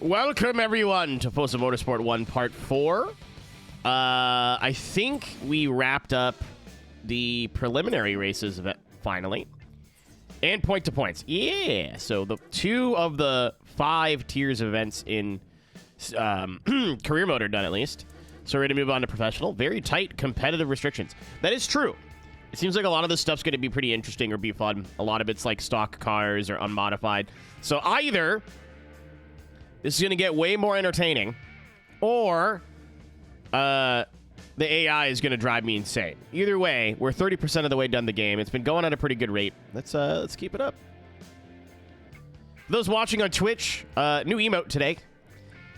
Welcome, everyone, to Forza Motorsport 1 Part 4. I think we wrapped up the preliminary races of it, finally. And point to points. Yeah! So, the 2 of the 5 tiers of events in career mode are done, at least. So, we're going to move on to professional. Very tight competitive restrictions. That is true. It seems like a lot of this stuff's going to be pretty interesting or be fun. A lot of it's like stock cars or unmodified. So, either this is going to get way more entertaining, or the AI is going to drive me insane. Either way, we're 30% of the way done the game. It's been going at a pretty good rate. Let's keep it up. For those watching on Twitch, new emote today.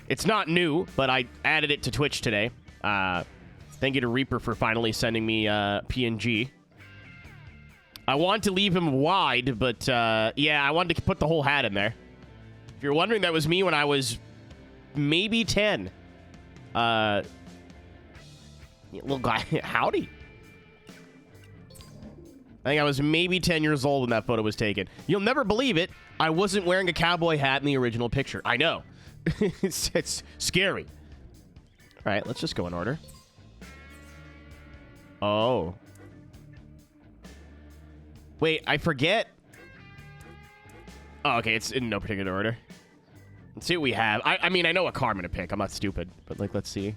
It's not new, but I added it to Twitch today. Thank you to Reaper for finally sending me PNG. I want to leave him wide, but yeah, I wanted to put the whole hat in there. If you're wondering, that was me when I was maybe 10. Little guy, howdy. I think I was maybe 10 years old when that photo was taken. You'll never believe it. I wasn't wearing a cowboy hat in the original picture. I know. It's scary. All right, let's just go in order. Oh. Wait, I forget. Oh, okay, it's in no particular order. Let's see what we have. I mean, I know what car I'm going to pick. I'm not stupid. But, like, let's see.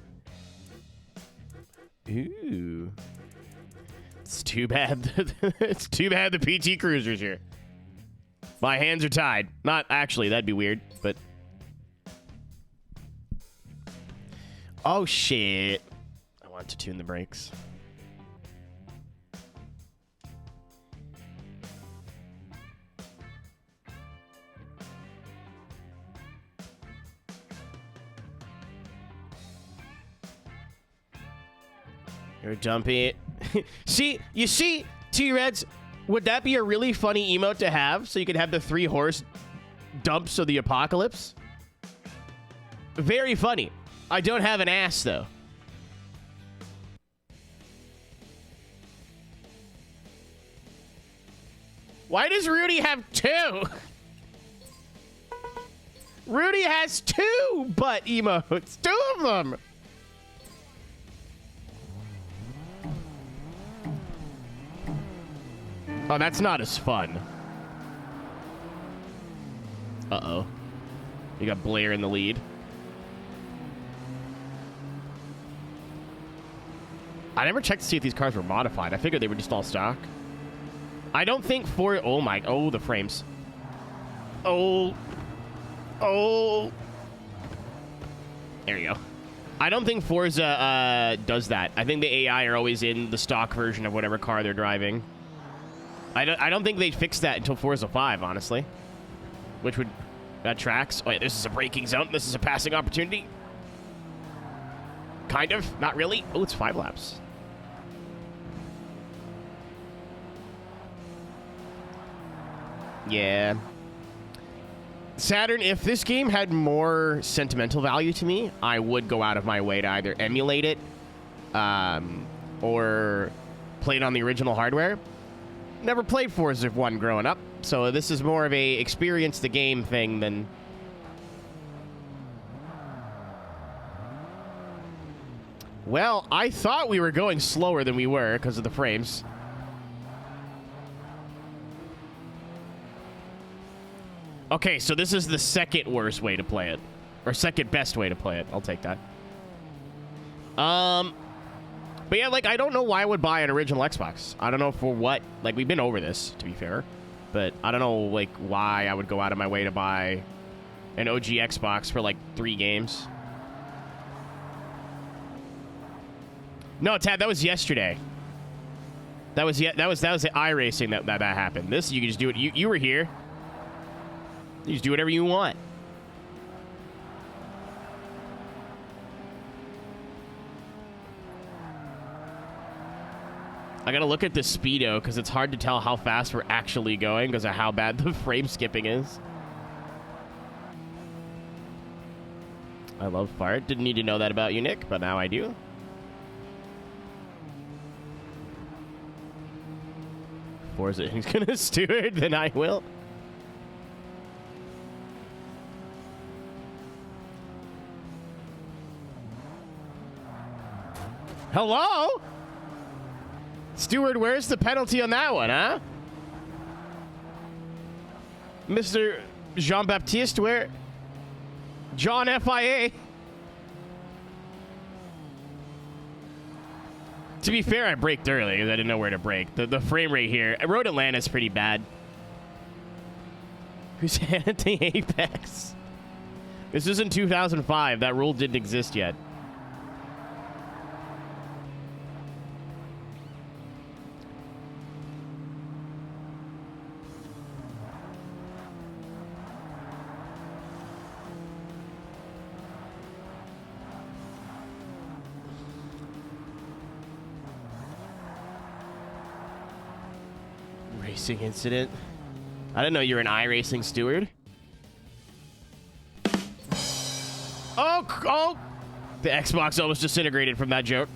Ooh. It's too bad. It's too bad the PT Cruiser's here. My hands are tied. Not actually. That'd be weird, but... Oh, shit. I want to tune the brakes. You're dumpy. You see, T-Reds, would that be a really funny emote to have? So you could have the 3-horse dumps of the apocalypse? Very funny. I don't have an ass, though. Why does Rudy have 2? Rudy has 2 butt emotes. 2 of them. Oh, that's not as fun. Uh-oh. You got Blair in the lead. I never checked to see if these cars were modified. I figured they were just all stock. I don't think for... Oh, my... Oh, the frames. Oh. Oh. There you go. I don't think Forza does that. I think the AI are always in the stock version of whatever car they're driving. I don't think they'd fix that until Forza 5, honestly. Which would... That tracks. Oh, yeah, this is a braking zone. This is a passing opportunity. Kind of. Not really. Oh, it's 5 laps. Yeah. Saturn, if this game had more sentimental value to me, I would go out of my way to either emulate it or play it on the original hardware. Never played Forza 1 growing up, so this is more of a experience the game thing than... Well, I thought we were going slower than we were because of the frames. Okay, so this is the second worst way to play it. Or second best way to play it. I'll take that. But yeah, like, I don't know why I would buy an original Xbox. I don't know for what. Like, we've been over this, to be fair. But I don't know, like, why I would go out of my way to buy an OG Xbox for, like, 3 games. No, Tad, that was yesterday. That was the iRacing that happened. This, you can just do it. You were here. You just do whatever you want. I gotta look at the speedo because it's hard to tell how fast we're actually going because of how bad the frame skipping is. I love fart. Didn't need to know that about you, Nick, but now I do. Forza, he's gonna steward, then I will. Hello? Steward, where's the penalty on that one, huh? Mr. Jean-Baptiste, where? John FIA. To be fair, I braked early because I didn't know where to brake. The frame rate here, Road Atlanta is pretty bad. Who's anti-Apex? This isn't 2005. That rule didn't exist yet. Racing incident. I didn't know you were an iRacing steward. Oh! The Xbox almost disintegrated from that joke.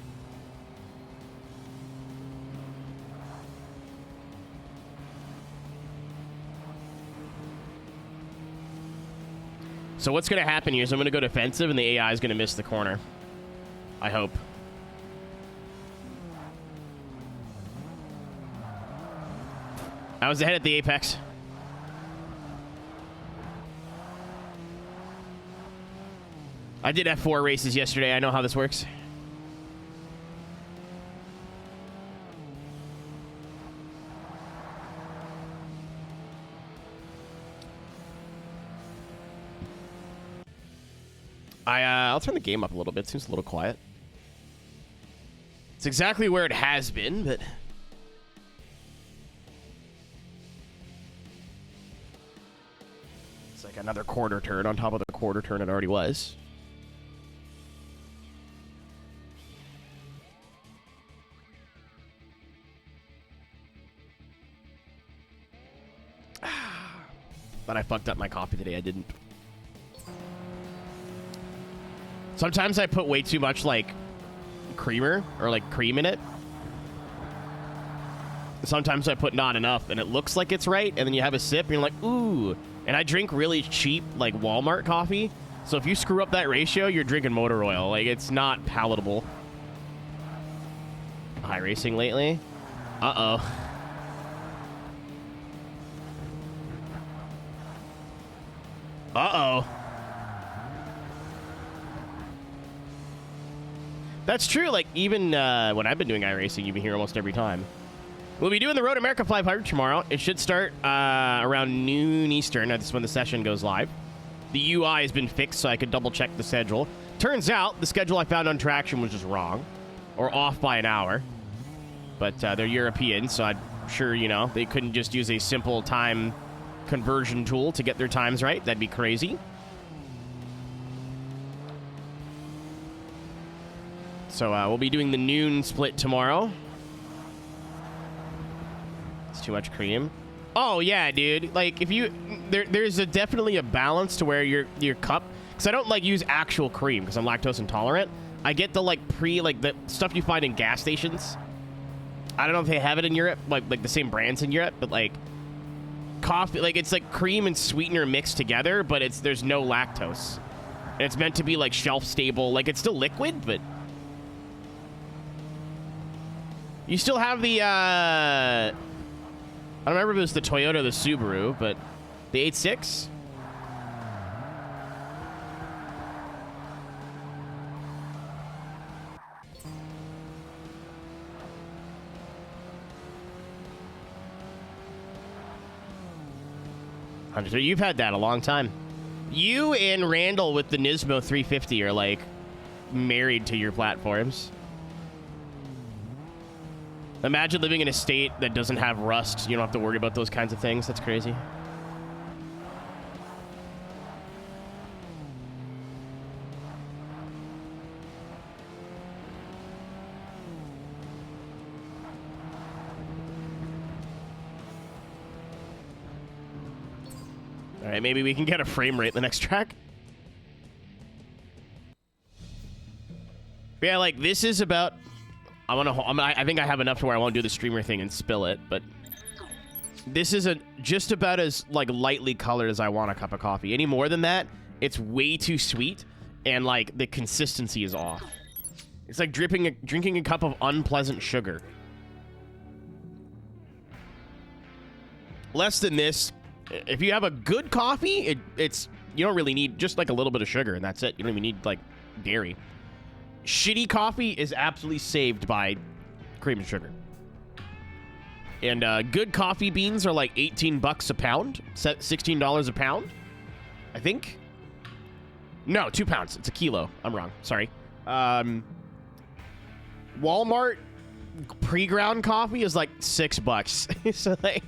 So what's going to happen here is I'm going to go defensive and the AI is going to miss the corner. I hope. I was ahead at the apex. I did F4 races yesterday. I know how this works. I'll turn the game up a little bit. Seems a little quiet. It's exactly where it has been, but... it's like another quarter turn on top of the quarter turn it already was. But I fucked up my coffee today. I didn't. Sometimes I put way too much, like, creamer or, like, cream in it. Sometimes I put not enough, and it looks like it's right, and then you have a sip, and you're like, ooh. And I drink really cheap, like, Walmart coffee. So if you screw up that ratio, you're drinking motor oil. Like, it's not palatable. High racing lately? Uh-oh. Uh-oh. That's true. Like, even when I've been doing iRacing, you've been here almost every time. We'll be doing the Road America 500 tomorrow. It should start around noon Eastern. That's when the session goes live. The UI has been fixed, so I could double-check the schedule. Turns out, the schedule I found on Traction was just wrong. Or off by an hour. But they're European, so I'm sure, you know, they couldn't just use a simple time conversion tool to get their times right. That'd be crazy. So we'll be doing the noon split tomorrow. It's too much cream. Oh yeah, dude. Like if you there's definitely a balance to where your cup, because I don't like use actual cream because I'm lactose intolerant. I get the like the stuff you find in gas stations. I don't know if they have it in Europe, like the same brands in Europe, but like coffee, like it's like cream and sweetener mixed together, but there's no lactose. And it's meant to be like shelf stable, like it's still liquid, but you still have the I don't remember if it was the Toyota or the Subaru, but the 8.6. So you've had that a long time. You and Randall with the Nismo 350 are like married to your platforms. Imagine living in a state that doesn't have rust. You don't have to worry about those kinds of things. That's crazy. All right, maybe we can get a frame rate the next track. Yeah, like this is about... I think I have enough to where I won't do the streamer thing and spill it, but this is just about as like lightly colored as I want a cup of coffee. Any more than that, it's way too sweet, and like the consistency is off. It's like drinking a cup of unpleasant sugar. Less than this. If you have a good coffee, it's you don't really need just like a little bit of sugar, and that's it. You don't even need like dairy. Shitty coffee is absolutely saved by cream and sugar. And good coffee beans are like $18 a pound, $16 a pound, I think. No, 2 pounds. It's a kilo. I'm wrong. Sorry. Walmart pre-ground coffee is like $6. So like,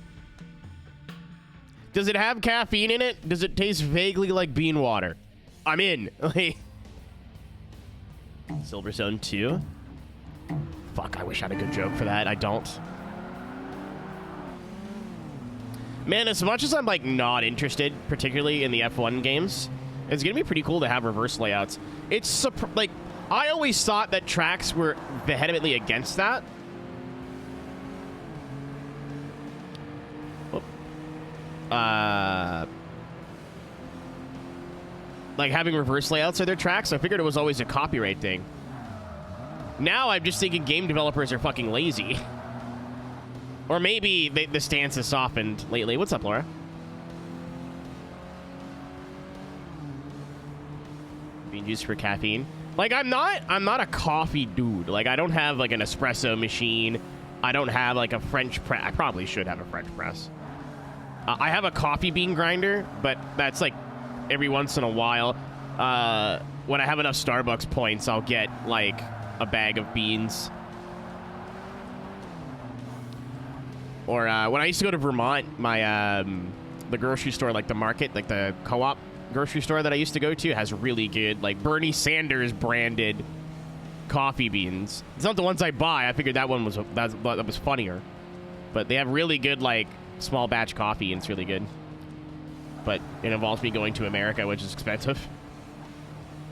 does it have caffeine in it? Does it taste vaguely like bean water? I'm in. Silver Zone 2. Fuck, I wish I had a good joke for that. I don't. Man, as much as I'm like not interested, particularly in the F1 games, it's gonna be pretty cool to have reverse layouts. It's like, I always thought that tracks were vehemently against that. Like having reverse layouts of their tracks. I figured it was always a copyright thing. Now I'm just thinking game developers are fucking lazy. Or maybe the stance has softened lately. What's up, Laura? Bean juice for caffeine. Like, I'm not a coffee dude. Like, I don't have like an espresso machine. I don't have like a French press. I probably should have a French press. I have a coffee bean grinder, but that's like every once in a while. When I have enough Starbucks points, I'll get like a bag of beans. Or when I used to go to Vermont, my the grocery store, like the market, like the co-op grocery store that I used to go to, has really good, like Bernie Sanders branded coffee beans. It's not the ones I buy. I figured that one was that was funnier, but they have really good like small batch coffee, and it's really good. But it involves me going to America, which is expensive.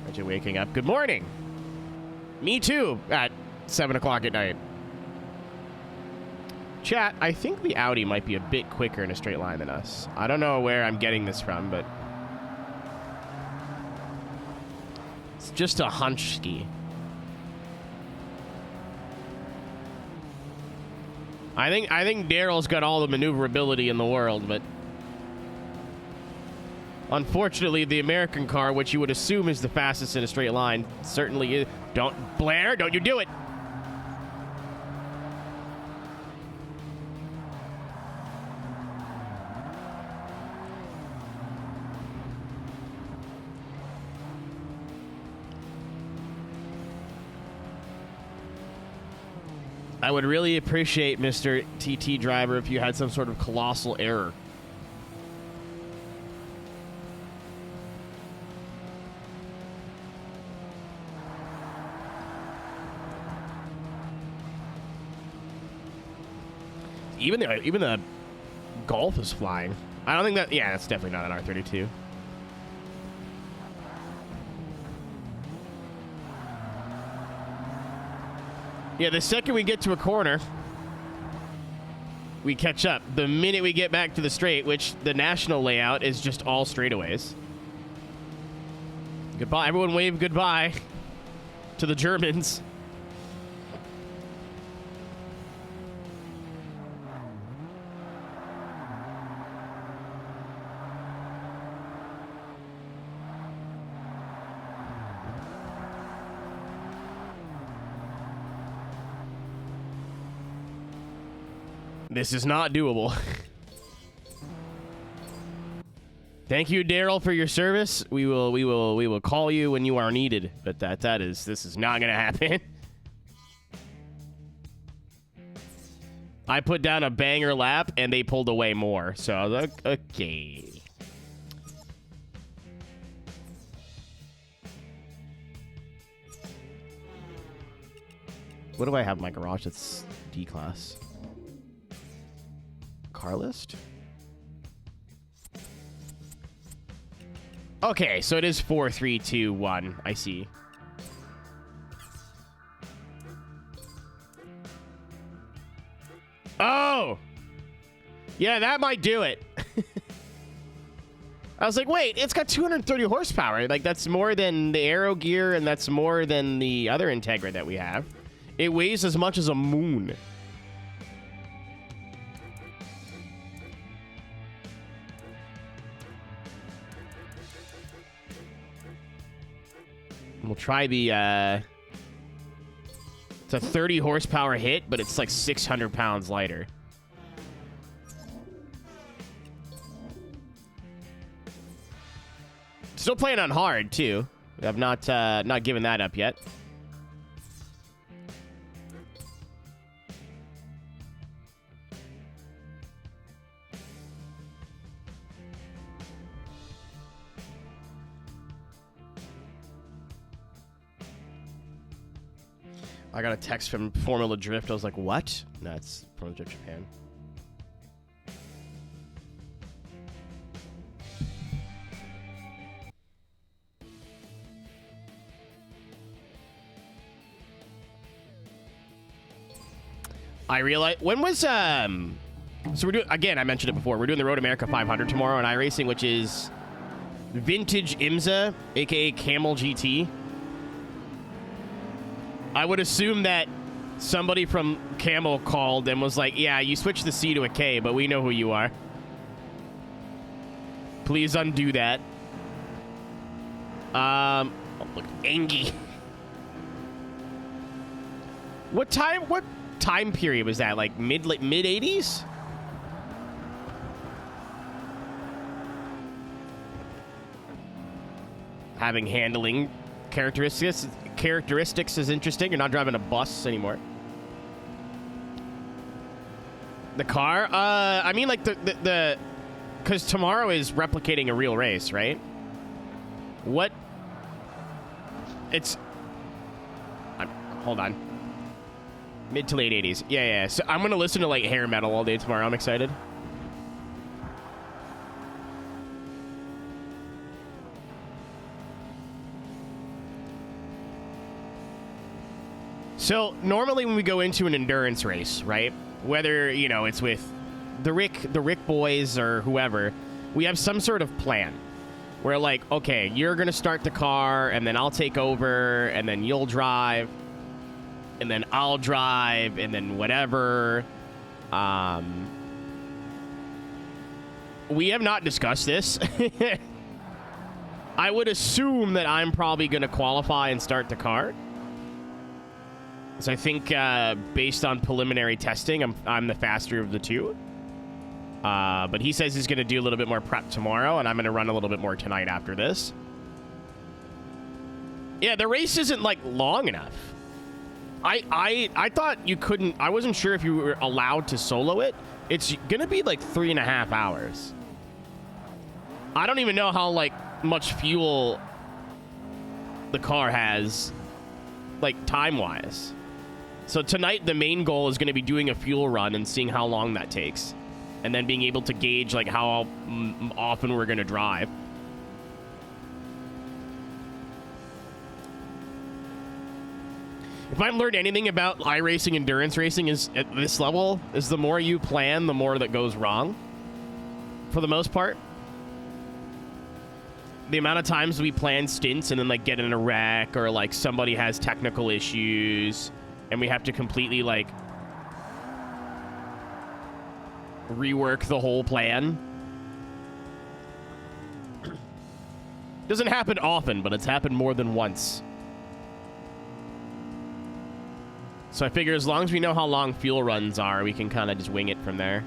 Aren't you waking up? Good morning. Me too. At 7 o'clock at night. Chat, I think the Audi might be a bit quicker in a straight line than us. I don't know where I'm getting this from, but it's just a hunch ski. I think Daryl's got all the maneuverability in the world, but unfortunately, the American car, which you would assume is the fastest in a straight line, certainly is. Don't, Blair, don't you do it. I would really appreciate, Mr. TT Driver, if you had some sort of colossal error. Even the Golf is flying. I don't think that. Yeah, that's definitely not an R32. Yeah, the second we get to a corner, we catch up. The minute we get back to the straight, which the national layout is just all straightaways. Goodbye. Everyone wave goodbye to the Germans. This is not doable. Thank you, Daryl, for your service. We will call you when you are needed. But this is not gonna happen. I put down a banger lap and they pulled away more. So I was like, okay. What do I have in my garage that's D-class? Car list? Okay, so it is 4, 3, 2, 1. I see. Oh! Yeah, that might do it. I was like, wait, it's got 230 horsepower. Like, that's more than the Aero gear, and that's more than the other Integra that we have. It weighs as much as a moon. We'll try the, it's a 30 horsepower hit, but it's like 600 pounds lighter. Still playing on hard, too. I've not given that up yet. I got a text from Formula Drift. I was like, what? No, it's Formula Drift Japan. I realized, when was, so we're doing, again, I mentioned it before, we're doing the Road America 500 tomorrow on iRacing, which is vintage IMSA, aka Camel GT. I would assume that somebody from Camel called and was like, yeah, you switched the C to a K, but we know who you are. Please undo that. Oh, look, Angie. What time period was that? Like mid 80s? Having handling characteristics is interesting. You're not driving a bus anymore. The car? I mean, like the because tomorrow is replicating a real race, right? What? It's. Hold on. Mid to late 80s. Yeah. So I'm gonna listen to like hair metal all day tomorrow. I'm excited. So normally when we go into an endurance race, right? Whether, you know, it's with the Rick boys or whoever, we have some sort of plan. We're like, okay, you're gonna start the car, and then I'll take over, and then you'll drive, and then I'll drive, and then whatever. We have not discussed this. I would assume that I'm probably gonna qualify and start the car. So I think based on preliminary testing, I'm the faster of the two. But he says he's going to do a little bit more prep tomorrow, and I'm going to run a little bit more tonight after this. Yeah, the race isn't, like, long enough. I thought you couldn't... I wasn't sure if you were allowed to solo it. It's going to be, like, 3.5 hours. I don't even know how, like, much fuel the car has, like, time-wise. So tonight, the main goal is going to be doing a fuel run and seeing how long that takes. And then being able to gauge, like, how often we're going to drive. If I've learned anything about iRacing, endurance racing, is at this level, is the more you plan, the more that goes wrong. For the most part. The amount of times we plan stints and then, like, get in a wreck, or, like, somebody has technical issues... and we have to completely, like, rework the whole plan. Doesn't happen often, but it's happened more than once. So I figure as long as we know how long fuel runs are, we can kind of just wing it from there.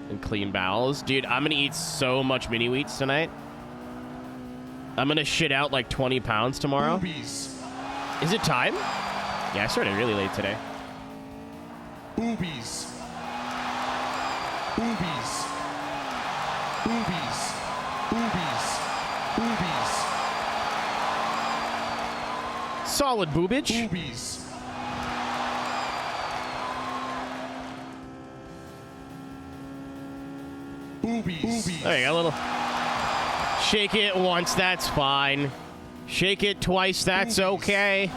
And clean bowels. Dude, I'm going to eat so much mini wheats tonight. I'm going to shit out like 20 pounds tomorrow. Boobies. Is it time? Yeah, I started really late today. Boobies. Boobies. Boobies. Boobies. Boobies. Solid boobage. Boobies. Boobies. There you go, a little. Shake it once, that's fine. Shake it twice, that's okay.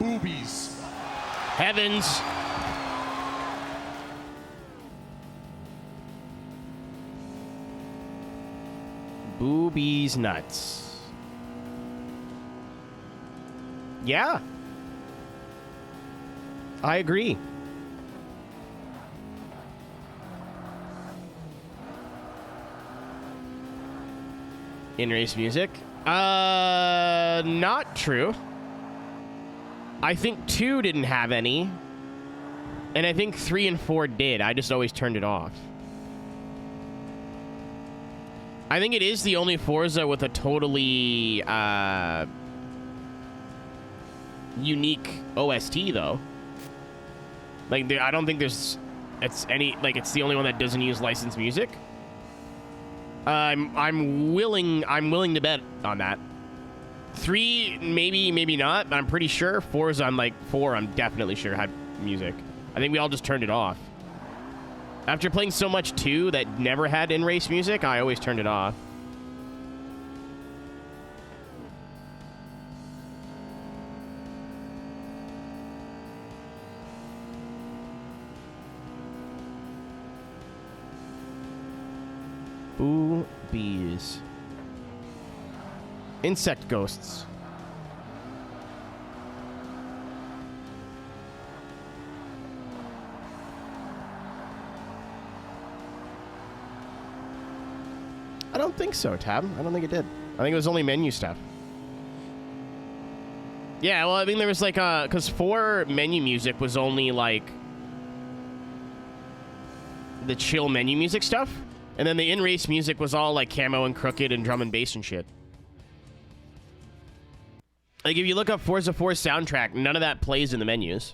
Boobies. Heavens. Boobies nuts. Yeah. I agree. In-race music? Not true. I think 2 didn't have any. And I think 3 and 4 did. I just always turned it off. I think it is the only Forza with a totally unique OST, though. Like, I don't think there's it's the only one that doesn't use licensed music. I'm willing to bet on that. 3, maybe not, but I'm pretty sure. 4's on like 4, I'm definitely sure had music. I think we all just turned it off. After playing so much 2 that never had in-race music, I always turned it off. Boobies. Insect ghosts. I don't think so, Tab. I don't think it did. I think it was only menu stuff. Yeah, well, I mean, there was like, because 4 menu music was only like the chill menu music stuff. And then the in-race music was all like camo and crooked and drum and bass and shit. Like, if you look up Forza 4 soundtrack, none of that plays in the menus.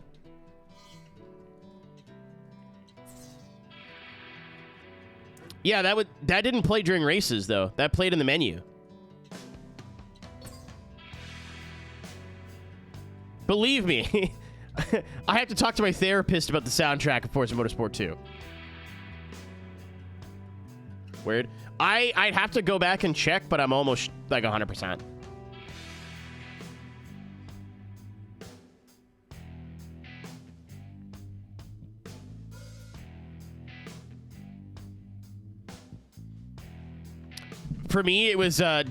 Yeah, that didn't play during races, though. That played in the menu. Believe me, I have to talk to my therapist about the soundtrack of Forza Motorsport 2. Weird. I'd have to go back and check, but I'm almost like 100%. For me, it was Daft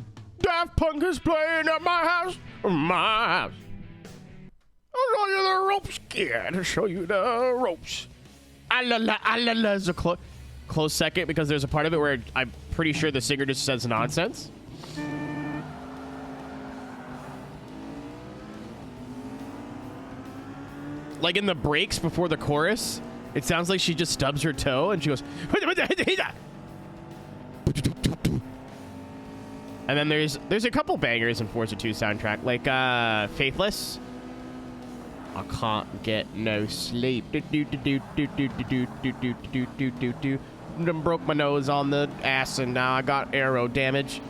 Punk is playing at my house. My house. I'll show you the ropes, kid. I'll show you the ropes. Alala is a close second because there's a part of it where I'm pretty sure the singer just says nonsense. Like in the breaks before the chorus, it sounds like she just stubs her toe and she goes. And then there's a couple bangers in Forza 2 soundtrack, like Faithless. I can't get no sleep. Done broke my nose on the ass and now I got aero damage.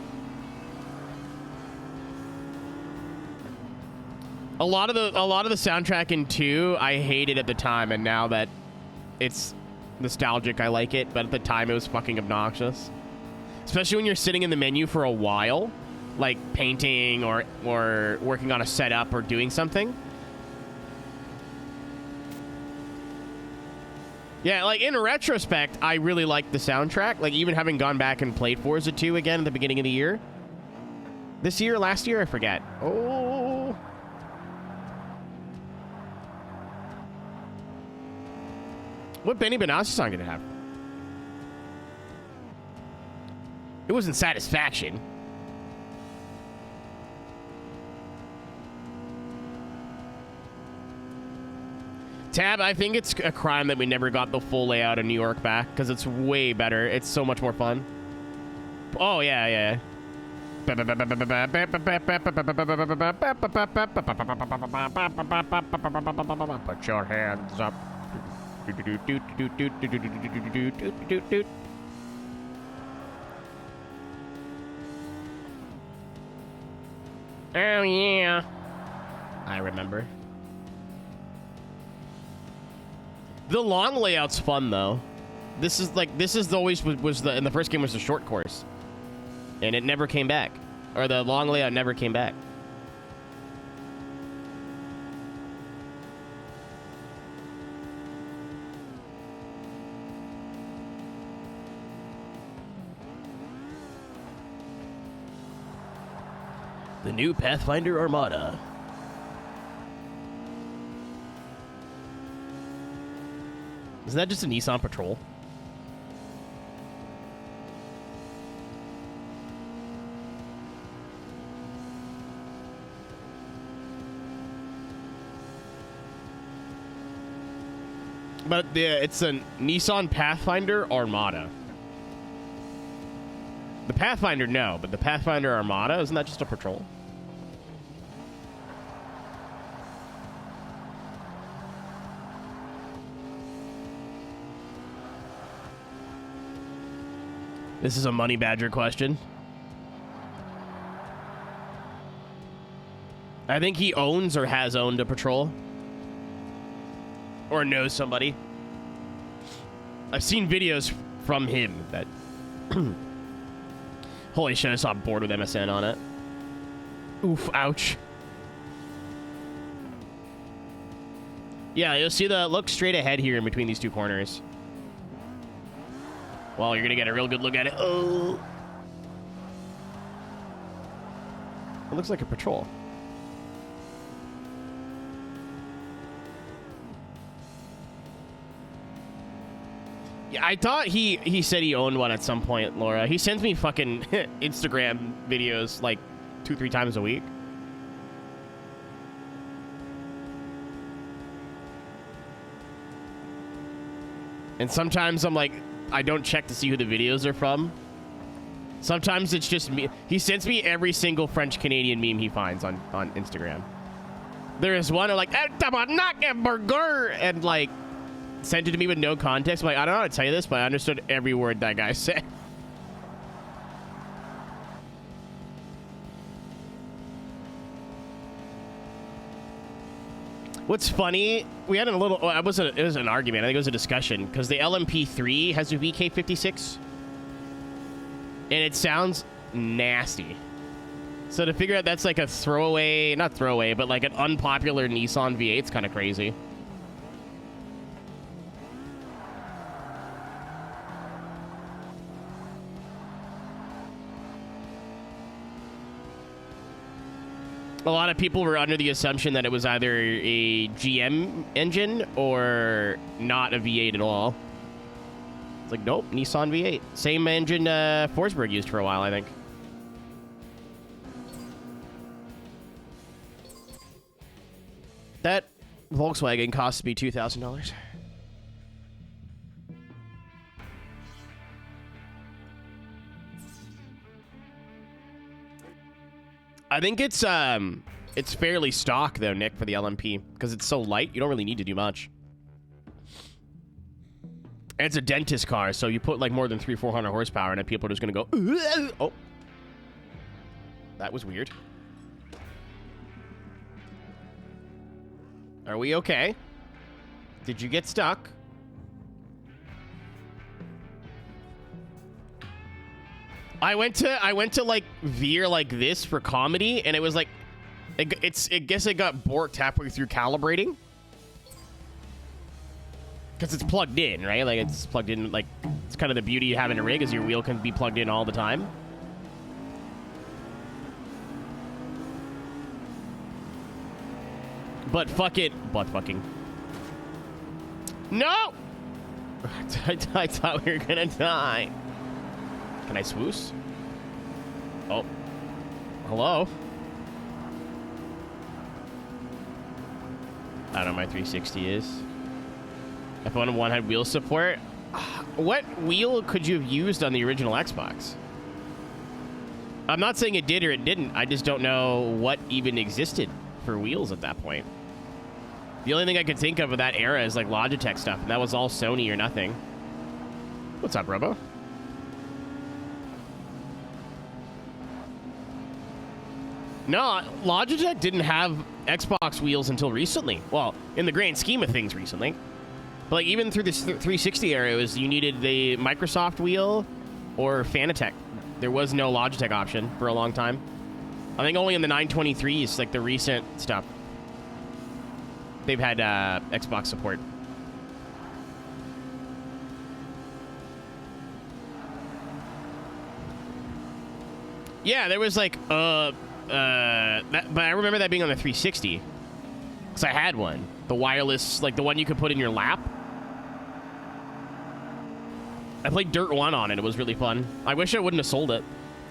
A lot of the soundtrack in 2 I hated at the time, and now that it's nostalgic, I like it. But at the time, it was fucking obnoxious. Especially when you're sitting in the menu for a while, like painting or working on a setup or doing something. Yeah, like in retrospect, I really liked the soundtrack. Like even having gone back and played Forza 2 again at the beginning of the year. This year, last year, I forget. Oh. What Benny Benassi song did it have? It wasn't Satisfaction. Tab, I think it's a crime that we never got the full layout of New York back, because it's way better. It's so much more fun. Oh, yeah, yeah. Put your hands up. Oh, yeah. I remember. The long layout's fun, though. This is always in the first game was the short course. And it never came back. Or the long layout never came back. The new Pathfinder Armada. Isn't that just a Nissan Patrol? But it's a Nissan Pathfinder Armada. The Pathfinder, no, but the Pathfinder Armada, isn't that just a Patrol? This is a Money Badger question. I think he owns or has owned a Patrol. Or knows somebody. I've seen videos from him that... Holy shit, I saw a board with MSN on it. Oof, ouch. Yeah, you'll see the... Look straight ahead here in between these two corners. Well, you're gonna get a real good look at it. Oh. It looks like a Patrol. Yeah, I thought he said he owned one at some point, Laura. He sends me fucking Instagram videos like 2-3 times a week. And sometimes I'm like, I don't check to see who the videos are from. Sometimes it's just me. He sends me every single French-Canadian meme he finds on Instagram. There is one like, burger, and like, sent it to me with no context. I'm like, I don't know how to tell you this, but I understood every word that guy said. What's funny, we had a little, it was an argument, I think it was a discussion, because the LMP3 has a VK56, and it sounds nasty. So to figure out that's like a throwaway, not throwaway, but like an unpopular Nissan V8, it's kind of crazy. A lot of people were under the assumption that it was either a GM engine or not a V8 at all. It's like, nope, Nissan V8. Same engine Forsberg used for a while, I think. That Volkswagen cost me $2,000. I think it's fairly stock though, Nick, for the LMP, because it's so light. You don't really need to do much. And it's a dentist car, so you put like more than 300-400 horsepower, and then people are just gonna go. Oh, that was weird. Are we okay? Did you get stuck? I went to like veer like this for comedy, and it was like, I guess it got borked halfway through calibrating. Because it's plugged in, right? Like, it's plugged in, like, it's kind of the beauty of having a rig is your wheel can be plugged in all the time. But fucking. No! I thought we were gonna die. Can I swoosh? Oh. Hello? I don't know, my 360 is. F1 had wheel support. What wheel could you have used on the original Xbox? I'm not saying it did or it didn't. I just don't know what even existed for wheels at that point. The only thing I could think of that era is like Logitech stuff, and that was all Sony or nothing. What's up, Robo? No, Logitech didn't have Xbox wheels until recently. Well, in the grand scheme of things, recently. But like even through this 360 era, it was you needed the Microsoft wheel or Fanatec. There was no Logitech option for a long time. I think only in the 923s, like the recent stuff, they've had Xbox support. Yeah, there was like but I remember that being on the 360. Because I had one. The wireless, like the one you could put in your lap. I played Dirt 1 on it. It was really fun. I wish I wouldn't have sold it.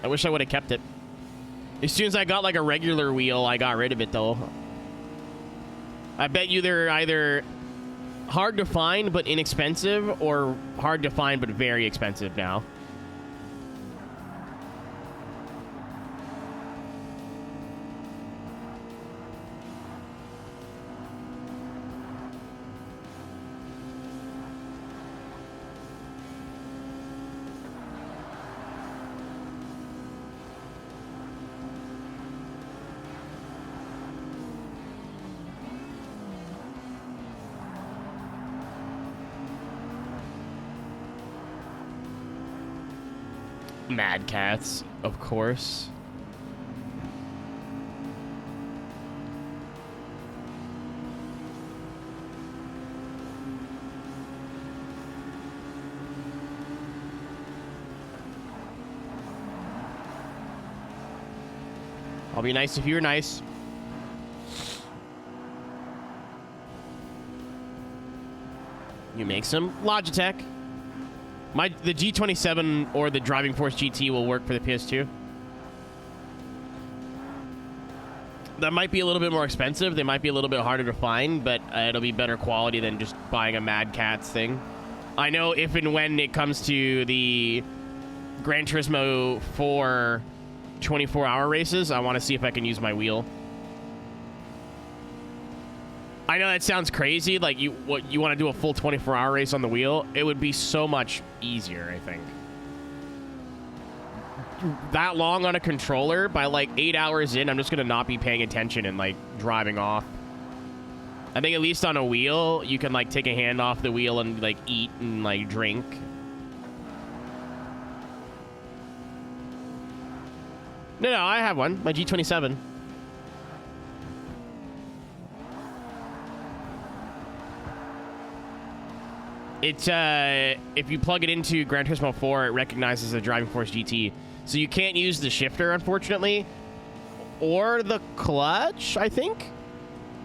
I wish I would have kept it. As soon as I got like a regular wheel, I got rid of it though. I bet you they're either hard to find but inexpensive, or hard to find but very expensive now. Mad Cats, of course. I'll be nice if you're nice. You make some Logitech. The G27 or the Driving Force GT will work for the PS2. That might be a little bit more expensive. They might be a little bit harder to find, but it'll be better quality than just buying a Mad Catz thing. I know if and when it comes to the Gran Turismo 4 24-hour races, I want to see if I can use my wheel. I know that sounds crazy, like you want to do a full 24-hour race on the wheel. It would be so much easier, I think. That long on a controller, by like 8 hours in, I'm just going to not be paying attention and like driving off. I think at least on a wheel, you can like take a hand off the wheel and like eat and like drink. No, I have one, my G27. It's, if you plug it into Gran Turismo 4, it recognizes the Driving Force GT. So you can't use the shifter, unfortunately. Or the clutch, I think?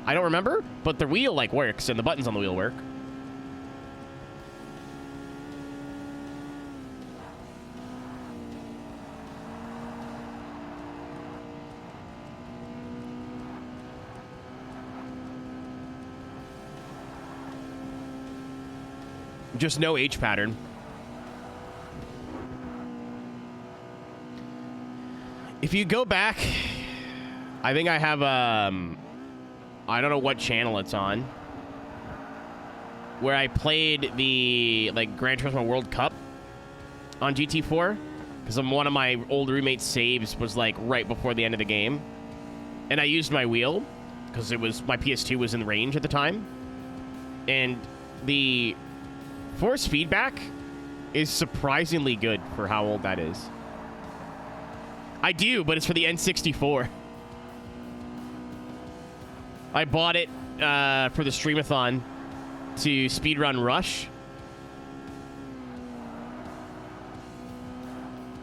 I don't remember. But the wheel, like, works, and the buttons on the wheel work. Just no H pattern. If you go back, I think I have I don't know what channel it's on, where I played the like Gran Turismo World Cup on GT4, because one of my old roommates' saves was like right before the end of the game, and I used my wheel because it was my PS2 was in range at the time, and the force feedback is surprisingly good for how old that is. I do, but it's for the N64. I bought it for the Streamathon to speedrun Rush.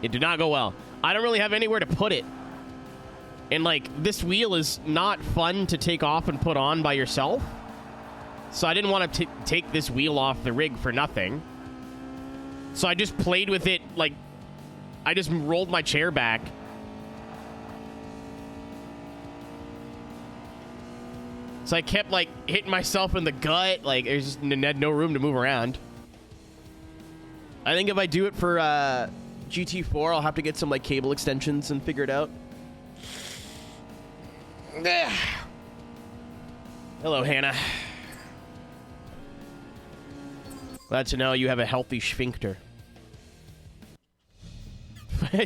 It did not go well. I don't really have anywhere to put it. And, like, this wheel is not fun to take off and put on by yourself. So I didn't want to take this wheel off the rig for nothing. So I just played with it, like, I just rolled my chair back. So I kept, like, hitting myself in the gut. Like, there's just no room to move around. I think if I do it for GT4, I'll have to get some, like, cable extensions and figure it out. Hello, Hannah. Glad to know you have a healthy sphincter.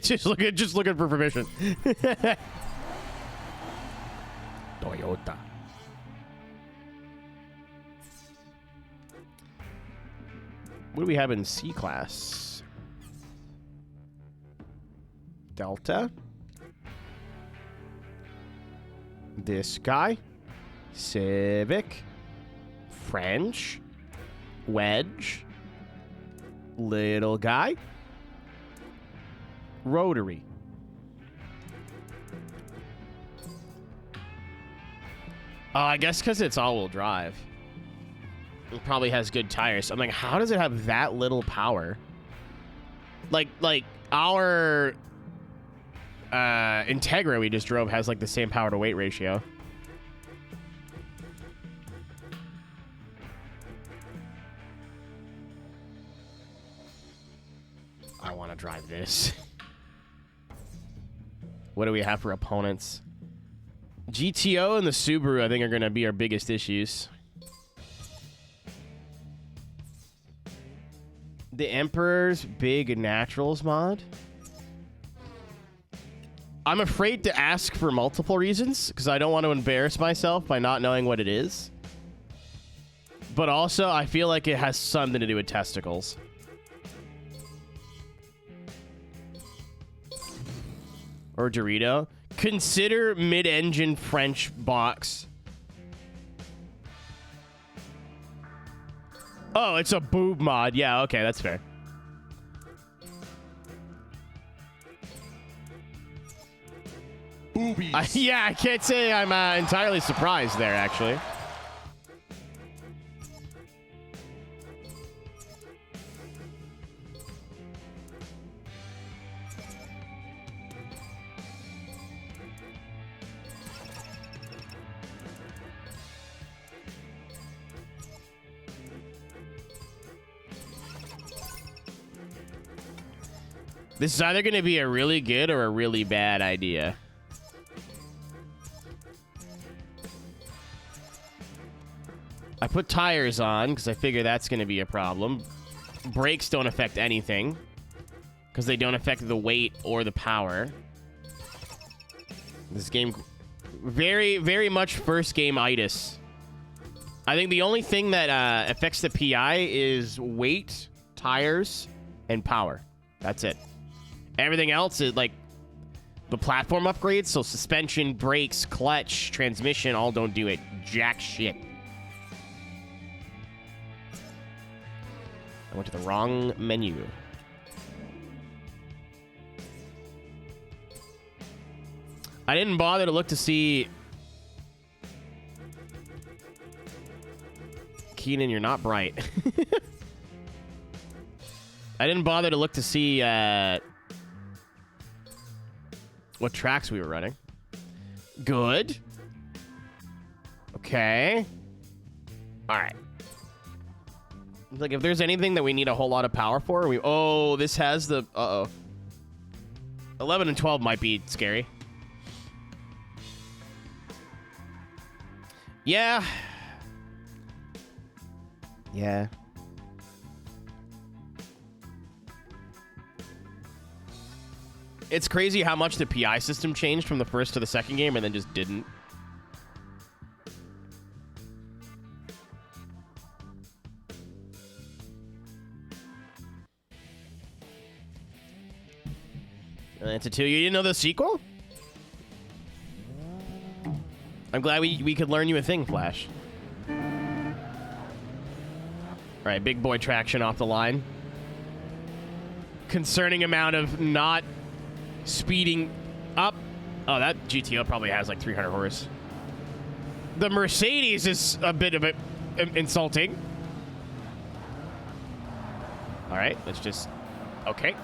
just looking for permission. Toyota. What do we have in C-Class? Delta. This guy. Civic. French. Wedge. Little guy. Rotary. Oh, I guess because it's all-wheel drive. It probably has good tires. I'm like, how does it have that little power? Like our Integra we just drove has like the same power to weight ratio. I want to drive this. What do we have for opponents? GTO and the Subaru, I think, are going to be our biggest issues. The Emperor's Big Naturals mod. I'm afraid to ask for multiple reasons because I don't want to embarrass myself by not knowing what it is. But also, I feel like it has something to do with testicles. Or Dorito. Consider mid-engine French box. Oh, it's a boob mod. Yeah, okay, that's fair. Boobies. Yeah, I can't say I'm entirely surprised there, actually. This is either going to be a really good or a really bad idea. I put tires on because I figure that's going to be a problem. Brakes don't affect anything because they don't affect the weight or the power. This game, very, very much first game itis. I think the only thing that affects the PI is weight, tires, and power. That's it. Everything else is like the platform upgrades, so suspension, brakes, clutch, transmission, all don't do it. Jack shit. I went to the wrong menu. I didn't bother to look to see... Keenan, you're not bright. I didn't bother to look to see what tracks we were running. Good. Okay. All right. Like, if there's anything that we need a whole lot of power for, we... Oh, this has the... Uh-oh. 11 and 12 might be scary. Yeah. Yeah. It's crazy how much the PI system changed from the first to the second game and then just didn't. It's a 2. You didn't know the sequel? I'm glad we could learn you a thing, Flash. All right, big boy traction off the line. Concerning amount of not speeding up. Oh, that GTO probably has like 300 horse. The Mercedes is a bit of it insulting. All right, let's just... Okay.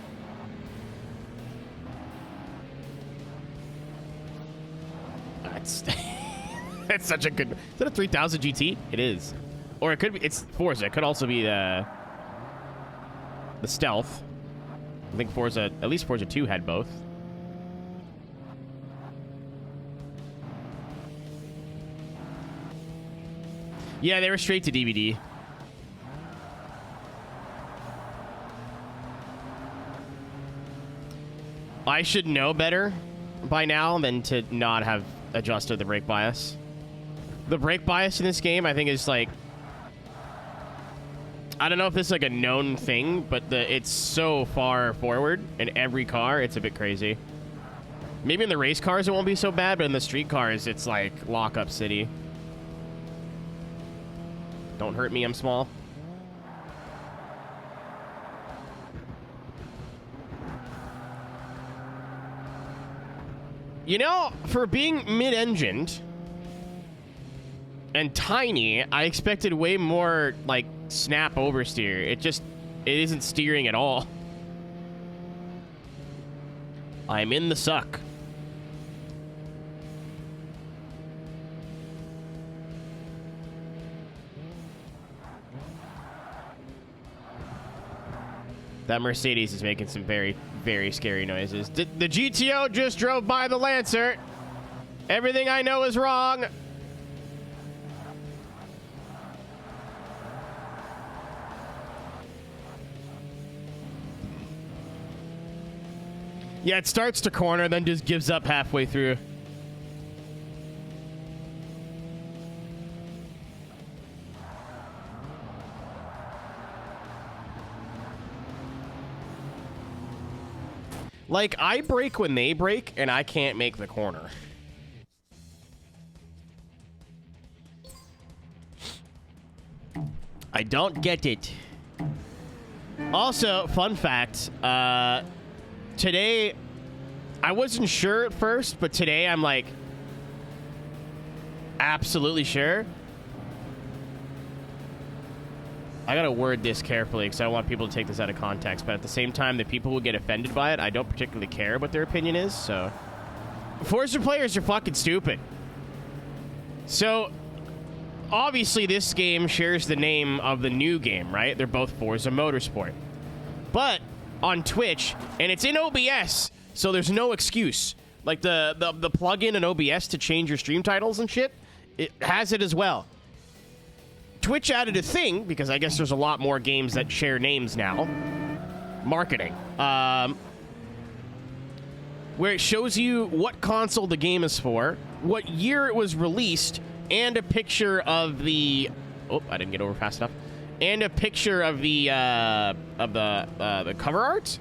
That's... That's such a good... Is that a 3000 GT? It is. Or it could be... It's Forza. It could also be the Stealth. I think Forza... At least Forza 2 had both. Yeah, they were straight to DVD. I should know better by now than to not have adjusted the brake bias. The brake bias in this game, I think, is like... I don't know if this is like a known thing, but it's so far forward in every car, it's a bit crazy. Maybe in the race cars it won't be so bad, but in the street cars, it's like lockup city. Don't hurt me, I'm small. You know, for being mid-engined, and tiny. I expected way more, like, snap oversteer. It isn't steering at all. I'm in the suck. That Mercedes is making some very, very scary noises. The GTO just drove by the Lancer. Everything I know is wrong. Yeah, it starts to corner, then just gives up halfway through. Like, I brake when they brake, and I can't make the corner. I don't get it. Also, fun fact, today, I wasn't sure at first, but today I'm like, absolutely sure. I gotta word this carefully because I don't want people to take this out of context, but at the same time, the people who get offended by it, I don't particularly care what their opinion is, so. Forza players are fucking stupid. So, obviously this game shares the name of the new game, right? They're both Forza Motorsport. But, on Twitch, and it's in OBS, so there's no excuse. Like, the plug-in in OBS to change your stream titles and shit, it has it as well. Twitch added a thing, because I guess there's a lot more games that share names now. Marketing. Where it shows you what console the game is for, what year it was released, and a picture of the... Oh, I didn't get over fast enough. And a picture of the cover art.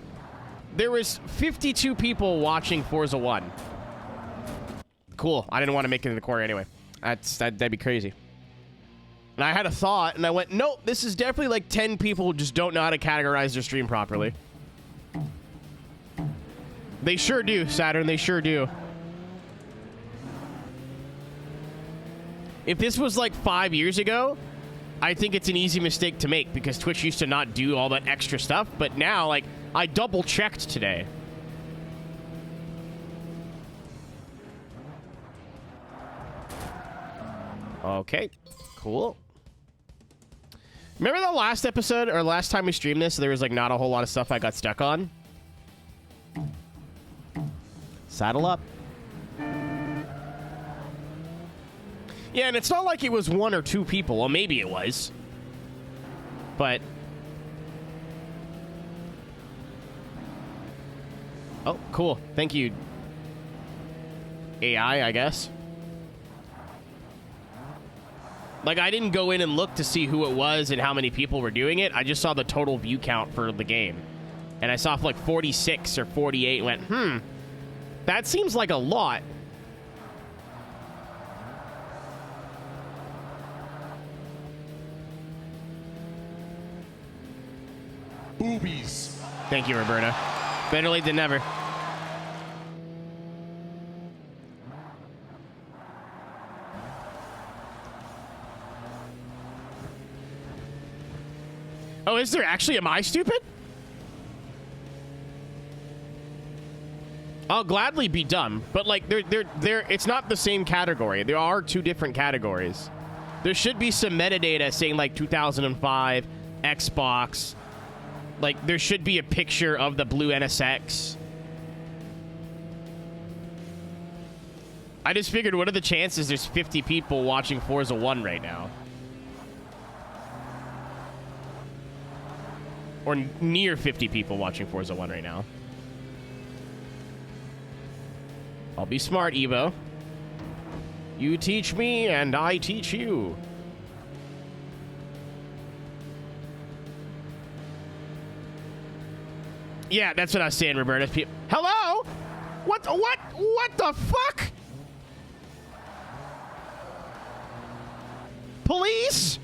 There was 52 people watching Forza 1. Cool. I didn't want to make it in the corner anyway. That'd be crazy. And I had a thought, and I went, nope, this is definitely like 10 people who just don't know how to categorize their stream properly. They sure do, Saturn. They sure do. If this was like 5 years ago, I think it's an easy mistake to make because Twitch used to not do all that extra stuff. But now, like, I double-checked today. Okay, cool. Remember the last episode, or last time we streamed this, there was, like, not a whole lot of stuff I got stuck on? Saddle up. Yeah, and it's not like it was 1 or 2 people. Well, maybe it was. But... Oh, cool. Thank you. AI, I guess. Like, I didn't go in and look to see who it was and how many people were doing it. I just saw the total view count for the game. And I saw like 46 or 48 and went, that seems like a lot. Boobies. Thank you, Roberta. Better late than never. Oh, is there actually? Am I stupid? I'll gladly be dumb, but like it's not the same category. There are 2 different categories. There should be some metadata saying like 2005, Xbox. Like there should be a picture of the blue NSX. I just figured, what are the chances there's 50 people watching Forza 1 right now? Or near 50 people watching Forza 1 right now. I'll be smart, Evo. You teach me, and I teach you. Yeah, that's what I was saying, Roberta. Hello? What the fuck? Police?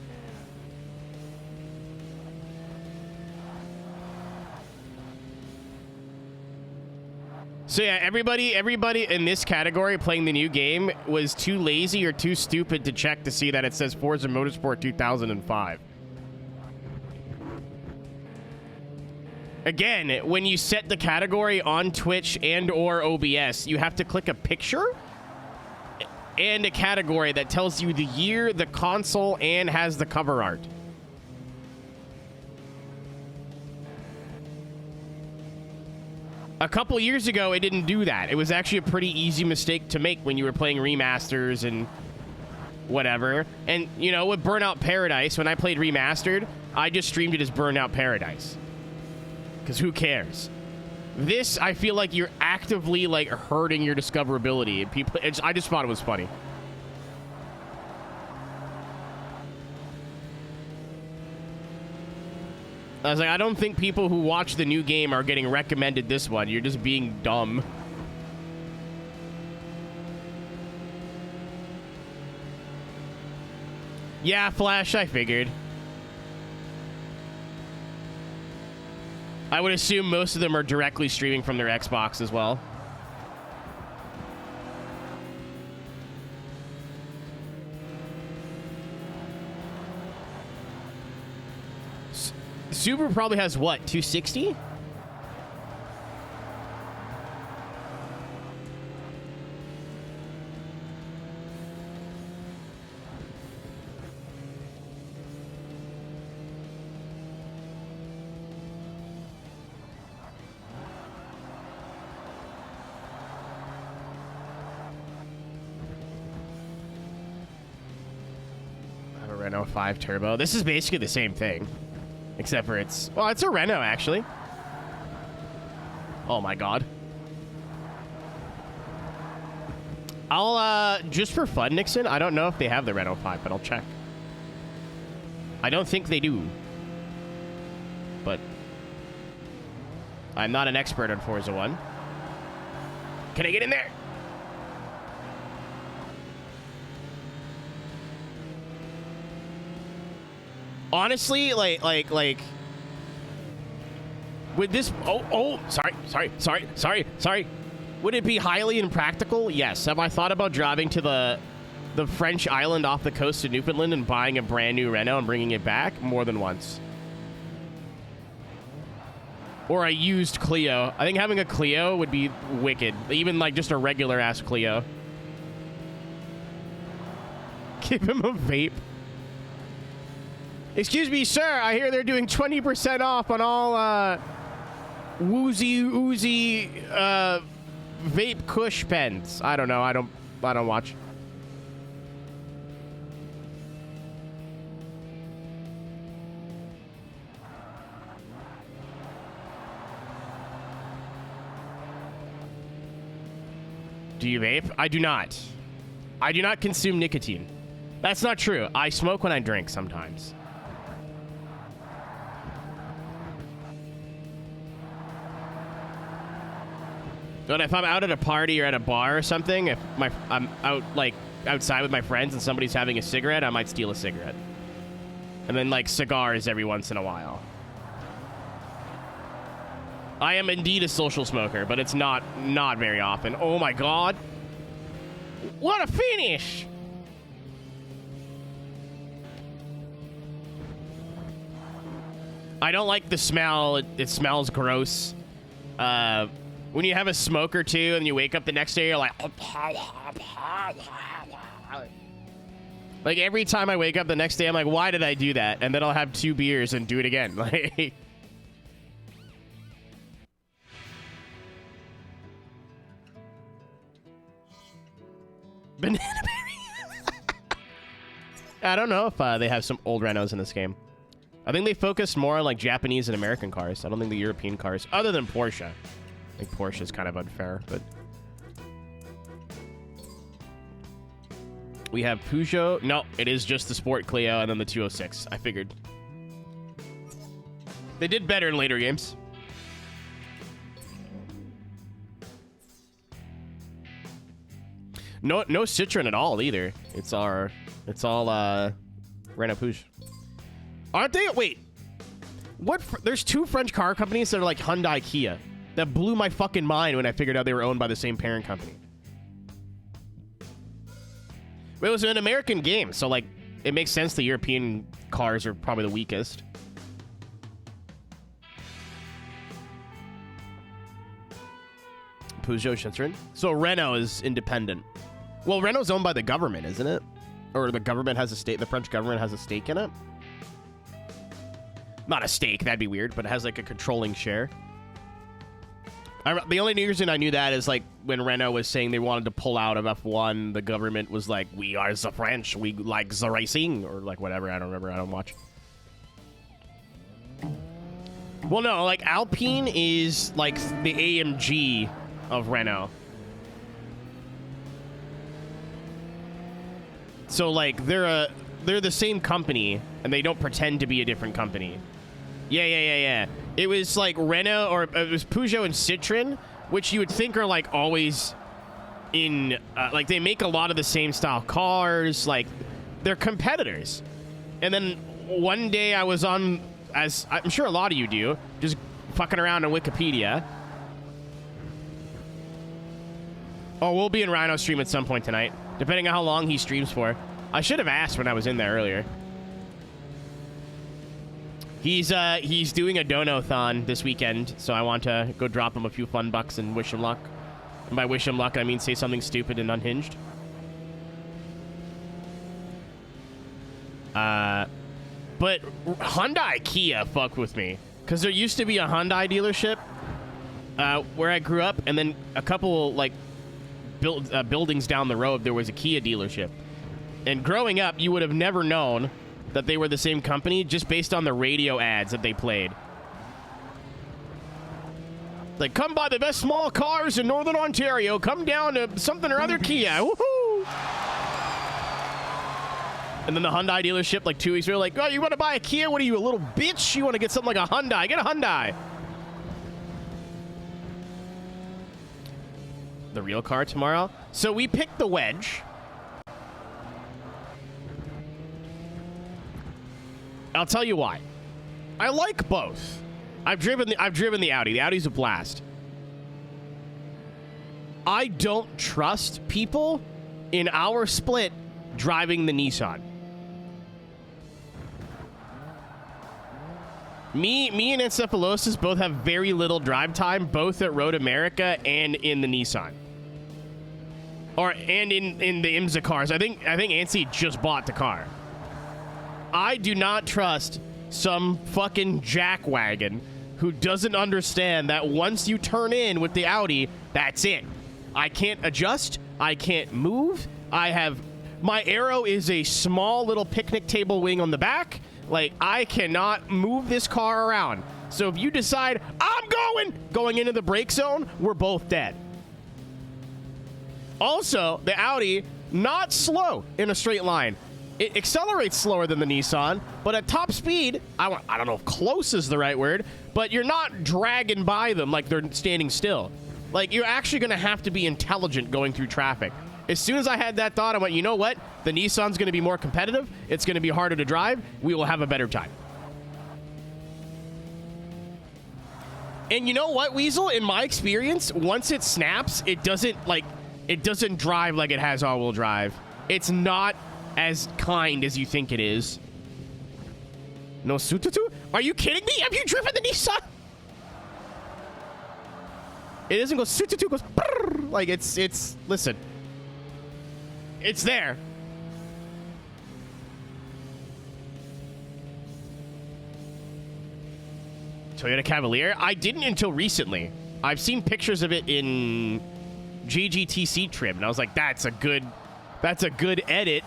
So yeah, everybody in this category playing the new game was too lazy or too stupid to check to see that it says Forza Motorsport 2005. Again, when you set the category on Twitch and or OBS, you have to click a picture and a category that tells you the year, the console, and has the cover art. A couple years ago, it didn't do that. It was actually a pretty easy mistake to make when you were playing remasters and whatever. And, you know, with Burnout Paradise, when I played remastered, I just streamed it as Burnout Paradise. Because who cares? This, I feel like you're actively, like, hurting your discoverability. And people, I just thought it was funny. I was like, I don't think people who watch the new game are getting recommended this one. You're just being dumb. Yeah, Flash, I figured. I would assume most of them are directly streaming from their Xbox as well. Subaru probably has what, 260? I have a Renault 5 Turbo. This is basically the same thing. Except for it's... Well, it's a Renault, actually. Oh, my God. I'll, just for fun, Nixon, I don't know if they have the Renault 5, but I'll check. I don't think they do. But... I'm not an expert on Forza 1. Can I get in there? Honestly, like, would this, sorry. Would it be highly impractical? Yes. Have I thought about driving to the French island off the coast of Newfoundland and buying a brand new Renault and bringing it back? More than once. Or a used Clio. I think having a Clio would be wicked. Even like just a regular ass Clio. Give him a vape. Excuse me, sir. I hear they're doing 20% off on all woozy vape Kush pens. I don't know. I don't watch. Do you vape? I do not. I do not consume nicotine. That's not true. I smoke when I drink sometimes. But if I'm out at a party or at a bar or something, if I'm out like outside with my friends and somebody's having a cigarette, I might steal a cigarette. And then like cigars every once in a while. I am indeed a social smoker, but it's not very often. Oh my God. What a finish! I don't like the smell. It smells gross. When you have a smoke or two and you wake up the next day, you're like... Like, every time I wake up the next day, I'm like, why did I do that? And then I'll have 2 beers and do it again. Like... Banana berry. I don't know if they have some old Renaults in this game. I think they focus more on, like, Japanese and American cars. I don't think the European cars, other than Porsche. I think Porsche is kind of unfair, but... We have Peugeot. No, it is just the Sport Clio and then the 206. I figured. They did better in later games. No Citroen at all either. It's all Renault Peugeot. Aren't they? Wait. What? There's 2 French car companies that are like Hyundai Kia. That blew my fucking mind when I figured out they were owned by the same parent company. It was an American game, so like it makes sense the European cars are probably the weakest. Peugeot Citroën. So Renault is independent. Well, Renault's owned by the government, isn't it? Or the government has a stake. The French government has a stake in it. Not a stake, that'd be weird, but it has like a controlling share. The only reason I knew that is like when Renault was saying they wanted to pull out of F1, the government was like, we are the French, we like the racing, or like whatever. I don't remember, I don't watch. Well, no, like Alpine is like the AMG of Renault. So like they're the same company and they don't pretend to be a different company. Yeah. It was like Renault, or it was Peugeot and Citroën, which you would think are like always in like they make a lot of the same style cars, like they're competitors. And then one day I was on, as I'm sure a lot of you do, just fucking around on Wikipedia. Oh, we'll be in Rhino's stream at some point tonight, depending on how long he streams for. I should have asked when I was in there earlier. He's doing a dono-thon this weekend, so I want to go drop him a few fun bucks and wish him luck. And by wish him luck, I mean say something stupid and unhinged. But Hyundai Kia fucked with me, because there used to be a Hyundai dealership where I grew up, and then a couple like buildings down the road there was a Kia dealership. And growing up, you would have never known that they were the same company just based on the radio ads that they played. Like, come buy the best small cars in Northern Ontario. Come down to something or other Kia. Woohoo! And then the Hyundai dealership, like 2 weeks ago, like, oh, you want to buy a Kia? What are you, a little bitch? You want to get something like a Hyundai? Get a Hyundai. The real car tomorrow. So we picked the Wedge. I'll tell you why. I like both. I've driven the Audi. The Audi's a blast. I don't trust people in our split driving the Nissan. Me and Encephalosis both have very little drive time, both at Road America and in the Nissan. And in the IMSA cars. I think Ansi just bought the car. I do not trust some fucking jackwagon who doesn't understand that once you turn in with the Audi, that's it. I can't adjust. I can't move. My Aero is a small little picnic table wing on the back. Like, I cannot move this car around. So if you decide, I'm going into the brake zone, we're both dead. Also, the Audi, not slow in a straight line. It accelerates slower than the Nissan, but at top speed, I don't know if close is the right word, but you're not dragging by them like they're standing still. Like, you're actually going to have to be intelligent going through traffic. As soon as I had that thought, I went, you know what? The Nissan's going to be more competitive. It's going to be harder to drive. We will have a better time. And you know what, Weasel? In my experience, once it snaps, it doesn't drive like it has all-wheel drive. It's not as kind as you think it is. No Sututu? Are you kidding me? Have you driven the Nissan? It doesn't go Sututu, it goes brrr. Like it's listen. It's there. Toyota Cavalier? I didn't until recently. I've seen pictures of it in GGTC trim, and I was like, that's a good edit.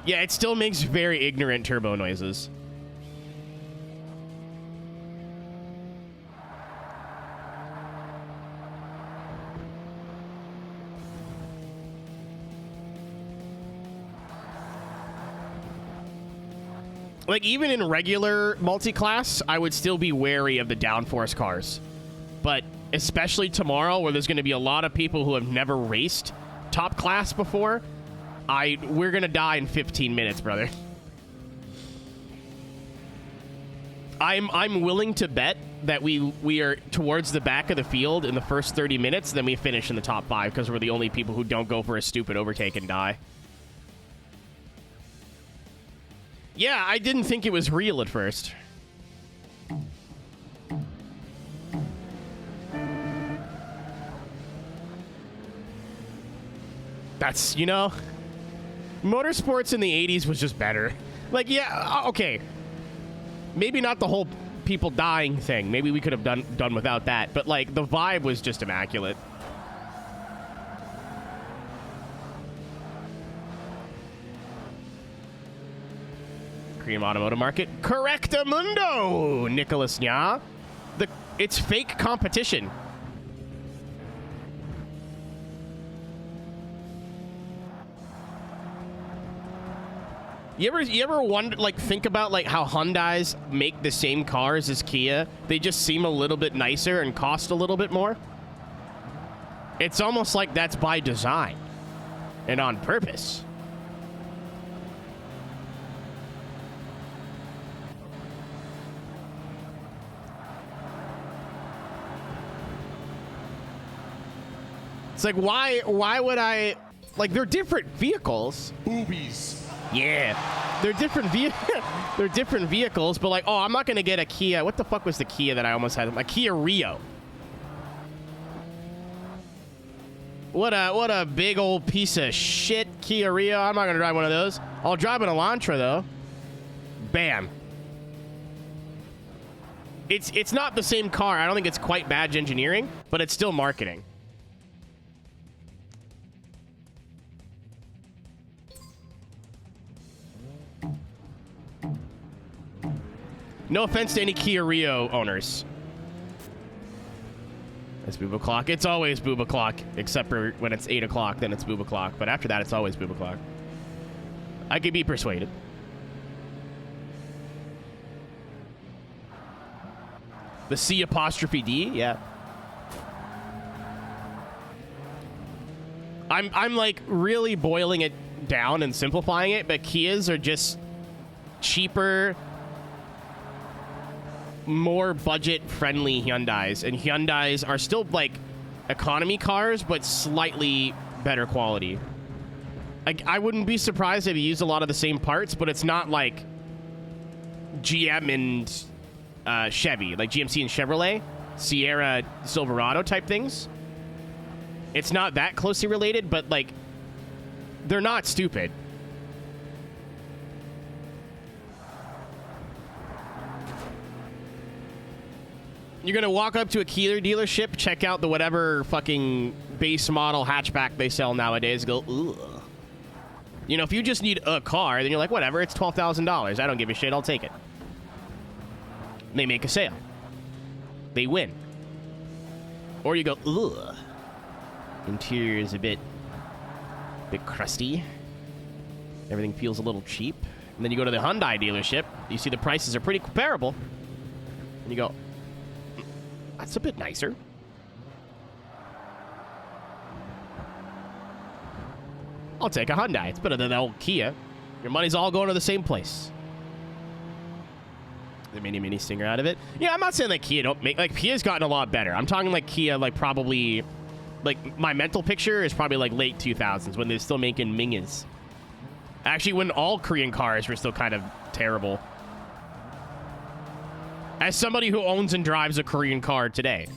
Yeah, it still makes very ignorant turbo noises. Like, even in regular multi-class, I would still be wary of the downforce cars. But especially tomorrow, where there's going to be a lot of people who have never raced top class before, we're going to die in 15 minutes, brother. I'm willing to bet that we are towards the back of the field in the first 30 minutes, then we finish in the top 5 because we're the only people who don't go for a stupid overtake and die. Yeah, I didn't think it was real at first. That's, you know, motorsports in the 80s was just better. Like, yeah, okay. Maybe not the whole people dying thing. Maybe we could have done without that. But, like, the vibe was just immaculate. Korean automotive market. Correctamundo, Nicholas Nya. It's fake competition. You ever wonder, like, think about, like, how Hyundais make the same cars as Kia? They just seem a little bit nicer and cost a little bit more. It's almost like that's by design and on purpose. It's like, why would I... Like, they're different vehicles. Boobies. Yeah. They're different they're different vehicles, but like, oh, I'm not going to get a Kia. What the fuck was the Kia that I almost had? A Kia Rio. What a big old piece of shit Kia Rio. I'm not going to drive one of those. I'll drive an Elantra, though. Bam. It's not the same car. I don't think it's quite badge engineering, but it's still marketing. No offense to any Kia Rio owners. It's boob o'clock. It's always boob o'clock, except for when it's 8 o'clock, then it's boob o'clock. But after that, it's always boob o'clock. I could be persuaded. The C apostrophe D, yeah. I'm like really boiling it down and simplifying it, but Kias are just cheaper, more budget-friendly Hyundais, and Hyundais are still, like, economy cars, but slightly better quality. I wouldn't be surprised if you use a lot of the same parts, but it's not like GM and Chevy, like GMC and Chevrolet, Sierra, Silverado type things. It's not that closely related, but, like, they're not stupid. You're going to walk up to a Kia dealership, check out the whatever fucking base model hatchback they sell nowadays, go, ugh. You know, if you just need a car, then you're like, whatever, it's $12,000. I don't give a shit. I'll take it. They make a sale. They win. Or you go, ugh. Interior is a bit crusty. Everything feels a little cheap. And then you go to the Hyundai dealership. You see the prices are pretty comparable. And you go, that's a bit nicer. I'll take a Hyundai. It's better than the old Kia. Your money's all going to the same place. The mini stinger out of it. Yeah, I'm not saying that Kia don't make... Like, Kia's gotten a lot better. I'm talking like Kia, like, probably... Like, my mental picture is probably, like, late 2000s when they're still making Mingas. Actually, when all Korean cars were still kind of terrible. As somebody who owns and drives a Korean car today.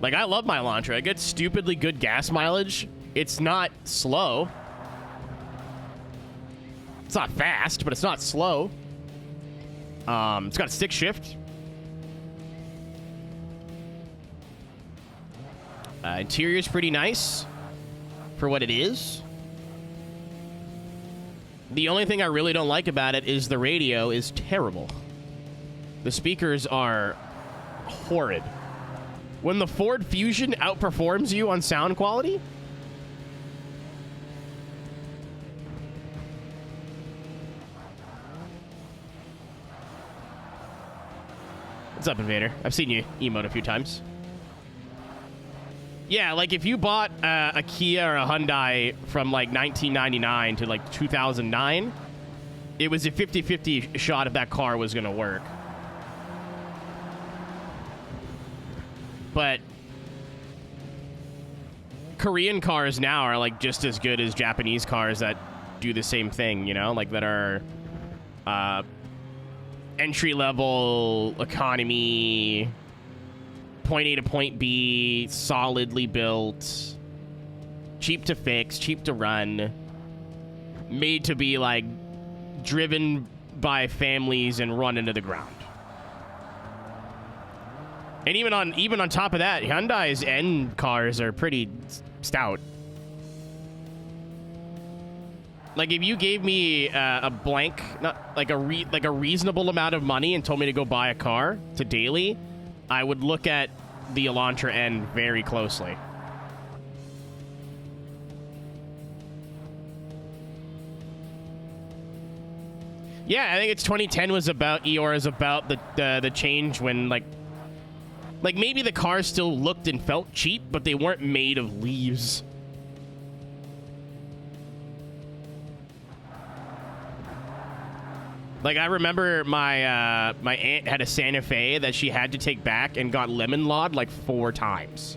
Like, I love my Elantra. I get stupidly good gas mileage. It's not slow. It's not fast, but it's not slow. It's got a stick shift. Interior's pretty nice for what it is. The only thing I really don't like about it is the radio is terrible. The speakers are horrid. When the Ford Fusion outperforms you on sound quality, what's up, Invader? I've seen you emote a few times. Yeah, like if you bought a Kia or a Hyundai from like 1999 to like 2009, it was a 50-50 shot if that car was going to work. But Korean cars now are like just as good as Japanese cars that do the same thing, you know, like that are entry-level economy, point A to point B, solidly built, cheap to fix, cheap to run, made to be like driven by families and run into the ground. And even on top of that, Hyundai's end cars are pretty stout. Like if you gave me a blank, not like a reasonable amount of money and told me to go buy a car to daily, I would look at the Elantra N very closely. Yeah, I think it's 2010 was about Eeyore is about the change when like maybe the cars still looked and felt cheap, but they weren't made of leaves. Like I remember my my aunt had a Santa Fe that she had to take back and got lemon lawed like 4 times.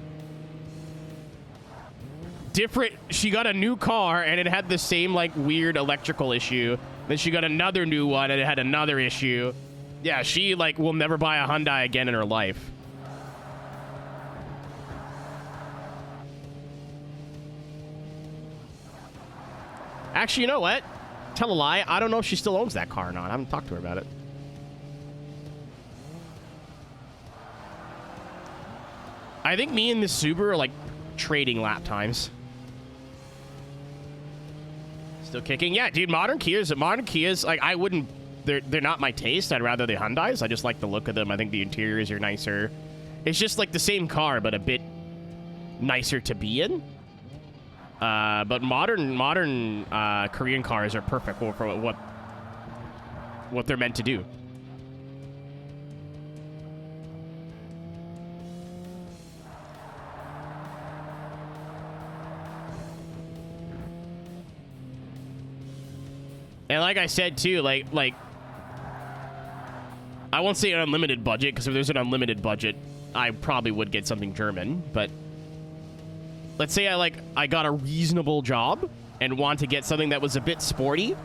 She got a new car and it had the same like weird electrical issue. Then she got another new one and it had another issue. Yeah, she like will never buy a Hyundai again in her life. Actually, you know what? Tell a lie. I don't know if she still owns that car or not. I haven't talked to her about it. I think me and the Subaru are like trading lap times. Still kicking. Yeah, dude, modern Kias, like I wouldn't, they're not my taste. I'd rather the Hyundais. I just like the look of them. I think the interiors are nicer. It's just like the same car, but a bit nicer to be in. But modern Korean cars are perfect for what they're meant to do. And like I said too, like I won't say an unlimited budget, because if there's an unlimited budget, I probably would get something German, but let's say I got a reasonable job and want to get something that was a bit sporty,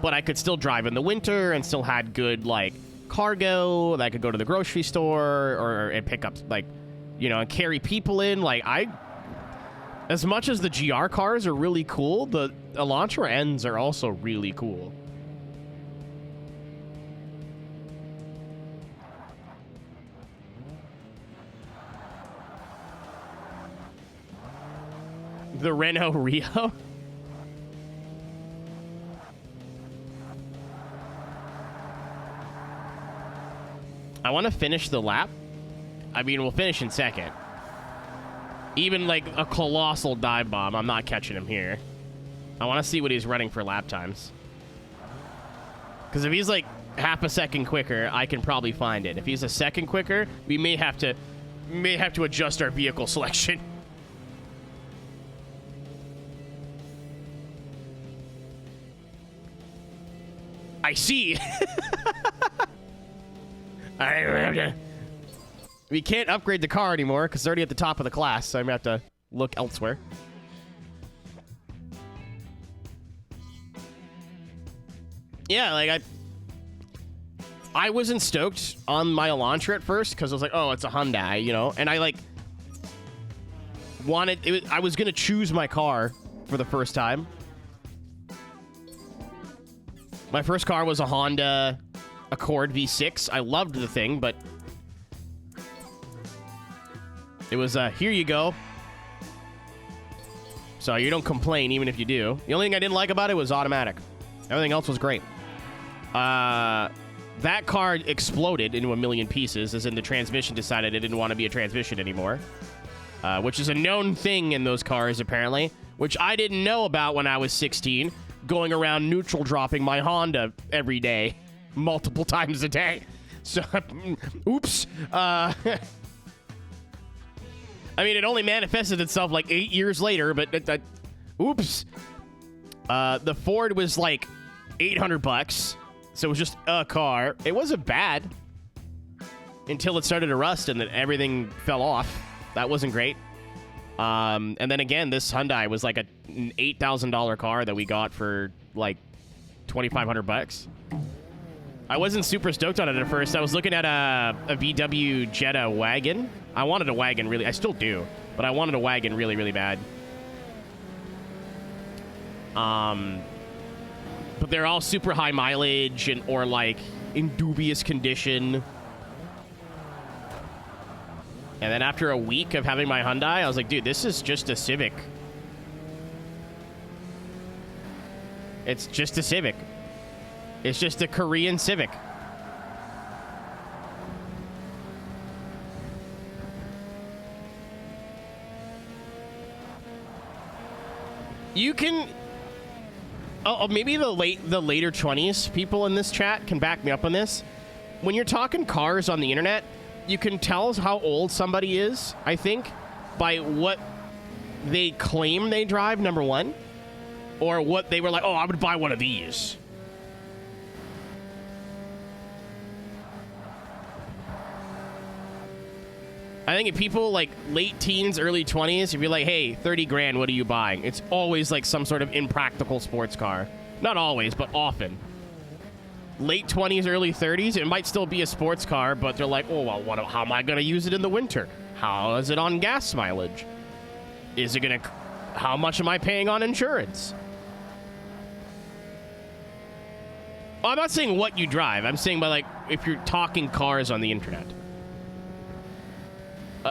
but I could still drive in the winter and still had good like cargo that I could go to the grocery store and pick up like, you know, and carry people in. Like as much as the GR cars are really cool, the Elantra Ns are also really cool. The Renault Rio? I want to finish the lap. I mean, we'll finish in second. Even like a colossal dive bomb, I'm not catching him here. I want to see what he's running for lap times. Because if he's like half a second quicker, I can probably find it. If he's a second quicker, we may have to adjust our vehicle selection. I see. We can't upgrade the car anymore because it's already at the top of the class, so I'm going to have to look elsewhere. Yeah, like I wasn't stoked on my Elantra at first because I was like, oh, it's a Hyundai, you know? And I like I was going to choose my car for the first time. My first car was a Honda Accord V6. I loved the thing, but it was here you go. So you don't complain even if you do. The only thing I didn't like about it was automatic. Everything else was great. That car exploded into a million pieces, as in the transmission decided it didn't want to be a transmission anymore. Which is a known thing in those cars, apparently. Which I didn't know about when I was 16. Going around neutral dropping my Honda every day. Multiple times a day. So, oops. I mean, it only manifested itself like 8 years later, but oops. The Ford was like $800, so it was just a car. It wasn't bad until it started to rust and then everything fell off. That wasn't great. And then again, this Hyundai was like an $8,000 car that we got for like $2,500. I wasn't super stoked on it at first. I was looking at a VW Jetta wagon. I wanted a wagon really. I still do, but I wanted a wagon really, really bad. But they're all super high mileage or like in dubious condition. And then after a week of having my Hyundai, I was like, dude, this is just a Civic. It's just a Civic. It's just a Korean Civic. You can... Oh, maybe the later 20s people in this chat can back me up on this. When you're talking cars on the internet, you can tell how old somebody is, I think, by what they claim they drive, number one, or what they were like, oh, I would buy one of these. I think if people like late teens, early 20s, if you're like, hey, 30 grand, what are you buying? It's always like some sort of impractical sports car. Not always, but often. Late 20s, early 30s, it might still be a sports car, but they're like, oh, well, how am I going to use it in the winter? How is it on gas mileage? Is it going to... How much am I paying on insurance? Well, I'm not saying what you drive. I'm saying by, like, if you're talking cars on the internet.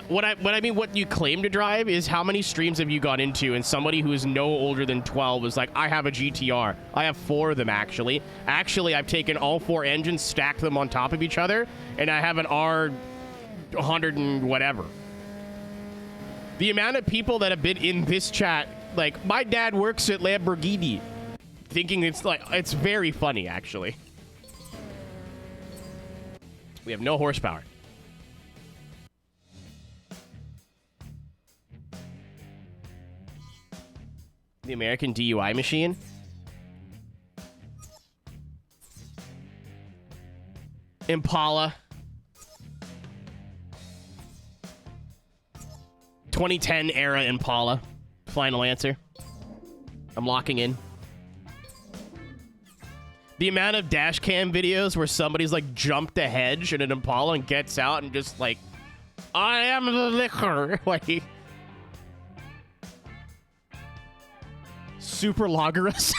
What I mean, what you claim to drive is how many streams have you got into, and somebody who is no older than 12 is like, I have a GTR. I have 4 of them, actually. Actually, I've taken all 4 engines, stacked them on top of each other, and I have an R100 and whatever. The amount of people that have been in this chat, like, my dad works at Lamborghini, thinking it's like, it's very funny, actually. We have no horsepower. The American DUI machine. Impala. 2010 era Impala. Final answer. I'm locking in. The amount of dash cam videos where somebody's like jumped a hedge in an Impala and gets out and just like, I am the liquor. Like, super loggerous.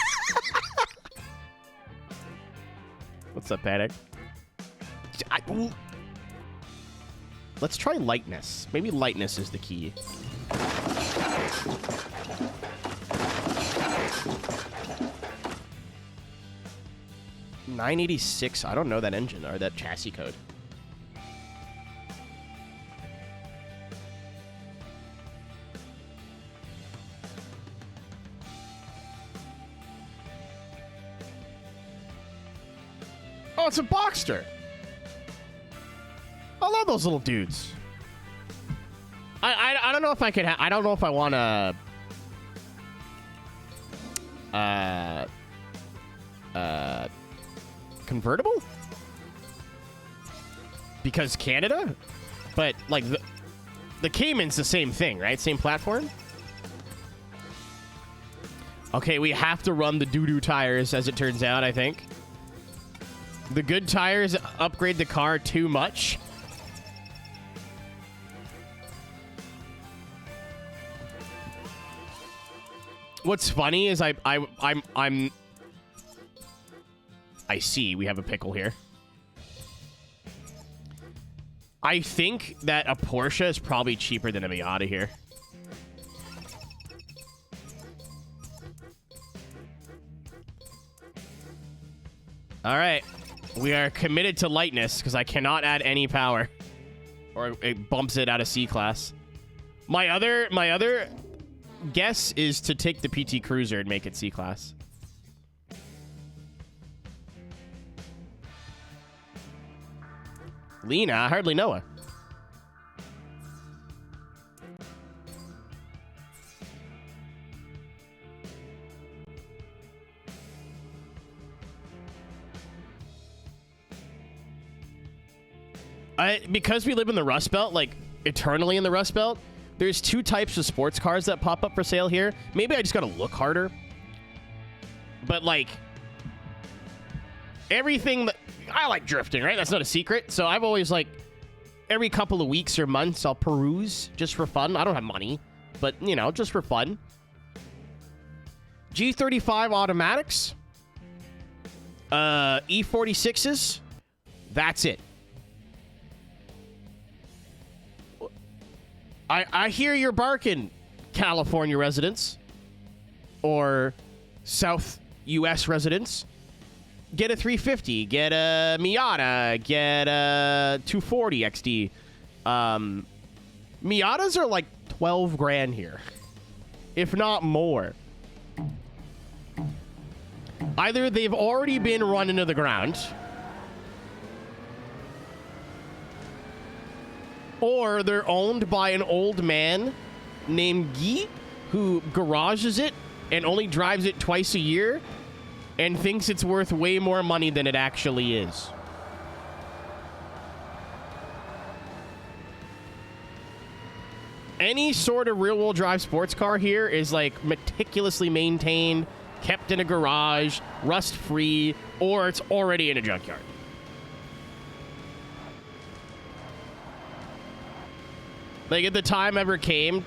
What's up, Panic? Let's try lightness. Maybe lightness is the key. $986. I don't know that engine or that chassis code. Oh, it's a Boxster. I love those little dudes. I don't know if I could. I don't know if I want to. Convertible? Because Canada? But like the Cayman's the same thing, right? Same platform. Okay, we have to run the doo-doo tires, as it turns out. I think. The good tires upgrade the car too much. What's funny is I see we have a pickle here. I think that a Porsche is probably cheaper than a Miata here. All right. We are committed to lightness because I cannot add any power, or it bumps it out of C class. My other guess is to take the PT Cruiser and make it C class. Lena, I hardly know her. Because we live in the Rust Belt, like eternally in the Rust Belt, there's two types of sports cars that pop up for sale here. Maybe I just gotta look harder. But like everything that I like drifting, right? That's not a secret. So I've always like every couple of weeks or months I'll peruse just for fun. I don't have money, but you know, just for fun. G35 automatics, E46s. That's it. I hear you're barking, California residents or South U.S. residents. Get a 350, get a Miata, get a 240 XD. Miatas are like 12 grand here, if not more. Either they've already been run into the ground, or they're owned by an old man named Guy who garages it and only drives it twice a year and thinks it's worth way more money than it actually is. Any sort of rear-wheel drive sports car here is like meticulously maintained, kept in a garage, rust-free, or it's already in a junkyard. Like, if the time ever came,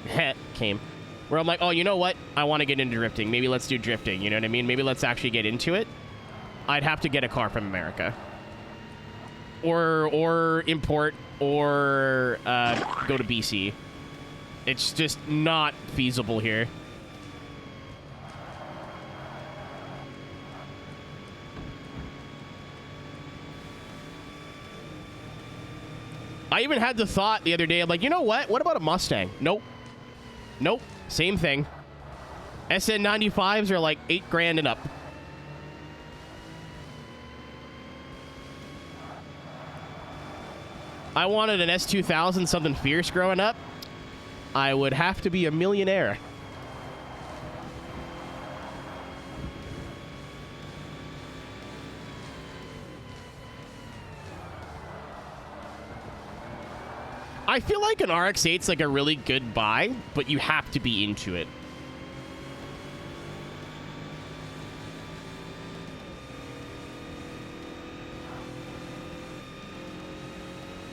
where I'm like, oh, you know what? I want to get into drifting. Maybe let's do drifting. You know what I mean? Maybe let's actually get into it. I'd have to get a car from America. Or import, or go to BC. It's just not feasible here. I even had the thought the other day, I'm like, you know what? What about a Mustang? Nope. Nope. Same thing. SN95s are like 8 grand and up. I wanted an S2000, something fierce growing up. I would have to be a millionaire. I feel like an RX-8's like a really good buy, but you have to be into it.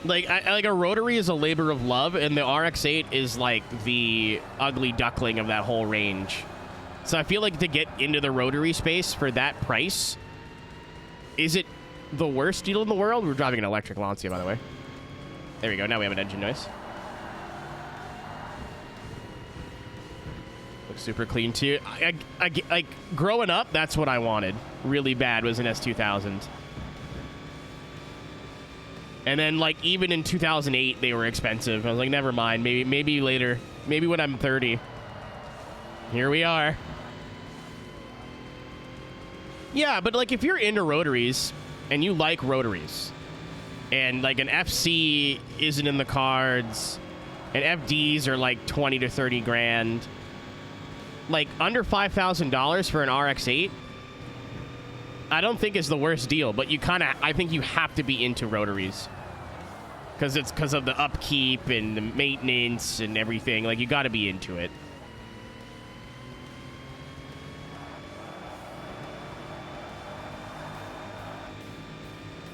Like, like a rotary is a labor of love, and the RX-8 is like the ugly duckling of that whole range. So I feel like to get into the rotary space for that price, is it the worst deal in the world? We're driving an electric Lancia, by the way. There we go. Now we have an engine noise. Looks super clean, too. Like, growing up, that's what I wanted. Really bad was an S2000. And then, like, even in 2008, they were expensive. I was like, never mind. Maybe later. Maybe when I'm 30. Here we are. Yeah, but, like, if you're into rotaries and you like rotaries, and like an FC isn't in the cards, and FDs are like 20 to 30 grand, like under $5,000 for an RX-8, I don't think is the worst deal. But you kind of, I think you have to be into rotaries because it's because of the upkeep and the maintenance and everything. Like, you got to be into it.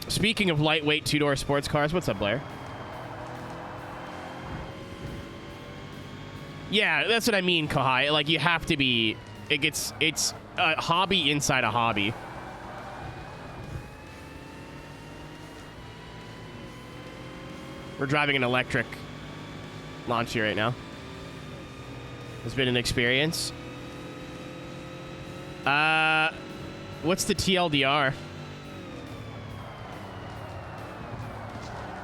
Speaking of lightweight two-door sports cars, what's up, Blair? Yeah, that's what I mean, Kahai. Like, you have to be... It's a hobby inside a hobby. We're driving an electric Lancia right now. It's been an experience. What's the TLDR?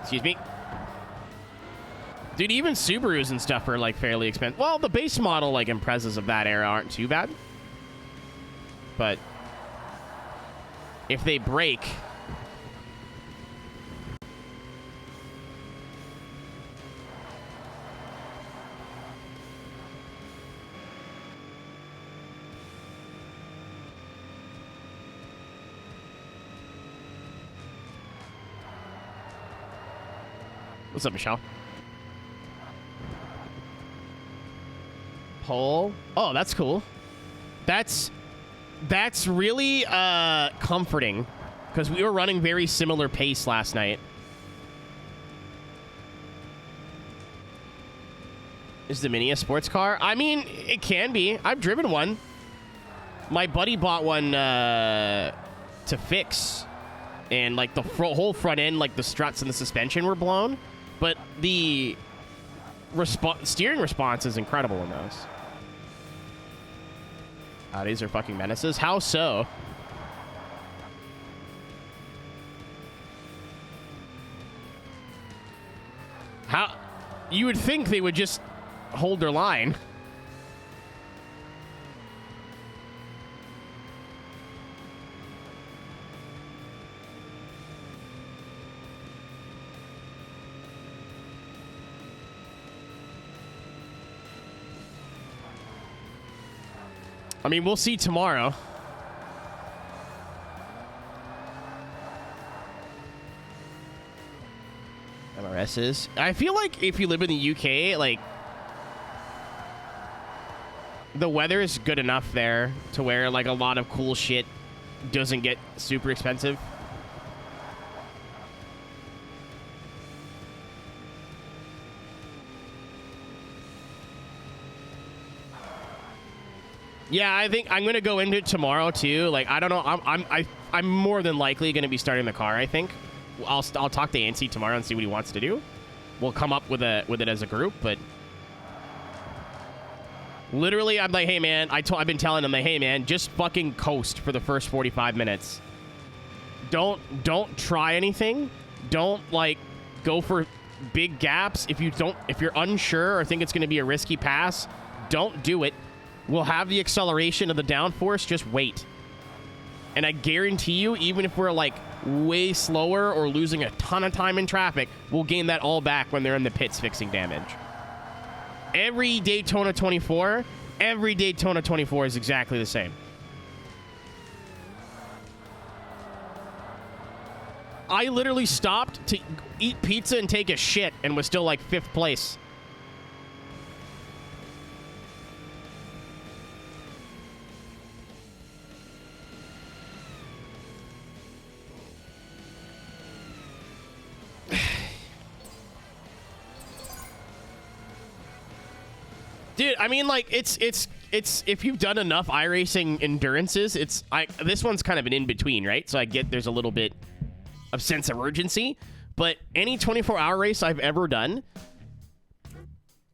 Excuse me. Dude, even Subarus and stuff are, like, fairly expensive. Well, the base model, like, Imprezas of that era aren't too bad. But if they break... What's up, Michelle? Pole. Oh, that's cool. That's really comforting because we were running very similar pace last night. Is the Mini a sports car? I mean, it can be. I've driven one. My buddy bought one to fix, and like the whole front end, like the struts and the suspension were blown, but the steering response is incredible in those. These are fucking menaces. How so? How? You would think they would just hold their line. I mean, we'll see tomorrow. MRSs. I feel like if you live in the UK, like, the weather is good enough there to where, like, a lot of cool shit doesn't get super expensive. Yeah, I think I'm gonna go into it tomorrow too. Like, I don't know. I'm more than likely gonna be starting the car. I think I'll talk to Ansi tomorrow and see what he wants to do. We'll come up with it as a group. But literally, I'm like, hey man, I've been telling him like, hey man, just fucking coast for the first 45 minutes. Don't try anything. Don't like go for big gaps. If you're unsure or think it's gonna be a risky pass, don't do it. We'll have the acceleration of the downforce. Just wait. And I guarantee you, even if we're like way slower or losing a ton of time in traffic, we'll gain that all back when they're in the pits fixing damage. Every Daytona 24 is exactly the same. I literally stopped to eat pizza and take a shit and was still like 5th place. Dude, I mean, like, it's if you've done enough iRacing endurances, this one's kind of an in-between, right? So I get there's a little bit of sense of urgency, but any 24-hour race I've ever done,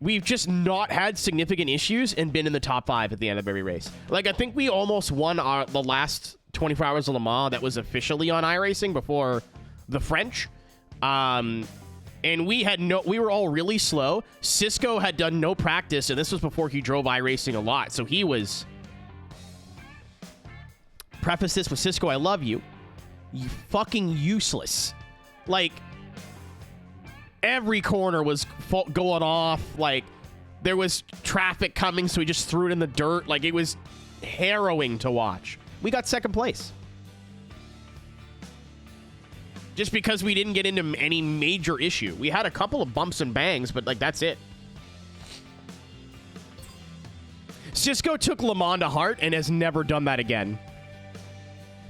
we've just not had significant issues and been in the top 5 at the end of every race. Like, I think we almost won the last 24 hours of Le Mans that was officially on iRacing before the French. And we were all really slow. Cisco had done no practice, and this was before he drove iRacing a lot. So he was... Preface this with Cisco, I love you. You fucking useless. Like, every corner was going off. Like, there was traffic coming, so he just threw it in the dirt. Like, it was harrowing to watch. We got 2nd place. Just because we didn't get into any major issue. We had a couple of bumps and bangs, but, like, that's it. Cisco took Le Mans to heart and has never done that again.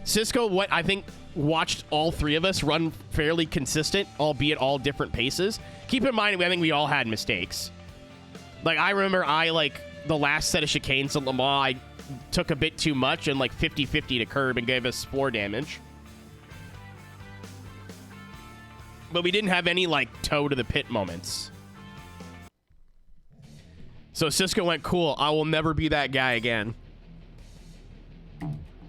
Cisco, I think, watched all 3 of us run fairly consistent, albeit all different paces. Keep in mind, I think we all had mistakes. Like, I remember the last set of chicanes at Le Mans, I took a bit too much and, like, 50-50 to curb and gave us 4 damage. But we didn't have any, like, toe to the pit moments. So Cisco went, cool, I will never be that guy again.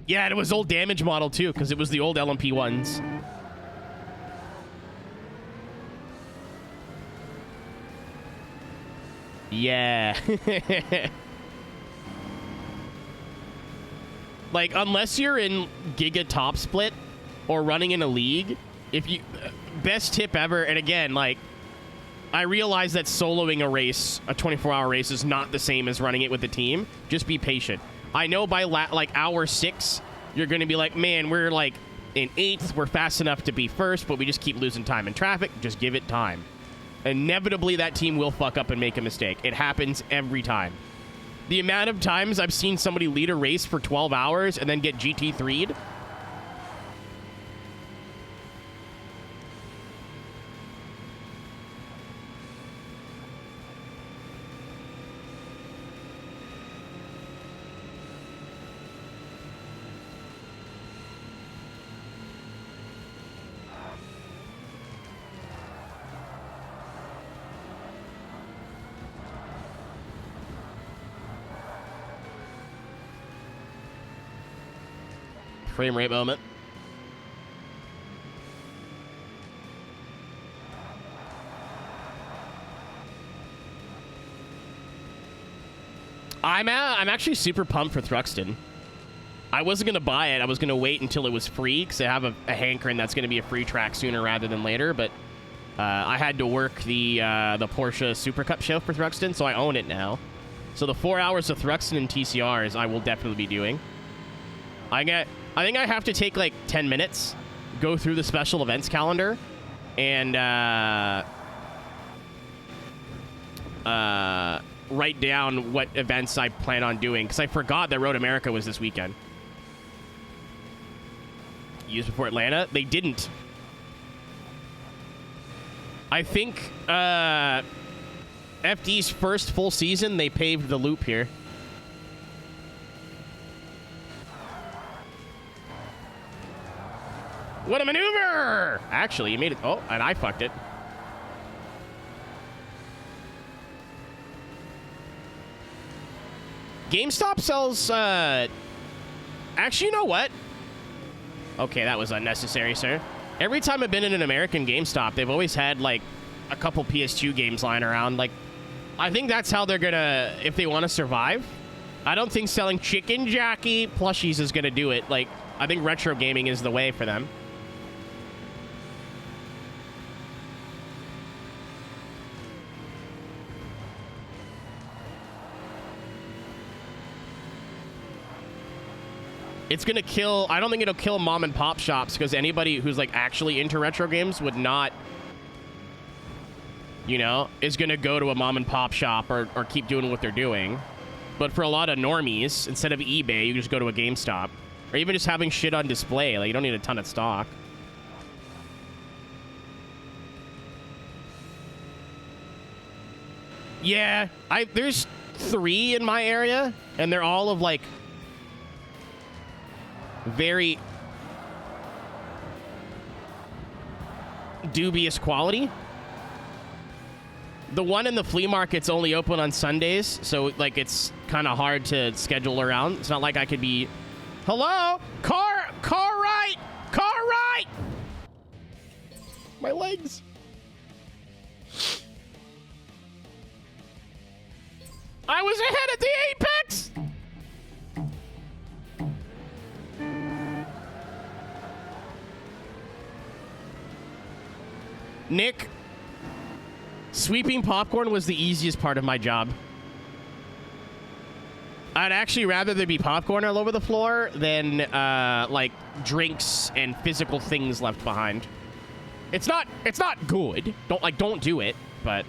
Yeah, and it was old damage model, too, because it was the old LMP ones. Yeah. Like, unless you're in Giga Top Split or running in a league, if you... Best tip ever, and again, like, I realize that soloing a race, a 24-hour race, is not the same as running it with the team. Just be patient. I know by, like, hour 6, you're going to be like, man, we're, like, in 8th. We're fast enough to be 1st, but we just keep losing time in traffic. Just give it time. Inevitably, that team will fuck up and make a mistake. It happens every time. The amount of times I've seen somebody lead a race for 12 hours and then get GT3'd. Frame rate moment. I'm actually super pumped for Thruxton. I wasn't going to buy it. I was going to wait until it was free because I have a hankering that's going to be a free track sooner rather than later. But I had to work the Porsche Super Cup show for Thruxton, so I own it now. So the 4 hours of Thruxton and TCRs I will definitely be doing. I think I have to take like 10 minutes, go through the special events calendar, and write down what events I plan on doing, because I forgot that Road America was this weekend. Used before Atlanta? They didn't. I think FD's first full season, they paved the loop here. What a maneuver! Actually, you made it. Oh, and I fucked it. GameStop sells, actually, you know what? Okay, that was unnecessary, sir. Every time I've been in an American GameStop, they've always had, like, a couple PS2 games lying around. Like, I think that's how they're gonna, if they want to survive. I don't think selling chicken jockey plushies is gonna do it. Like, I think retro gaming is the way for them. It's going to kill... I don't think it'll kill mom and pop shops, because anybody who's, like, actually into retro games would not, you know, is going to go to a mom and pop shop or keep doing what they're doing. But for a lot of normies, instead of eBay, you just go to a GameStop. Or even just having shit on display. Like, you don't need a ton of stock. Yeah, there's 3 in my area, and they're all of, like... very dubious quality. The one in the flea market's only open on Sundays, so like it's kind of hard to schedule around. It's not like I could be, hello, car right, my legs. I was ahead at the apex. Nick, sweeping popcorn was the easiest part of my job. I'd actually rather there be popcorn all over the floor than, like, drinks and physical things left behind. It's not good. Don't do it, but...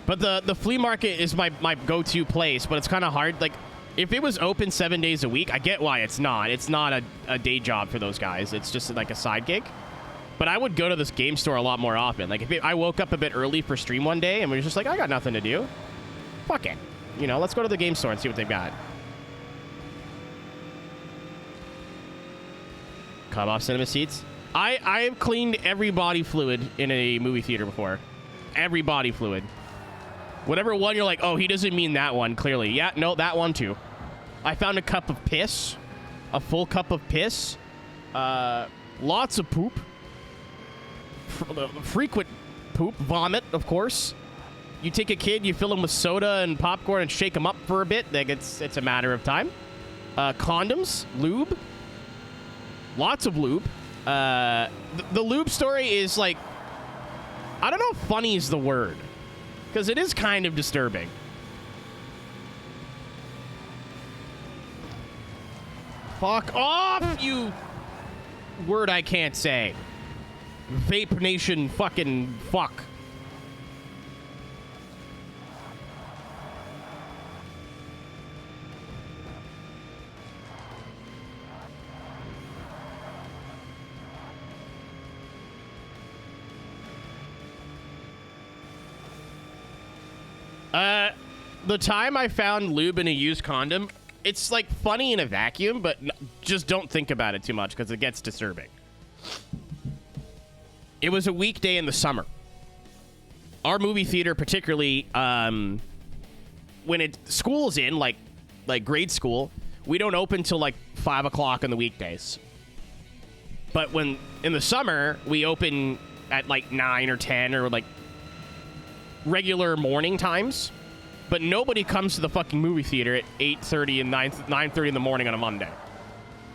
But the flea market is my go-to place, but it's kind of hard. Like, if it was open 7 days a week, I get why it's not. It's not a day job for those guys. It's just like a side gig. But I would go to this game store a lot more often. Like, if I woke up a bit early for stream one day and was just like, I got nothing to do. Fuck it. You know, let's go to the game store and see what they've got. Cut off cinema seats. I've cleaned every body fluid in a movie theater before. Every body fluid. Whatever one you're like, oh, he doesn't mean that one, clearly. Yeah, no, that one too. I found a cup of piss. A full cup of piss. Lots of poop. Frequent poop. Vomit, of course. You take a kid, you fill him with soda and popcorn and shake him up for a bit. Like it's a matter of time. Condoms. Lube. Lots of lube. The lube story is like... I don't know if funny is the word. Because it is kind of disturbing. Fuck off, you word I can't say. Vape Nation fucking fuck. The time I found lube in a used condom, it's like funny in a vacuum, but just don't think about it too much because it gets disturbing. It was a weekday in the summer. Our movie theater, particularly when school's in, like grade school, we don't open till like 5 o'clock on the weekdays. But when in the summer, we open at like 9 or 10 or like regular morning times. But nobody comes to the fucking movie theater at 8:30 and 9:30 in the morning on a Monday.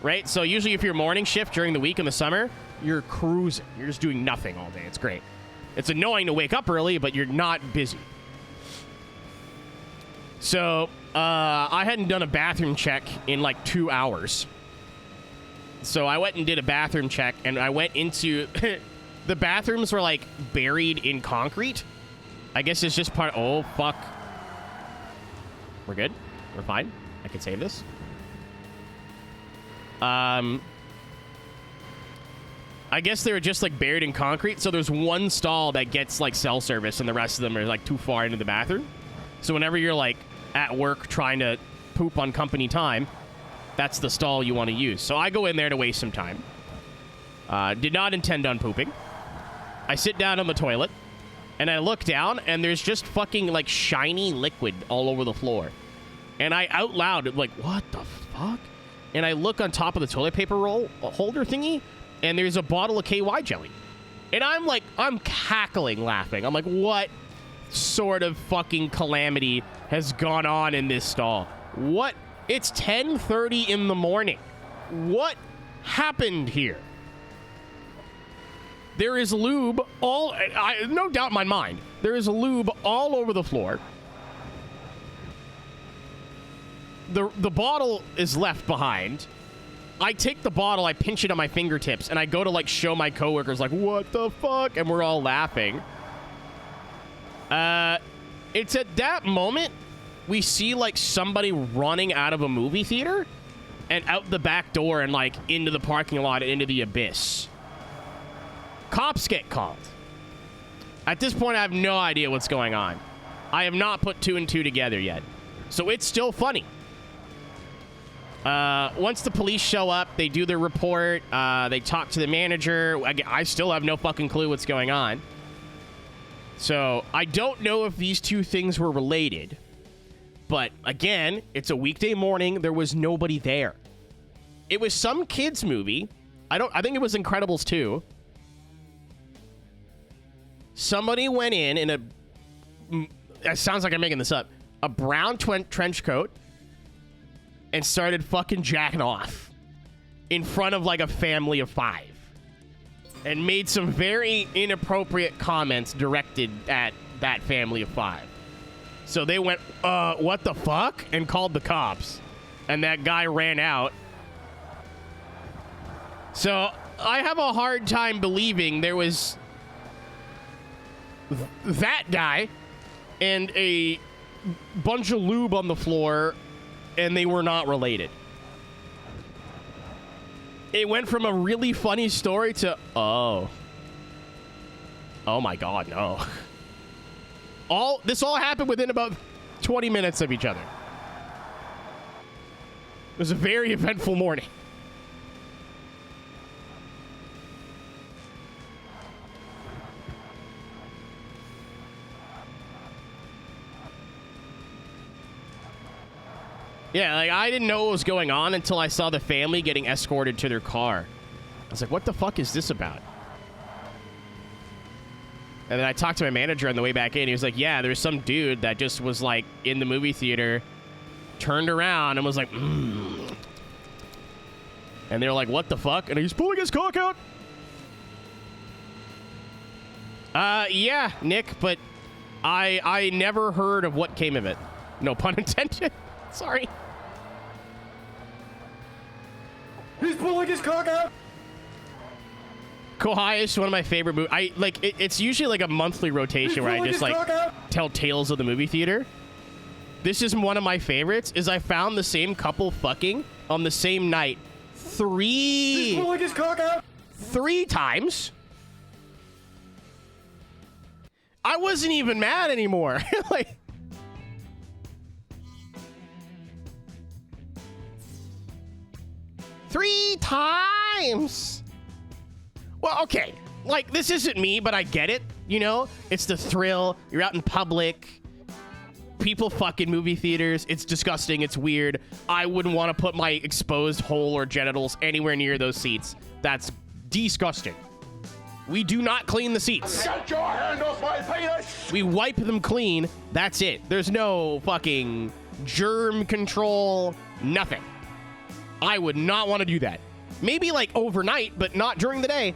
Right? So usually if you're morning shift during the week in the summer, you're cruising. You're just doing nothing all day. It's great. It's annoying to wake up early, but you're not busy. So I hadn't done a bathroom check in like 2 hours. So I went and did a bathroom check, and I went into... the bathrooms were like buried in concrete. I guess it's just part... Oh, fuck. We're good. We're fine. I can save this. I guess they were just like buried in concrete. So there's one stall that gets like cell service, and the rest of them are like too far into the bathroom. So whenever you're like at work trying to poop on company time, that's the stall you want to use. So I go in there to waste some time. Did not intend on pooping. I sit down on the toilet. And I look down, and there's just fucking, like, shiny liquid all over the floor. And I out loud, like, what the fuck? And I look on top of the toilet paper roll holder thingy, and there's a bottle of KY jelly. And I'm like, I'm cackling laughing. I'm like, what sort of fucking calamity has gone on in this stall? What? It's 10:30 in the morning. What happened here? There is lube all... no doubt in my mind. There is lube all over the floor. The bottle is left behind. I take the bottle, I pinch it on my fingertips, and I go to, like, show my coworkers, like, what the fuck? And we're all laughing. It's at that moment we see, like, somebody running out of a movie theater and out the back door and, like, into the parking lot and into the abyss. Cops get called. At this point, I have no idea what's going on. I have not put 2 and 2 together yet. So it's still funny. Once the police show up, they do their report. They talk to the manager. I still have no fucking clue what's going on. So I don't know if these two things were related. But again, it's a weekday morning. There was nobody there. It was some kids movie. I think it was Incredibles 2. Somebody went in a... It sounds like I'm making this up. A brown trench coat and started fucking jacking off in front of like a family of 5 and made some very inappropriate comments directed at that family of 5. So they went, what the fuck? And called the cops. And that guy ran out. So I have a hard time believing there was... that guy and a bunch of lube on the floor, and they were not related. It went from a really funny story to, oh my god, no. This all happened within about 20 minutes of each other. It was a very eventful morning. Yeah, like, I didn't know what was going on until I saw the family getting escorted to their car. I was like, what the fuck is this about? And then I talked to my manager on the way back in. He was like, yeah, there's some dude that just was, like, in the movie theater, turned around and was like, And they were like, what the fuck? And he's pulling his cock out. Yeah, Nick, but I never heard of what came of it. No pun intended. Sorry. He's pulling his cock out. Kohai is one of my favorite movies. It's usually like a monthly rotation where I just like tell tales of the movie theater. This is one of my favorites. Is I found the same couple fucking on the same night He's pulling his cock out. 3 times. I wasn't even mad anymore. Like, three times. Well, okay. Like, this isn't me, but I get it. You know, it's the thrill. You're out in public. People fucking movie theaters. It's disgusting. It's weird. I wouldn't want to put my exposed hole or genitals anywhere near those seats. That's disgusting. We do not clean the seats. Get your hand off my penis. We wipe them clean. That's it. There's no fucking germ control. Nothing. I would not want to do that. Maybe like overnight, but not during the day.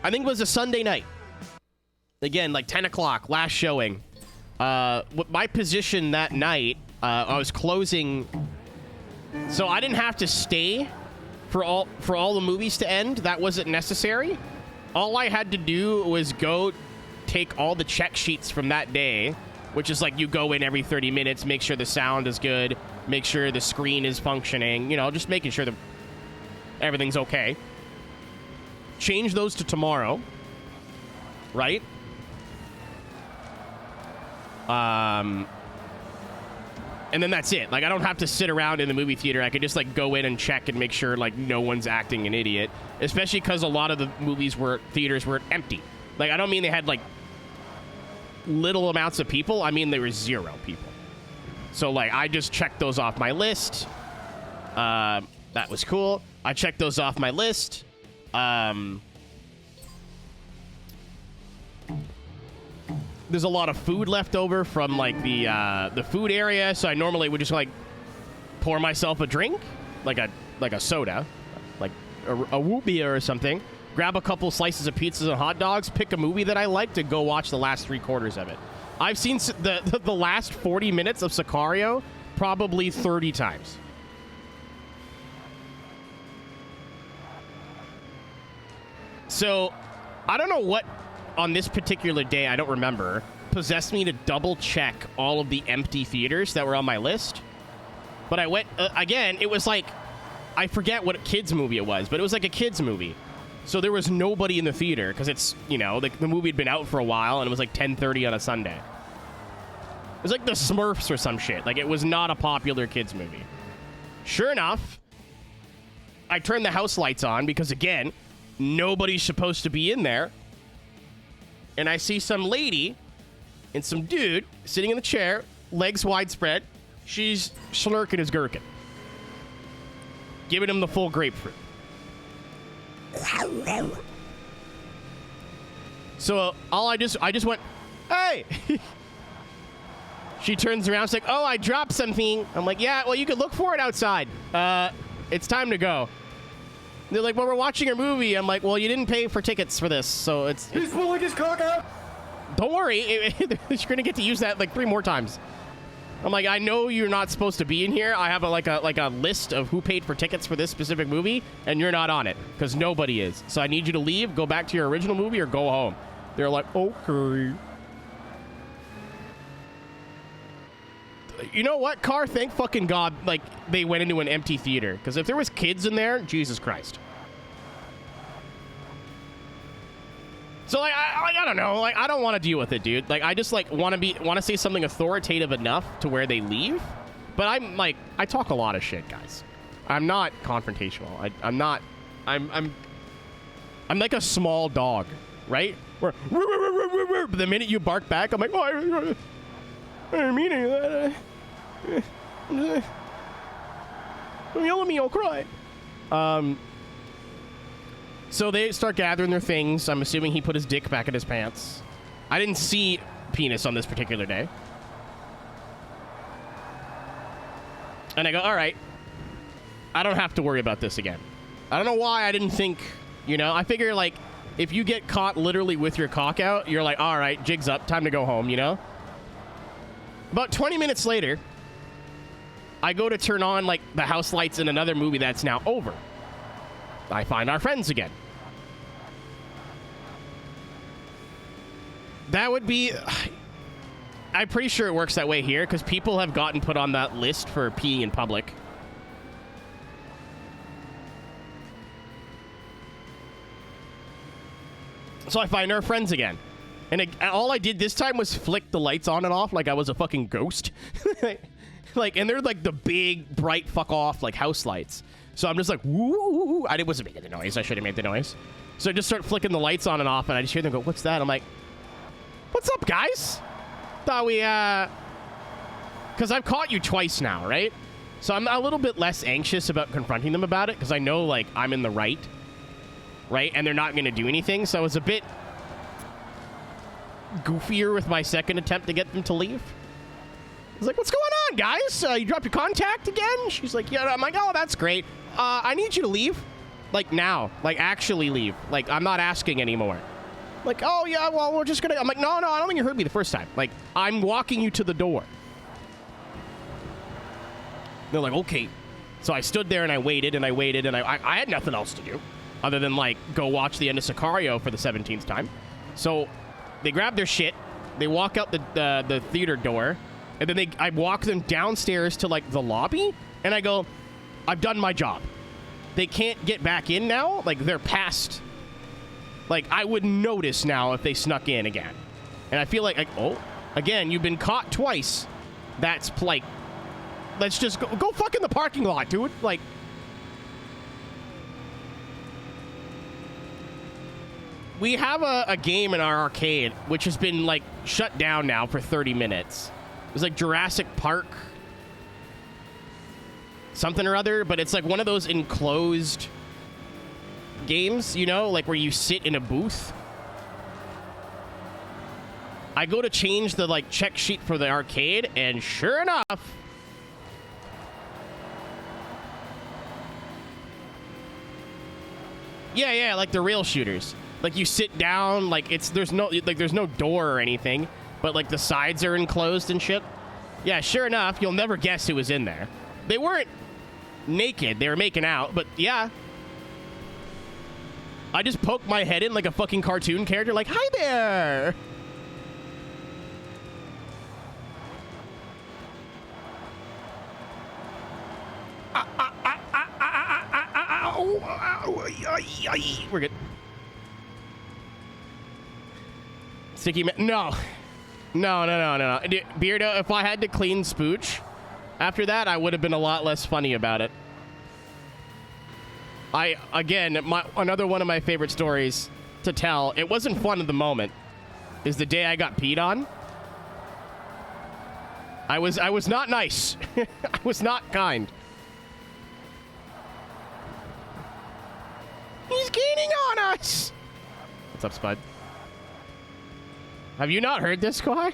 I think it was a Sunday night. Again, like 10 o'clock, last showing. My position that night, I was closing, so I didn't have to stay for all the movies to end. That wasn't necessary. All I had to do was go take all the check sheets from that day, which is like you go in every 30 minutes, make sure the sound is good, make sure the screen is functioning, you know, just making sure that everything's okay. Change those to tomorrow, right? And then that's it. Like, I don't have to sit around in the movie theater. I could just, like, go in and check and make sure, like, no one's acting an idiot. Especially because a lot of the theaters were empty. Like, I don't mean they had, like, little amounts of people. I mean there were 0 people. So, like, I just checked those off my list. That was cool. I checked those off my list. There's a lot of food left over from, like, the food area, so I normally would just, like, pour myself a drink, like a soda, like a woo beer or something, grab a couple slices of pizzas and hot dogs, pick a movie that I like to go watch the last 3/4 of it. I've seen the last 40 minutes of Sicario probably 30 times. So, I don't know what, on this particular day, I don't remember, possessed me to double check all of the empty theaters that were on my list. But I went, again, it was like, I forget what kids movie it was, but it was like a kids movie. So there was nobody in the theater, because it's, you know, the movie had been out for a while, and it was like 10:30 on a Sunday. It was like the Smurfs or some shit. Like, it was not a popular kids movie. Sure enough, I turned the house lights on, because again, nobody's supposed to be in there. And I see some lady and some dude sitting in the chair, legs widespread. She's slurking his gherkin, giving him the full grapefruit. So I just went, hey. She turns around, she's like, oh, I dropped something. I'm like, yeah, well, you could look for it outside. It's time to go. They're like, well, we're watching a movie. I'm like, well, you didn't pay for tickets for this, so it's... He's pulling his cock out. Don't worry. You're going to get to use that like 3 more times. I'm like, I know you're not supposed to be in here. I have a list of who paid for tickets for this specific movie, and you're not on it, because nobody is. So I need you to leave, go back to your original movie, or go home. They're like, okay. You know what, Car? Thank fucking God, like, they went into an empty theater. Because if there was kids in there, Jesus Christ. So, like, I don't know. Like, I don't want to deal with it, dude. Like, I just, like, want to say something authoritative enough to where they leave. But I'm, like, I talk a lot of shit, guys. I'm not confrontational. I'm like a small dog, right? Where, but the minute you bark back, I'm like, oh, I didn't mean it. Don't yell at me, I'll cry. So they start gathering their things. I'm assuming he put his dick back in his pants. I didn't see penis on this particular day. And I go, all right. I don't have to worry about this again. I don't know why I didn't think, you know, I figure, like, if you get caught literally with your cock out, you're like, all right, jig's up, time to go home, you know? About 20 minutes later, I go to turn on, like, the house lights in another movie that's now over. I find our friends again. That would be... I'm pretty sure it works that way here, because people have gotten put on that list for peeing in public. So I find our friends again. And all I did this time was flick the lights on and off like I was a fucking ghost. Like, and they're like the big, bright, fuck off, like, house lights. So I'm just like, woo. I wasn't making the noise. I should have made the noise. So I just start flicking the lights on and off, and I just hear them go, what's that? I'm like, what's up, guys? Thought we, because I've caught you twice now, right? So I'm a little bit less anxious about confronting them about it, because I know, like, I'm in the right? And they're not going to do anything, so I was a bit goofier with my second attempt to get them to leave. I was like, what's going on, guys? You dropped your contact again? She's like, yeah. I'm like, oh, that's great. I need you to leave. Like, now. Like, actually leave. Like, I'm not asking anymore. Like, oh, yeah, well, we're just going to... I'm like, no, I don't think you heard me the first time. Like, I'm walking you to the door. They're like, okay. So I stood there and I waited and I waited and I had nothing else to do other than, like, go watch the end of Sicario for the 17th time. So they grab their shit. They walk out the theater door. And then I walk them downstairs to, like, the lobby. And I go, I've done my job. They can't get back in now. Like, they're past... Like, I would notice now if they snuck in again. And I feel like, oh, again, you've been caught twice. That's, like... Let's just go fuck in the parking lot, dude. Like... We have a game in our arcade, which has been, like, shut down now for 30 minutes. It was like Jurassic Park something or other, but it's like one of those enclosed games, you know, like where you sit in a booth. I go to change the, like, check sheet for the arcade, and sure enough, yeah, like the rail shooters. Like, you sit down, like, there's no door or anything. But, like, the sides are enclosed and shit. Yeah, sure enough, you'll never guess who was in there. They weren't naked. They were making out, but yeah. I just poked my head in like a fucking cartoon character, like, hi there! We're good. Sticky No. No. Beardo, if I had to clean Spooch after that, I would have been a lot less funny about it. Another one of my favorite stories to tell, it wasn't fun at the moment, is the day I got peed on. I was not nice. I was not kind. He's gaining on us! What's up, Spud? Have you not heard this, Kawhi?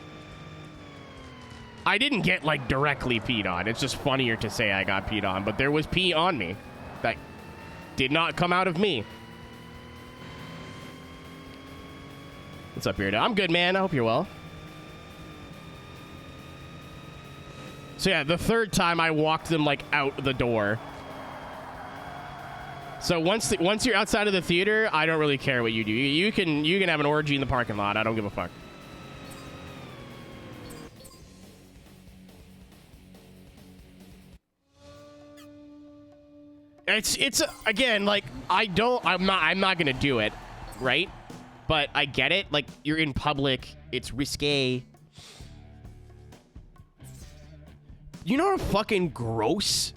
I didn't get, like, directly peed on. It's just funnier to say I got peed on, but there was pee on me that did not come out of me. What's up, Beardo? I'm good, man. I hope you're well. So, yeah, the third time I walked them, like, out the door. So once you're outside of the theater, I don't really care what you do. You can have an orgy in the parking lot. I don't give a fuck. It's again, like, I'm not gonna do it, right? But I get it. Like, you're in public. It's risque. You know how fucking gross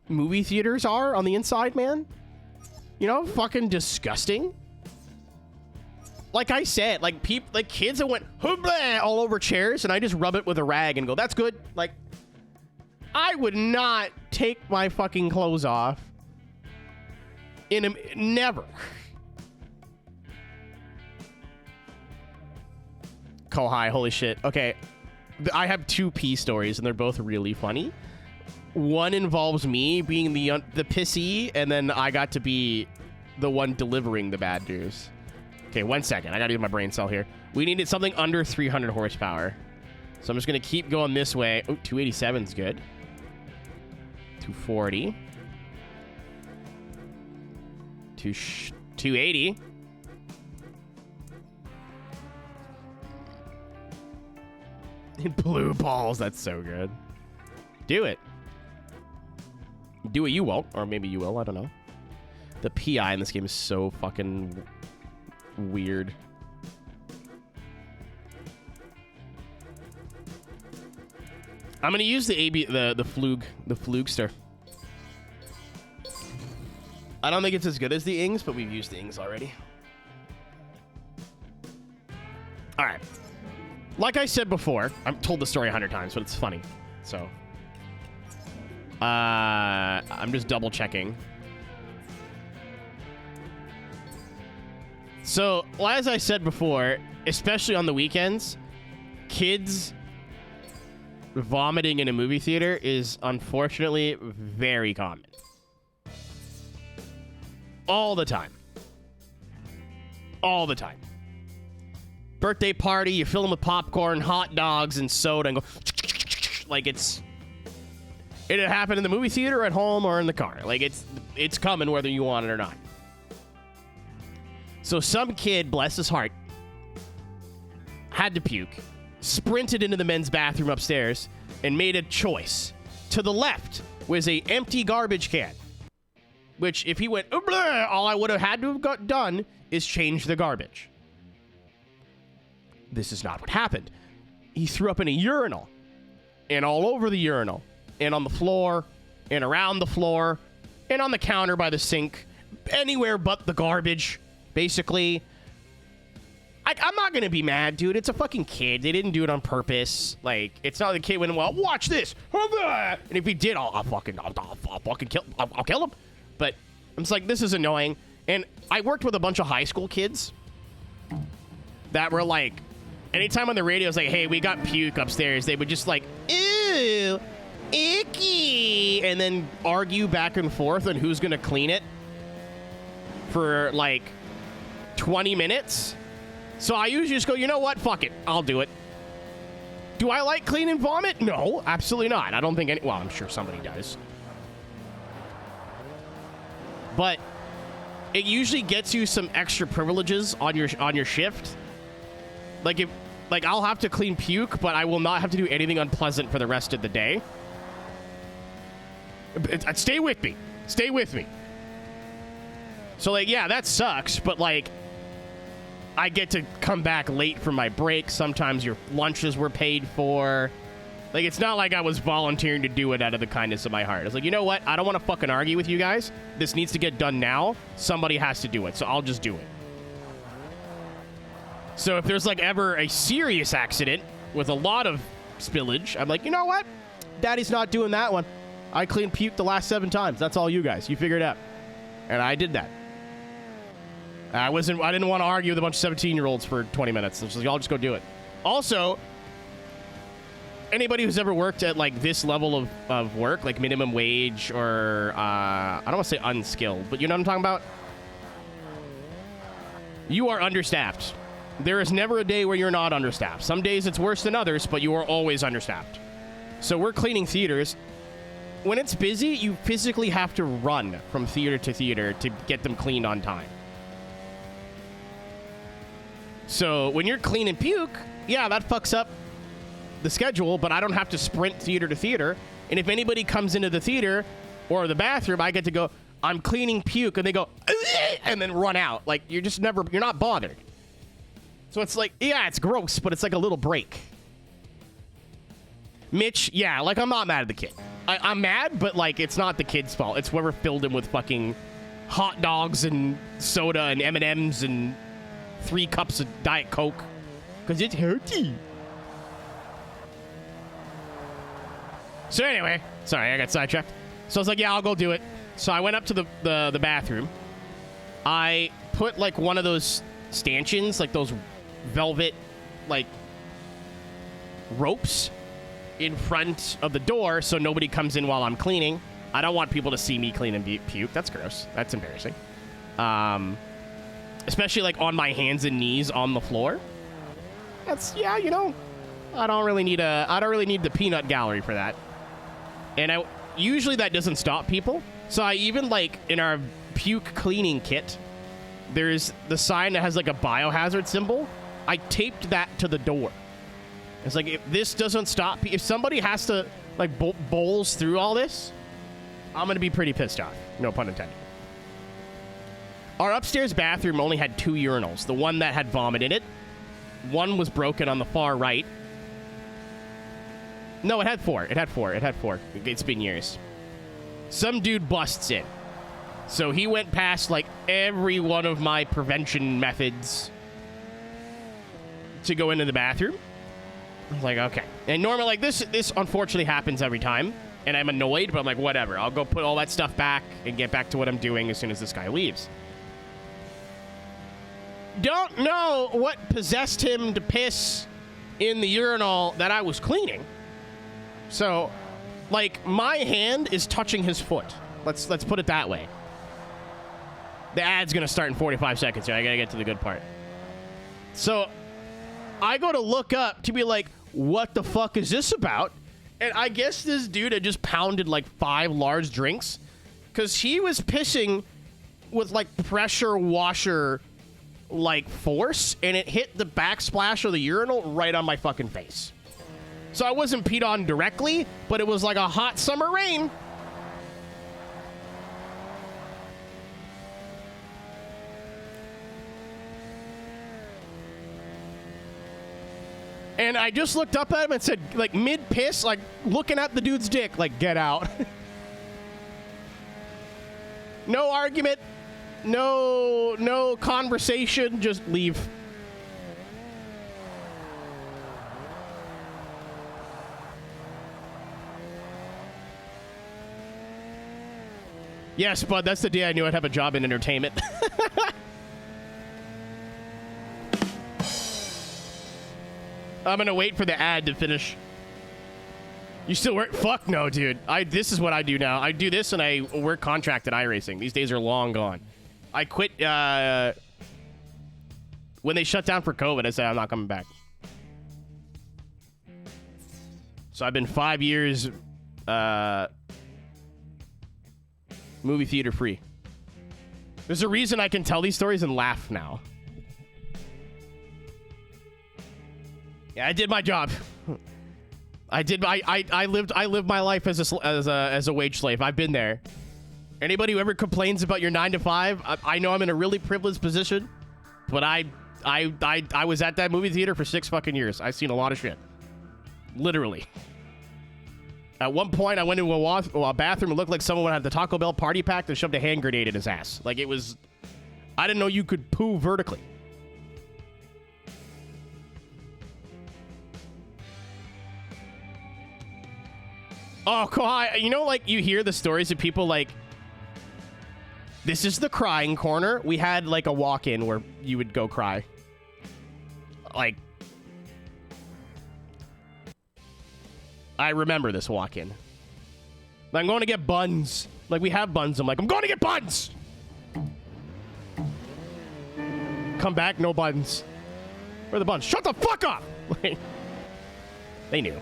movie theaters are on the inside, man? You know, fucking disgusting. Like I said, like kids that went all over chairs, and I just rub it with a rag and go, "That's good." Like, I would not take my fucking clothes off. Never. Kohai, holy shit. Okay, I have two pee stories, and they're both really funny. One involves me being the pissy, and then I got to be the one delivering the bad news. Okay, 1 second. I gotta use my brain cell here. We needed something under 300 horsepower. So I'm just gonna keep going this way. Oh, 287's good. 240. 280. Blue balls. That's so good. Do it. Do it, you won't. Or maybe you will. I don't know. The PI in this game is so fucking weird. I'm gonna use the Flugster. I don't think it's as good as the Ings, but we've used the Ings already. All right. Like I said before, I've told the story 100 times, but it's funny. So, I'm just double checking. So, as I said before, especially on the weekends, kids vomiting in a movie theater is unfortunately very common. All the time. All the time. Birthday party, you fill them with popcorn, hot dogs, and soda, and go like it happened in the movie theater, at home, or in the car. Like it's coming whether you want it or not. So some kid, bless his heart, had to puke, sprinted into the men's bathroom upstairs, and made a choice. To the left was a empty garbage can, which if he went, all I would have had to have got done is change the garbage. This is not what happened. He threw up in a urinal, and all over the urinal, and on the floor, and around the floor, and on the counter by the sink, anywhere but the garbage, basically. I'm not going to be mad, dude. It's a fucking kid. They didn't do it on purpose. Like, it's not the kid went, well, watch this. And if he did, I'll fucking kill him. But I'm just like, this is annoying. And I worked with a bunch of high school kids that were like, anytime on the radio, it's like, hey, we got puke upstairs. They would just like, ew, icky. And then argue back and forth on who's going to clean it for like 20 minutes. So I usually just go, you know what? Fuck it. I'll do it. Do I like cleaning vomit? No, absolutely not. I don't think any... Well, I'm sure somebody does. But it usually gets you some extra privileges on your shift. Like, I'll have to clean puke, but I will not have to do anything unpleasant for the rest of the day. Stay with me. Stay with me. So, like, yeah, that sucks, but, like... I get to come back late for my break. Sometimes your lunches were paid for. Like, it's not like I was volunteering to do it out of the kindness of my heart. I was like, you know what? I don't want to fucking argue with you guys. This needs to get done now. Somebody has to do it, so I'll just do it. So if there's, like, ever a serious accident with a lot of spillage, I'm like, you know what? Daddy's not doing that one. I cleaned puke the last 7 times. That's all you guys. You figure it out. And I did that. I didn't want to argue with a bunch of 17-year-olds for 20 minutes. It's like, I'll just go do it. Also, anybody who's ever worked at like this level of work, like minimum wage or I don't want to say unskilled, but you know what I'm talking about? You are understaffed. There is never a day where you're not understaffed. Some days it's worse than others, but you are always understaffed. So we're cleaning theaters. When it's busy, you physically have to run from theater to theater to get them cleaned on time. So when you're cleaning puke, yeah, that fucks up the schedule, but I don't have to sprint theater to theater. And if anybody comes into the theater or the bathroom, I get to go, I'm cleaning puke, and they go, and then run out. Like, you're not bothered. So it's like, yeah, it's gross, but it's like a little break. Mitch, yeah, like, I'm not mad at the kid. I'm mad, but, like, it's not the kid's fault. It's whoever filled him with fucking hot dogs and soda and M&Ms and 3 cups of Diet Coke, because it's healthy. So anyway, sorry, I got sidetracked. So I was like, yeah, I'll go do it. So I went up to the bathroom. I put like one of those stanchions, like those velvet like ropes in front of the door so nobody comes in while I'm cleaning. I don't want people to see me clean and puke. That's gross. That's embarrassing. Especially like on my hands and knees on the floor. That's, yeah, you know, I don't really need the peanut gallery for that. And usually that doesn't stop people. So I even, like, in our puke cleaning kit, there's the sign that has, like, a biohazard symbol. I taped that to the door. It's like, if this doesn't stop, if somebody has to, like, bowls through all this, I'm going to be pretty pissed off. No pun intended. Our upstairs bathroom only had 2 urinals. The one that had vomit in it. One was broken on the far right. No, it had 4. It had 4. It had 4. It's been years. Some dude busts in. So he went past, like, every one of my prevention methods to go into the bathroom. I was like, okay. And normally, like, this unfortunately happens every time. And I'm annoyed, but I'm like, whatever. I'll go put all that stuff back and get back to what I'm doing as soon as this guy leaves. Don't know what possessed him to piss in the urinal that I was cleaning. So, like, my hand is touching his foot. Let's put it that way. The ad's gonna start in 45 seconds here. I gotta get to the good part. So, I go to look up to be like, what the fuck is this about? And I guess this dude had just pounded like 5 large drinks because he was pissing with like pressure washer like force, and it hit the backsplash of the urinal right on my fucking face. So I wasn't peed on directly, but it was like a hot summer rain. And I just looked up at him and said, like, mid-piss, like, looking at the dude's dick, like, get out. No argument. No conversation. Just leave. Yes, bud, that's the day I knew I'd have a job in entertainment. I'm gonna wait for the ad to finish. You still work? Fuck no, dude. This is what I do now. I do this and I work contract at iRacing. These days are long gone. I quit when they shut down for COVID. I said I'm not coming back. So I've been 5 years movie theater free. There's a reason I can tell these stories and laugh now. Yeah, I did my job. I lived my life as a wage slave. I've been there. Anybody who ever complains about your 9 to 5, I know I'm in a really privileged position, but I was at that movie theater for 6 fucking years. I've seen a lot of shit. Literally. At one point, I went into a bathroom and looked like someone had the Taco Bell party pack and shoved a hand grenade in his ass. Like, it was... I didn't know you could poo vertically. Oh, God. You know, like, you hear the stories of people, like, this is the crying corner. We had, like, a walk-in where you would go cry. Like, I remember this walk-in. I'm going to get buns. Like, we have buns. I'm like, I'm going to get buns! Come back, no buns. Where are the buns? Shut the fuck up! They knew.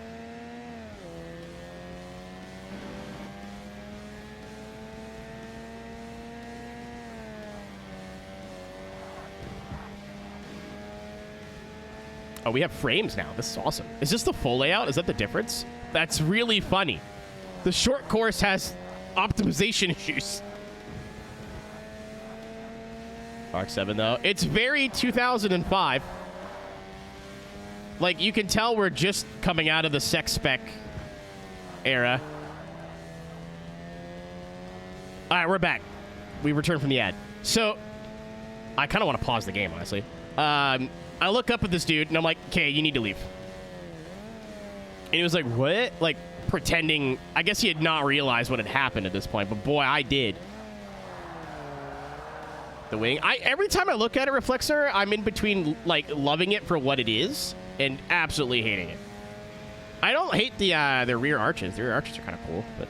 Oh, we have frames now. This is awesome. Is this the full layout? Is that the difference? That's really funny. The short course has optimization issues. Mark 7, though. It's very 2005. Like, you can tell we're just coming out of the sex spec era. All right, we're back. We returned from the ad. So, I kind of want to pause the game, honestly. I look up at this dude, and I'm like, okay, you need to leave. And he was like, what? Like, pretending. I guess he had not realized what had happened at this point, but boy, I did. The wing. Every time I look at it, Reflexor, I'm in between, like, loving it for what it is and absolutely hating it. I don't hate the rear arches. The rear arches are kind of cool, but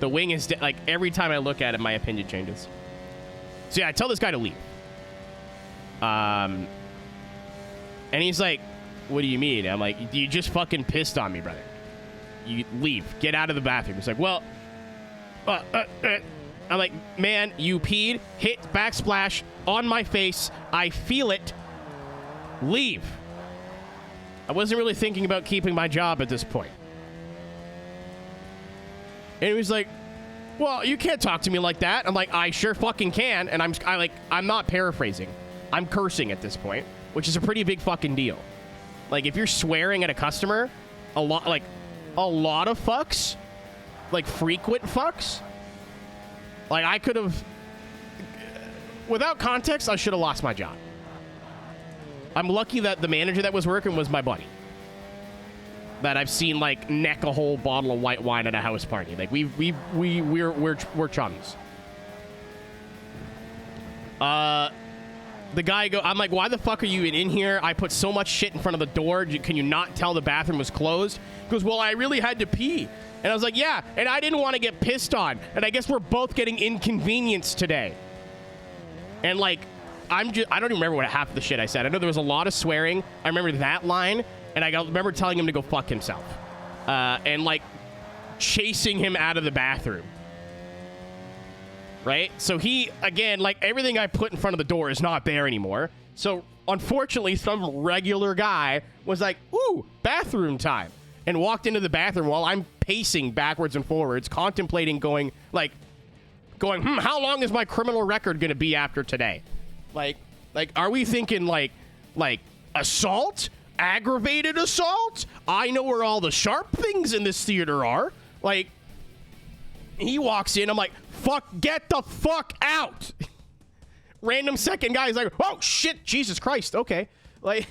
the wing is, like, every time I look at it, my opinion changes. So, yeah, I tell this guy to leave. And he's like, what do you mean? I'm like, you just fucking pissed on me, brother. You leave. Get out of the bathroom. He's like, well, I'm like, man, you peed, hit backsplash on my face. I feel it. Leave. I wasn't really thinking about keeping my job at this point. And he was like, well, you can't talk to me like that. I'm like, I sure fucking can. And I'm not paraphrasing. I'm cursing at this point, which is a pretty big fucking deal. Like, if you're swearing at a customer, a lot of fucks, like frequent fucks, like I could have, without context, I should have lost my job. I'm lucky that the manager that was working was my buddy. That I've seen like neck a whole bottle of white wine at a house party. Like we're chums. The guy I'm like, why the fuck are you in here? I put so much shit in front of the door. Can you not tell the bathroom was closed? He goes, well, I really had to pee. And I was like, yeah, and I didn't want to get pissed on. And I guess we're both getting inconvenienced today. And like, I don't even remember what half of the shit I said. I know there was a lot of swearing. I remember that line. And I remember telling him to go fuck himself. And like chasing him out of the bathroom. Right? So he, again, like everything I put in front of the door is not there anymore. So unfortunately, some regular guy was like, ooh, bathroom time. And walked into the bathroom while I'm pacing backwards and forwards, contemplating going, how long is my criminal record going to be after today? Like, are we thinking like assault? Aggravated assault? I know where all the sharp things in this theater are. Like, he walks in, I'm like, fuck, get the fuck out. Random second guy is like, oh shit, Jesus Christ, okay. Like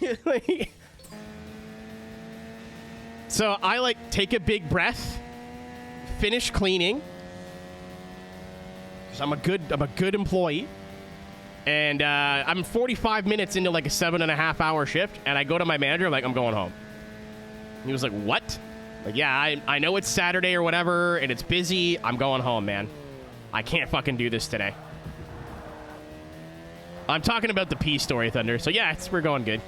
so I like take a big breath, finish cleaning, because I'm a good employee. And I'm 45 minutes into like a 7.5 hour shift, and I go to my manager, I'm like, I'm going home. He was like, what? Like, yeah, I know it's Saturday or whatever, and it's busy. I'm going home, man. I can't fucking do this today. I'm talking about the pee story, Thunder. So yeah, we're going good.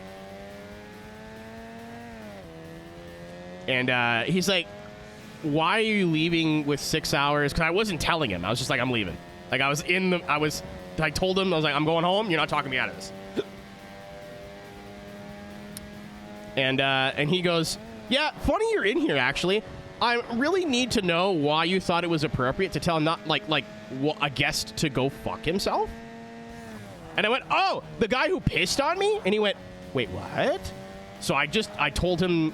And he's like, why are you leaving with 6 hours? Because I wasn't telling him. I was just like, I'm leaving. Like, I told him, I was like, I'm going home. You're not talking me out of this. And he goes, yeah, funny you're in here, actually. I really need to know why you thought it was appropriate to tell not a guest to go fuck himself. And I went, oh, the guy who pissed on me? And he went, wait, what? So I told him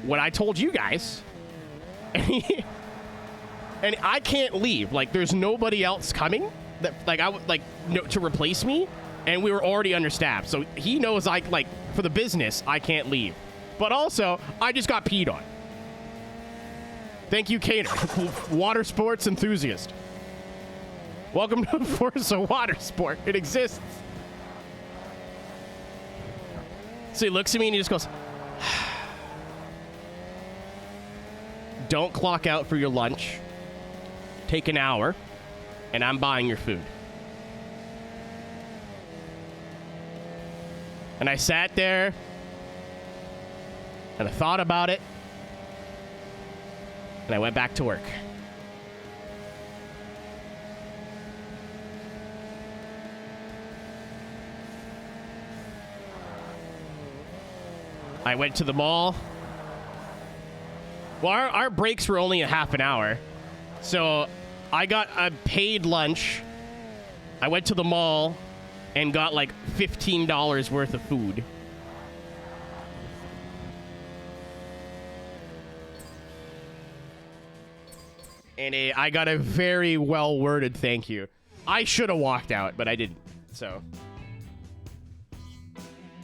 what I told you guys. And I can't leave. Like, there's nobody else coming to replace me, and we were already understaffed. So he knows for the business, I can't leave. But also, I just got peed on. Thank you, Cater, water sports enthusiast. Welcome to Forza Motorsport. It exists. So he looks at me and he just goes, don't clock out for your lunch. Take an hour, and I'm buying your food. And I sat there, and I thought about it, and I went back to work. I went to the mall. Well, our breaks were only a half an hour, so I got a paid lunch. I went to the mall and got like $15 worth of food. And I got a very well-worded thank you. I should have walked out, but I didn't. So,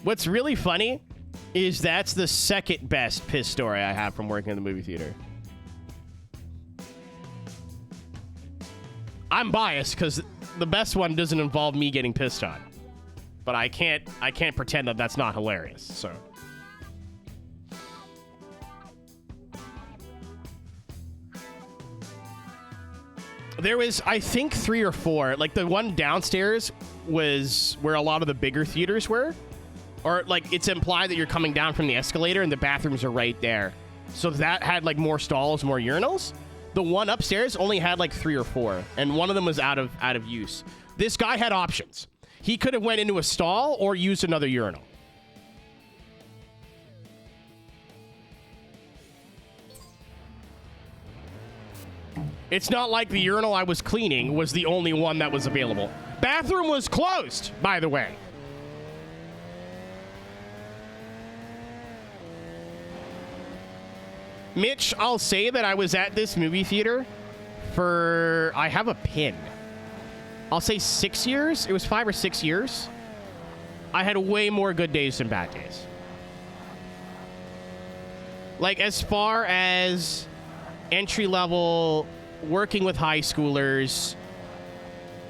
what's really funny is that's the second best piss story I have from working in the movie theater. I'm biased because the best one doesn't involve me getting pissed on, but I can't pretend that that's not hilarious. So there was, I think, 3 or 4. Like, the one downstairs was where a lot of the bigger theaters were, or like it's implied that you're coming down from the escalator and the bathrooms are right there. So that had like more stalls, more urinals. The one upstairs only had like 3 or 4, and one of them was out of use. This guy had options. He could have went into a stall or used another urinal. It's not like the urinal I was cleaning was the only one that was available. Bathroom was closed, by the way. Mitch, I'll say that I was at this movie theater for, I have a pin. I'll say 6 years. It was 5 or 6 years. I had way more good days than bad days. Like, as far as entry level, working with high schoolers,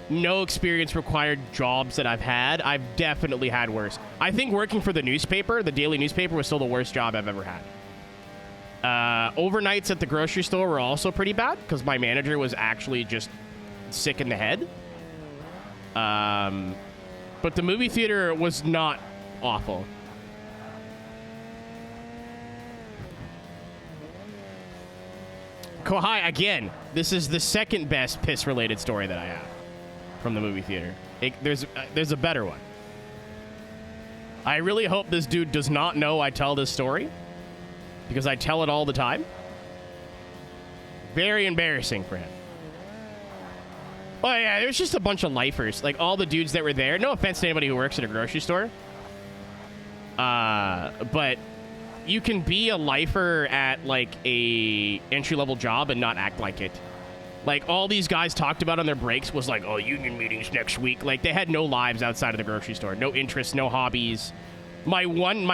no experience required jobs that I've had, I've definitely had worse. I think working for the newspaper, the daily newspaper, was still the worst job I've ever had. Overnights at the grocery store were also pretty bad because my manager was actually just sick in the head. But the movie theater was not awful. Kohai, again, this is the second best piss-related story that I have from the movie theater. There's a better one. I really hope this dude does not know I tell this story, because I tell it all the time. Very embarrassing for him. Oh, yeah, there's just a bunch of lifers. Like, all the dudes that were there. No offense to anybody who works at a grocery store. But you can be a lifer at, like, a entry-level job and not act like it. Like, all these guys talked about on their breaks was like, oh, union meetings next week. Like, they had no lives outside of the grocery store. No interests, no hobbies. My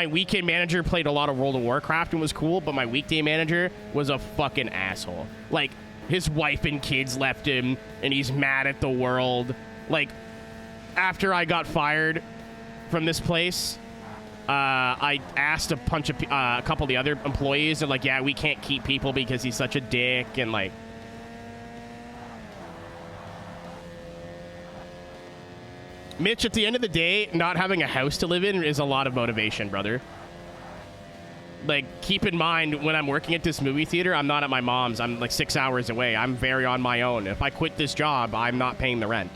weekend manager played a lot of World of Warcraft and was cool, but my weekday manager was a fucking asshole. Like, his wife and kids left him, and he's mad at the world. Like, after I got fired from this place, I asked a couple of the other employees, and like, yeah, we can't keep people because he's such a dick, and like... Mitch, at the end of the day, not having a house to live in is a lot of motivation, brother. Like, keep in mind, when I'm working at this movie theater, I'm not at my mom's. I'm like 6 hours away. I'm very on my own. If I quit this job, I'm not paying the rent.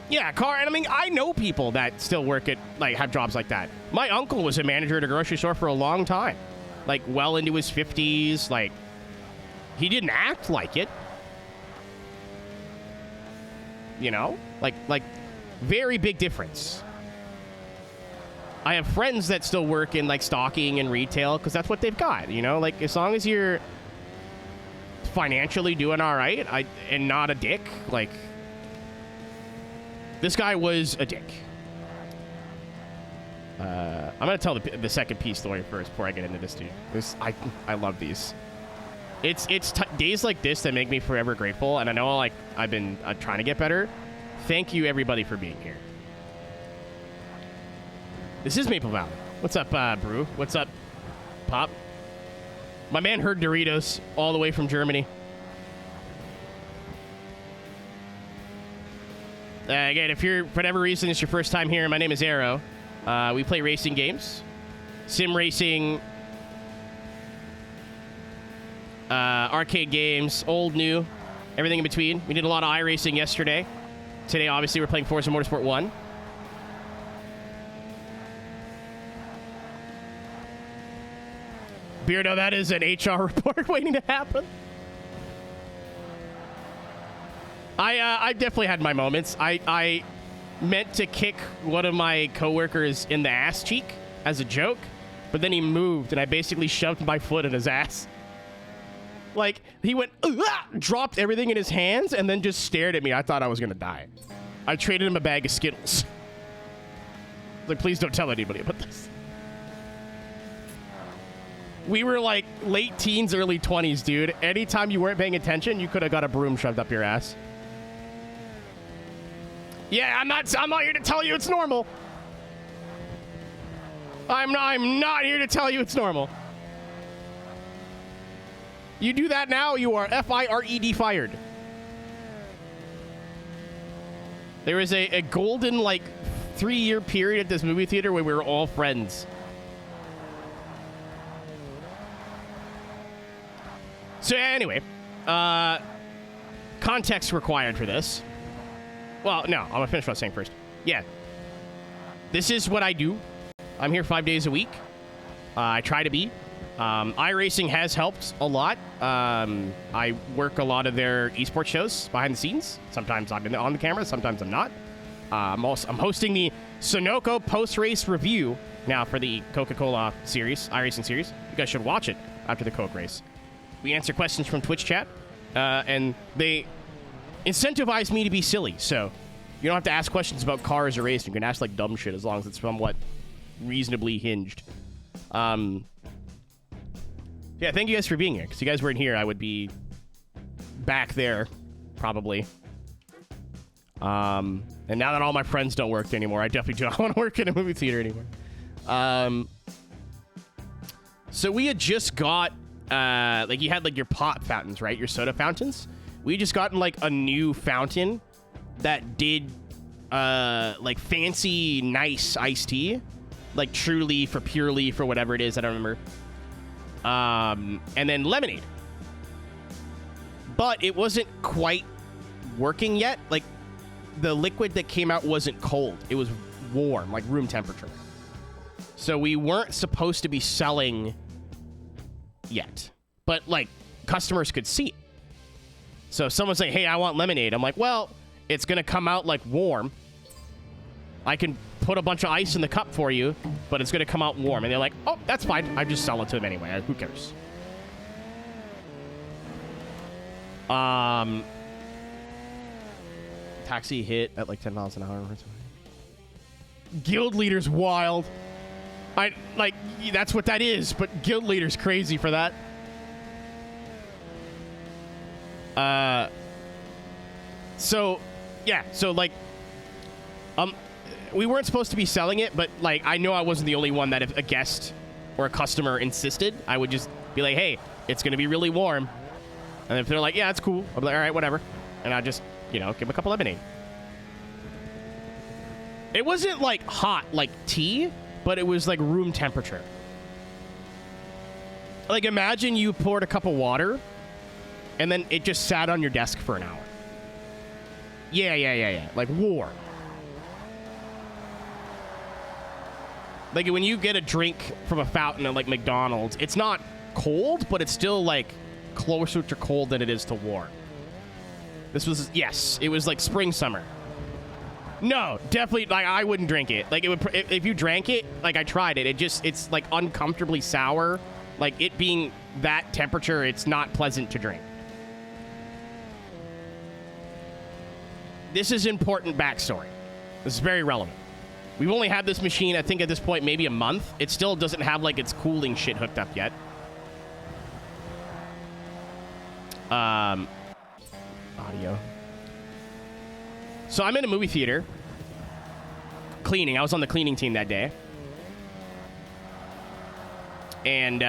Yeah, and I mean, I know people that still work at, like, have jobs like that. My uncle was a manager at a grocery store for a long time. Like, well into his 50s. Like, he didn't act like it. You know? Like, very big difference. I have friends that still work in, like, stocking and retail because that's what they've got, you know? Like, as long as you're financially doing all right and not a dick, like, this guy was a dick. I'm going to tell the second piece story first before I get into this, dude. I love these. It's days like this that make me forever grateful, and I know, like, I've been trying to get better. Thank you, everybody, for being here. This is Maple Valley. What's up, Brew? What's up, Pop? My man heard Doritos all the way from Germany. Again, if you're, for whatever reason, it's your first time here, my name is Aero. We play racing games. Sim racing, arcade games, old, new, everything in between. We did a lot of iRacing yesterday. Today, obviously, we're playing Forza Motorsport 1. Beardo, that is an HR report waiting to happen. I definitely had my moments. I meant to kick one of my coworkers in the ass cheek as a joke, but then he moved, and I basically shoved my foot in his ass. Like, he went, dropped everything in his hands, and then just stared at me. I thought I was going to die. I traded him a bag of Skittles. Like, please don't tell anybody about this. We were, like, late teens, early 20s, dude. Anytime you weren't paying attention, you could have got a broom shoved up your ass. Yeah, I'm not here to tell you it's normal. I'm not here to tell you it's normal. You do that now, you are F-I-R-E-D fired. There was a golden, like, 3-year period at this movie theater where we were all friends. So anyway, context required for this. Well, no, I'm gonna finish what I was saying first. Yeah, this is what I do. I'm here 5 days a week. I try to be. iRacing has helped a lot. I work a lot of their esports shows behind the scenes. Sometimes I'm on the camera, sometimes I'm not. I'm hosting the Sunoco post-race review now for the Coca-Cola series, iRacing series. You guys should watch it after the Coke race. We answer questions from Twitch chat, and they incentivize me to be silly. So you don't have to ask questions about cars or racing. You can ask like dumb shit as long as it's somewhat reasonably hinged. Yeah, thank you guys for being here. Because you guys weren't here, I would be back there, probably. And now that all my friends don't work anymore, I definitely do not want to work in a movie theater anymore. So we had just got, like, you had, like, your pop fountains, right? Your soda fountains. We just gotten, like, a new fountain that did, like, fancy, nice iced tea. Like, True Leaf or Pure Leaf or whatever it is, I don't remember. And then lemonade. But it wasn't quite working yet. Like, the liquid that came out wasn't cold. It was warm, like room temperature. So we weren't supposed to be selling yet. But, like, customers could see it. So if someone's like, hey, I want lemonade. I'm like, well, it's going to come out, like, warm. I can put a bunch of ice in the cup for you, but it's going to come out warm. And they're like, oh, that's fine. I just sell it to them anyway. Who cares? Taxi hit at like 10 miles an hour. Guild leader's wild. That's what that is, but guild leader's crazy for that. So, yeah. So, like, we weren't supposed to be selling it, but, like, I know I wasn't the only one that if a guest or a customer insisted, I would just be like, hey, it's going to be really warm. And if they're like, yeah, it's cool, I'll be like, all right, whatever. And I'll just, you know, give them a cup of lemonade. It wasn't, like, hot, like tea, but it was, like, room temperature. Like, imagine you poured a cup of water, and then it just sat on your desk for an hour. Yeah. Like, warm. Like, when you get a drink from a fountain at, like, McDonald's, it's not cold, but it's still, like, closer to cold than it is to warm. This was, yes, it was, like, spring, summer. No, definitely, like, I wouldn't drink it. Like, it would, if you drank it, like, I tried it, it's, like, uncomfortably sour. Like, it being that temperature, it's not pleasant to drink. This is important backstory. This is very relevant. We've only had this machine, I think, at this point, maybe a month. It still doesn't have, like, its cooling shit hooked up yet. Audio. So I'm in a movie theater. Cleaning. I was on the cleaning team that day. And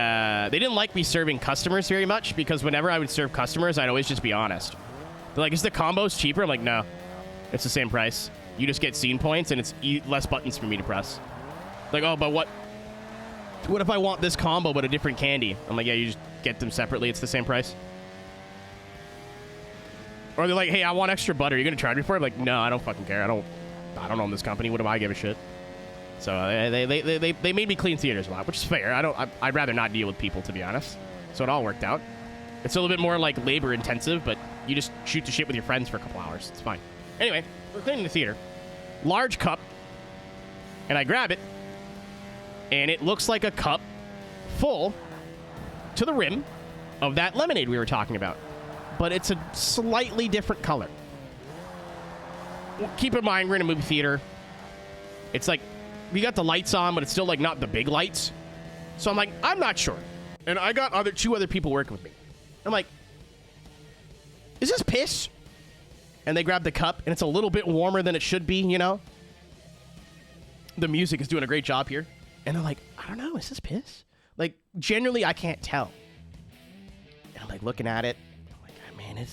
they didn't like me serving customers very much because whenever I would serve customers, I'd always just be honest. They're like, is the combos cheaper? I'm like, no. It's the same price. You just get scene points, and it's less buttons for me to press. Like, oh, but what if I want this combo but a different candy? I'm like, yeah, you just get them separately. It's the same price. Or they're like, hey, I want extra butter. You're going to charge me for it? I'm like, no, I don't fucking care. I don't own this company. What do I give a shit? So they made me clean theaters a lot, which is fair. I'd rather not deal with people, to be honest. So it all worked out. It's a little bit more, like, labor intensive, but you just shoot the shit with your friends for a couple hours. It's fine. Anyway, we're cleaning the theater. Large cup. And I grab it. And it looks like a cup full to the rim of that lemonade we were talking about. But it's a slightly different color. Keep in mind, we're in a movie theater. It's like, we got the lights on, but it's still, like, not the big lights. So I'm like, I'm not sure. And I got two other people working with me. I'm like, is this piss? And they grab the cup, and it's a little bit warmer than it should be, you know? The music is doing a great job here. And they're like, I don't know, is this piss? Like, generally, I can't tell. And I'm, like, looking at it. I'm like, oh, man,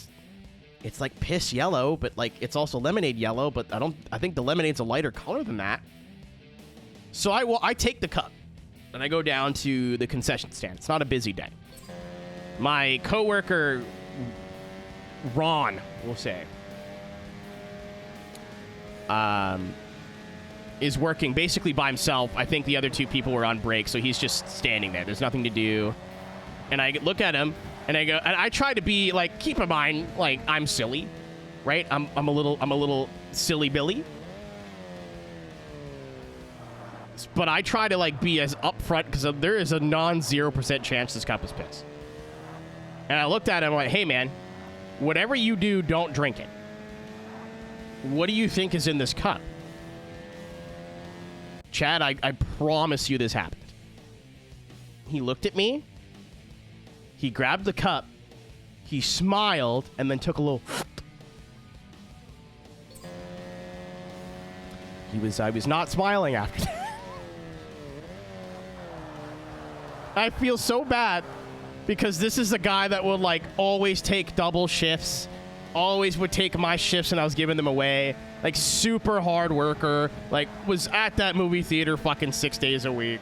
it's like piss yellow, but, like, it's also lemonade yellow, but I think the lemonade's a lighter color than that. So I take the cup, and I go down to the concession stand. It's not a busy day. My coworker, Ron, we'll say, is working basically by himself. I think the other two people were on break, so he's just standing there. There's nothing to do. And I look at him, and I go, and I try to be like, keep in mind, like, I'm silly, right? I'm a little silly Billy. But I try to like be as upfront because there is a non-0% chance this cup is piss. And I looked at him like, hey man, whatever you do, don't drink it. What do you think is in this cup? Chad, I promise you this happened. He looked at me. He grabbed the cup. He smiled and then took a little. I was not smiling after that. I feel so bad because this is a guy that would like always take double shifts, always would take my shifts and I was giving them away. Like super hard worker, like was at that movie theater fucking 6 days a week.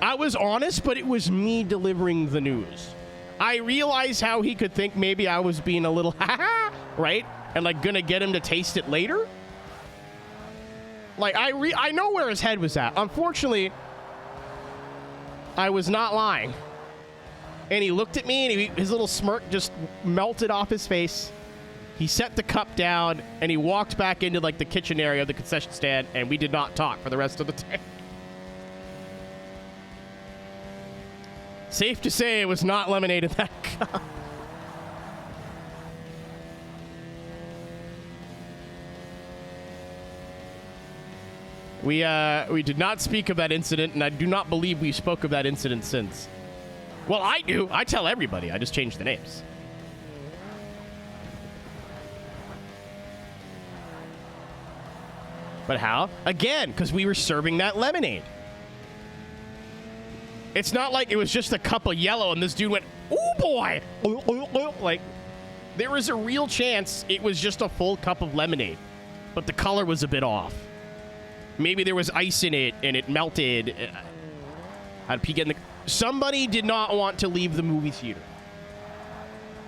I was honest, but it was me delivering the news. I realized how he could think maybe I was being a little right? And like gonna get him to taste it later. Like I know where his head was at. Unfortunately, I was not lying. And he looked at me and his little smirk just melted off his face. He set the cup down and he walked back into like the kitchen area of the concession stand, and we did not talk for the rest of the day. Safe to say it was not lemonade in that cup. We did not speak of that incident, and I do not believe we spoke of that incident since. Well, I do. I tell everybody. I just changed the names. But how? Again, because we were serving that lemonade. It's not like it was just a cup of yellow and this dude went, oh boy! Like, there was a real chance it was just a full cup of lemonade, but the color was a bit off. Maybe there was ice in it and it melted. How'd P get in the... Somebody did not want to leave the movie theater.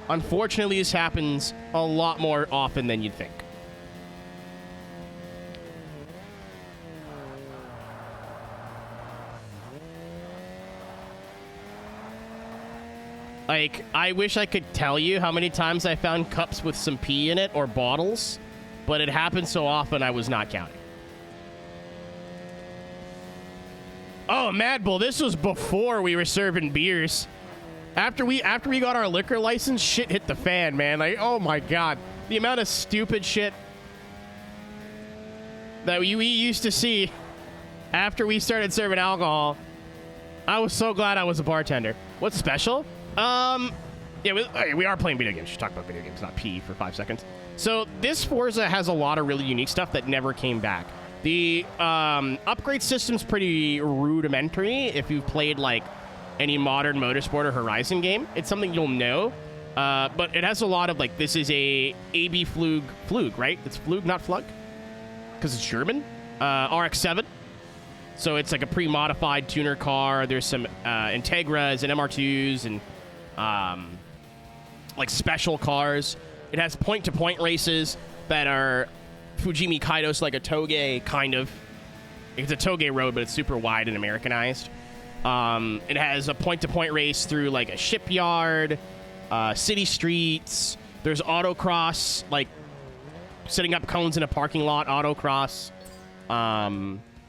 Unfortunately, this happens a lot more often than you'd think. Like, I wish I could tell you how many times I found cups with some pee in it or bottles, but it happened so often I was not counting. Oh, Mad Bull, this was before we were serving beers. After we got our liquor license, shit hit the fan, man. Like, oh my God. The amount of stupid shit that we used to see after we started serving alcohol. I was so glad I was a bartender. What's special? Yeah, we are playing video games. Should talk about video games, not pee for 5 seconds. So this Forza has a lot of really unique stuff that never came back. The upgrade system's pretty rudimentary. If you've played like any modern motorsport or Horizon game, it's something you'll know. But it has a lot of like, this is a AB Flug, right? It's Flug, not Flug, because it's German. RX-7. So it's like a pre-modified tuner car. There's some Integras and MR2s and like special cars. It has point-to-point races that are Fujimi Kaidos, like a toge, kind of. It's a toge road, but it's super wide and Americanized. It has a point-to-point race through like a shipyard, city streets. There's autocross, like setting up cones in a parking lot, autocross.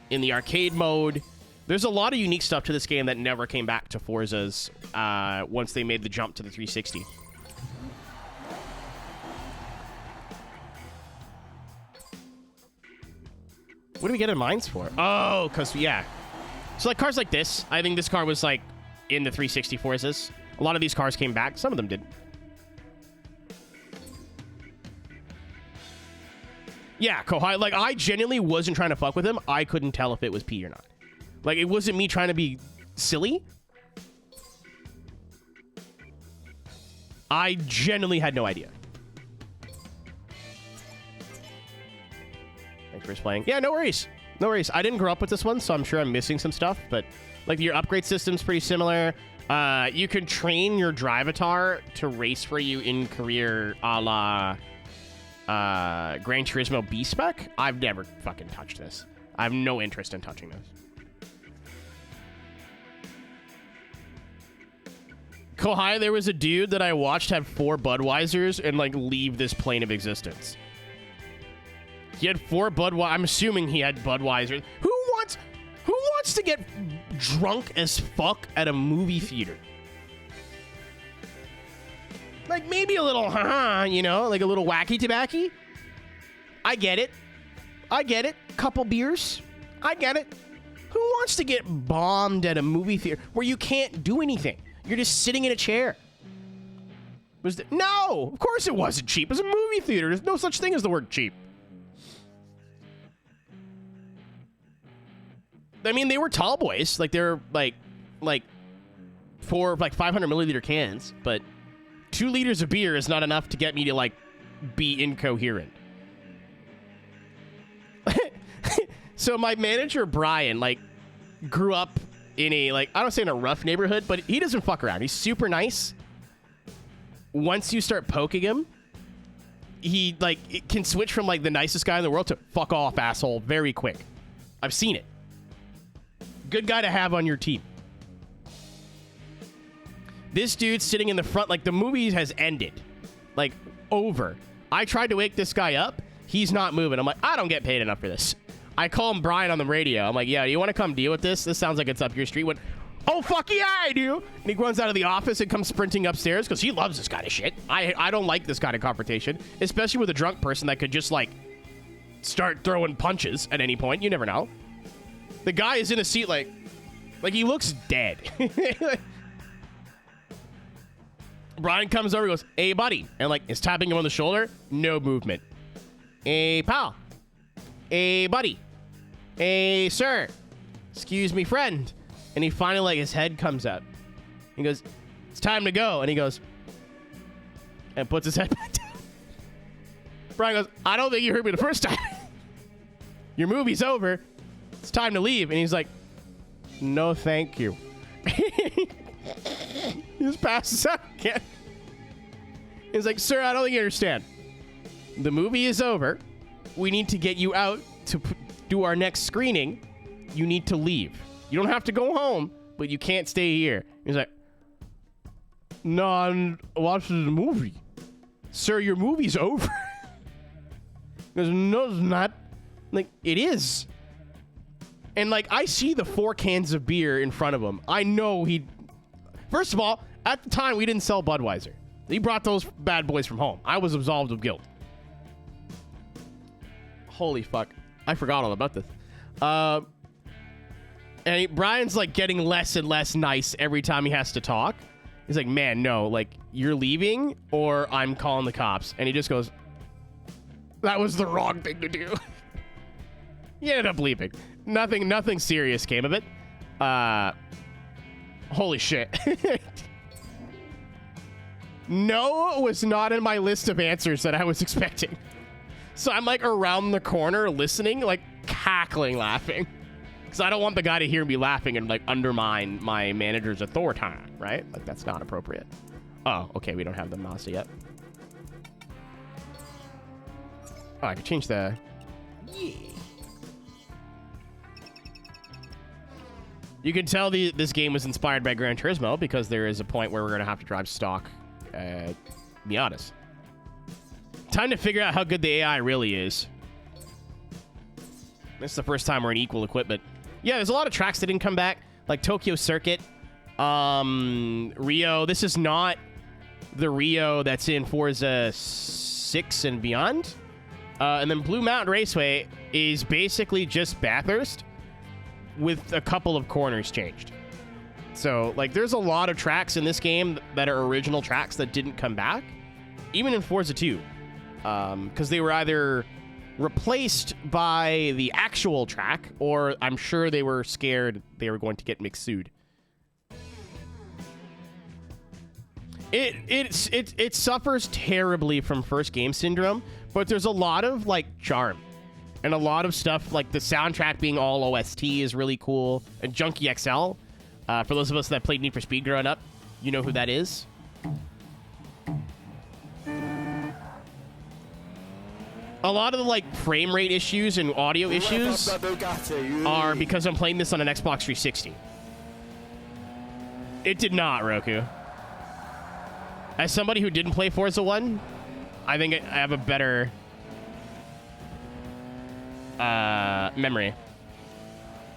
In the arcade mode. There's a lot of unique stuff to this game that never came back to Forza's once they made the jump to the 360. What do we get in mines for? Oh, because, yeah. So, like, cars like this. I think this car was, like, in the 360 Forzas. A lot of these cars came back. Some of them did. Yeah, Kohai, like, I genuinely wasn't trying to fuck with him. I couldn't tell if it was pee or not. Like, it wasn't me trying to be silly. I genuinely had no idea. Thanks for explaining. Yeah, no worries. No worries. I didn't grow up with this one, so I'm sure I'm missing some stuff, but, like, your upgrade system's pretty similar. You can train your Drivatar to race for you in career a la Gran Turismo B-Spec. I've never fucking touched this. I have no interest in touching this. Kohai, there was a dude that I watched have 4 Budweisers and, like, leave this plane of existence. He had 4 Budweiser. I'm assuming he had Budweiser. Who wants to get drunk as fuck at a movie theater? Like, maybe a little, you know, like a little wacky tobacco. I get it. Couple beers. I get it. Who wants to get bombed at a movie theater where you can't do anything? You're just sitting in a chair. No, of course it wasn't cheap. It's a movie theater. There's no such thing as the word cheap. I mean, they were tall boys. Like, they're like 500 milliliter cans, but 2 liters of beer is not enough to get me to, like, be incoherent. So my manager, Brian, like, grew up in a, like, I don't say in a rough neighborhood, but he doesn't fuck around. He's super nice. Once you start poking him, he, like, it can switch from, like, the nicest guy in the world to fuck off, asshole, very quick. I've seen it. Good guy to have on your team. This dude's sitting in the front, like, the movie has ended. Like, over. I tried to wake this guy up. He's not moving. I'm like, I don't get paid enough for this. I call him Brian on the radio. I'm like, yeah, you want to come deal with this? This sounds like it's up your street. Went, oh, fuck yeah, I do. And he runs out of the office and comes sprinting upstairs because he loves this kind of shit. I don't like this kind of confrontation, especially with a drunk person that could just, like, start throwing punches at any point. You never know. The guy is in a seat like he looks dead. Brian comes over and goes, hey, buddy. And, like, is tapping him on the shoulder. No movement. Hey, pal. Hey, buddy. Hey, sir. Excuse me, friend. And he finally, like, his head comes up. He goes, it's time to go. And he goes, and puts his head back down. Brian goes, I don't think you heard me the first time. Your movie's over. It's time to leave. And he's like, no, thank you. He just passes out again. He's like, sir, I don't think you understand. The movie is over. We need to get you out to do our next screening. You need to leave. You don't have to go home, but you can't stay here. He's like, no, I'm watching the movie. Sir, your movie's over. He goes, no, it's not. Like, it is. And, like, I see the 4 cans of beer in front of him. I know he... First of all, at the time, we didn't sell Budweiser. He brought those bad boys from home. I was absolved of guilt. Holy fuck. I forgot all about this. And Brian's, like, getting less and less nice every time he has to talk. He's like, man, no, like, you're leaving or I'm calling the cops. And he just goes, that was the wrong thing to do. He ended up leaving. Nothing serious came of it. Holy shit. No was not in my list of answers that I was expecting. So I'm, like, around the corner listening, like, cackling, laughing. Because I don't want the guy to hear me laughing and, like, undermine my manager's authority, right? Like, that's not appropriate. Oh, okay, we don't have the Mazda yet. Oh, I could change the... Yeah. You can tell this game was inspired by Gran Turismo because there is a point where we're going to have to drive stock Miatas. Time to figure out how good the AI really is. This is the first time we're in equal equipment. Yeah, there's a lot of tracks that didn't come back, like Tokyo Circuit, Rio. This is not the Rio that's in Forza 6 and beyond. And then Blue Mountain Raceway is basically just Bathurst with a couple of corners changed. So, like, there's a lot of tracks in this game that are original tracks that didn't come back, even in Forza 2, because they were either replaced by the actual track, or I'm sure they were scared they were going to get mixed-sued. It suffers terribly from first game syndrome, but there's a lot of, like, charm. And a lot of stuff, like the soundtrack being all OST is really cool. And Junkie XL, For those of us that played Need for Speed growing up, you know who that is. A lot of the like frame rate issues and audio issues are because I'm playing this on an Xbox 360. It did not, Roku. As somebody who didn't play Forza 1, I think I have a better memory.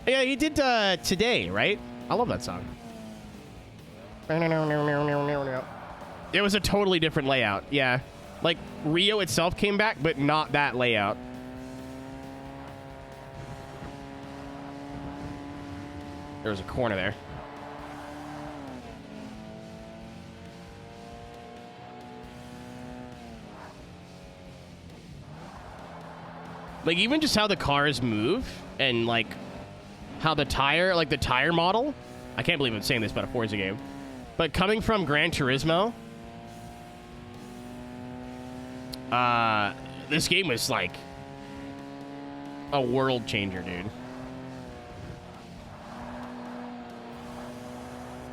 Yeah, he did Today, right? I love that song. It was a totally different layout, yeah. Like, Rio itself came back, but not that layout. There was a corner there. Like, even just how the cars move and, like, how the tire, like, the tire model. I can't believe I'm saying this about a Forza game. But coming from Gran Turismo, this game was, like, a world changer, dude.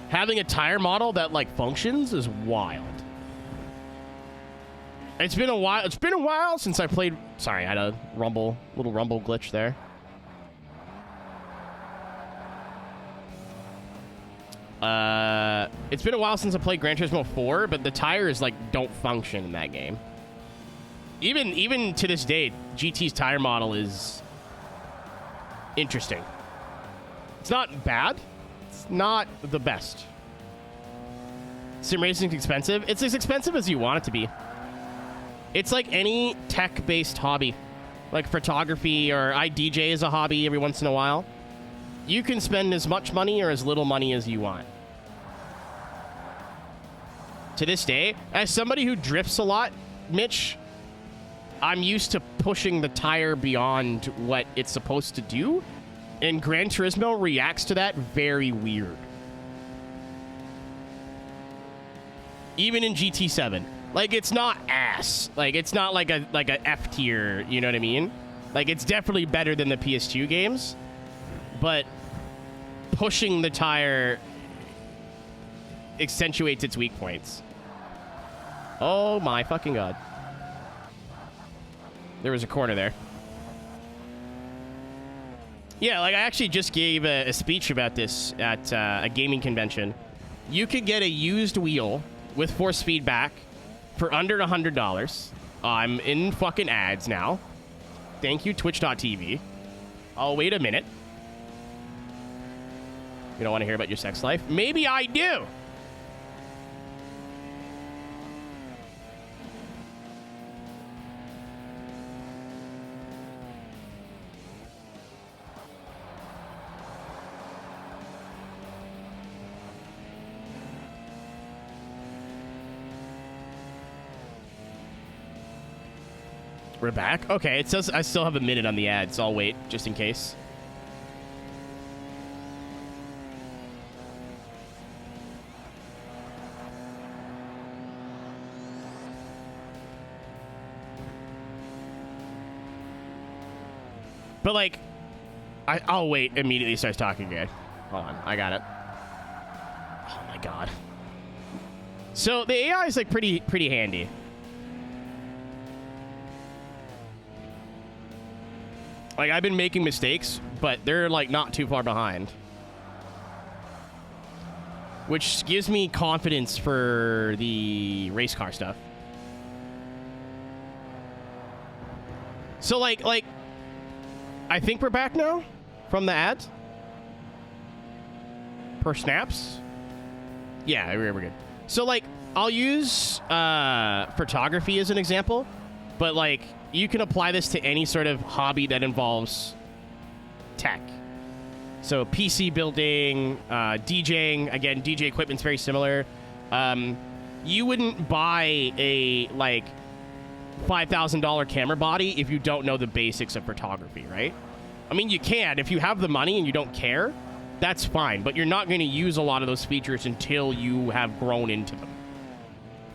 Having a tire model that, like, functions is wild. It's been a while. It's been a while since I played. Sorry, I had a little rumble glitch there. It's been a while since I played Gran Turismo 4, but the tires like don't function in that game. Even to this day, GT's tire model is interesting. It's not bad. It's not the best. Sim racing's expensive. It's as expensive as you want it to be. It's like any tech-based hobby, like photography, or I DJ as a hobby every once in a while. You can spend as much money or as little money as you want. To this day, as somebody who drifts a lot, Mitch, I'm used to pushing the tire beyond what it's supposed to do, and Gran Turismo reacts to that very weird. Even in GT7. Like, it's not ass. Like, it's not like a F tier, you know what I mean? Like, it's definitely better than the PS2 games, but pushing the tire accentuates its weak points. Oh my fucking god. There was a corner there. Yeah, like, I actually just gave a speech about this at a gaming convention. You could get a used wheel with force feedback for under $100. I'm in fucking ads now. Thank you, Twitch.tv. I'll wait a minute. You don't want to hear about your sex life? Maybe I do. We're back? Okay, it says I still have a minute on the ad, so I'll wait, just in case. But, like, I'll wait, immediately starts talking again. Hold on, I got it. Oh, my God. So, the AI is, like, pretty handy. Like, I've been making mistakes, but they're, like, not too far behind. Which gives me confidence for the race car stuff. So, like, I think we're back now from the ads. Per snaps. Yeah, we're good. So, like, I'll use photography as an example, but, like, you can apply this to any sort of hobby that involves tech. So PC building, DJing. Again, DJ equipment's very similar. You wouldn't buy a, like, $5,000 camera body if you don't know the basics of photography, right? I mean, you can. If you have the money and you don't care, that's fine. But you're not going to use a lot of those features until you have grown into them.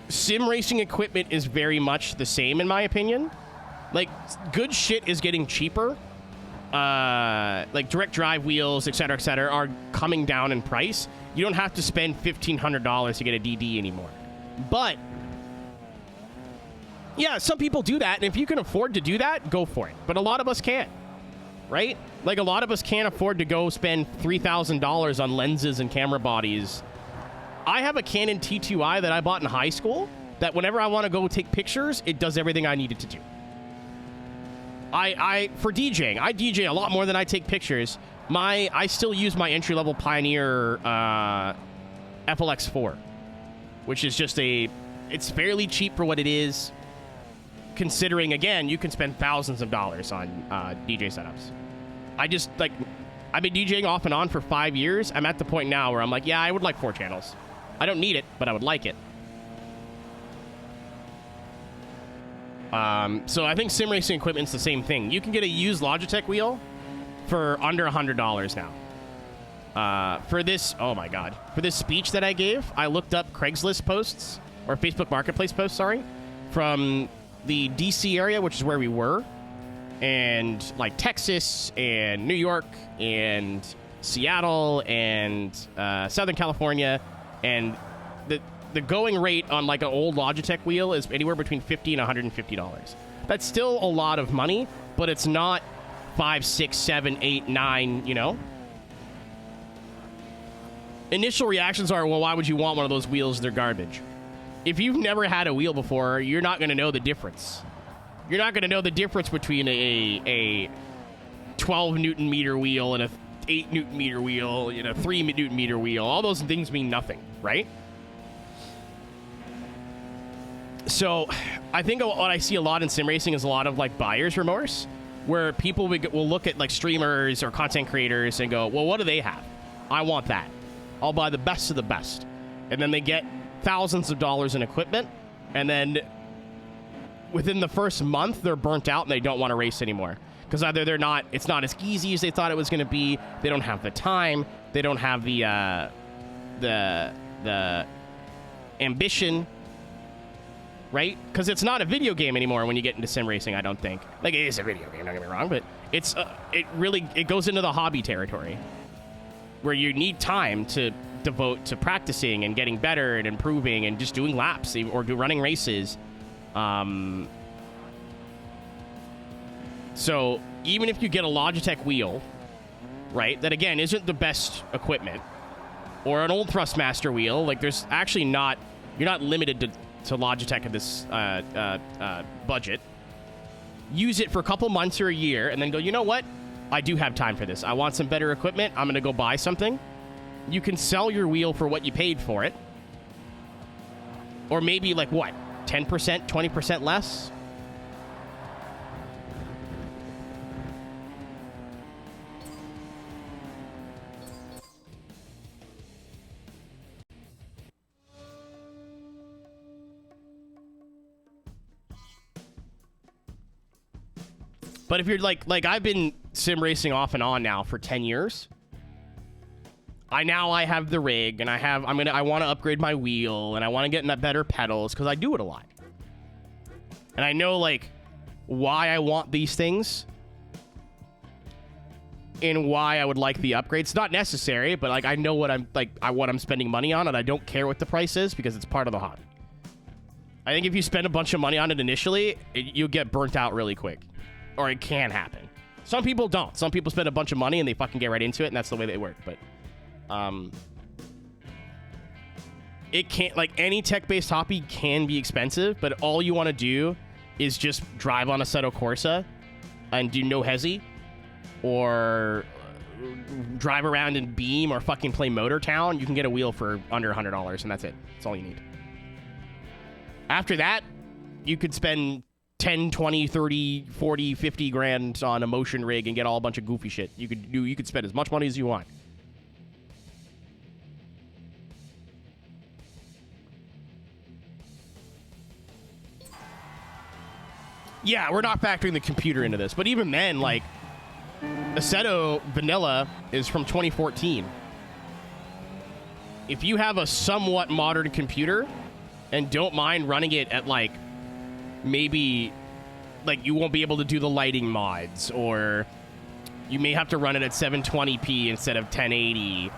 Sim racing equipment is very much the same, in my opinion. Like, good shit is getting cheaper, like direct drive wheels, et cetera, are coming down in price. You don't have to spend $1,500 to get a DD anymore. But yeah, some people do that, and if you can afford to do that, go for it. But a lot of us can't, right? Like, a lot of us can't afford to go spend $3,000 on lenses and camera bodies. I have a Canon T2i that I bought in high school that whenever I want to go take pictures, it does everything I need it to do. For DJing, I DJ a lot more than I take pictures. I still use my entry-level Pioneer FLX4, which is just it's fairly cheap for what it is, considering, again, you can spend thousands of dollars on DJ setups. I've been DJing off and on for 5 years. I'm at the point now where I'm like, yeah, I would like 4 channels. I don't need it, but I would like it. So I think sim racing equipment's the same thing. You can get a used Logitech wheel for under $100 now. For this, oh my God, for this speech that I gave, I looked up Craigslist posts, or Facebook Marketplace posts, sorry, from the DC area, which is where we were, and like Texas and New York and Seattle and Southern California, and the going rate on like an old Logitech wheel is anywhere between $50 and $150. That's still a lot of money, but it's not 5, 6, 7, 8, 9, you know? Initial reactions are, well, why would you want one of those wheels? They're garbage. If you've never had a wheel before, you're not going to know the difference. You're not going to know the difference between a 12 Newton meter wheel and a 8 Newton meter wheel and a 3 Newton meter wheel. All those things mean nothing, right? So I think what I see a lot in sim racing is a lot of like buyer's remorse, where people will look at like streamers or content creators and go, well, what do they have? I want that. I'll buy the best of the best. And then they get thousands of dollars in equipment, and then within the first month, they're burnt out and they don't want to race anymore. Because either it's not as easy as they thought it was going to be, they don't have the time, they don't have the ambition, right? Because it's not a video game anymore when you get into sim racing, I don't think. Like, it is a video game, don't get me wrong, but it goes into the hobby territory, where you need time to devote to practicing and getting better and improving and just doing laps or running races. So even if you get a Logitech wheel, right, that again isn't the best equipment, or an old THRUSTMASTER wheel, like there's actually you're not limited to Logitech at this budget. Use it for a couple months or a year and then go, you know what? I do have time for this. I want some better equipment. I'm going to go buy something. You can sell your wheel for what you paid for it. Or maybe like what? 10%, 20% less? But if you're like I've been sim racing off and on now for 10 years. I have the rig, and I want to upgrade my wheel, and I want to get better pedals because I do it a lot. And I know like why I want these things and why I would like the upgrades. It's not necessary, but like I know what I'm spending money on, and I don't care what the price is because it's part of the hobby. I think if you spend a bunch of money on it initially, you'll get burnt out really quick. Or it can happen. Some people don't. Some people spend a bunch of money and they fucking get right into it, and that's the way they work. But it can't, like, any tech-based hobby can be expensive, but all you want to do is just drive on Assetto Corsa and do no hesi, or drive around in Beam, or fucking play Motor Town. You can get a wheel for under $100, and that's it. That's all you need. After that, you could spend 10, 20, 30, 40, 50 grand on a motion rig and get all a bunch of goofy shit. You could spend as much money as you want. Yeah, we're not factoring the computer into this, but even then, like, Assetto Vanilla is from 2014. If you have a somewhat modern computer and don't mind running it at, like, maybe, like, you won't be able to do the lighting mods, or You may have to run it at 720p instead of 1080.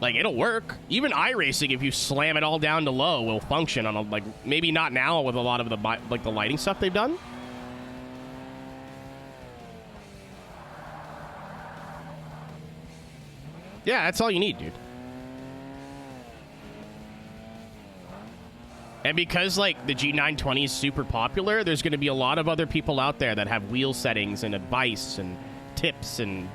Like, it'll work. Even iRacing, if you slam it all down to low, will function on a, like, maybe not now with a lot of the like the lighting stuff they've done. Yeah, that's all you need, dude. And because, like, the G920 is super popular, there's going to be a lot of other people out there that have wheel settings and advice and tips. And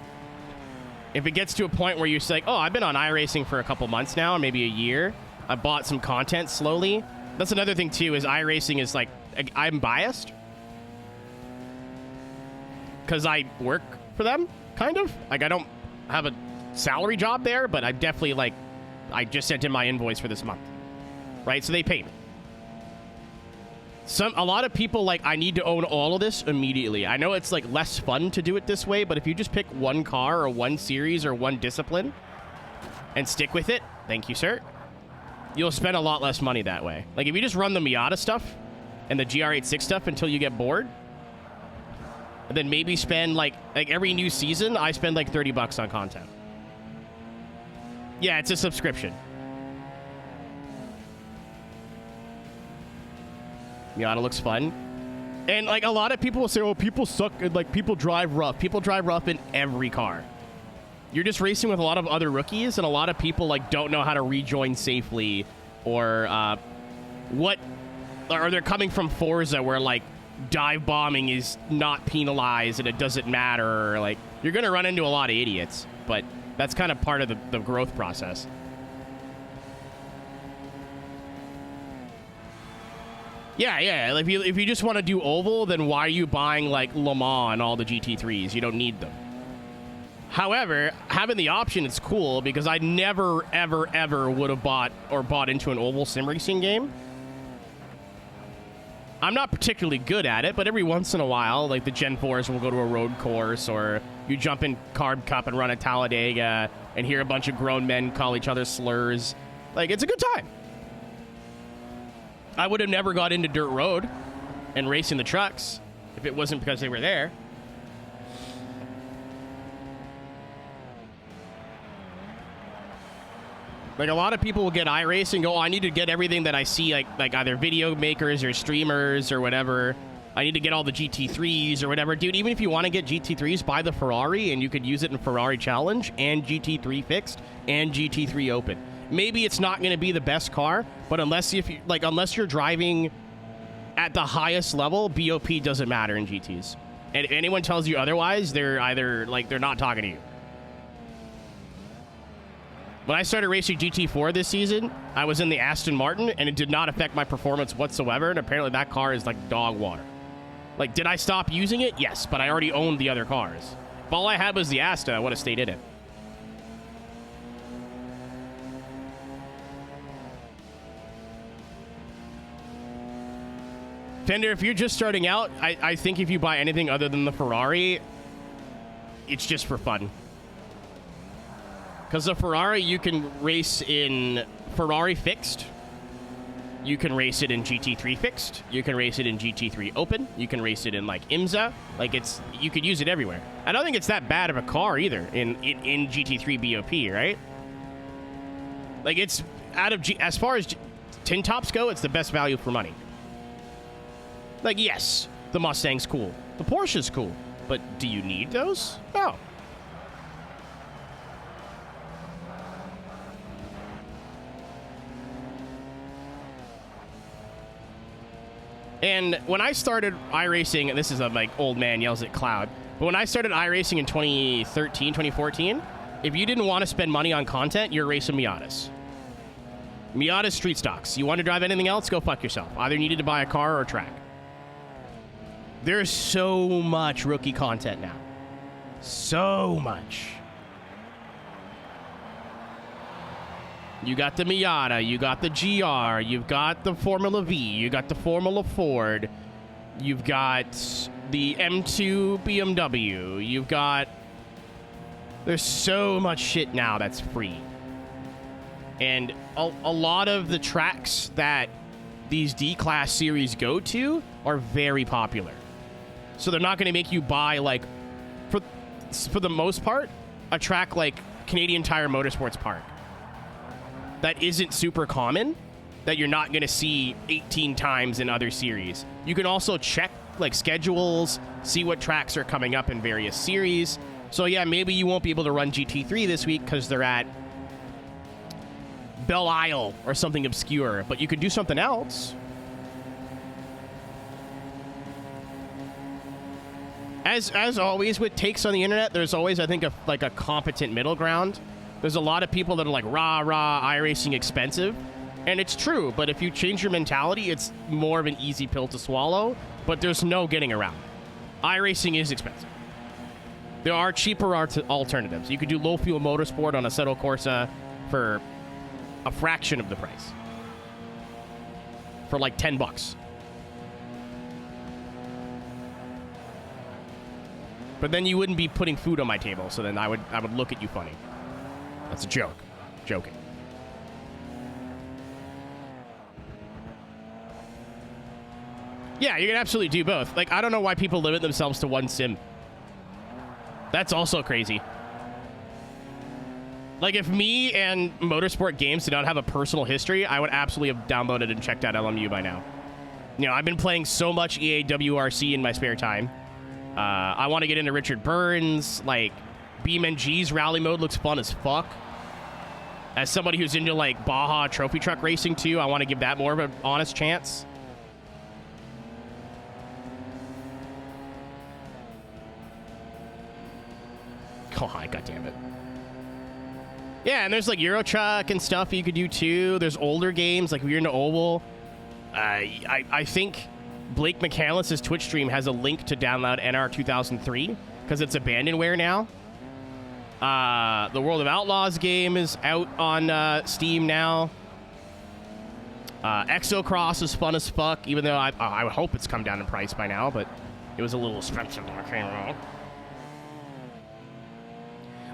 if it gets to a point where you're like, oh, I've been on iRacing for a couple months now, maybe a year. I bought some content slowly. That's another thing, too, is iRacing is, like, I'm biased. Because I work for them, kind of. Like, I don't have a salary job there, but I definitely, like, I just sent in my invoice for this month. Right? So they pay me. A lot of people, like, I need to own all of this immediately. I know it's, like, less fun to do it this way, but if you just pick one car or one series or one discipline and stick with it, thank you, sir, you'll spend a lot less money that way. Like, if you just run the Miata stuff and the GR86 stuff until you get bored, and then maybe spend, like every new season, I spend, like, $30 on content. Yeah, it's a subscription. Miata looks fun. And, like, a lot of people will say, oh, people suck. Like, people drive rough. People drive rough in every car. You're just racing with a lot of other rookies, and a lot of people, like, don't know how to rejoin safely, or or they're coming from Forza where, like, dive bombing is not penalized and it doesn't matter. Or, like, you're going to run into a lot of idiots, but that's kind of part of the growth process. Yeah. If you just want to do oval, then why are you buying, like, Le Mans and all the GT3s? You don't need them. However, having the option is cool because I never, ever, ever would have bought into an oval sim racing game. I'm not particularly good at it, but every once in a while, like the Gen 4s will go to a road course, or you jump in Carb Cup and run at Talladega and hear a bunch of grown men call each other slurs. Like, it's a good time. I would have never got into dirt road and racing the trucks if it wasn't because they were there. Like, a lot of people will get iRacing and go, oh, I need to get everything that I see, like either video makers or streamers or whatever. I need to get all the GT3s or whatever. Dude, even if you want to get GT3s, buy the Ferrari, and you could use it in Ferrari Challenge and GT3 Fixed and GT3 Open. Maybe it's not going to be the best car, but unless you're driving at the highest level, BOP doesn't matter in GTs. And if anyone tells you otherwise, they're either, like, they're not talking to you. When I started racing GT4 this season, I was in the Aston Martin, and it did not affect my performance whatsoever, and apparently that car is like dog water. Like, did I stop using it? Yes, but I already owned the other cars. If all I had was the Aston, I would have stayed in it. Fender, if you're just starting out, I think if you buy anything other than the Ferrari, it's just for fun. Because the Ferrari, you can race in Ferrari Fixed. You can race it in GT3 Fixed. You can race it in GT3 Open. You can race it in, like, IMSA. Like, you could use it everywhere. I don't think it's that bad of a car either in GT3 BOP, right? Like, it's as far as tin tops go, it's the best value for money. Like, yes, the Mustang's cool. The Porsche's cool. But do you need those? No. And when I started iRacing, and this is a, like, old man yells at cloud, but when I started iRacing in 2013, 2014, if you didn't want to spend money on content, you're racing Miatas. Miatas street stocks. You want to drive anything else? Go fuck yourself. Either you needed to buy a car or a track. There's so much rookie content now. So much. You got the Miata, you got the GR, you've got the Formula V, you got the Formula Ford, you've got the M2 BMW, you've got... There's so much shit now that's free. And a lot of the tracks that these D-Class series go to are very popular. So they're not going to make you buy, like, for the most part, a track like Canadian Tire Motorsports Park. That isn't super common, that you're not going to see 18 times in other series. You can also check, like, schedules, see what tracks are coming up in various series. So, yeah, maybe you won't be able to run GT3 this week because they're at Belle Isle or something obscure, but you could do something else. As always with takes on the internet, there's always, I think, a competent middle ground. There's a lot of people that are like, rah, iRacing expensive. And it's true, but if you change your mentality, it's more of an easy pill to swallow, but there's no getting around. iRacing is expensive. There are cheaper alternatives. You could do low-fuel motorsport on a Assetto Corsa for a fraction of the price. For like $10. But then you wouldn't be putting food on my table, so then I would look at you funny. That's a joke. Joking. Yeah, you can absolutely do both. Like, I don't know why people limit themselves to one sim. That's also crazy. Like, if me and motorsport games did not have a personal history, I would absolutely have downloaded and checked out LMU by now. You know, I've been playing so much EA WRC in my spare time. I want to get into Richard Burns. Like, BeamNG's rally mode looks fun as fuck. As somebody who's into, like, Baja trophy truck racing, too, I want to give that more of an honest chance. Oh, hi, goddammit. Yeah, and there's, like, Eurotruck and stuff you could do, too. There's older games, like, if you're into Oval. I think Blake McCandless's Twitch stream has a link to download NR 2003 because it's abandonware now. The World of Outlaws game is out on Steam now. Exocross is fun as fuck, even though I hope it's come down in price by now, but it was a little expensive when it came out.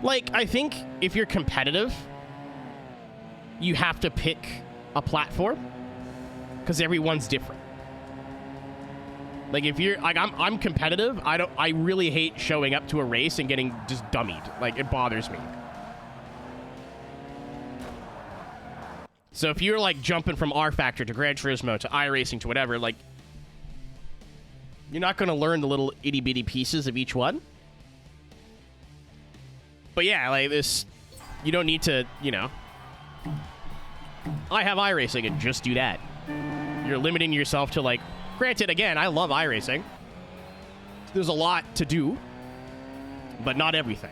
Like, I think if you're competitive, you have to pick a platform because everyone's different. Like, if you're like, I'm competitive. I really hate showing up to a race and getting just dummied. Like, it bothers me. So if you're like jumping from R Factor to Gran Turismo to iRacing to whatever, like, you're not going to learn the little itty bitty pieces of each one. But yeah, like this, you don't need to, you know. I have iRacing and just do that. You're limiting yourself to, like, granted, again, I love iRacing. There's a lot to do, but not everything.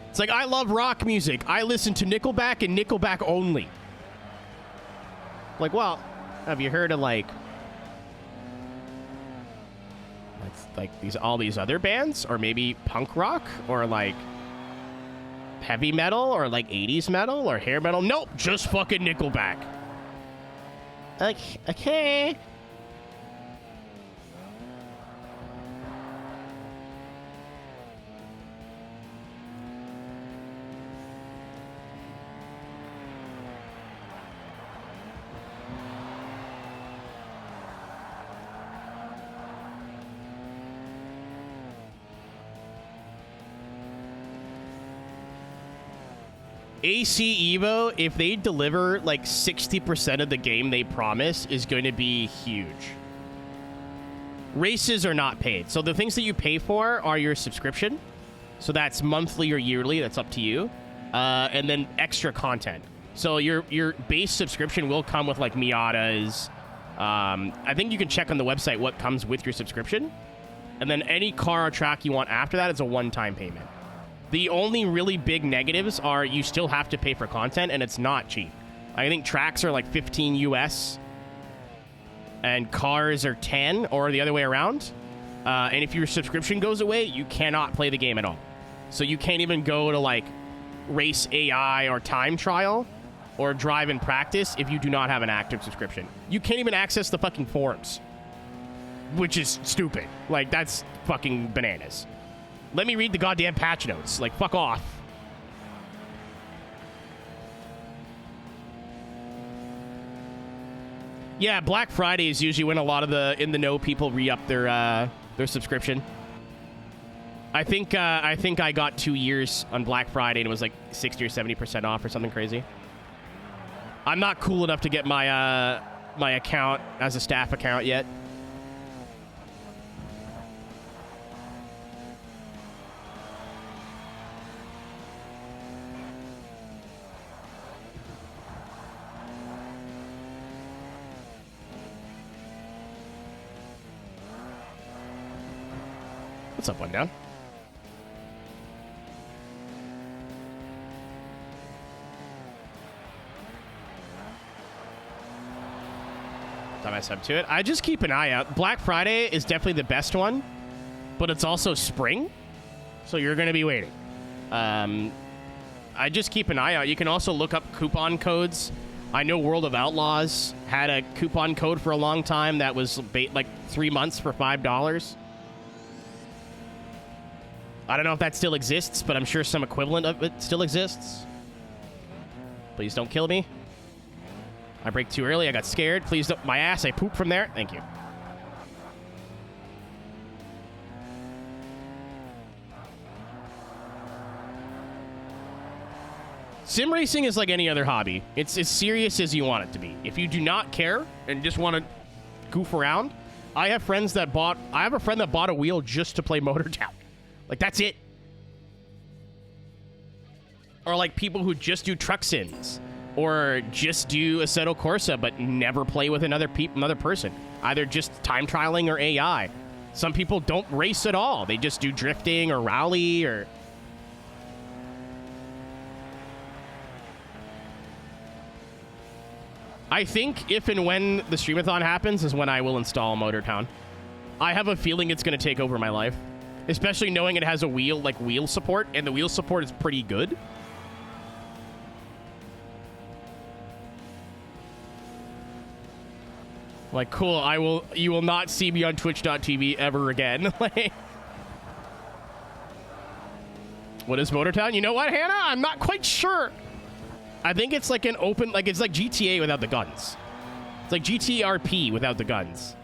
It's like, I love rock music. I listen to Nickelback and Nickelback only. Like, well, have you heard of, like all these other bands? Or maybe punk rock? Or, like, heavy metal? Or, like, 80s metal? Or hair metal? Nope, just fucking Nickelback. Okay. AC Evo, if they deliver like 60% of the game they promise, is going to be huge. Races are not paid. So the things that you pay for are your subscription. So that's monthly or yearly. That's up to you. And then extra content. So your base subscription will come with like Miatas. I think you can check on the website what comes with your subscription. And then any car or track you want after that is a one-time payment. The only really big negatives are you still have to pay for content, and it's not cheap. I think tracks are like 15 US, and cars are 10, or the other way around. And if your subscription goes away, you cannot play the game at all. So you can't even go to like Race AI or Time Trial or Drive and Practice if you do not have an active subscription. You can't even access the fucking forums, which is stupid. Like, that's fucking bananas. Let me read the goddamn patch notes. Like, fuck off. Yeah, Black Friday is usually when a lot of the in-the-know people re-up their subscription. I think I got 2 years on Black Friday and it was like 60 or 70% off or something crazy. I'm not cool enough to get my my account as a staff account yet. What's up, one down? Time I sub to it. I just keep an eye out. Black Friday is definitely the best one, but it's also spring, so you're going to be waiting. I just keep an eye out. You can also look up coupon codes. I know World of Outlaws had a coupon code for a long time that was like 3 months for $5. I don't know if that still exists, but I'm sure some equivalent of it still exists. Please don't kill me. I braked too early. I got scared. Please don't. My ass, I pooped from there. Thank you. Sim racing is like any other hobby. It's as serious as you want it to be. If you do not care and just want to goof around, I have a friend that bought a wheel just to play Motortown. Like, that's it. Or like people who just do truck sims. Or just do Assetto Corsa, but never play with another person. Either just time trialing or AI. Some people don't race at all. They just do drifting or rally or... I think if and when the Streamathon happens is when I will install Motortown. I have a feeling it's going to take over my life. Especially knowing it has a wheel support, and the wheel support is pretty good. Like, cool, you will not see me on twitch.tv ever again. Like, what is Motortown? You know what, Hannah? I'm not quite sure. I think it's like an open, like, it's like GTA without the guns. It's like GTRP without the guns.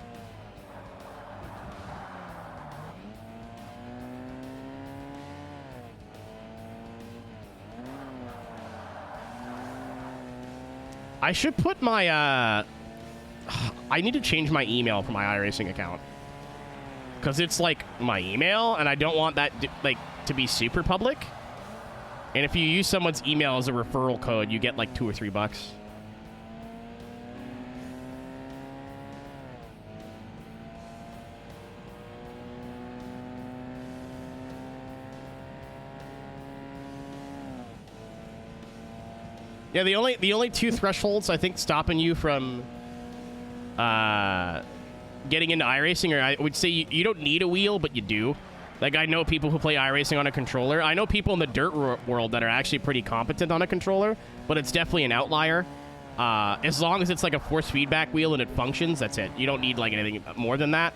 I should put my, I need to change my email for my iRacing account. Because it's, like, my email, and I don't want that, like, to be super public. And if you use someone's email as a referral code, you get, like, $2 or $3. Yeah, the only two thresholds I think stopping you from getting into iRacing, or I would say you don't need a wheel, but you do. Like, I know people who play iRacing on a controller. I know people in the dirt world that are actually pretty competent on a controller, but it's definitely an outlier. As long as it's like a force feedback wheel and it functions, that's it. You don't need like anything more than that.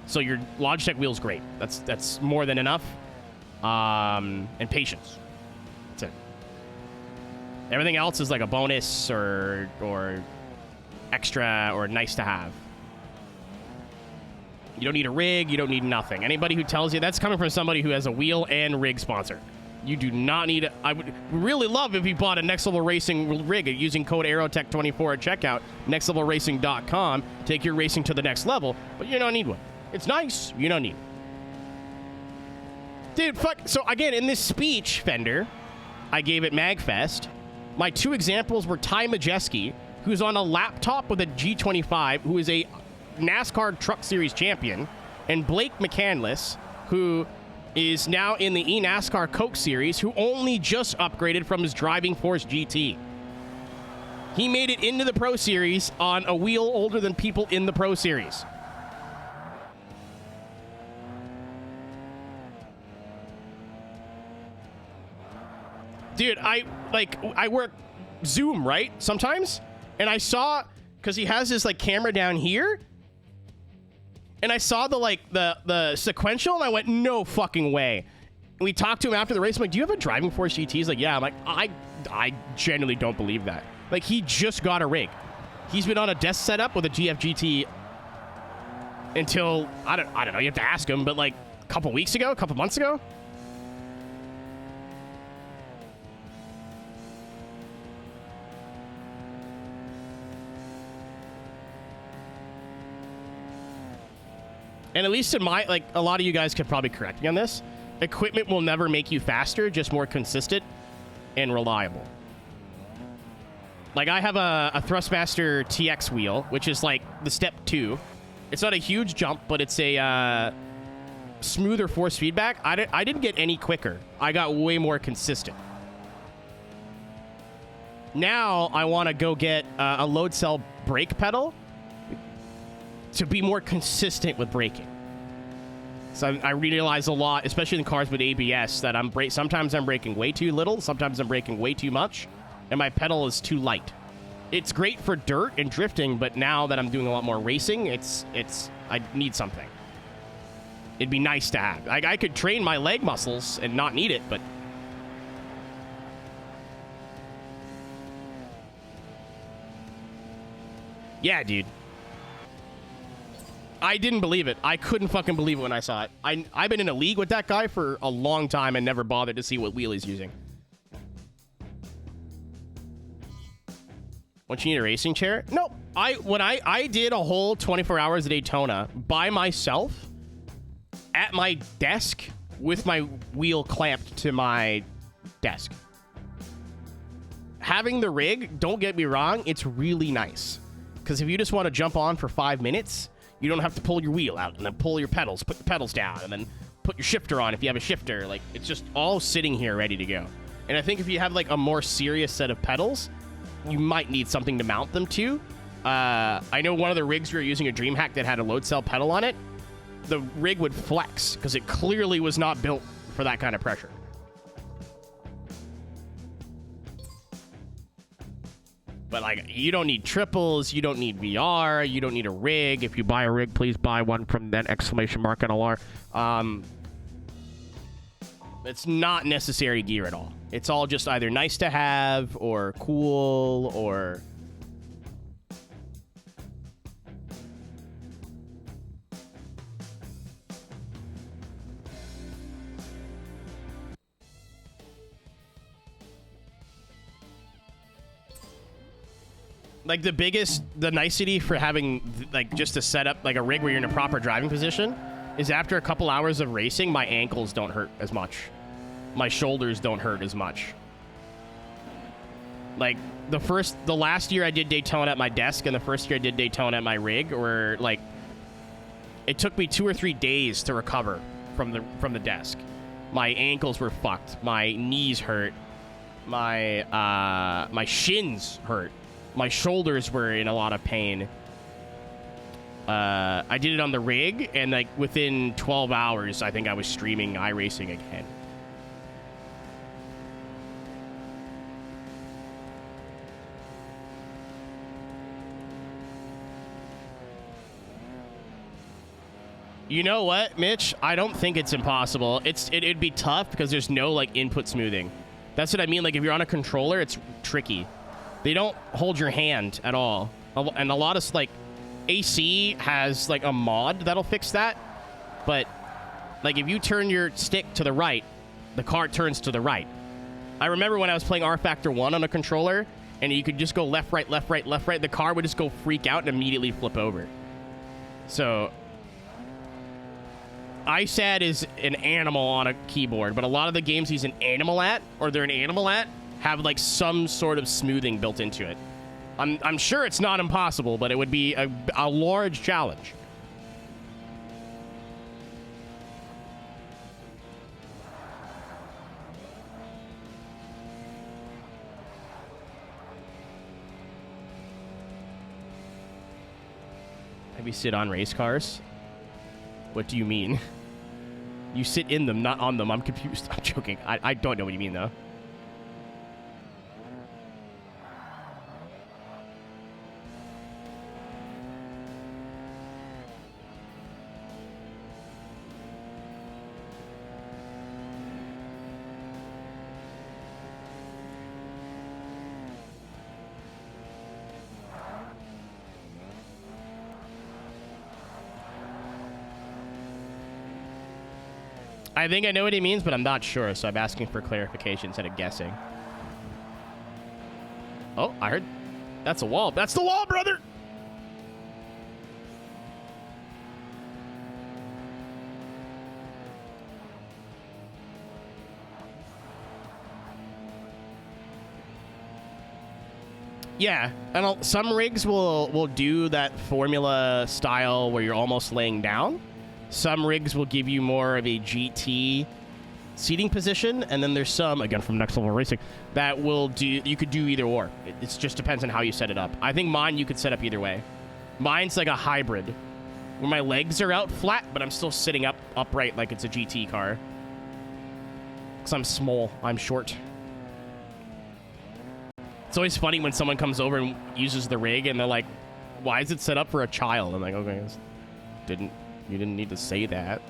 So your Logitech wheel's great. That's more than enough. And patience. That's it. Everything else is like a bonus or extra or nice to have. You don't need a rig. You don't need nothing. Anybody who tells you, that's coming from somebody who has a wheel and rig sponsor. You do not need it. I would really love if you bought a Next Level Racing rig using code Aeroteq24 at checkout, nextlevelracing.com. Take your racing to the next level, but you don't need one. It's nice. You don't need it. Dude, fuck. So, again, in this speech, Fender, I gave at MagFest, my two examples were Ty Majeski, who's on a laptop with a G25, who is a NASCAR Truck Series champion, and Blake McCandless, who is now in the eNASCAR Coke Series, who only just upgraded from his Driving Force GT. He made it into the Pro Series on a wheel older than people in the Pro Series. Dude, I work Zoom, right? Sometimes. And I saw, because he has this like camera down here, and I saw the sequential, and I went, no fucking way. And we talked to him after the race. I'm like, do you have a Driving Force GT? He's like, yeah. I'm like, I genuinely don't believe that. Like, he just got a rig. He's been on a desk setup with a GFGT until, I don't know, you have to ask him, but like a couple weeks ago, a couple months ago. And at least in my, like, a lot of you guys could probably correct me on this. Equipment will never make you faster, just more consistent and reliable. Like, I have a THRUSTMASTER TX wheel, which is like the step 2. It's not a huge jump, but it's a smoother force feedback. I didn't get any quicker. I got way more consistent. Now I want to go get a load cell brake pedal to be more consistent with braking. So I realize a lot, especially in cars with ABS, that sometimes I'm braking way too little, sometimes I'm braking way too much, and my pedal is too light. It's great for dirt and drifting, but now that I'm doing a lot more racing, I need something. It'd be nice to have. I could train my leg muscles and not need it, but yeah, dude. I didn't believe it. I couldn't fucking believe it when I saw it. I've been in a league with that guy for a long time and never bothered to see what wheel he's using. Don't you need a racing chair? No. I did a whole 24 hours of Daytona by myself at my desk with my wheel clamped to my desk. Having the rig, don't get me wrong, it's really nice. Because if you just want to jump on for 5 minutes, you don't have to pull your wheel out and then pull your pedals, put the pedals down, and then put your shifter on if you have a shifter. Like, it's just all sitting here ready to go. And I think if you have, like, a more serious set of pedals, you might need something to mount them to. I know one of the rigs we were using, a DreamHack that had a load cell pedal on it, the rig would flex because it clearly was not built for that kind of pressure. But, like, you don't need triples, you don't need VR, you don't need a rig. If you buy a rig, please buy one from that exclamation mark on LR. It's not necessary gear at all. It's all just either nice to have or cool or... Like, the nicety for having, like, just to set up, like, a rig where you're in a proper driving position is after a couple hours of racing, my ankles don't hurt as much. My shoulders don't hurt as much. Like, the last year I did Daytona at my desk and the first year I did Daytona at my rig, were, like, it took me 2 or 3 days to recover from the desk. My ankles were fucked. My knees hurt. My shins hurt. My shoulders were in a lot of pain. I did it on the rig, and like within 12 hours, I think I was streaming iRacing again. You know what, Mitch? I don't think it's impossible. It'd be tough because there's no like input smoothing. That's what I mean. Like if you're on a controller, it's tricky. They don't hold your hand at all. And a lot of, like, AC has, like, a mod that'll fix that. But, like, if you turn your stick to the right, the car turns to the right. I remember when I was playing R Factor 1 on a controller, and you could just go left, right, left, right, left, right. The car would just go freak out and immediately flip over. So, ISAD is an animal on a keyboard, but a lot of the games he's an animal at, or they're an animal at, have like some sort of smoothing built into it. I'm sure it's not impossible, but it would be a large challenge. Have you sit on race cars? What do you mean? You sit in them, not on them. I'm confused. I'm joking. I don't know what you mean, though. I think I know what he means, but I'm not sure, so I'm asking for clarification instead of guessing. Oh, I heard. That's a wall. That's the wall, brother! Yeah, and some rigs will do that formula style where you're almost laying down. Some rigs will give you more of a GT seating position, and then there's some, again from Next Level Racing, that will do, you could do either or. It just depends on how you set it up. I think mine you could set up either way. Mine's like a hybrid, where my legs are out flat, but I'm still sitting upright like it's a GT car. Because I'm small, I'm short. It's always funny when someone comes over and uses the rig and they're like, why is it set up for a child? I'm like, okay, you didn't need to say that.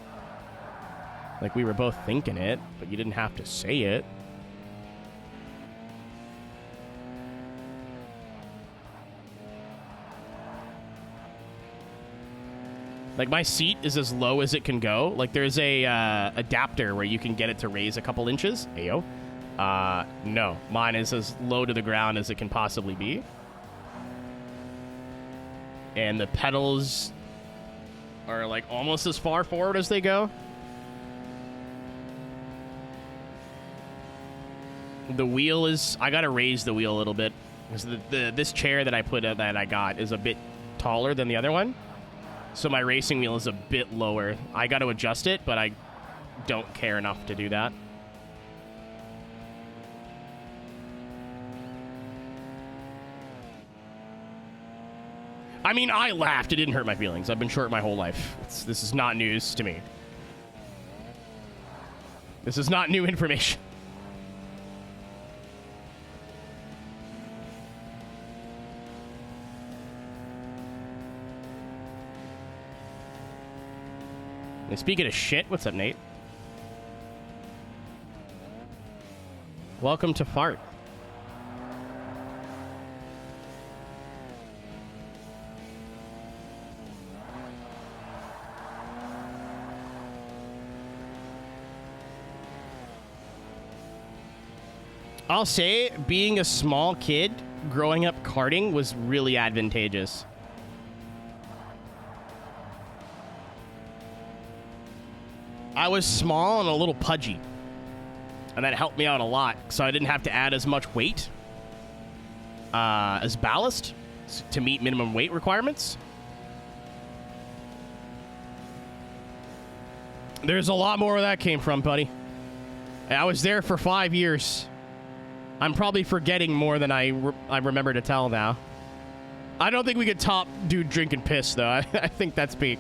Like, we were both thinking it, but you didn't have to say it. Like, my seat is as low as it can go. Like, there's a adapter where you can get it to raise a couple inches. Ayo. No, mine is as low to the ground as it can possibly be. And the pedals are like almost as far forward as they go. The wheel is, I gotta raise the wheel a little bit because this chair that I got is a bit taller than the other one. So my racing wheel is a bit lower. I gotta adjust it, but I don't care enough to do that. I mean, I laughed. It didn't hurt my feelings. I've been short my whole life. This is not news to me. This is not new information. And speaking of shit, what's up, Nate? Welcome to Fart. I'll say, being a small kid, growing up karting was really advantageous. I was small and a little pudgy, and that helped me out a lot, so I didn't have to add as much weight as ballast to meet minimum weight requirements. There's a lot more where that came from, buddy. I was there for 5 years. I'm probably forgetting more than I remember to tell now. I don't think we could top dude drinking piss, though. I think that's peak.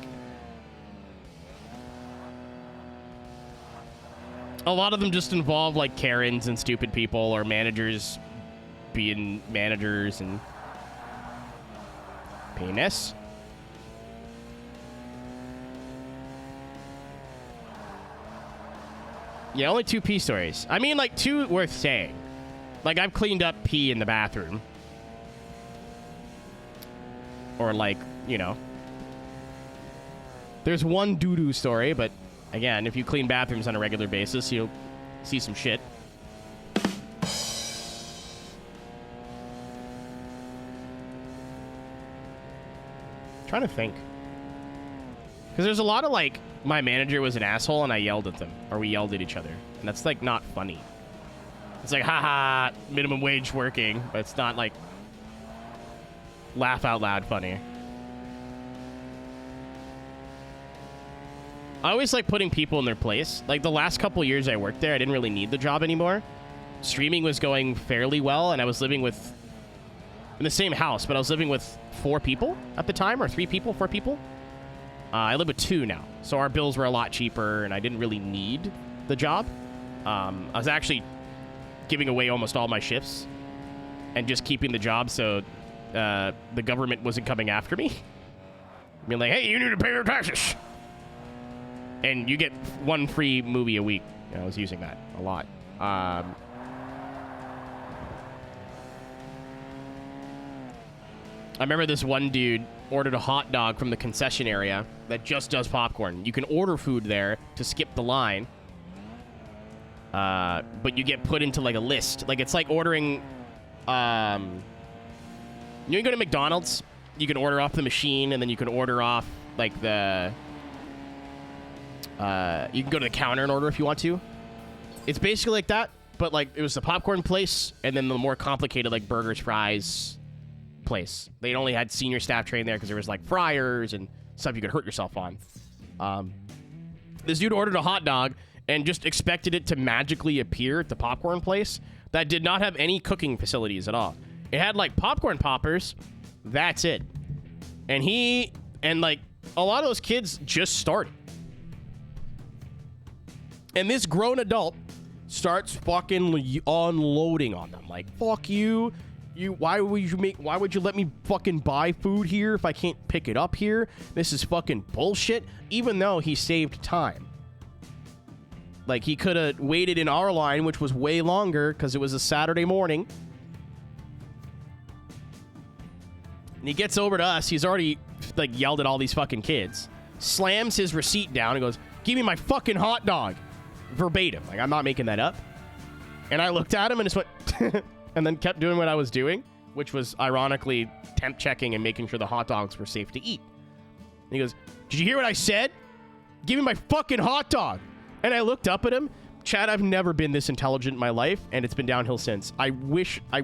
A lot of them just involve, like, Karens and stupid people or managers being managers and... penis? Yeah, only 2 pee stories. I mean, like, 2 worth saying. Like, I've cleaned up pee in the bathroom. Or, like, you know. There's one doo-doo story, but, again, if you clean bathrooms on a regular basis, you'll see some shit. Trying to think. Because there's a lot of, like, my manager was an asshole and I yelled at them. Or we yelled at each other. And that's, like, not funny. It's like, haha, minimum wage working, but it's not like laugh out loud funny. I always like putting people in their place. Like the last couple years I worked there, I didn't really need the job anymore. Streaming was going fairly well, and I was living in the same house, but I was living with 4 people at the time, or 3 people, 4 people. I live with 2 now, so our bills were a lot cheaper, and I didn't really need the job. I was actually giving away almost all my shifts and just keeping the job so the government wasn't coming after me. Being like, hey, you need to pay your taxes. And you get 1 free movie a week. I was using that a lot. I remember this one dude ordered a hot dog from the concession area that just does popcorn. You can order food there to skip the line. but you get put into like a list. Like it's like ordering. You go to McDonald's, you can order off the machine, and then you can order off like the. You can go to the counter and order if you want to. It's basically like that, but like it was the popcorn place, and then the more complicated like burgers, fries place. They only had senior staff trained there because there was like fryers and stuff you could hurt yourself on. This dude ordered a hot dog and just expected it to magically appear at the popcorn place that did not have any cooking facilities at all. It had like popcorn poppers. That's it. And like a lot of those kids just started. And this grown adult starts fucking unloading on them. Like, fuck you. Why would you let me fucking buy food here if I can't pick it up here? This is fucking bullshit. Even though he saved time. Like, he could have waited in our line, which was way longer because it was a Saturday morning. And he gets over to us. He's already, like, yelled at all these fucking kids. Slams his receipt down and goes, "Give me my fucking hot dog." Verbatim. Like, I'm not making that up. And I looked at him and just went... and then kept doing what I was doing, which was ironically temp checking and making sure the hot dogs were safe to eat. And he goes, "Did you hear what I said? Give me my fucking hot dog." And I looked up at him. Chad, I've never been this intelligent in my life, and it's been downhill since. I wish I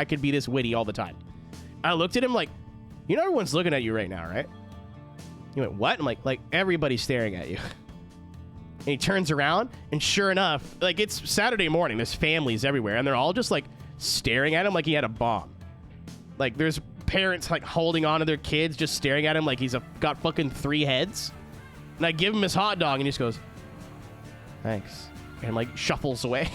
could be this witty all the time. I looked at him like, you know everyone's looking at you right now, right? He went, "What?" I'm like everybody's staring at you. And he turns around, and sure enough, like, it's Saturday morning. There's families everywhere, and they're all just, like, staring at him like he had a bomb. Like, there's parents, like, holding on to their kids, just staring at him like he's got fucking 3 heads. And I give him his hot dog, and he just goes, "Thanks." And, like, shuffles away.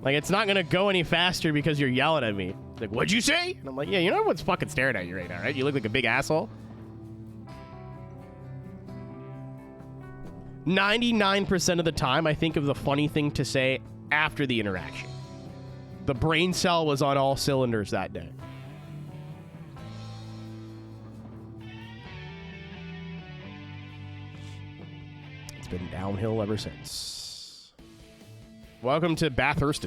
Like, it's not gonna go any faster because you're yelling at me. Like, "What'd you say?" And I'm like, yeah, you know everyone's fucking staring at you right now, right? You look like a big asshole. 99% of the time, I think of the funny thing to say after the interaction. The brain cell was on all cylinders that day. It's been downhill ever since. Welcome to Bathurst.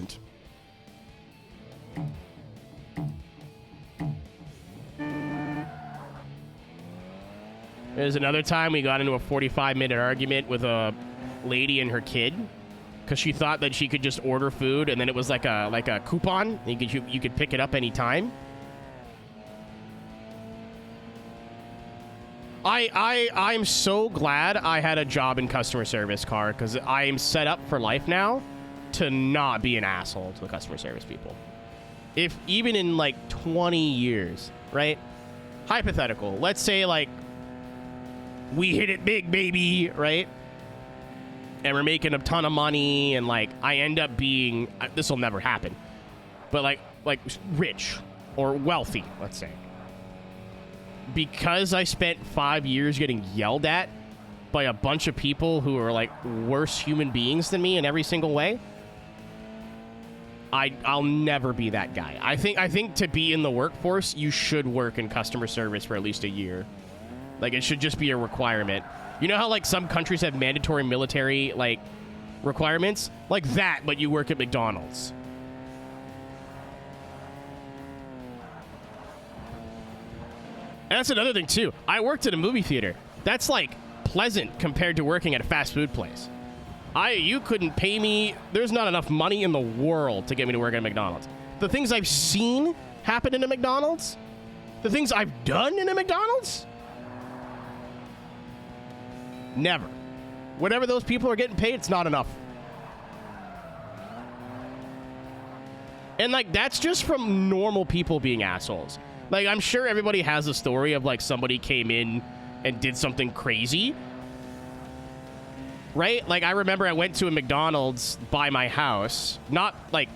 There's another time we got into a 45-minute argument with a lady and her kid because she thought that she could just order food and then it was like a coupon. You could pick it up anytime. I'm so glad I had a job in customer service, Car, because I am set up for life now to not be an asshole to the customer service people. If even in like 20 years, right? Hypothetical. Let's say like we hit it big, baby, right? And we're making a ton of money, and like I end up being, this will never happen, but like rich or wealthy, let's say. Because I spent 5 years getting yelled at by a bunch of people who are like worse human beings than me in every single way, I'll never be that guy. I think to be in the workforce, you should work in customer service for at least a year. Like, it should just be a requirement. You know how, like, some countries have mandatory military, like, requirements? Like that, but you work at McDonald's. And that's another thing, too. I worked at a movie theater. That's, like, pleasant compared to working at a fast food place. You couldn't pay me. There's not enough money in the world to get me to work at a McDonald's. The things I've seen happen in a McDonald's, the things I've done in a McDonald's, never. Whatever those people are getting paid, it's not enough. And, like, that's just from normal people being assholes. Like, I'm sure everybody has a story of, like, somebody came in and did something crazy. Right? Like, I remember I went to a McDonald's by my house. Not, like...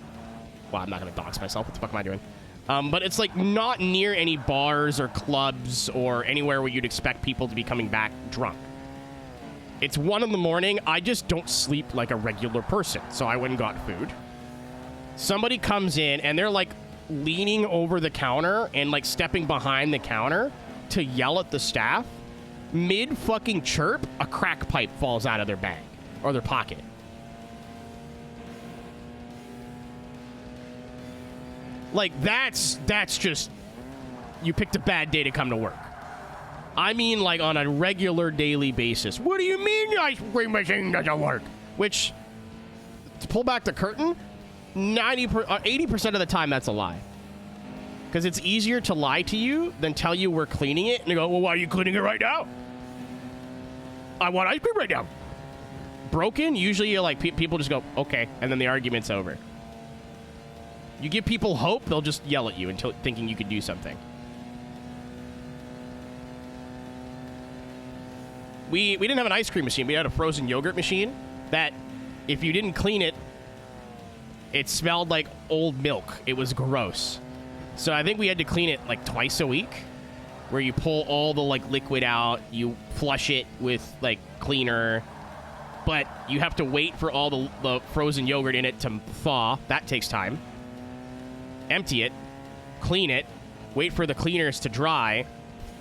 Well, I'm not going to dox myself. What the fuck am I doing? But it's, like, not near any bars or clubs or anywhere where you'd expect people to be coming back drunk. It's 1 a.m. I just don't sleep like a regular person. So I went and got food. Somebody comes in, and they're, like, leaning over the counter and, like, stepping behind the counter to yell at the staff. mid fucking chirp, a crack pipe falls out of their bag or their pocket. Like, that's just, you picked a bad day to come to work. I mean, like, on a regular daily basis. What do you mean the ice cream machine doesn't work? Which, to pull back the curtain, 80% of the time, that's a lie. Because it's easier to lie to you than tell you we're cleaning it. And you go, well, why are you cleaning it right now? I want ice cream right now. Broken, usually you're like, people just go, okay. And then the argument's over. You give people hope, they'll just yell at you until thinking you could do something. We didn't have an ice cream machine. We had a frozen yogurt machine that, if you didn't clean it, it smelled like old milk. It was gross. So I think we had to clean it like twice a week, where you pull all the like liquid out, you flush it with like cleaner, but you have to wait for all the frozen yogurt in it to thaw. That takes time. Empty it, clean it, wait for the cleaners to dry,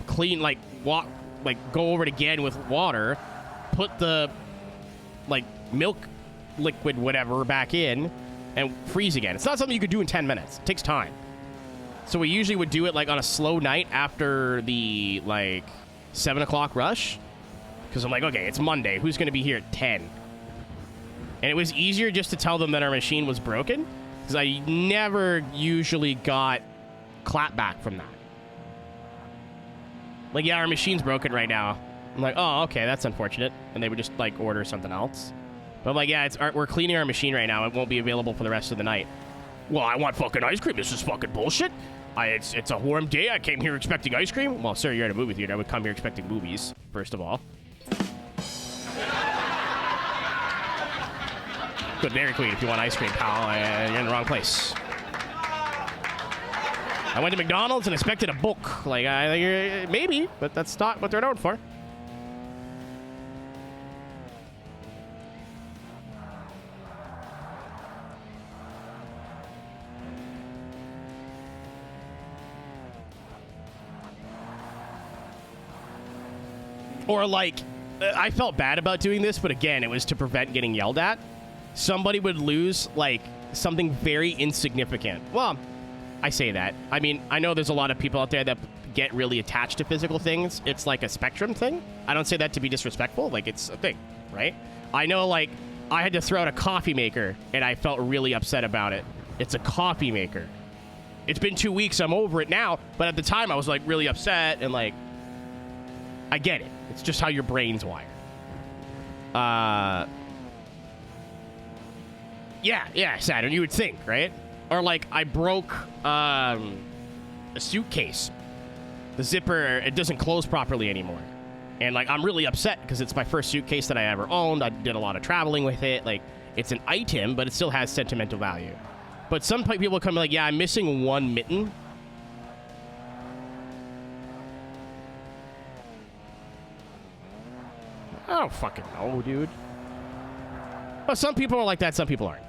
clean, like, go over it again with water, put the, like, milk liquid whatever back in, and freeze again. It's not something you could do in 10 minutes. It takes time. So we usually would do it, like, on a slow night after the, like, 7 o'clock rush, because I'm like, okay, it's Monday. Who's going to be here at 10? And it was easier just to tell them that our machine was broken, because I never usually got clapback from that. Like, yeah, our machine's broken right now. I'm like, oh, okay, that's unfortunate. And they would just, like, order something else. But I'm like, yeah, we're cleaning our machine right now. It won't be available for the rest of the night. Well, I want fucking ice cream. This is fucking bullshit. It's a warm day. I came here expecting ice cream. Well, sir, you're at a movie theater. I would come here expecting movies, first of all. Good Dairy Queen if you want ice cream, pal. You're in the wrong place. I went to McDonald's and expected a book. Like, maybe, but that's not what they're known for. Or, like, I felt bad about doing this, but again, it was to prevent getting yelled at. Somebody would lose, like, something very insignificant. Well, I say that. I mean, I know there's a lot of people out there that get really attached to physical things. It's like a spectrum thing. I don't say that to be disrespectful. Like, it's a thing, right? I know, like, I had to throw out a coffee maker, and I felt really upset about it. It's a coffee maker. It's been 2 weeks. I'm over it now. But at the time, I was, like, really upset, and, like, I get it. It's just how your brain's wired. Yeah, Saturn, you would think, right? Or, like, I broke a suitcase. The zipper, it doesn't close properly anymore. And, like, I'm really upset because it's my first suitcase that I ever owned. I did a lot of traveling with it. Like, it's an item, but it still has sentimental value. But some people come like, yeah, I'm missing one mitten. I don't fucking know, dude. Well, some people are like that, some people aren't.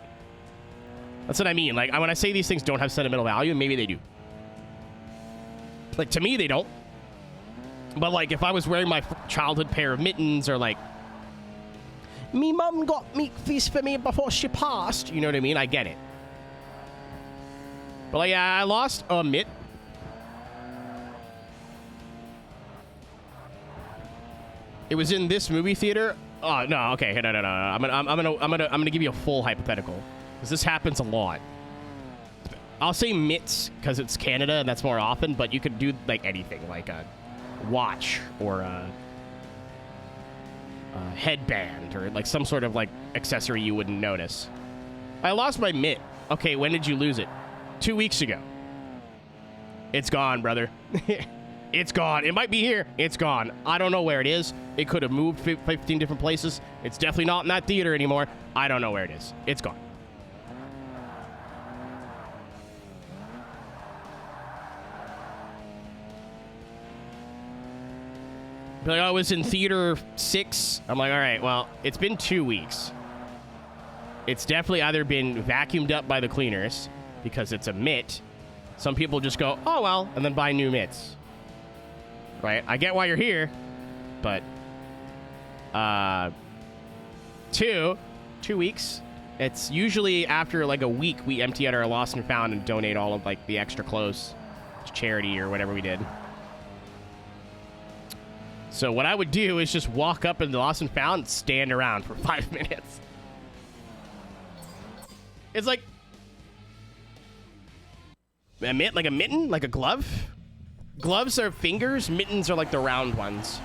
That's what I mean. Like, when I say these things don't have sentimental value, maybe they do. Like, to me, they don't. But, like, if I was wearing my childhood pair of mittens, or, like, me mum got me these for me before she passed, you know what I mean? I get it. But, like, yeah, I lost a mitt. It was in this movie theater. Oh no, okay, no. I'm gonna give you a full hypothetical, because this happens a lot. I'll say mitts because it's Canada and that's more often, but you could do like anything, like a watch or a headband or like some sort of like accessory you wouldn't notice. I lost my mitt. Okay, when did you lose it? 2 weeks ago. It's gone, brother. It's gone. It might be here. It's gone. I don't know where it is. It could have moved 15 different places. It's definitely not in that theater anymore. I don't know where it is. It's gone. Like, I was in theater 6. I'm like, all right, well, it's been 2 weeks. It's definitely either been vacuumed up by the cleaners because it's a mitt. Some people just go, oh, well, and then buy new mitts. Right? I get why you're here. but 2 weeks. It's usually after like a week we empty out our lost and found and donate all of like the extra clothes to charity or whatever we did. So what I would do is just walk up in the lost and found and stand around for 5 minutes. It's like a mitten, like a glove. Gloves are fingers, mittens are like the round ones.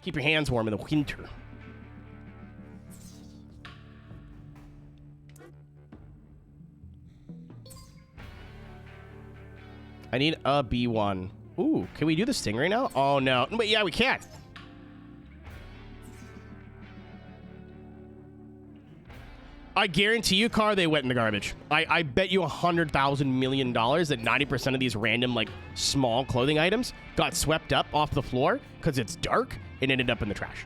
Keep your hands warm in the winter. I need a B1. Ooh, can we do this thing right now? Oh, no. But yeah, we can. I guarantee you, Car, they went in the garbage. I bet you $100,000 million that 90% of these random, like, small clothing items got swept up off the floor because it's dark and ended up in the trash.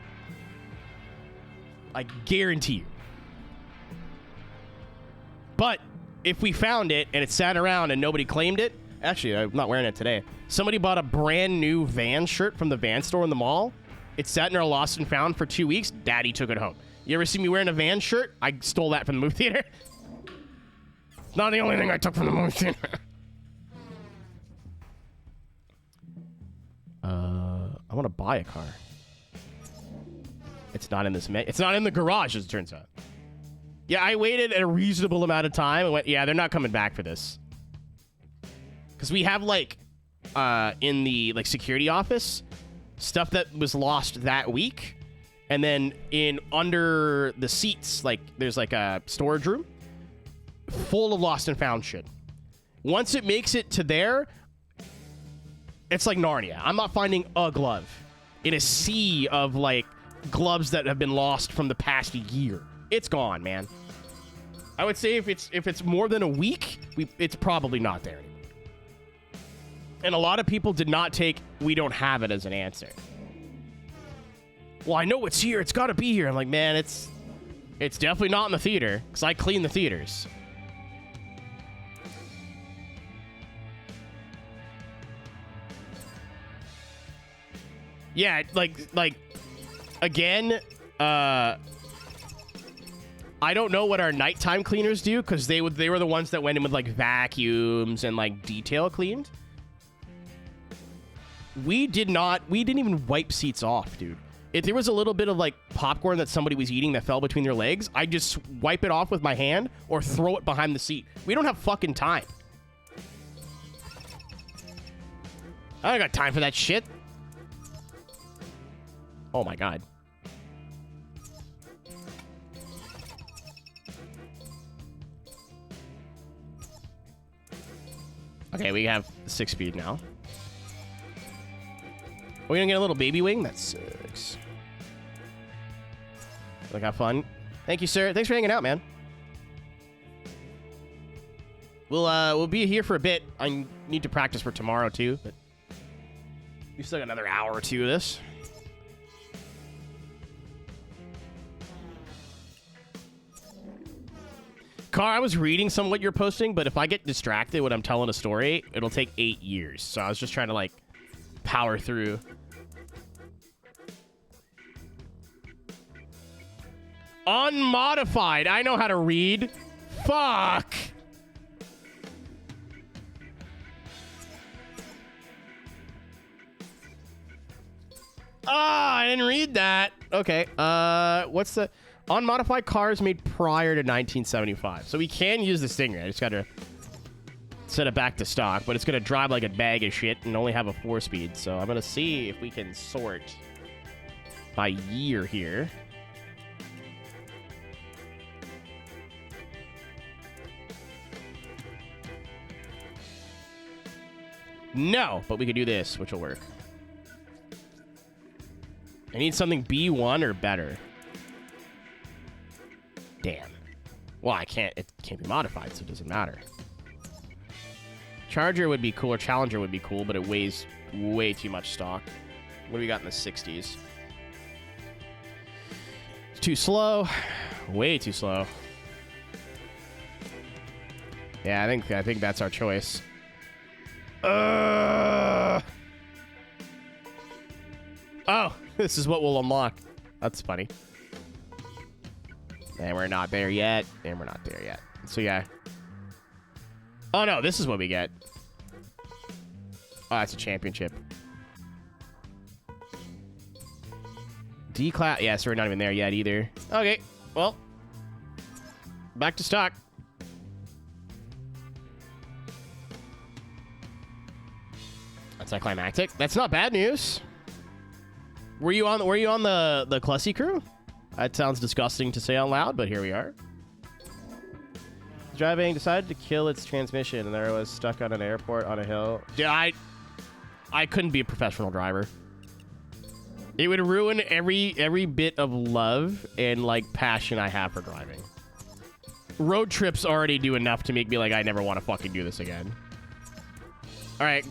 I guarantee you. But if we found it and it sat around and nobody claimed it, actually, I'm not wearing it today. Somebody bought a brand new Vans shirt from the Vans store in the mall. It sat in our lost and found for 2 weeks. Daddy took it home. You ever see me wearing a Vans shirt? I stole that from the movie theater. Not the only thing I took from the movie theater. I want to buy a car. It's not in this. It's not in the garage, as it turns out. Yeah, I waited a reasonable amount of time and went, yeah, they're not coming back for this. Because we have, like, in the, like, security office, stuff that was lost that week. And then in under the seats, like, there's, like, a storage room full of lost and found shit. Once it makes it to there, it's like Narnia. I'm not finding a glove in a sea of, like, gloves that have been lost from the past year. It's gone, man. I would say if it's more than a week, it's probably not there anymore. And a lot of people did not take "we don't have it" as an answer. Well, I know it's here. It's got to be here. I'm like, man, it's definitely not in the theater because I clean the theaters. Yeah, like again, I don't know what our nighttime cleaners do because they were the ones that went in with like vacuums and like detail cleaned. We didn't even wipe seats off, dude. If there was a little bit of like popcorn that somebody was eating that fell between their legs, I just wipe it off with my hand or throw it behind the seat. We don't have fucking time. I don't got time for that shit. Oh my god. Okay, we have 6-speed now. Are we gonna get a little baby wing? That sucks. Look, have fun. Thank you, sir. Thanks for hanging out, man. We'll be here for a bit. I need to practice for tomorrow too, but we still got another hour or two of this. Car, I was reading some of what you're posting, but if I get distracted when I'm telling a story, it'll take 8 years. So I was just trying to like power through. Unmodified. I know how to read. Fuck. I didn't read that. Okay. What's the unmodified cars made prior to 1975? So we can use the Stingray. I just gotta set it back to stock, but it's gonna drive like a bag of shit and only have a 4-speed. So I'm gonna see if we can sort by year here. No, but we could do this, which will work. I need something B1 or better. Damn. Well, it can't be modified, so it doesn't matter. Charger would be cool, or Challenger would be cool, but it weighs way too much stock. What do we got in the 60s? It's too slow. Way too slow. Yeah, I think that's our choice. Oh, this is what we'll unlock. That's funny. And we're not there yet. And we're not there yet. So, yeah. Oh, no. This is what we get. Oh, that's a championship. D-class. Yeah, so we're not even there yet either. Okay. Well. Back to stock. That's anticlimactic. That's not bad news. Were you on the Clussy crew? That sounds disgusting to say out loud, but here we are. Driving, decided to kill its transmission, and there I was stuck on an airport on a hill. Dude, I couldn't be a professional driver. It would ruin every bit of love and like passion I have for driving. Road trips already do enough to make me like I never want to fucking do this again. All right,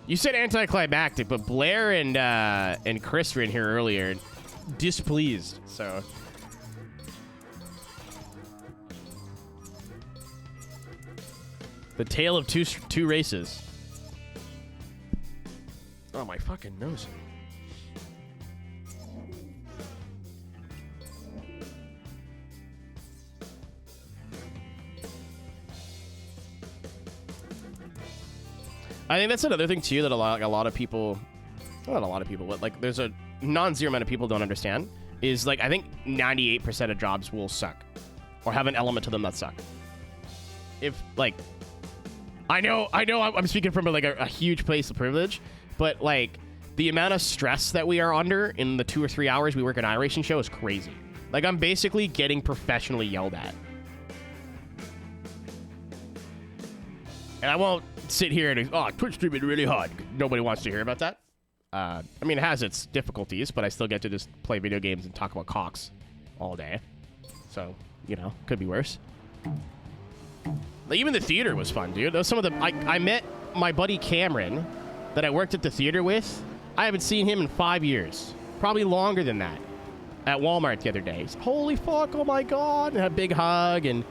you said anticlimactic, but Blair and Chris were in here earlier, displeased. So the tale of two races. Oh my fucking nose. I think that's another thing too that a lot of people, not a lot of people, but like there's a non-zero amount of people don't understand is like I think 98% of jobs will suck or have an element to them that suck. If like, I know I'm speaking from like a huge place of privilege, but like the amount of stress that we are under in the 2 or 3 hours we work an iRacing show is crazy. Like I'm basically getting professionally yelled at. And I won't sit here and, Twitch streaming really hard. Nobody wants to hear about that. I mean, it has its difficulties, but I still get to just play video games and talk about cocks all day. So, you know, could be worse. Like, even the theater was fun, dude. Those some of the I met my buddy Cameron that I worked at the theater with. I haven't seen him in 5 years. Probably longer than that. At Walmart the other day. He's, holy fuck, oh my god. And had a big hug, and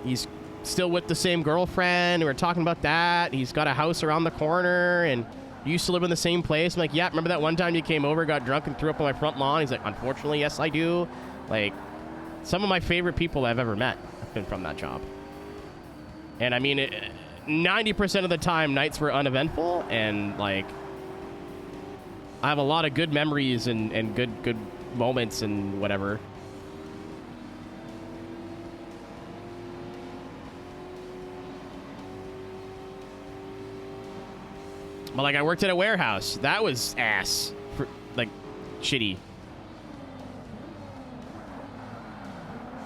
he's still with the same girlfriend. We're talking about that. He's got a house around the corner and used to live in the same place. I'm like, yeah, remember that one time you came over, got drunk, and threw up on my front lawn? He's like, unfortunately, yes, I do. Like, some of my favorite people I've ever met have been from that job. And I mean, 90% of the time, nights were uneventful, and like, I have a lot of good memories and good moments and whatever. But like I worked at a warehouse. That was ass. Like, shitty.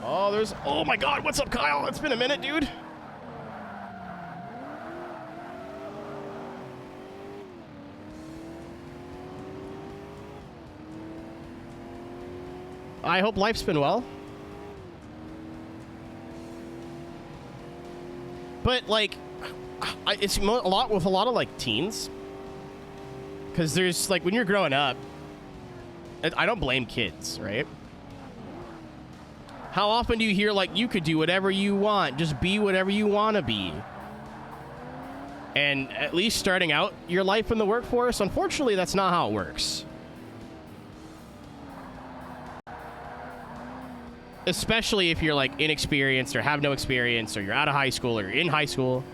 Oh my god, what's up, Kyle? It's been a minute, dude. I hope life's been well. But like, it's a lot with a lot of like teens. Because there's, like, when you're growing up, I don't blame kids, right? How often do you hear, like, you could do whatever you want, just be whatever you want to be? And at least starting out your life in the workforce, unfortunately, that's not how it works. Especially if you're, like, inexperienced or have no experience, or you're out of high school or you're in high school.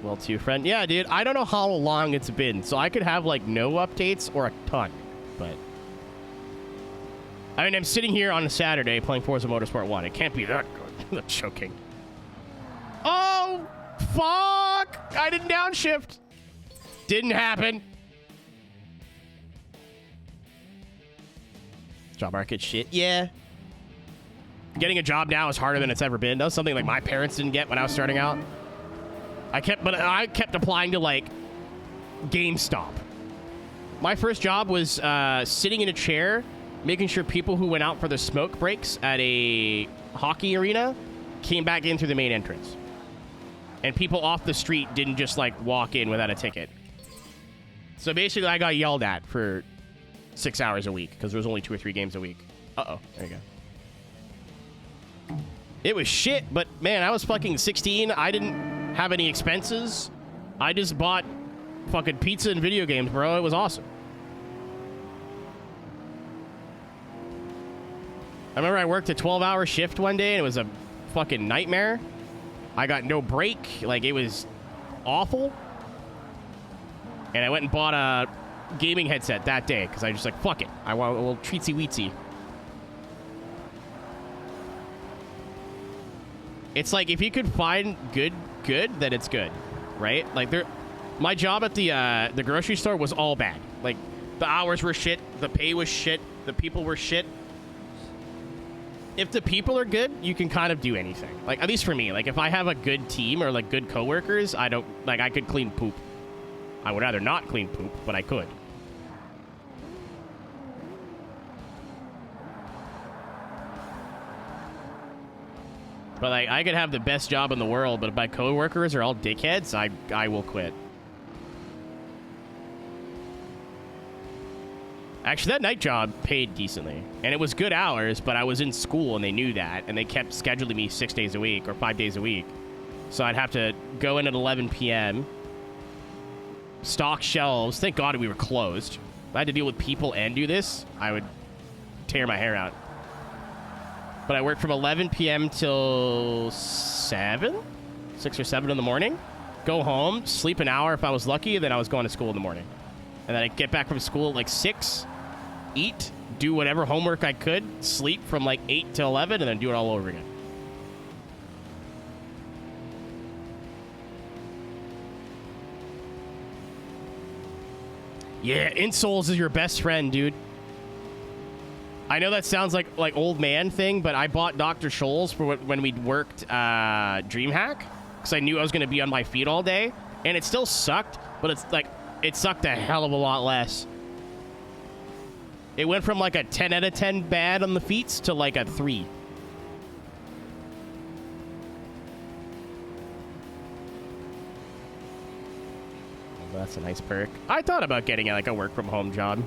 Well, to your friend. Yeah, dude, I don't know how long it's been, so I could have, like, no updates or a ton, but... I mean, I'm sitting here on a Saturday playing Forza Motorsport 1. It can't be that good. I'm joking. Oh, fuck! I didn't downshift. Didn't happen. Job market shit. Yeah. Getting a job now is harder than it's ever been. That was something like my parents didn't get when I was starting out. I kept applying to, like, GameStop. My first job was sitting in a chair, making sure people who went out for their smoke breaks at a hockey arena came back in through the main entrance. And people off the street didn't just, like, walk in without a ticket. So basically, I got yelled at for 6 hours a week because there was only 2 or 3 games a week. Uh-oh. There you go. It was shit, but, man, I was fucking 16. I didn't have any expenses. I just bought fucking pizza and video games, bro. It was awesome. I remember I worked a 12-hour shift one day, and it was a fucking nightmare. I got no break. Like, it was awful. And I went and bought a gaming headset that day, because I was just like, fuck it. I want a little treatsy-weetsy. It's like, if you could find good, then it's good, right? Like, my job at the grocery store was all bad. Like, the hours were shit, the pay was shit, the people were shit. If the people are good, you can kind of do anything. Like, at least for me. Like, if I have a good team or, like, good coworkers, I could clean poop. I would rather not clean poop, but I could. But, like, I could have the best job in the world, but if my coworkers are all dickheads, I will quit. Actually, that night job paid decently, and it was good hours, but I was in school, and they knew that, and they kept scheduling me 6 days a week or 5 days a week. So I'd have to go in at 11 p.m., stock shelves. Thank God we were closed. If I had to deal with people and do this, I would tear my hair out. But I worked from 11 p.m. till 6 or 7 in the morning. Go home, sleep an hour if I was lucky, and then I was going to school in the morning. And then I'd get back from school at like 6, eat, do whatever homework I could, sleep from like 8 to 11, and then do it all over again. Yeah, insoles is your best friend, dude. I know that sounds like old man thing, but I bought Dr. Scholl's for when we worked DreamHack, because I knew I was going to be on my feet all day, and it still sucked, but it's like, it sucked a hell of a lot less. It went from like a 10 out of 10 bad on the feet to like a 3. Oh, that's a nice perk. I thought about getting like a work from home job.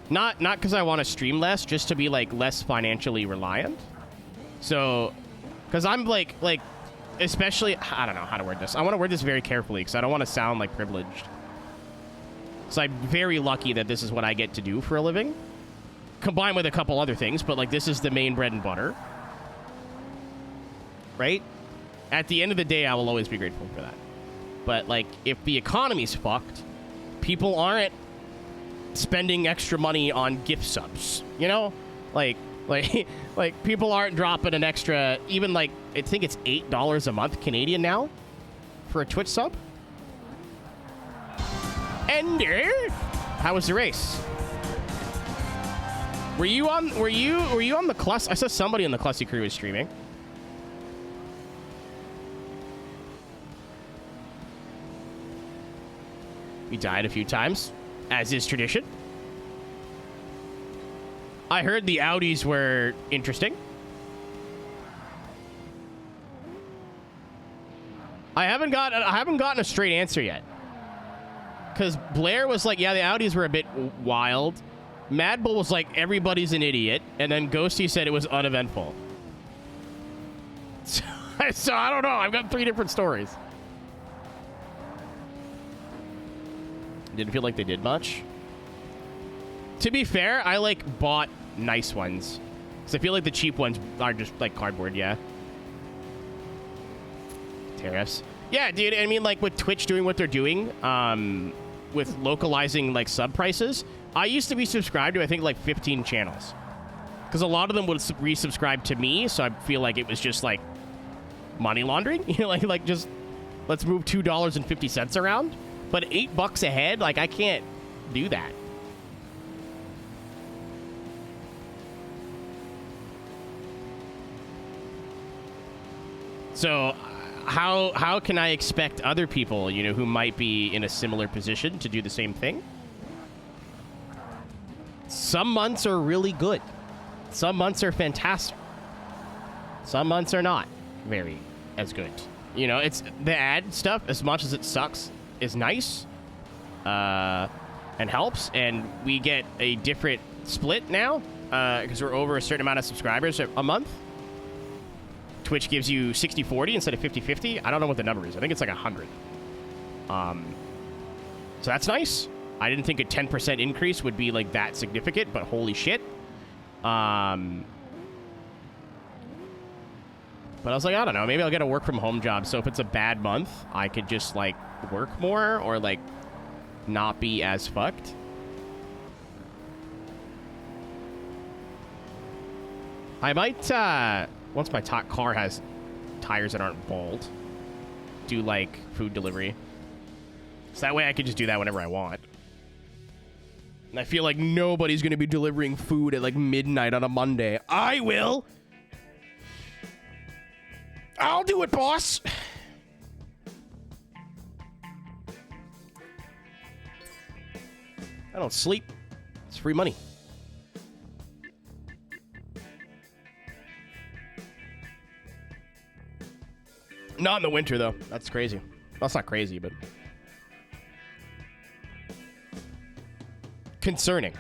Not because I want to stream less, just to be like less financially reliant. So, because I'm like especially, I don't know how to word this. I want to word this very carefully because I don't want to sound like privileged. So I'm very lucky that this is what I get to do for a living, combined with a couple other things, but like this is the main bread and butter, right? At the end of the day, I will always be grateful for that. But like, if the economy's fucked, people aren't spending extra money on gift subs, you know? Like people aren't dropping an extra, even like, I think it's $8 a month Canadian now for a Twitch sub. Ender, how was the race? Were you on the Cluss? I saw somebody on the Clussy crew was streaming. We died a few times, as is tradition. I heard the Audis were interesting. I haven't gotten a straight answer yet. Because Blair was like, yeah, the Audis were a bit wild. Mad Bull was like, everybody's an idiot. And then Ghosty said it was uneventful. So I don't know. I've got 3 different stories. Didn't feel like they did much. To be fair, I like bought nice ones. Because I feel like the cheap ones are just like cardboard, yeah. Tariffs. Yeah, dude, I mean, like, with Twitch doing what they're doing, with localizing, like, sub prices, I used to be subscribed to, I think, like, 15 channels. Because a lot of them would resubscribe to me, so I feel like it was just, like, money laundering. You know, like just, let's move $2.50 around. But $8 a head, like, I can't do that. So how can I expect other people, you know, who might be in a similar position to do the same thing? Some months are really good. Some months are fantastic. Some months are not very as good. You know, it's the ad stuff, as much as it sucks, is nice and helps. And we get a different split now because we're over a certain amount of subscribers a month. which gives you 60-40 instead of 50-50. I don't know what the number is. I think it's like 100. So that's nice. I didn't think a 10% increase would be like that significant, but holy shit. But I was like, I don't know. Maybe I'll get a work from home job. So if it's a bad month, I could just like work more or like not be as fucked. I might, once my car has tires that aren't bald, do like food delivery. So that way I can just do that whenever I want. And I feel like nobody's going to be delivering food at like midnight on a Monday. I will. I'll do it, boss. I don't sleep. It's free money. Not in the winter, though. That's crazy. That's not crazy, but concerning.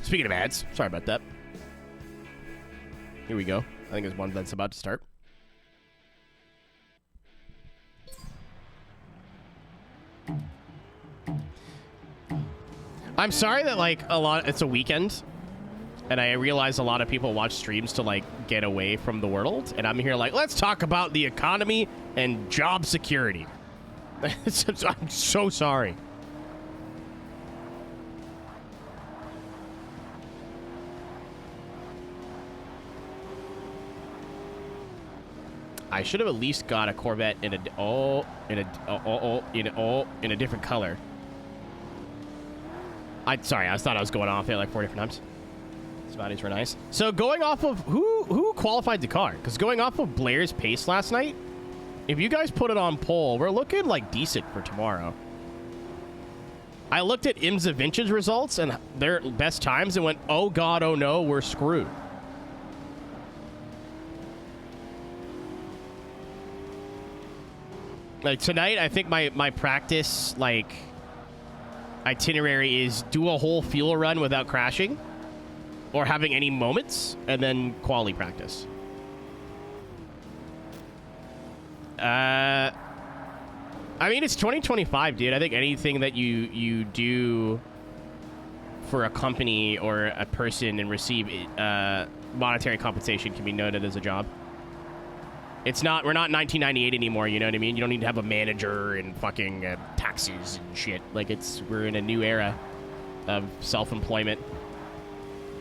Speaking of ads, sorry about that. Here we go. I think there's one that's about to start. I'm sorry that like it's a weekend and I realize a lot of people watch streams to like get away from the world, and I'm here like, let's talk about the economy and job security. I'm so sorry. I should have at least got a Corvette in a different color. Sorry, I thought I was going off it like 4 different times. These bodies were nice. So going off of who qualified the car? Because going off of Blair's pace last night, if you guys put it on poll, we're looking like decent for tomorrow. I looked at IMSA Vintage results and their best times and went, oh god, oh no, we're screwed. Like tonight, I think my practice like itinerary is do a whole fuel run without crashing or having any moments, and then quali practice. I mean, it's 2025, dude. I think anything that you do for a company or a person and receive monetary compensation can be noted as a job. We're not 1998 anymore, you know what I mean? You don't need to have a manager and fucking taxes and shit. Like, we're in a new era of self-employment.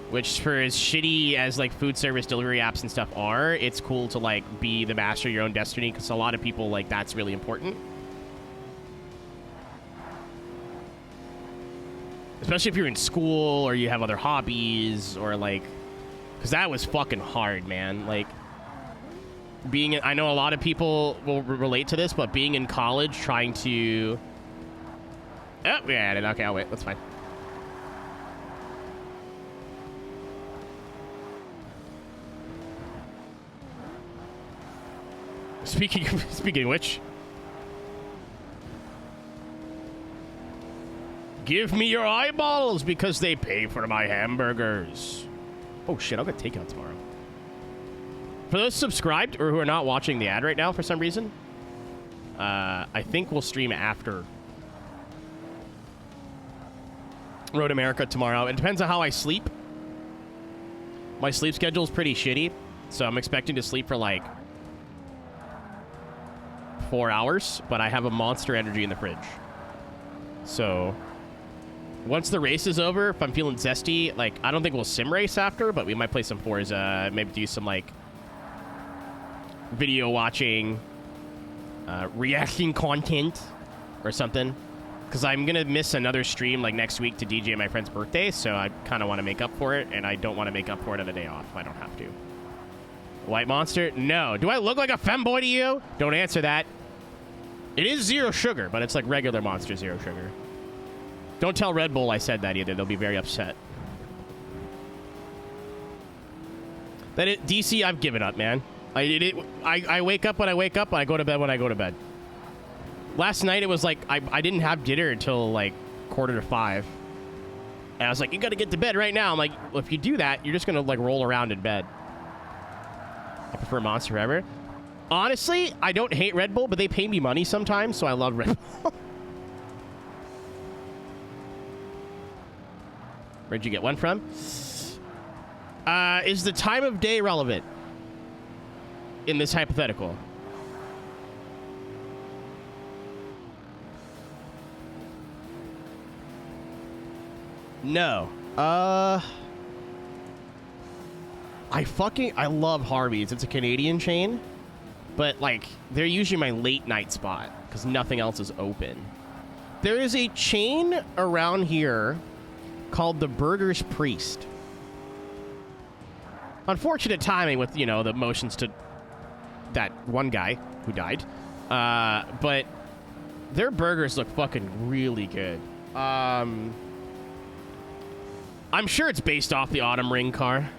Which, for as shitty as, like, food service delivery apps and stuff are, it's cool to, like, be the master of your own destiny, because a lot of people, like, that's really important. Especially if you're in school or you have other hobbies or, like... Because that was fucking hard, man. Like... I know a lot of people will relate to this, but being in college, trying to... Oh, we had it. Okay, I'll wait. That's fine. Speaking of which... Give me your eyeballs because they pay for my hamburgers. Oh, shit. I'll get takeout tomorrow. For those subscribed or who are not watching the ad right now for some reason, I think we'll stream after Road America tomorrow. It depends on how I sleep. My sleep schedule is pretty shitty, so I'm expecting to sleep for like 4 hours, but I have a Monster Energy in the fridge. So once the race is over, if I'm feeling zesty, like I don't think we'll sim race after, but we might play some Forza, maybe do some like video watching, reacting content or something, because I'm gonna miss another stream like next week to DJ my friend's birthday, so I kind of want to make up for it, and I don't want to make up for it on a day off. I don't have to. White Monster? No. Do I look like a femboy to you? Don't answer that. It is zero sugar, but it's like regular Monster zero sugar. Don't tell Red Bull I said that either. They'll be very upset. DC, I've given up, man. I wake up when I wake up, and I go to bed when I go to bed. Last night, it was like, I didn't have dinner until, like, 4:45. And I was like, you got to get to bed right now. I'm like, well, if you do that, you're just going to, like, roll around in bed. I prefer Monster Forever. Honestly, I don't hate Red Bull, but they pay me money sometimes, so I love Red Bull. Where'd you get one from? Is the time of day relevant in this hypothetical? No. I love Harvey's. It's a Canadian chain, but like they're usually my late night spot because nothing else is open. There is a chain around here called the Burger's Priest. Unfortunate timing with, you know, the motions to that one guy who died. But their burgers look fucking really good. I'm sure it's based off the Autumn Ring car.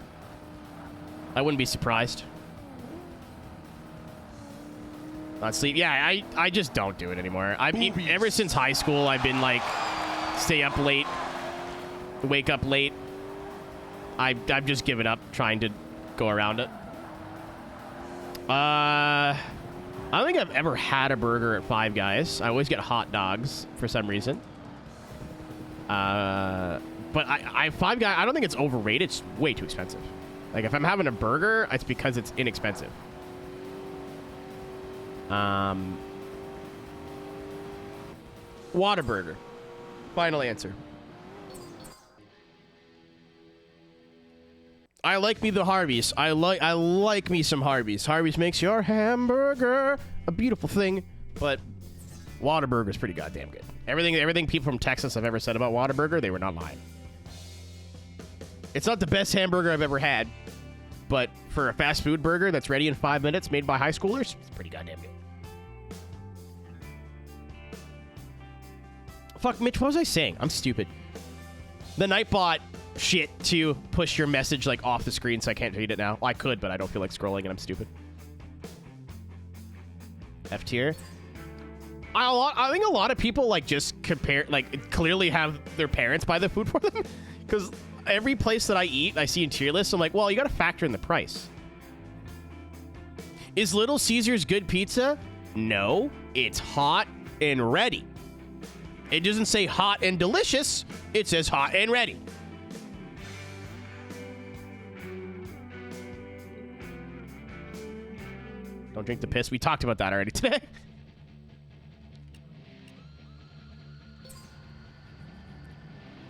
I wouldn't be surprised. Not sleep. Yeah, I just don't do it anymore. Ever since high school, I've been like, stay up late, wake up late. I've just given up trying to go around it. I don't think I've ever had a burger at Five Guys. I always get hot dogs for some reason. But Five Guys, I don't think it's overrated. It's way too expensive. Like, if I'm having a burger, it's because it's inexpensive. Whataburger. Final answer. I like me the Harvey's. I like me some Harvey's. Harvey's makes your hamburger a beautiful thing, but Whataburger's pretty goddamn good. Everything people from Texas have ever said about Whataburger, they were not lying. It's not the best hamburger I've ever had, but for a fast food burger that's ready in 5 minutes, made by high schoolers, it's pretty goddamn good. Fuck, Mitch, what was I saying? I'm stupid. The Nightbot shit to push your message like off the screen, so I can't read it now. Well, I could, but I don't feel like scrolling, and I'm stupid. F tier. I think a lot of people like just compare, like clearly have their parents buy the food for them, because every place that I eat, I see in tier lists. I'm like, well, you got to factor in the price. Is Little Caesars good pizza? No, it's hot and ready. It doesn't say hot and delicious. It says hot and ready. Don't drink the piss. We talked about that already today.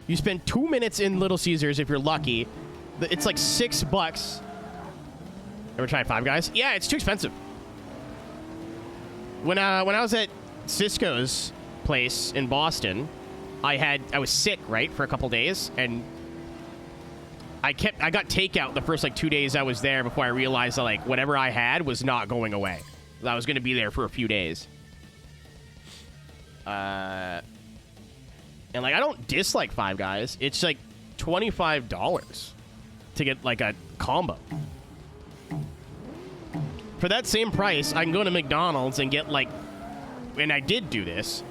You spend 2 minutes in Little Caesars if you're lucky. It's like $6. Ever tried Five Guys? Yeah, it's too expensive. When I was at Cisco's place in Boston, I was sick, right, for a couple days, and I got takeout the first like 2 days I was there before I realized that like whatever I had was not going away. I was going to be there for a few days. And like I don't dislike Five Guys. It's like $25 to get like a combo. For that same price, I can go to McDonald's and get like, and I did do this,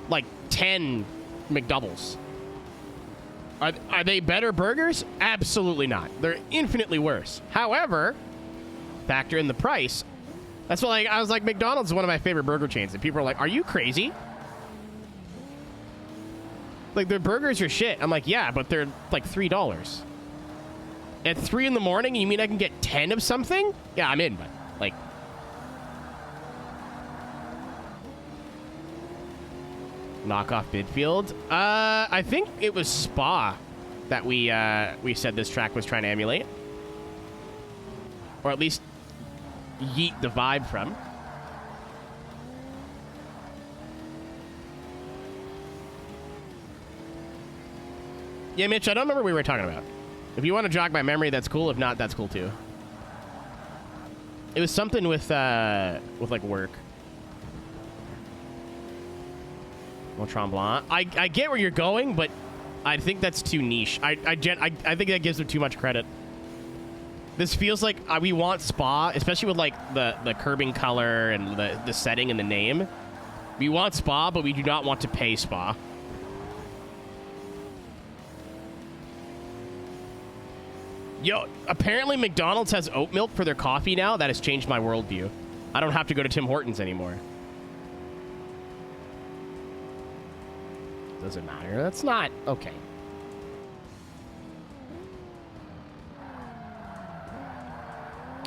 like 10 McDoubles. Are they better burgers? Absolutely not. They're infinitely worse. However, factor in the price. That's what I was like, McDonald's is one of my favorite burger chains, and people are like, are you crazy? Like, their burgers are shit. I'm like, yeah, but they're like $3. At 3 in the morning, you mean I can get 10 of something? Yeah, I'm in, but like, knockoff Midfield. I think it was Spa that we said this track was trying to emulate, or at least yeet the vibe from. Yeah, Mitch, I don't remember what we were talking about. If you want to jog my memory, that's cool. If not, that's cool too. It was something with like work. Mont Blanc. I get where you're going, but I think that's too niche. I think that gives them too much credit. This feels like we want Spa, especially with like the curbing color and the setting and the name. We want Spa, but we do not want to pay Spa. Yo, apparently McDonald's has oat milk for their coffee now. That has changed my worldview. I don't have to go to Tim Hortons anymore. Doesn't matter. That's not... Okay.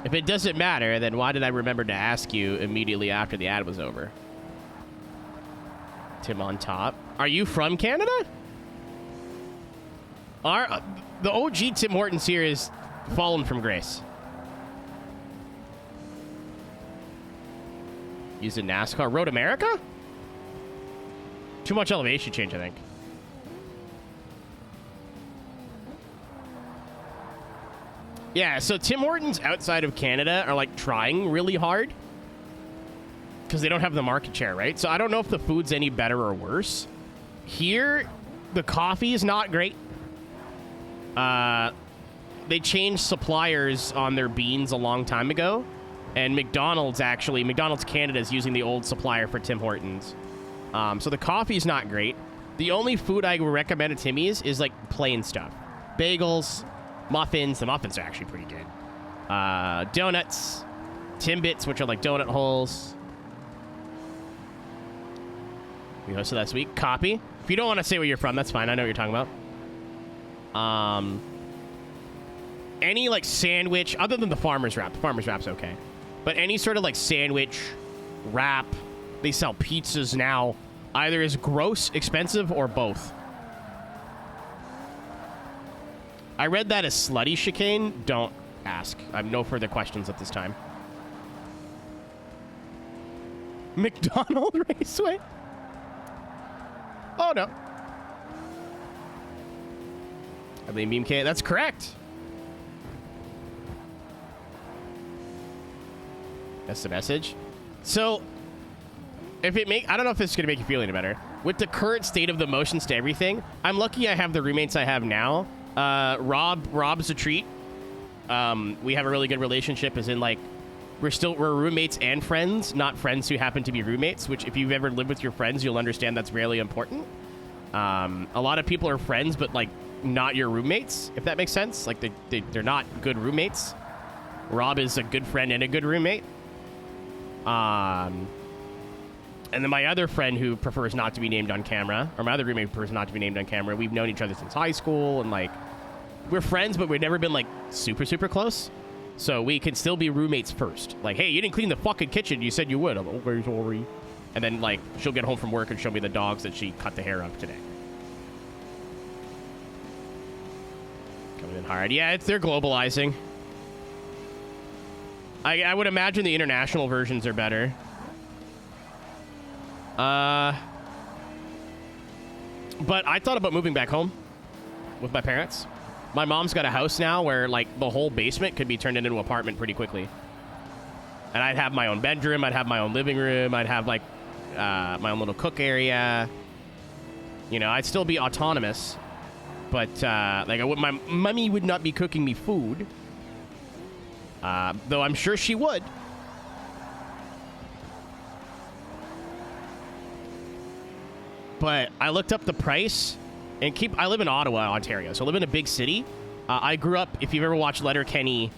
If it doesn't matter, then why did I remember to ask you immediately after the ad was over? Tim on top. Are you from Canada? The OG Tim Hortons here is fallen from grace. Used in NASCAR. Road America? Too much elevation change, I think. Yeah, so Tim Hortons outside of Canada are like trying really hard because they don't have the market share, right? So I don't know if the food's any better or worse. Here, the coffee is not great. They changed suppliers on their beans a long time ago, and McDonald's Canada is using the old supplier for Tim Hortons. So the coffee is not great. The only food I would recommend at Timmy's is like plain stuff. Bagels, muffins. The muffins are actually pretty good. Donuts, Timbits, which are like donut holes. We hosted last week. Copy. If you don't want to say where you're from, that's fine. I know what you're talking about. Any like sandwich, other than the farmer's wrap. The farmer's wrap's okay. But any sort of like sandwich, wrap, they sell pizzas now. Either is gross, expensive, or both. I read that as slutty chicane. Don't ask. I have no further questions at this time. McDonald Raceway? Oh, no. I mean, Meme K, that's correct. That's the message. So, I don't know if this is going to make you feel any better. With the current state of the motions to everything, I'm lucky I have the roommates I have now. Rob's a treat. We have a really good relationship, as in, like, we're roommates and friends, not friends who happen to be roommates, which if you've ever lived with your friends, you'll understand that's really important. A lot of people are friends, but, like, not your roommates, if that makes sense. Like, they're not good roommates. Rob is a good friend and a good roommate. And then my other friend who prefers not to be named on camera, or my other roommate who prefers not to be named on camera, we've known each other since high school, and, like, we're friends, but we've never been, like, super, super close. So we can still be roommates first. Like, hey, you didn't clean the fucking kitchen. You said you would. I'm like, okay, sorry. And then, like, she'll get home from work and show me the dogs that she cut the hair of today. Coming in hard. Yeah, they're globalizing. I would imagine the international versions are better. But I thought about moving back home with my parents. My mom's got a house now where, like, the whole basement could be turned into an apartment pretty quickly. And I'd have my own bedroom. I'd have my own living room. I'd have, like, my own little cook area. You know, I'd still be autonomous. But, like, my mummy would not be cooking me food. Though I'm sure she would. But I looked up the price, and I live in Ottawa, Ontario, so I live in a big city. I grew up, if you've ever watched Letterkenny,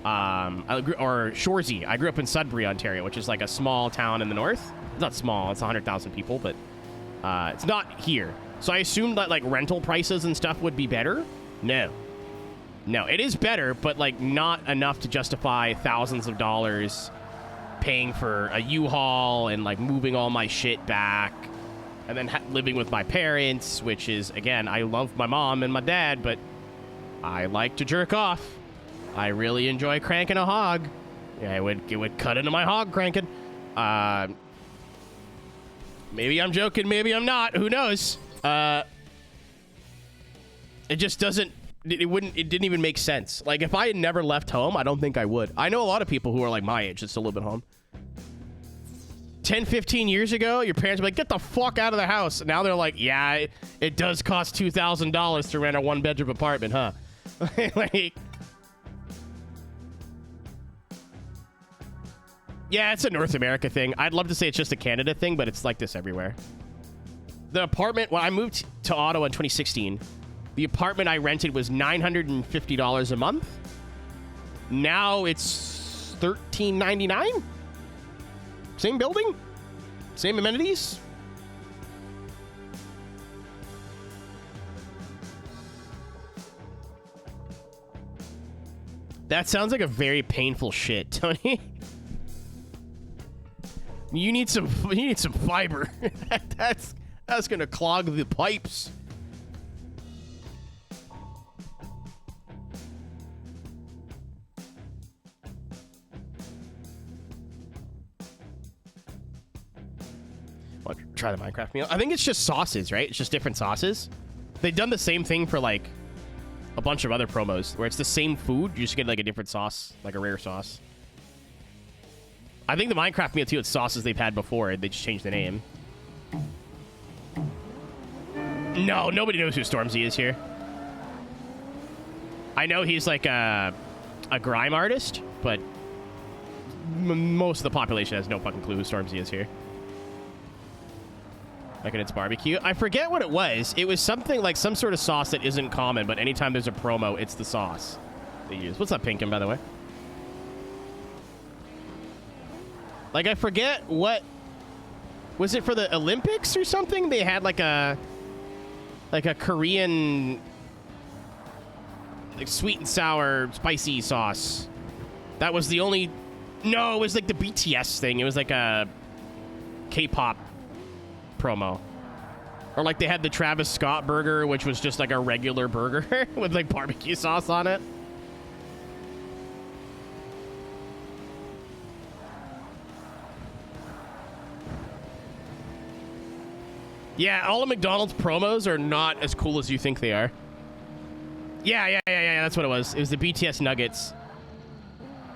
or Shoresy, I grew up in Sudbury, Ontario, which is like a small town in the north. It's not small, it's 100,000 people, but it's not here. So I assumed that, like, rental prices and stuff would be better. No, it is better, but, like, not enough to justify thousands of dollars paying for a U-Haul and, like, moving all my shit back. And then living with my parents, which is, again, I love my mom and my dad, but I like to jerk off. I really enjoy cranking a hog. Yeah, it would cut into my hog cranking. Maybe I'm joking, maybe I'm not. Who knows? It just doesn't. It didn't even make sense. Like, if I had never left home, I don't think I would. I know a lot of people who are like my age that still live at home. 10, 15 years ago, your parents were like, get the fuck out of the house. Now they're like, yeah, it does cost $2,000 to rent a one-bedroom apartment, huh? Like, yeah, it's a North America thing. I'd love to say it's just a Canada thing, but it's like this everywhere. The apartment, when I moved to Ottawa in 2016, The apartment I rented was $950 a month. Now it's $13.99. Same building, same amenities. That sounds like a very painful shit, Tony. You need some fiber. That's gonna clog the pipes. Want to try the Minecraft meal? I think it's just sauces, right? It's just different sauces. They've done the same thing for like a bunch of other promos where it's the same food, you just get like a different sauce, like a rare sauce. I think the Minecraft meal too, it's sauces they've had before. They just changed the name. No, nobody knows who Stormzy is here. I know he's like a grime artist, but most of the population has no fucking clue who Stormzy is here. Like it's barbecue. I forget what it was. It was something like some sort of sauce that isn't common, but anytime there's a promo, it's the sauce they use. What's up, Pinkham, by the way? Like, I forget what... Was it for the Olympics or something? They had like a Korean... like sweet and sour spicy sauce. That was the only... No, it was like the BTS thing. It was like a K-pop promo. Or like they had the Travis Scott burger, which was just like a regular burger with like barbecue sauce on it. Yeah, all of McDonald's promos are not as cool as you think they are. Yeah, that's what it was. It was the BTS nuggets.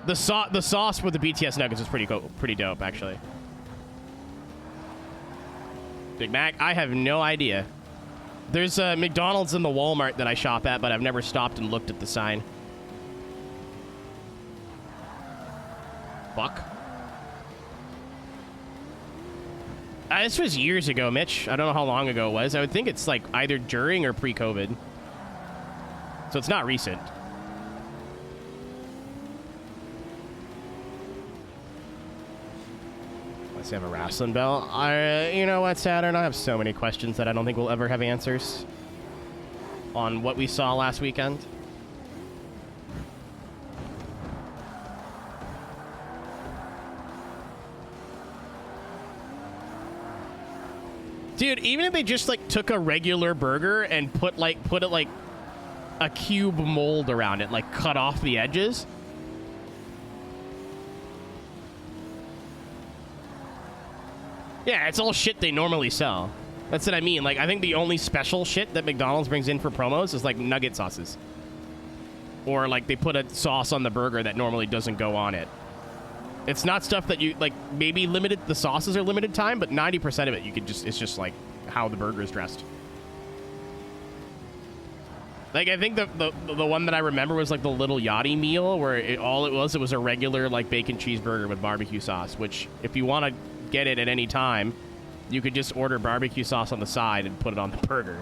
The sauce with the BTS nuggets was pretty dope, actually. Big Mac, I have no idea. There's a McDonald's in the Walmart that I shop at, but I've never stopped and looked at the sign. Fuck. This was years ago, Mitch. I don't know how long ago it was. I would think it's like either during or pre-COVID. So it's not recent. Let's have a wrestling bell. You know what, Saturn? I have so many questions that I don't think we'll ever have answers on what we saw last weekend. Dude, even if they just like took a regular burger and put it like a cube mold around it, like cut off the edges. Yeah, it's all shit they normally sell. That's what I mean. Like, I think the only special shit that McDonald's brings in for promos is like nugget sauces. Or like they put a sauce on the burger that normally doesn't go on it. It's not stuff that you, like, maybe the sauces are limited time, but 90% of it, it's just, like, how the burger is dressed. Like, I think the one that I remember was, like, the Little Yachty meal, where it was a regular, like, bacon cheeseburger with barbecue sauce, which, if you want to get it at any time, you could just order barbecue sauce on the side and put it on the burger.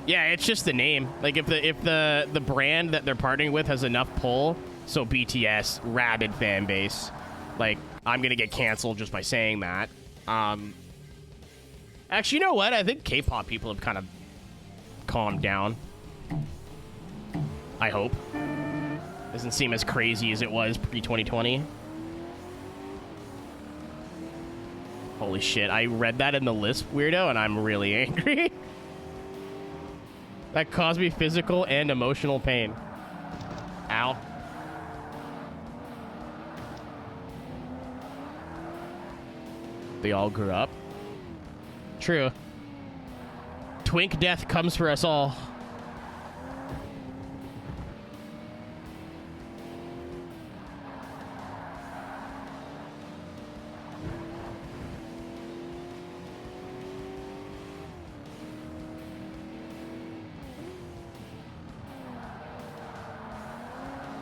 Yeah, it's just the name. Like, if the brand that they're partnering with has enough pull, so BTS, rabid fan base, like, I'm gonna get canceled just by saying that. Actually, you know what? I think K-pop people have kind of calmed down. I hope. Doesn't seem as crazy as it was pre-2020. Holy shit, I read that in the list, weirdo, and I'm really angry. That caused me physical and emotional pain. Ow. They all grew up. True. Twink death comes for us all.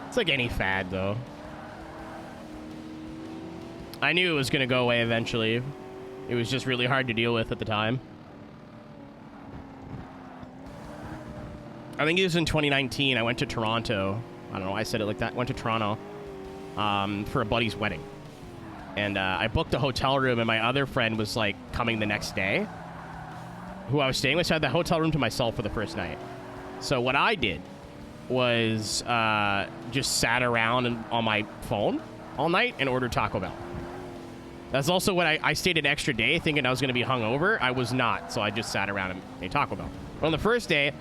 It's like any fad, though. I knew it was going to go away eventually. It was just really hard to deal with at the time. I think it was in 2019. I went to Toronto. I don't know why I said it like that. Went to Toronto for a buddy's wedding. And I booked a hotel room, and my other friend was, like, coming the next day, who I was staying with. So I had the hotel room to myself for the first night. So what I did was just sat around on my phone all night and ordered Taco Bell. That's also what I stayed an extra day thinking I was going to be hungover. I was not, so I just sat around and ate Taco Bell. But on the first day,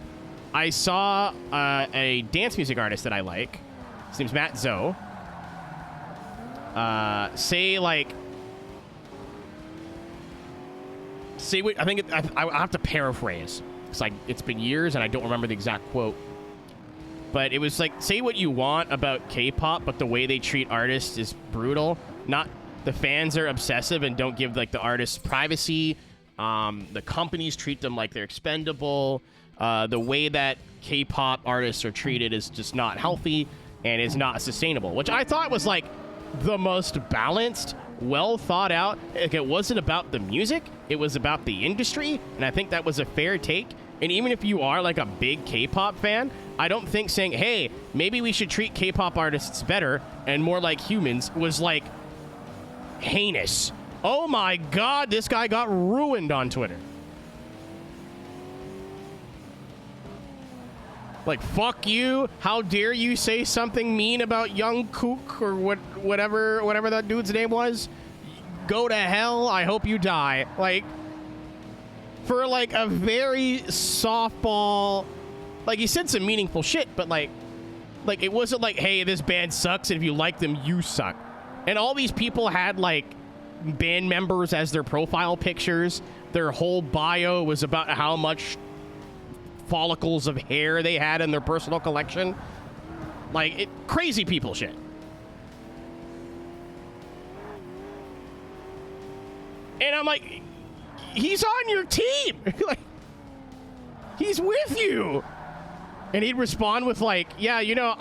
I saw a dance music artist that I like. His name's Matt Zoe. Say what I think. I have to paraphrase. It's like it's been years and I don't remember the exact quote. But it was like, say what you want about K-pop, but the way they treat artists is brutal. Not the fans are obsessive and don't give like the artists privacy. The companies treat them like they're expendable. The way that K-pop artists are treated is just not healthy and is not sustainable, which I thought was like the most balanced, well thought out. Like, it wasn't about the music, it was about the industry, and I think that was a fair take. And even if you are like a big K-pop fan, I don't think saying, hey, maybe we should treat K-pop artists better and more like humans was like heinous. Oh my god, this guy got ruined on Twitter. Like, fuck you. How dare you say something mean about Young Kook or whatever that dude's name was? Go to hell. I hope you die. Like, for like a very softball, like, he said some meaningful shit, but like it wasn't like, hey, this band sucks, and if you like them, you suck. And all these people had like band members as their profile pictures. Their whole bio was about how much follicles of hair they had in their personal collection. Like, crazy people shit. And I'm like, he's on your team. Like, he's with you. And he'd respond with like, yeah, you know,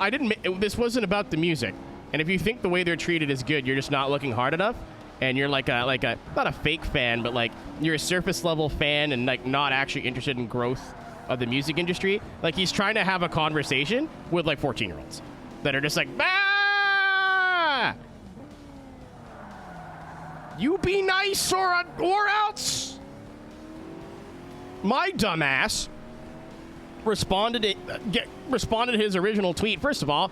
this wasn't about the music. And if you think the way they're treated is good, you're just not looking hard enough. And you're like a not a fake fan, but like you're a surface level fan and like not actually interested in growth of the music industry. Like, he's trying to have a conversation with like 14-year-olds that are just like, bah! You be nice or else. My dumbass responded to his original tweet. First of all,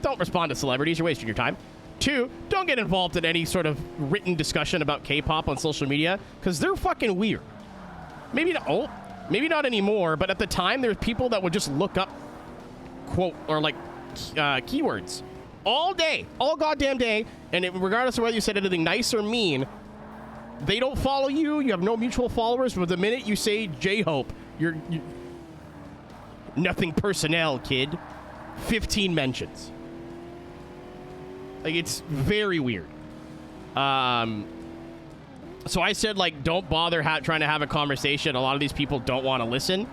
don't respond to celebrities. You're wasting your time. 2, don't get involved in any sort of written discussion about K-pop on social media because they're fucking weird. Maybe not anymore, but at the time, there's people that would just look up quote or like keywords all day, all goddamn day, and regardless of whether you said anything nice or mean, they don't follow you. You have no mutual followers. But the minute you say J-Hope, you're nothing personnel, kid. 15 mentions. Like, it's very weird. So I said, like, don't bother trying to have a conversation. A lot of these people don't want to listen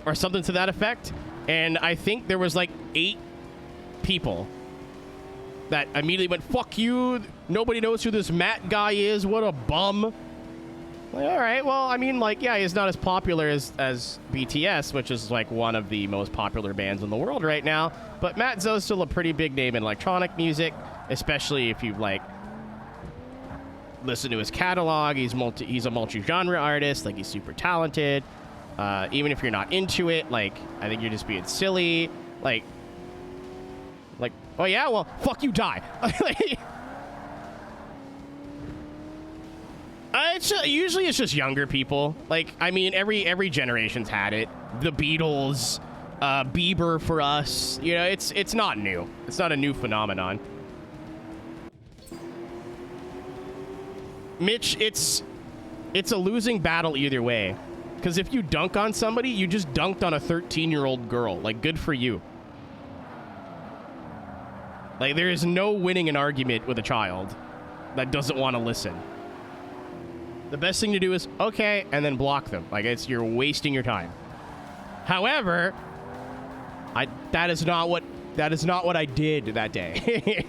or something to that effect. And I think there was like 8 people that immediately went, fuck you. Nobody knows who this Matt guy is. What a bum. Like, all right, well, I mean, like, yeah, he's not as popular as BTS, which is like one of the most popular bands in the world right now. But Matt Zoe's still a pretty big name in electronic music, especially if you like listen to his catalog. He's a multi-genre artist. Like, he's super talented. Even if you're not into it, like, I think you're just being silly. Like, oh yeah, well, fuck you, die. Usually it's just younger people. Like, I mean, every generation's had it. The Beatles, Bieber for us. You know, it's not new. It's not a new phenomenon. Mitch, it's a losing battle either way. Because if you dunk on somebody, you just dunked on a 13-year-old girl. Like, good for you. Like, there is no winning an argument with a child that doesn't want to listen. The best thing to do is, okay, and then block them. Like, you're wasting your time. However, that is not what I did that day.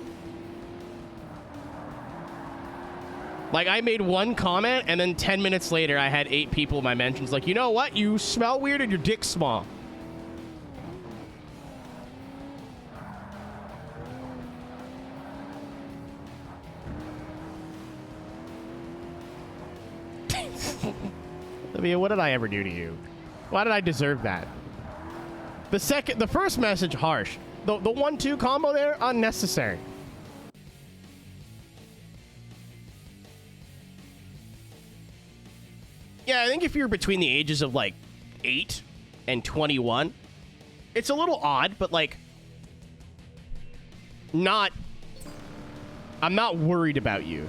Like, I made one comment, and then 10 minutes later, I had 8 people in my mentions like, you know what? You smell weird and your dick's small. Olivia, what did I ever do to you? Why did I deserve that? The first message, harsh. The 1-2 combo there, unnecessary. Yeah, I think if you're between the ages of like 8 and 21, it's a little odd, but like, I'm not worried about you.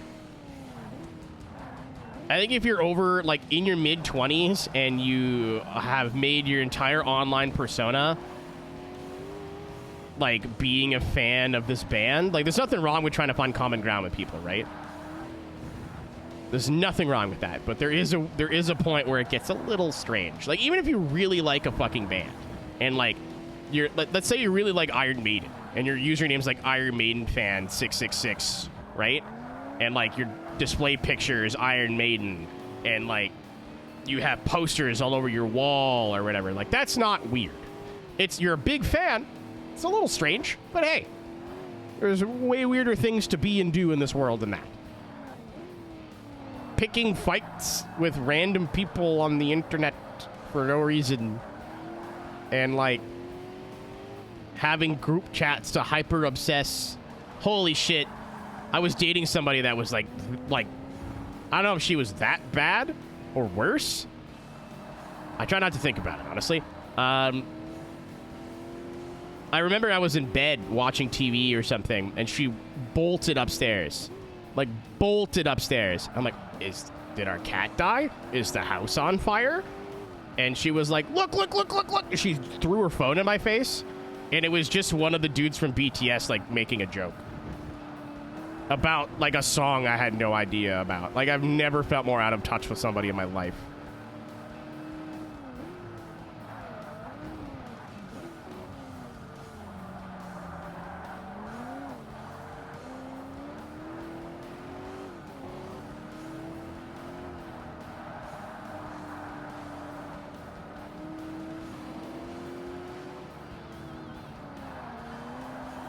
I think if you're over, like, in your mid-20s and you have made your entire online persona, like, being a fan of this band, like, there's nothing wrong with trying to find common ground with people, right? There's nothing wrong with that, but there is a point where it gets a little strange. Like, even if you really like a fucking band, and, like, let's say you really like Iron Maiden, and your username's like Iron Maiden fan 666, right? And like your display pictures Iron Maiden, and like you have posters all over your wall or whatever. Like, that's not weird. You're a big fan. It's a little strange, but hey, there's way weirder things to be and do in this world than that. Picking fights with random people on the internet for no reason, and like having group chats to hyper obsess. Holy shit. I was dating somebody that was like, I don't know if she was that bad or worse. I try not to think about it, honestly. I remember I was in bed watching TV or something, and she bolted upstairs. Like, bolted upstairs. I'm like, did our cat die? Is the house on fire? And she was like, look. She threw her phone in my face, and it was just one of the dudes from BTS, like, making a joke about, like, a song I had no idea about. Like, I've never felt more out of touch with somebody in my life.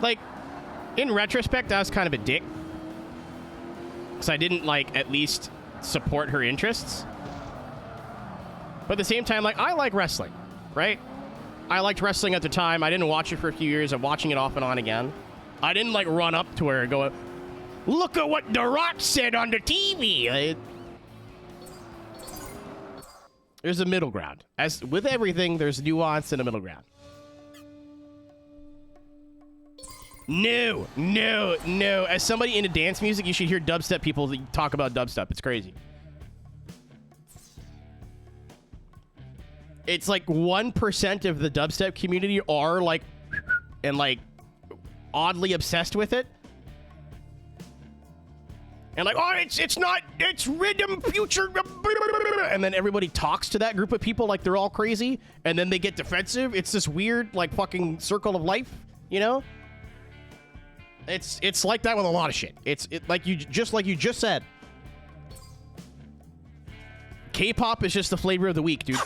Like, in retrospect, I was kind of a dick. Because I didn't, like, at least support her interests. But at the same time, like, I like wrestling, right? I liked wrestling at the time. I didn't watch it for a few years. I'm watching it off and on again. I didn't, like, run up to her and go, look at what The Rock said on the TV. There's a middle ground. As with everything, there's nuance and a middle ground. No. As somebody into dance music, you should hear dubstep people talk about dubstep. It's crazy. It's like 1% of the dubstep community are like, and like, oddly obsessed with it. And like, oh, it's rhythm future. And then everybody talks to that group of people like they're all crazy. And then they get defensive. It's this weird, like, fucking circle of life, you know? It's like that with a lot of shit. It's like you just said. K-pop is just the flavor of the week, dude.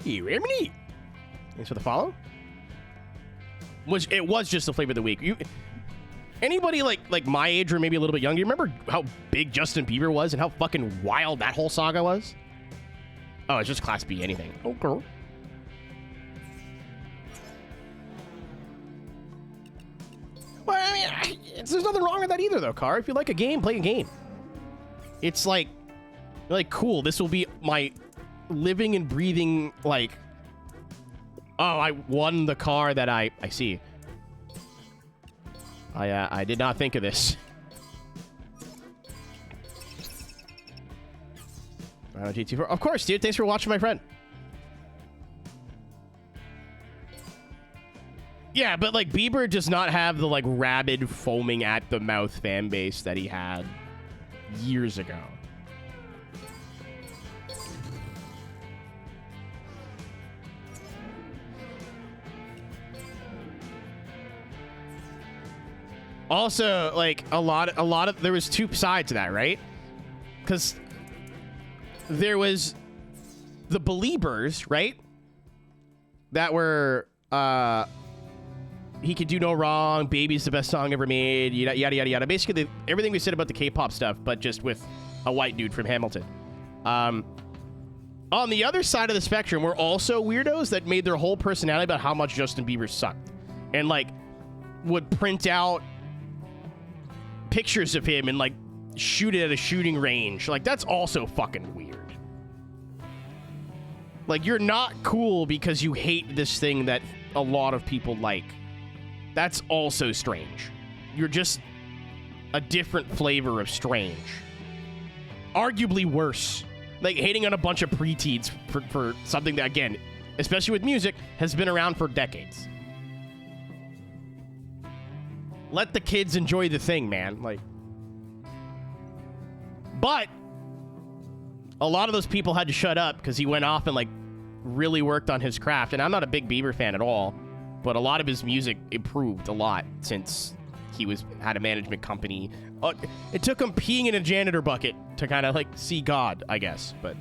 Thanks for the follow. It was just the flavor of the week. Anybody like my age or maybe a little bit younger, you remember how big Justin Bieber was and how fucking wild that whole saga was? Oh, it's just Class B anything. Okay. Well, I mean, there's nothing wrong with that either, though, Car. If you like a game, play a game. It's like cool. This will be my living and breathing, like, oh, I won the car that I see. I did not think of this. GT4. Of course, dude. Thanks for watching, my friend. Yeah, but, like, Bieber does not have the, like, rabid, foaming at the mouth fan base that he had years ago. Also, like, a lot of there was two sides to that, right? Because there was the Beliebers, right? That were, He Could Do No Wrong, Baby's the best song ever made, yada, yada, yada, yada. Basically, everything we said about the K-pop stuff, but just with a white dude from Hamilton. On the other side of the spectrum were also weirdos that made their whole personality about how much Justin Bieber sucked. And, like, would print out pictures of him and, like, shoot it at a shooting range. Like, that's also fucking weird. Like, you're not cool because you hate this thing that a lot of people like. That's also strange. You're just a different flavor of strange. Arguably worse. Like, hating on a bunch of preteens for something that, again, especially with music, has been around for decades. Let the kids enjoy the thing, man. Like, but a lot of those people had to shut up because he went off and, like, really worked on his craft. And I'm not a big Bieber fan at all, but a lot of his music improved a lot since he had a management company. It took him peeing in a janitor bucket to kind of, like, see God, I guess. But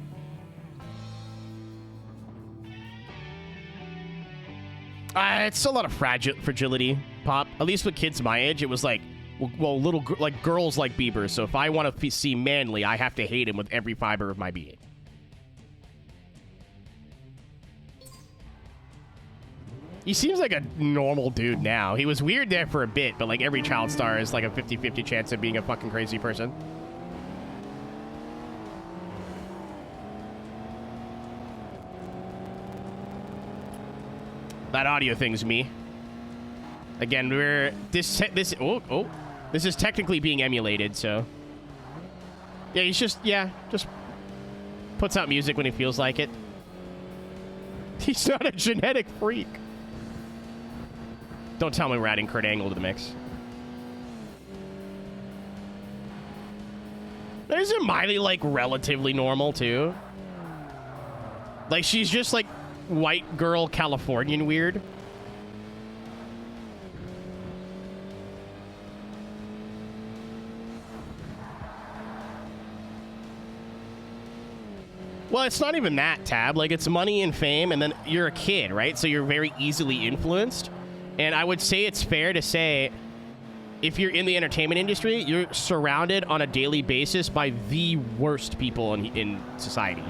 it's a lot of fragility, Pop. At least with kids my age, it was like, well, like girls like Bieber. So if I want to see manly, I have to hate him with every fiber of my being. He seems like a normal dude now. He was weird there for a bit, but, like, every child star is like a 50-50 chance of being a fucking crazy person. That audio thing's me. Again, this is technically being emulated, so yeah, he's just puts out music when he feels like it. He's not a genetic freak. Don't tell me we're adding Kurt Angle to the mix. Isn't Miley, like, relatively normal, too? Like, she's just, like, white girl Californian weird. Well, it's not even that, Tab. Like, it's money and fame, and then you're a kid, right? So you're very easily influenced. And I would say it's fair to say, if you're in the entertainment industry, you're surrounded on a daily basis by the worst people in society.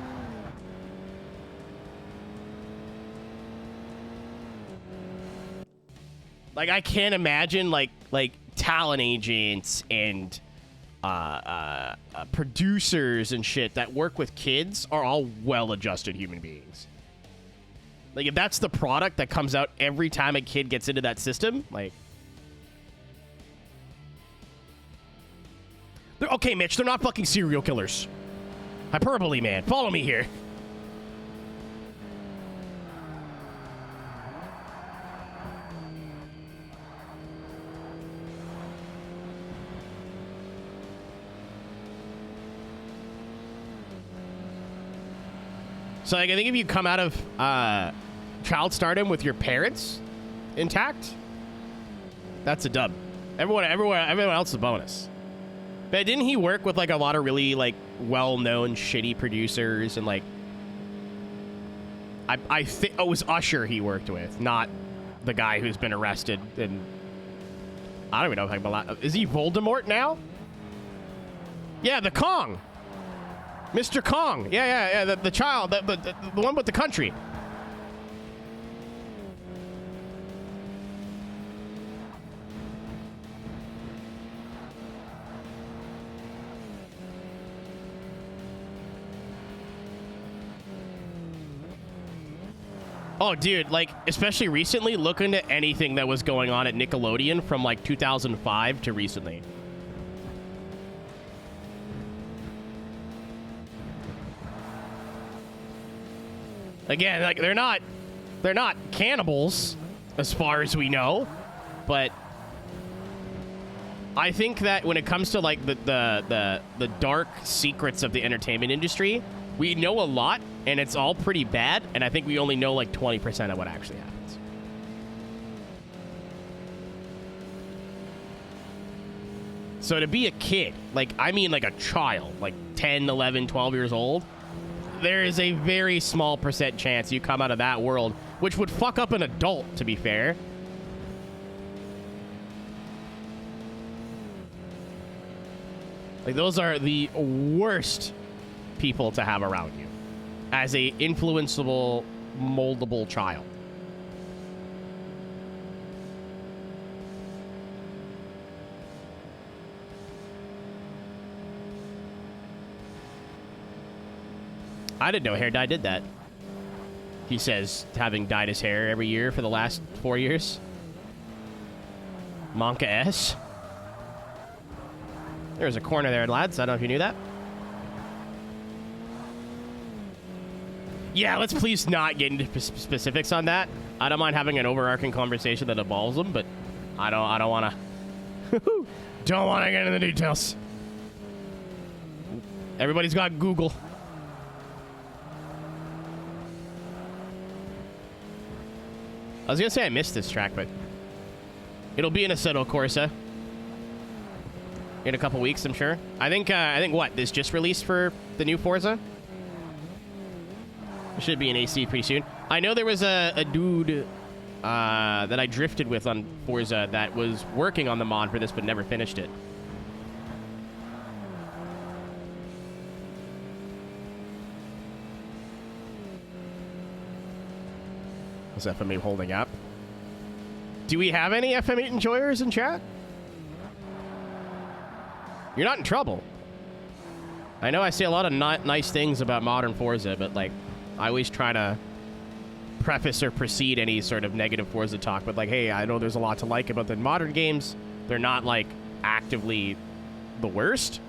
Like, I can't imagine, like talent agents and producers and shit that work with kids are all well-adjusted human beings. Like, if that's the product that comes out every time a kid gets into that system, like... Okay, Mitch, they're not fucking serial killers. Hyperbole, man. Follow me here. So, like, I think if you come out of child stardom with your parents intact, that's a dub. Everyone else is a bonus. But didn't he work with, like, a lot of really, like, well-known shitty producers and, like, I think it was Usher he worked with, not the guy who's been arrested. And I don't even know if is he Voldemort now? Yeah, the Kong. Mr. Kong. Yeah, the child, the one with the country. Oh, dude, like, especially recently, look into anything that was going on at Nickelodeon from, like, 2005 to recently. Again, like, they're not cannibals as far as we know, but I think that when it comes to, like, the dark secrets of the entertainment industry, we know a lot and it's all pretty bad, and I think we only know like 20% of what actually happens. So to be a kid, like, I mean like a child, like 10, 11, 12 years old, there is a very small % chance you come out of that world, which would fuck up an adult, to be fair. Like, those are the worst people to have around you as a influenceable, moldable child. I didn't know hair dye did that. He says, having dyed his hair every year for the last 4 years. Monka S. There's a corner there, lads. I don't know if you knew that. Yeah, let's please not get into specifics on that. I don't mind having an overarching conversation that involves them, but I don't want to. Don't want to get into the details. Everybody's got Google. I was gonna say I missed this track, but it'll be in Assetto Corsa in a couple weeks, I'm sure. I think what, this just released for the new Forza? It should be in AC pretty soon. I know there was a dude that I drifted with on Forza that was working on the mod for this but never finished it. What's FM8 holding up? Do we have any FM8 enjoyers in chat? You're not in trouble. I know I say a lot of nice things about modern Forza, but like, I always try to preface or precede any sort of negative Forza talk with like, hey, I know there's a lot to like about the modern games. They're not like actively the worst.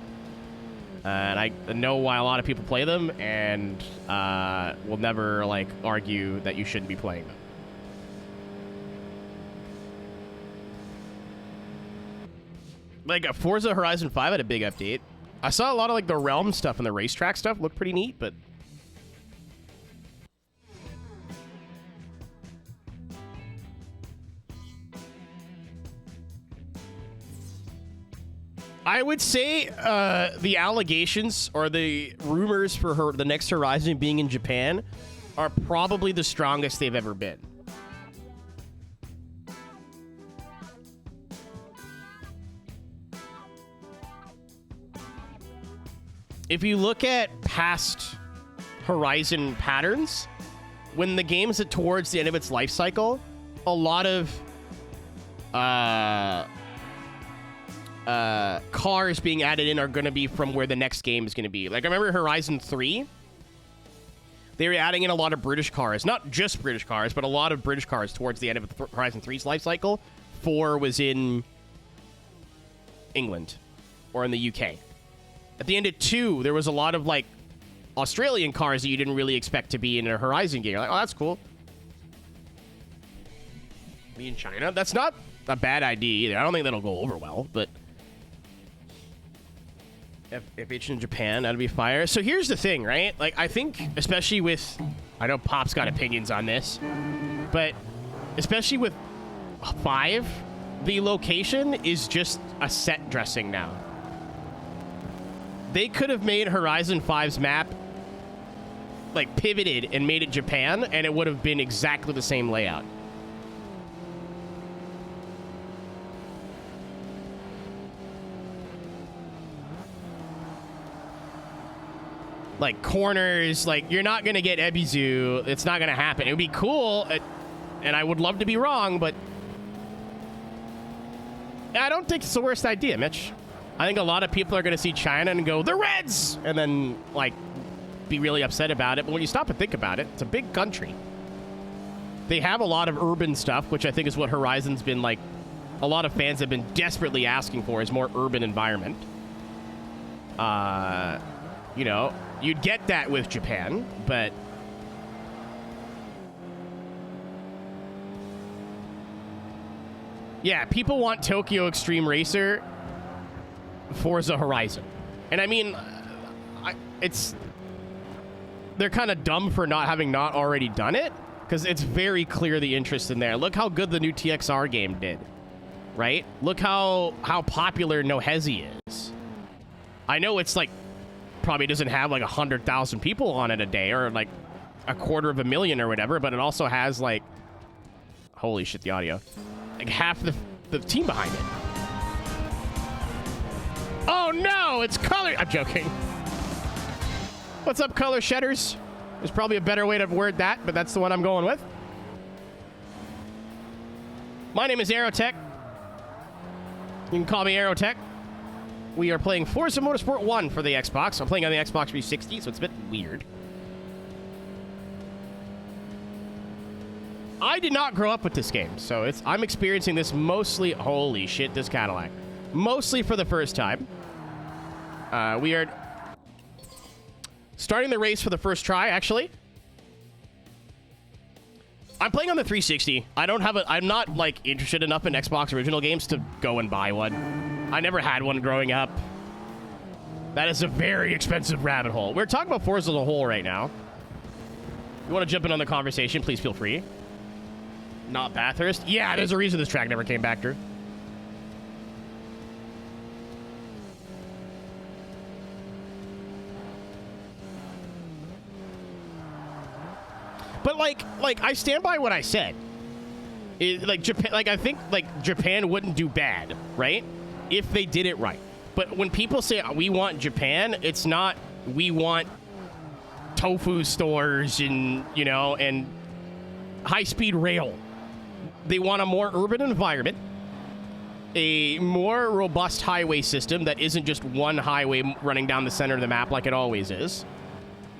And I know why a lot of people play them, and will never like argue that you shouldn't be playing them. Like, Forza Horizon 5 had a big update. I saw a lot of, like, the Realm stuff and the racetrack stuff looked pretty neat, but... I would say the allegations or the rumors for the next Horizon being in Japan are probably the strongest they've ever been. If you look at past Horizon patterns, when the game's towards the end of its life cycle, a lot of cars being added in are going to be from where the next game is going to be. Like, I remember Horizon 3, they were adding in a lot of British cars. Not just British cars, but a lot of British cars towards the end of Horizon 3's life cycle. 4 was in England or in the UK. At the end of 2, there was a lot of, like, Australian cars that you didn't really expect to be in a Horizon game. You're like, oh, that's cool. Me in China? That's not a bad idea either. I don't think that'll go over well, but... If it's in Japan, that'd be fire. So here's the thing, right? Like, I think, especially with... I know Pop's got opinions on this, but especially with 5, the location is just a set dressing now. They could have made Horizon 5's map, like, pivoted and made it Japan, and it would have been exactly the same layout. Like, corners, like, you're not going to get Ebizu. It's not going to happen. It would be cool, and I would love to be wrong, but I don't think it's the worst idea, Mitch. I think a lot of people are going to see China and go, the Reds! And then, like, be really upset about it. But when you stop and think about it, it's a big country. They have a lot of urban stuff, which I think is what Horizon's been, like, a lot of fans have been desperately asking for, is more urban environment. You know, you'd get that with Japan, but... yeah, people want Tokyo Extreme Racer... Forza Horizon. And I mean, they're kind of dumb for not having already done it, because it's very clear the interest in there. Look how good the new TXR game did, right? Look how popular No Hesi is. I know it's like probably doesn't have like 100,000 people on it a day, or like 250,000 or whatever, but it also has like, holy shit, the audio, like half the team behind it. Oh no, it's color. I'm joking. What's up, color shedders? There's probably a better way to word that, but that's the one I'm going with. My name is Aeroteq. You can call me Aeroteq. We are playing Forza Motorsport 1 for the Xbox. I'm playing on the Xbox 360, so it's a bit weird. I did not grow up with this game, so I'm experiencing this mostly... Holy shit, this Cadillac. Mostly for the first time. We are starting the race for the first try, actually. I'm playing on the 360. I'm not, like, interested enough in Xbox original games to go and buy one. I never had one growing up. That is a very expensive rabbit hole. We're talking about Forza as a whole right now. If you want to jump in on the conversation, please feel free. Not Bathurst? Yeah, there's a reason this track never came back, Drew. But like I stand by what I said. Japan, I think Japan wouldn't do bad, right? If they did it right. But when people say we want Japan, it's not we want tofu stores and, you know, and high-speed rail. They want a more urban environment, a more robust highway system that isn't just one highway running down the center of the map like it always is.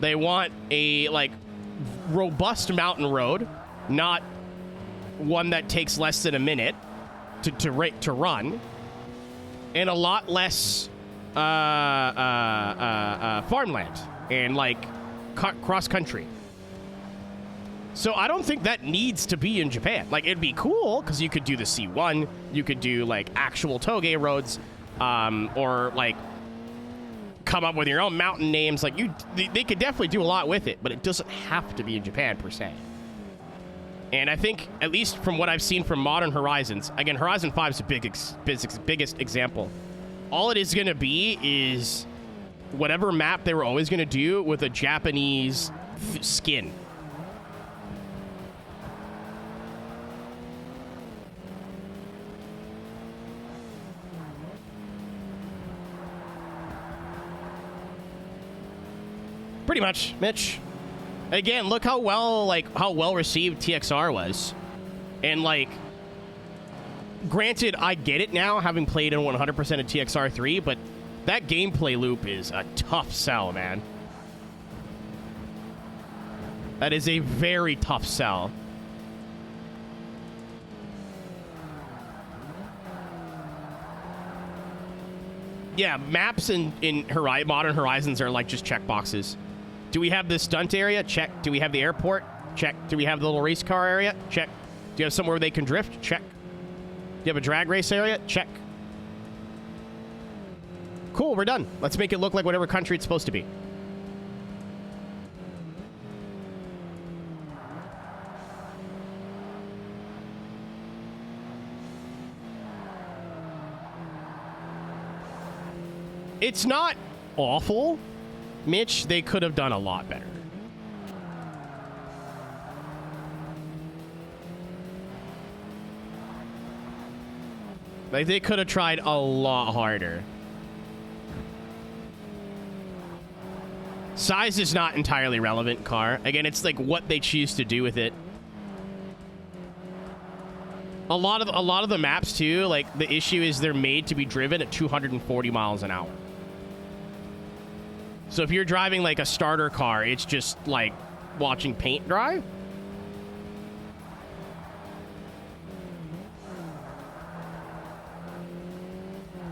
They want a, like, robust mountain road, not one that takes less than a minute to run, and a lot less farmland and like cross country. So I don't think that needs to be in Japan. Like, it'd be cool because you could do the C1, you could do like actual toge roads, or like come up with your own mountain names. Like, they could definitely do a lot with it, but it doesn't have to be in Japan per se. And I think, at least from what I've seen from Modern Horizons, again, Horizon 5 is the biggest example. All it is going to be is whatever map they were always going to do with a Japanese skin. Pretty much, Mitch. Again, look how well received TXR was. And like, granted, I get it now, having played in 100% of TXR 3, but that gameplay loop is a tough sell, man. That is a very tough sell. Yeah, maps in Modern Horizons are like just checkboxes. Do we have the stunt area? Check. Do we have the airport? Check. Do we have the little race car area? Check. Do you have somewhere where they can drift? Check. Do you have a drag race area? Check. Cool, we're done. Let's make it look like whatever country it's supposed to be. It's not awful, Mitch. They could have done a lot better. Like, they could have tried a lot harder. Size is not entirely relevant, car. Again, it's like what they choose to do with it. A lot of the maps too, like, the issue is they're made to be driven at 240 miles an hour. So if you're driving like a starter car, it's just like watching paint dry.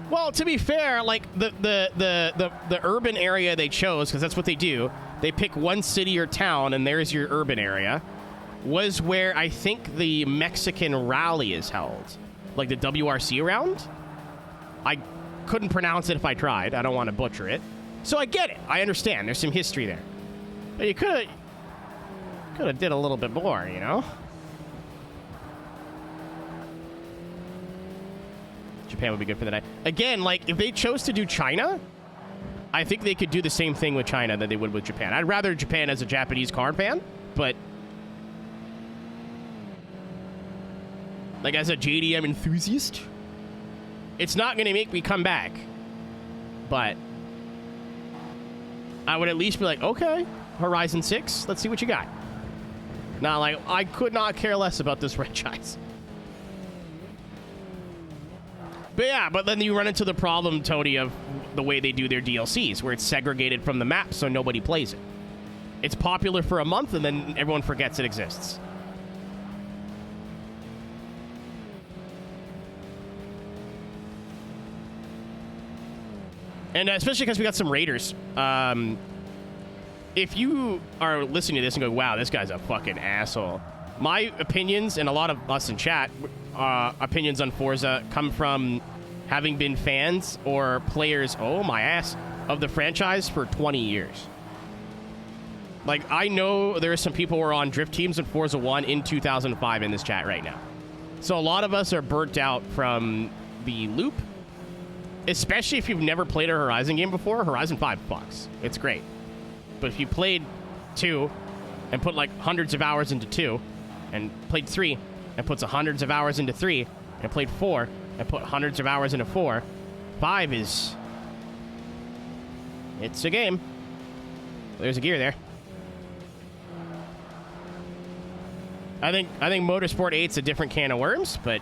Well, to be fair, like the urban area they chose, because that's what they do. They pick one city or town, and there's your urban area. Was where I think the Mexican rally is held, like the WRC round. I couldn't pronounce it if I tried. I don't want to butcher it. So I get it. I understand. There's some history there. But you could have did a little bit more, you know? Japan would be good for the night. Again, like, if they chose to do China, I think they could do the same thing with China that they would with Japan. I'd rather Japan as a Japanese car fan, but like, as a JDM enthusiast, it's not going to make me come back. but I would at least be like, okay, Horizon 6, let's see what you got. Not like, I could not care less about this franchise. But yeah, but then you run into the problem, Tony, of the way they do their DLCs, where it's segregated from the map so nobody plays it. It's popular for a month, and then everyone forgets it exists. And especially because we got some raiders. If you are listening to this and go, wow, this guy's a fucking asshole. My opinions, and a lot of us in chat, opinions on Forza come from having been fans or players, oh my ass, of the franchise for 20 years. Like, I know there are some people who are on drift teams in Forza 1 in 2005 in this chat right now. So a lot of us are burnt out from the loop. Especially if you've never played a Horizon game before, Horizon 5 fucks. It's great. But if you played 2 and put like hundreds of hours into 2, and played 3 and puts hundreds of hours into 3, and played 4 and put hundreds of hours into 4, 5 is... it's a game. There's a gear there. I think Motorsport 8's a different can of worms, but...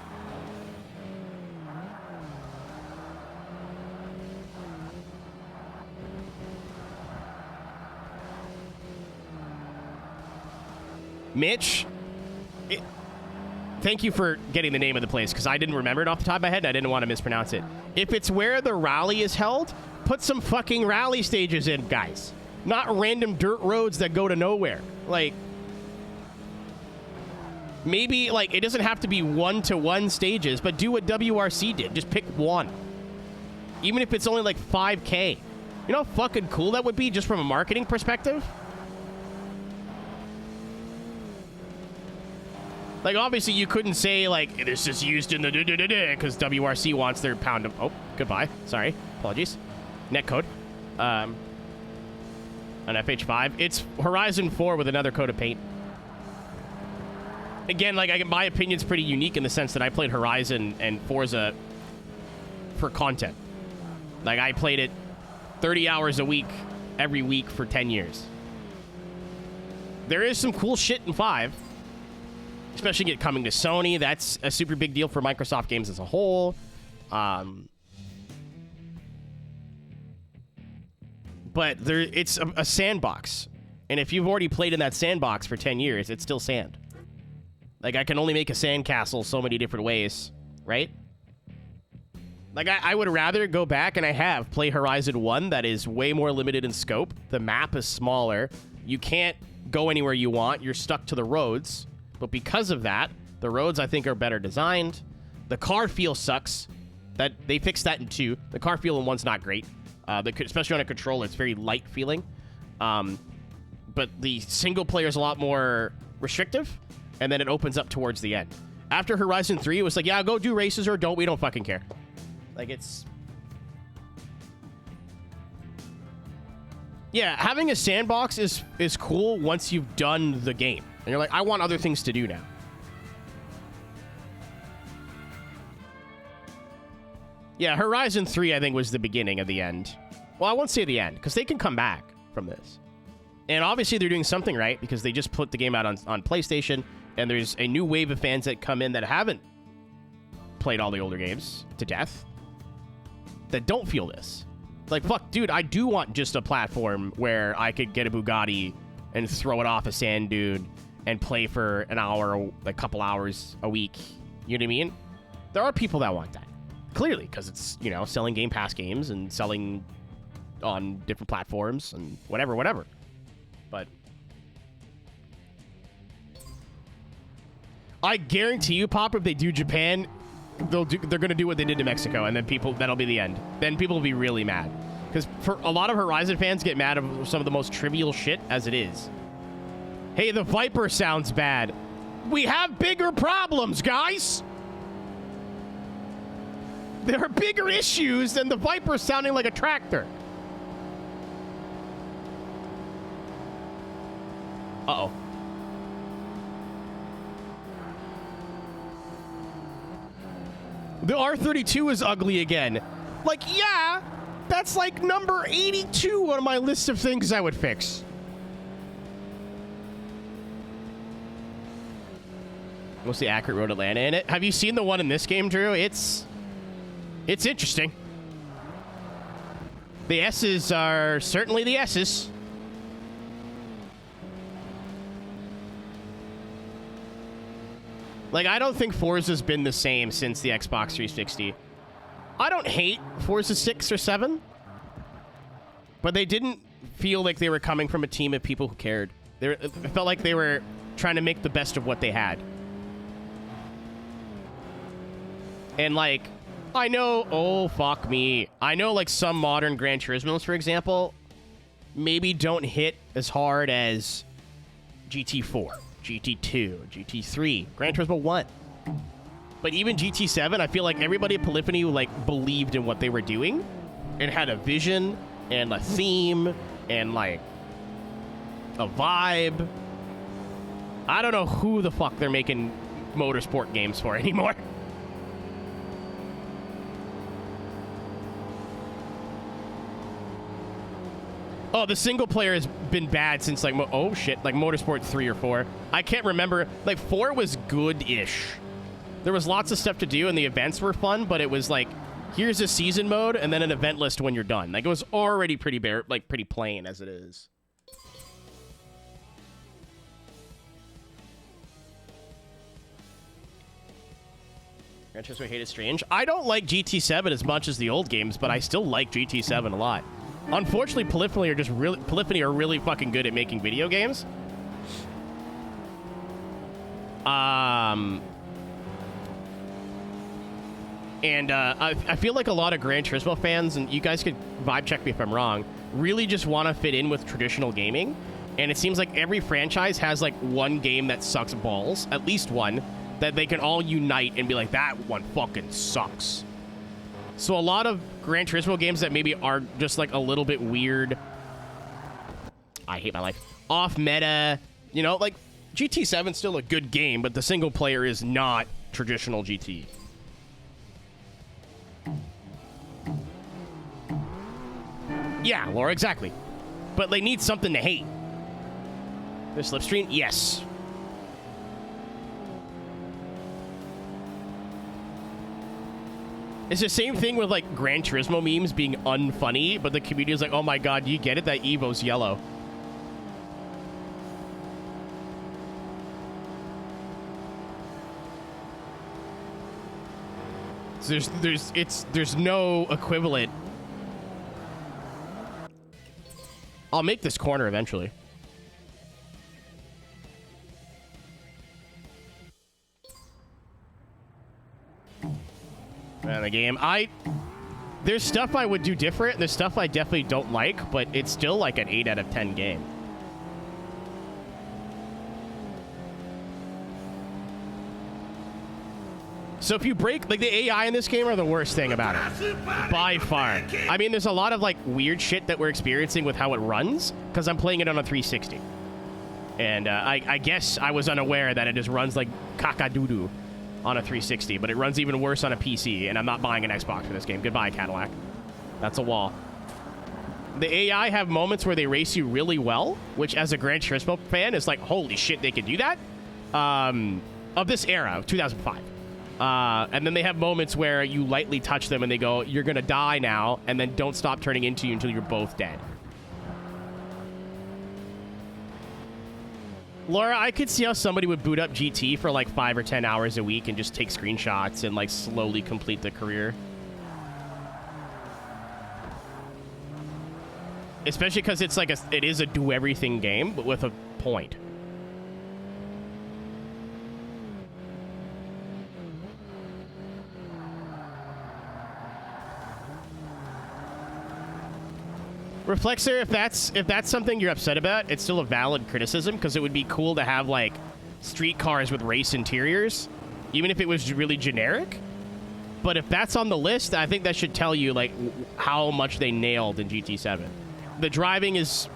Mitch, thank you for getting the name of the place, because I didn't remember it off the top of my head, and I didn't want to mispronounce it. If it's where the rally is held, put some fucking rally stages in, guys. Not random dirt roads that go to nowhere. Like, maybe, like, it doesn't have to be one-to-one stages, but do what WRC did. Just pick one. Even if it's only, like, 5K. You know how fucking cool that would be, just from a marketing perspective? Like, obviously, you couldn't say, like, this is used in the because WRC wants their pound of... oh, goodbye. Sorry. Apologies. Netcode. An FH5. It's Horizon 4 with another coat of paint. Again, like, my opinion's pretty unique in the sense that I played Horizon and Forza for content. Like, I played it 30 hours a week, every week for 10 years. There is some cool shit in 5. Especially it coming to Sony. That's a super big deal for Microsoft games as a whole. But it's a sandbox. And if you've already played in that sandbox for 10 years, it's still sand. Like, I can only make a sandcastle so many different ways, right? Like, I would rather go back, and I have, play Horizon 1 that is way more limited in scope. The map is smaller. You can't go anywhere you want. You're stuck to the roads. But because of that, the roads, I think, are better designed. The car feel sucks. That they fixed that in 2. The car feel in 1's not great. Especially on a controller, it's very light feeling. But the single player is a lot more restrictive, and then it opens up towards the end. After Horizon 3, it was like, yeah, go do races or don't. We don't fucking care. Like, it's... yeah, having a sandbox is cool once you've done the game. And you're like, I want other things to do now. Yeah, Horizon 3, I think, was the beginning of the end. Well, I won't say the end, because they can come back from this. And obviously, they're doing something right, because they just put the game out on PlayStation, and there's a new wave of fans that come in that haven't played all the older games to death, that don't feel this. Like, fuck, dude, I do want just a platform where I could get a Bugatti and throw it off a sand dune and play for an hour, a couple hours a week. You know what I mean? There are people that want that. Clearly, because it's, you know, selling Game Pass games and selling on different platforms and whatever. But I guarantee you, Pop, if they do Japan, they're going to do what they did to Mexico, and then that'll be the end. Then people will be really mad. Because for a lot of Horizon fans get mad at some of the most trivial shit as it is. Hey, the Viper sounds bad. We have bigger problems, guys. There are bigger issues than the Viper sounding like a tractor. Uh-oh. The R32 is ugly again. Like, yeah, That's like number 82 on my list of things I would fix. What's the accurate road Atlanta in it? Have you seen the one in this game, Drew? It's interesting. The S's are certainly the S's. Like, I don't think Forza's been the same since the Xbox 360. I don't hate Forza 6 or 7, but they didn't feel like they were coming from a team of people who cared. It felt like they were trying to make the best of what they had. And, like, I know, oh, fuck me. I know, like, some modern Gran Turismos, for example, maybe don't hit as hard as GT4, GT2, GT3, Gran Turismo 1. But even GT7, I feel like everybody at Polyphony, like, believed in what they were doing and had a vision and a theme and, like, a vibe. I don't know who the fuck they're making motorsport games for anymore. Oh, the single player has been bad since, like, oh shit, like Motorsport 3 or 4. I can't remember. Like, 4 was good-ish. There was lots of stuff to do, and the events were fun, but it was like, here's a season mode, and then an event list when you're done. Like, it was already pretty bare, like, pretty plain as it is. Gran Turismo hate is strange. I don't like GT7 as much as the old games, but I still like GT7 a lot. Unfortunately, Polyphony are really fucking good at making video games. And I feel like a lot of Gran Turismo fans, and you guys could vibe check me if I'm wrong, really just want to fit in with traditional gaming. And it seems like every franchise has like one game that sucks balls, at least one, that they can all unite and be like, that one fucking sucks. So a lot of Gran Turismo games that maybe are just like a little bit weird, I hate my life, off meta, you know, like GT7's still a good game, but the single player is not traditional GT. Yeah, Laura, exactly. But they need something to hate. The slipstream? Yes. It's the same thing with, like, Gran Turismo memes being unfunny, but the community is like, oh my god, you get it? That Evo's yellow. So there's no equivalent. I'll make this corner eventually. Man, the game. There's stuff I would do different. There's stuff I definitely don't like, but it's still like an 8 out of 10 game. So if you break, like, the AI in this game are the worst thing about it. By far. I mean, there's a lot of, like, weird shit that we're experiencing with how it runs, because I'm playing it on a 360. And I guess I was unaware that it just runs like caca-doo-doo on a 360, but it runs even worse on a PC, and I'm not buying an Xbox for this game. Goodbye, Cadillac. That's a wall. The AI have moments where they race you really well, which as a Gran Turismo fan is like, holy shit, they can do that? Of this era, 2005. And then they have moments where you lightly touch them and they go, you're gonna die now, and then don't stop turning into you until you're both dead. Laura, I could see how somebody would boot up GT for like 5 or 10 hours a week and just take screenshots and like slowly complete the career. Especially because it's like it is a do everything game, but with a point. Reflexer, if that's something you're upset about, it's still a valid criticism, because it would be cool to have like street cars with race interiors, even if it was really generic. But if that's on the list, I think that should tell you like how much they nailed in GT7. The driving is,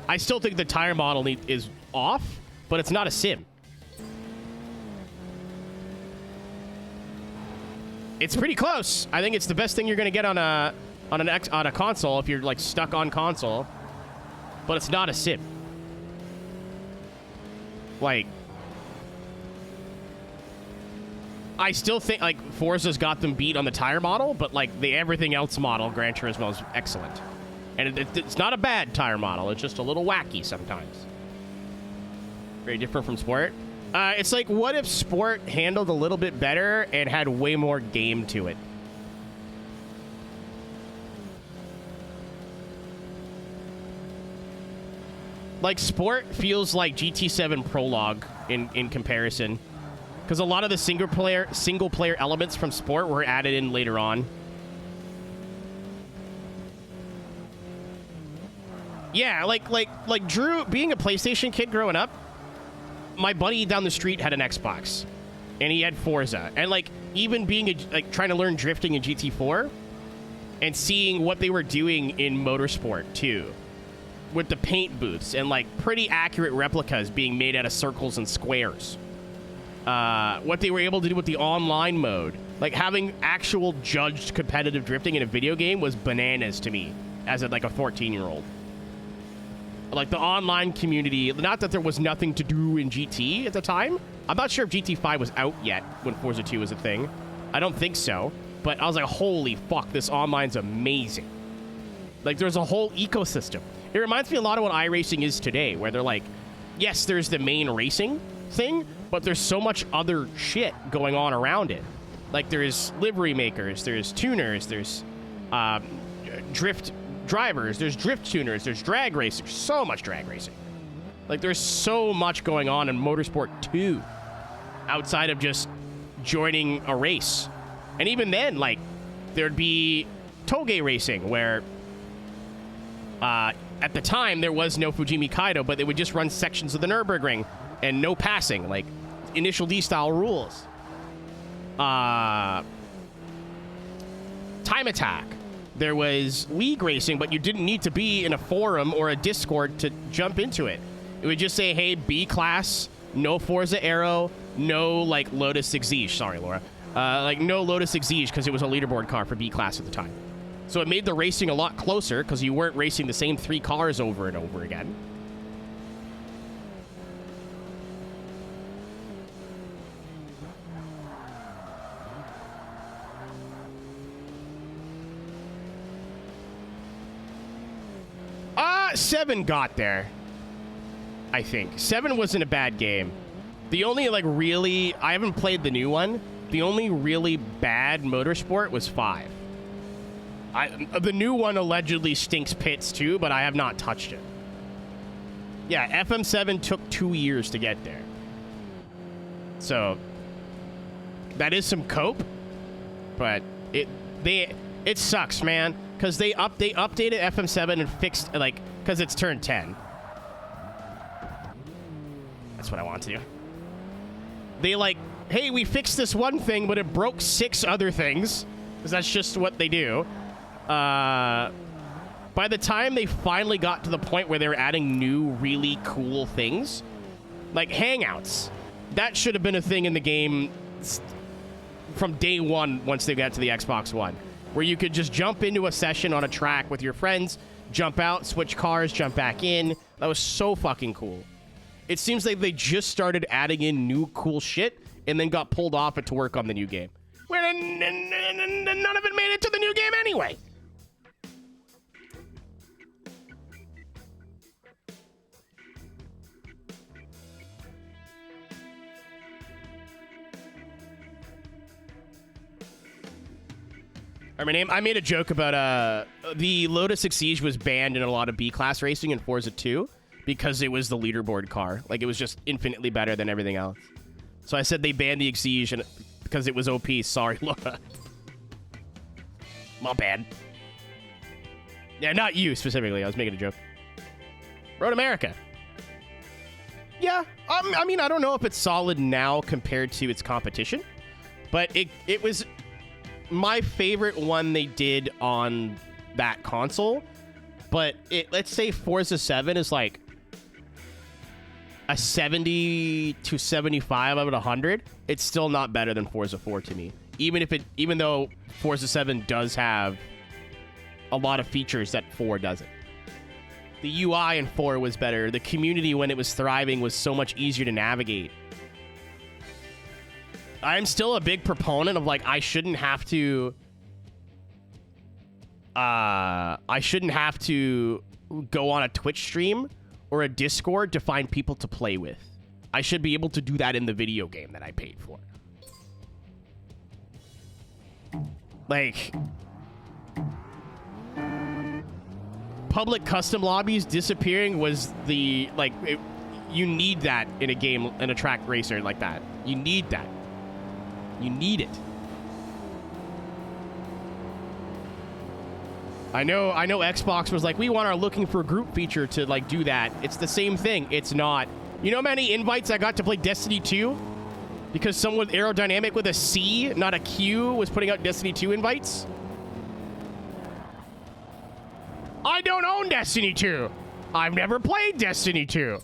I still think the tire model is off, but it's not a sim. It's pretty close. I think it's the best thing you're going to get on a on a console if you're like stuck on console, but it's not a sim. Like, I still think like Forza's got them beat on the tire model, but like the everything else model, Gran Turismo is excellent, and it's not a bad tire model. It's just a little wacky sometimes. Very different from Sport. It's like, what if Sport handled a little bit better and had way more game to it? Like, Sport feels like GT7 Prologue in comparison, because a lot of the single player elements from Sport were added in later on. Yeah, like Drew, being a PlayStation kid growing up, my buddy down the street had an Xbox, and he had Forza, and like even being trying to learn drifting in GT4, and seeing what they were doing in Motorsport too, with the paint booths and like pretty accurate replicas being made out of circles and squares. What they were able to do with the online mode, like having actual judged competitive drifting in a video game, was bananas to me as like a 14-year-old. Like the online community, not that there was nothing to do in GT at the time. I'm not sure if GT5 was out yet when Forza 2 was a thing. I don't think so. But I was like, holy fuck, this online's amazing. Like, there's a whole ecosystem. It reminds me a lot of what iRacing is today, where they're like, yes, there's the main racing thing, but there's so much other shit going on around it. Like, there's livery makers, there's tuners, there's drift drivers, there's drift tuners, there's drag racers, so much drag racing. Like, there's so much going on in Motorsport 2 outside of just joining a race. And even then, like, there'd be toge racing where at the time there was no Fujimi Kaido, but they would just run sections of the Nürburgring and no passing, like Initial D style rules. Time Attack. There was League Racing, but you didn't need to be in a forum or a Discord to jump into it. It would just say, hey, B class, no Forza Aero, no, like, Lotus Exige. Sorry, Laura. Like, no Lotus Exige, because it was a leaderboard car for B class at the time. So it made the racing a lot closer, because you weren't racing the same 3 cars over and over again. Seven got there, I think. 7 wasn't a bad game. The only, like, really... I haven't played the new one. The only really bad Motorsport was 5. The new one allegedly stinks pits, too, but I have not touched it. Yeah, FM7 took 2 years to get there. So, that is some cope, but it sucks, man, because they updated FM7 and fixed, like... Because it's turned 10. That's what I want to do. They like, hey, we fixed this one thing, but it broke 6 other things. Because that's just what they do. By the time they finally got to the point where they were adding new, really cool things, like Hangouts, that should have been a thing in the game from day one once they got to the Xbox One, where you could just jump into a session on a track with your friends, jump out, switch cars, jump back in. That was so fucking cool. It seems like they just started adding in new cool shit and then got pulled off it to work on the new game. Where none of it made it to the new game anyway. I made a joke about the Lotus Exige was banned in a lot of B-class racing in Forza 2 because it was the leaderboard car. Like, it was just infinitely better than everything else. So I said they banned the Exige because it was OP. Sorry, Laura. My bad. Yeah, not you specifically. I was making a joke. Road America. Yeah, I mean, I don't know if it's solid now compared to its competition, but it was... my favorite one they did on that console, but let's say Forza 7 is like a 70 to 75 out of 100. It's still not better than Forza 4 to me. Even though Forza 7 does have a lot of features that 4 doesn't. The UI in 4 was better. The community, when it was thriving, was so much easier to navigate. I'm still a big proponent of, like, I shouldn't have to go on a Twitch stream or a Discord to find people to play with. I should be able to do that in the video game that I paid for. Like, public custom lobbies disappearing was the, like, you need that in a game, in a track racer like that. You need that. You need it. I know Xbox was like, we want our looking for a group feature to, like, do that. It's the same thing. It's not. You know how many invites I got to play Destiny 2? Because someone with Aerodynamic with a C, not a Q, was putting out Destiny 2 invites? I don't own Destiny 2. I've never played Destiny 2.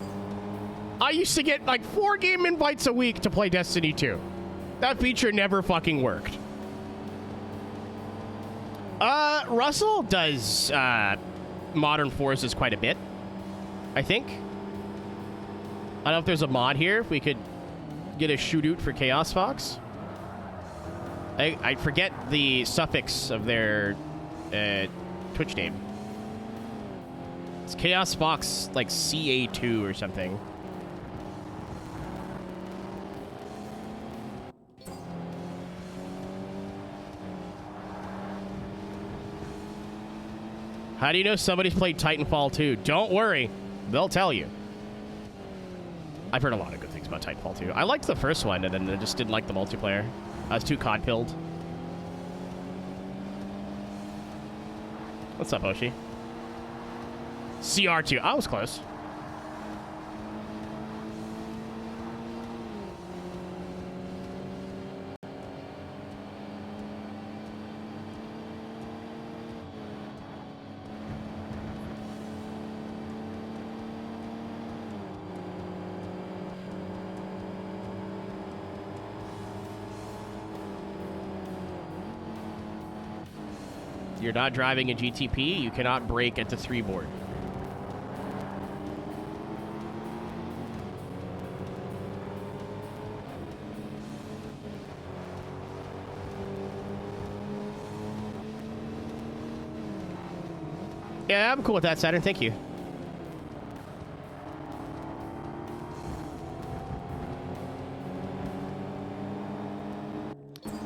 I used to get, like, 4 game invites a week to play Destiny 2. That feature never fucking worked. Russell does Modern Forces quite a bit, I think. I don't know if there's a mod here. If we could get a shoot-out for Chaos Fox. I forget the suffix of their Twitch name. It's Chaos Fox, like CA2 or something. How do you know somebody's played Titanfall 2? Don't worry. They'll tell you. I've heard a lot of good things about Titanfall 2. I liked the first one, and then I just didn't like the multiplayer. I was too COD-pilled. What's up, Oshi? CR2. I was close. You're not driving a GTP, you cannot brake at the 3 board. Yeah, I'm cool with that, Saturn. Thank you.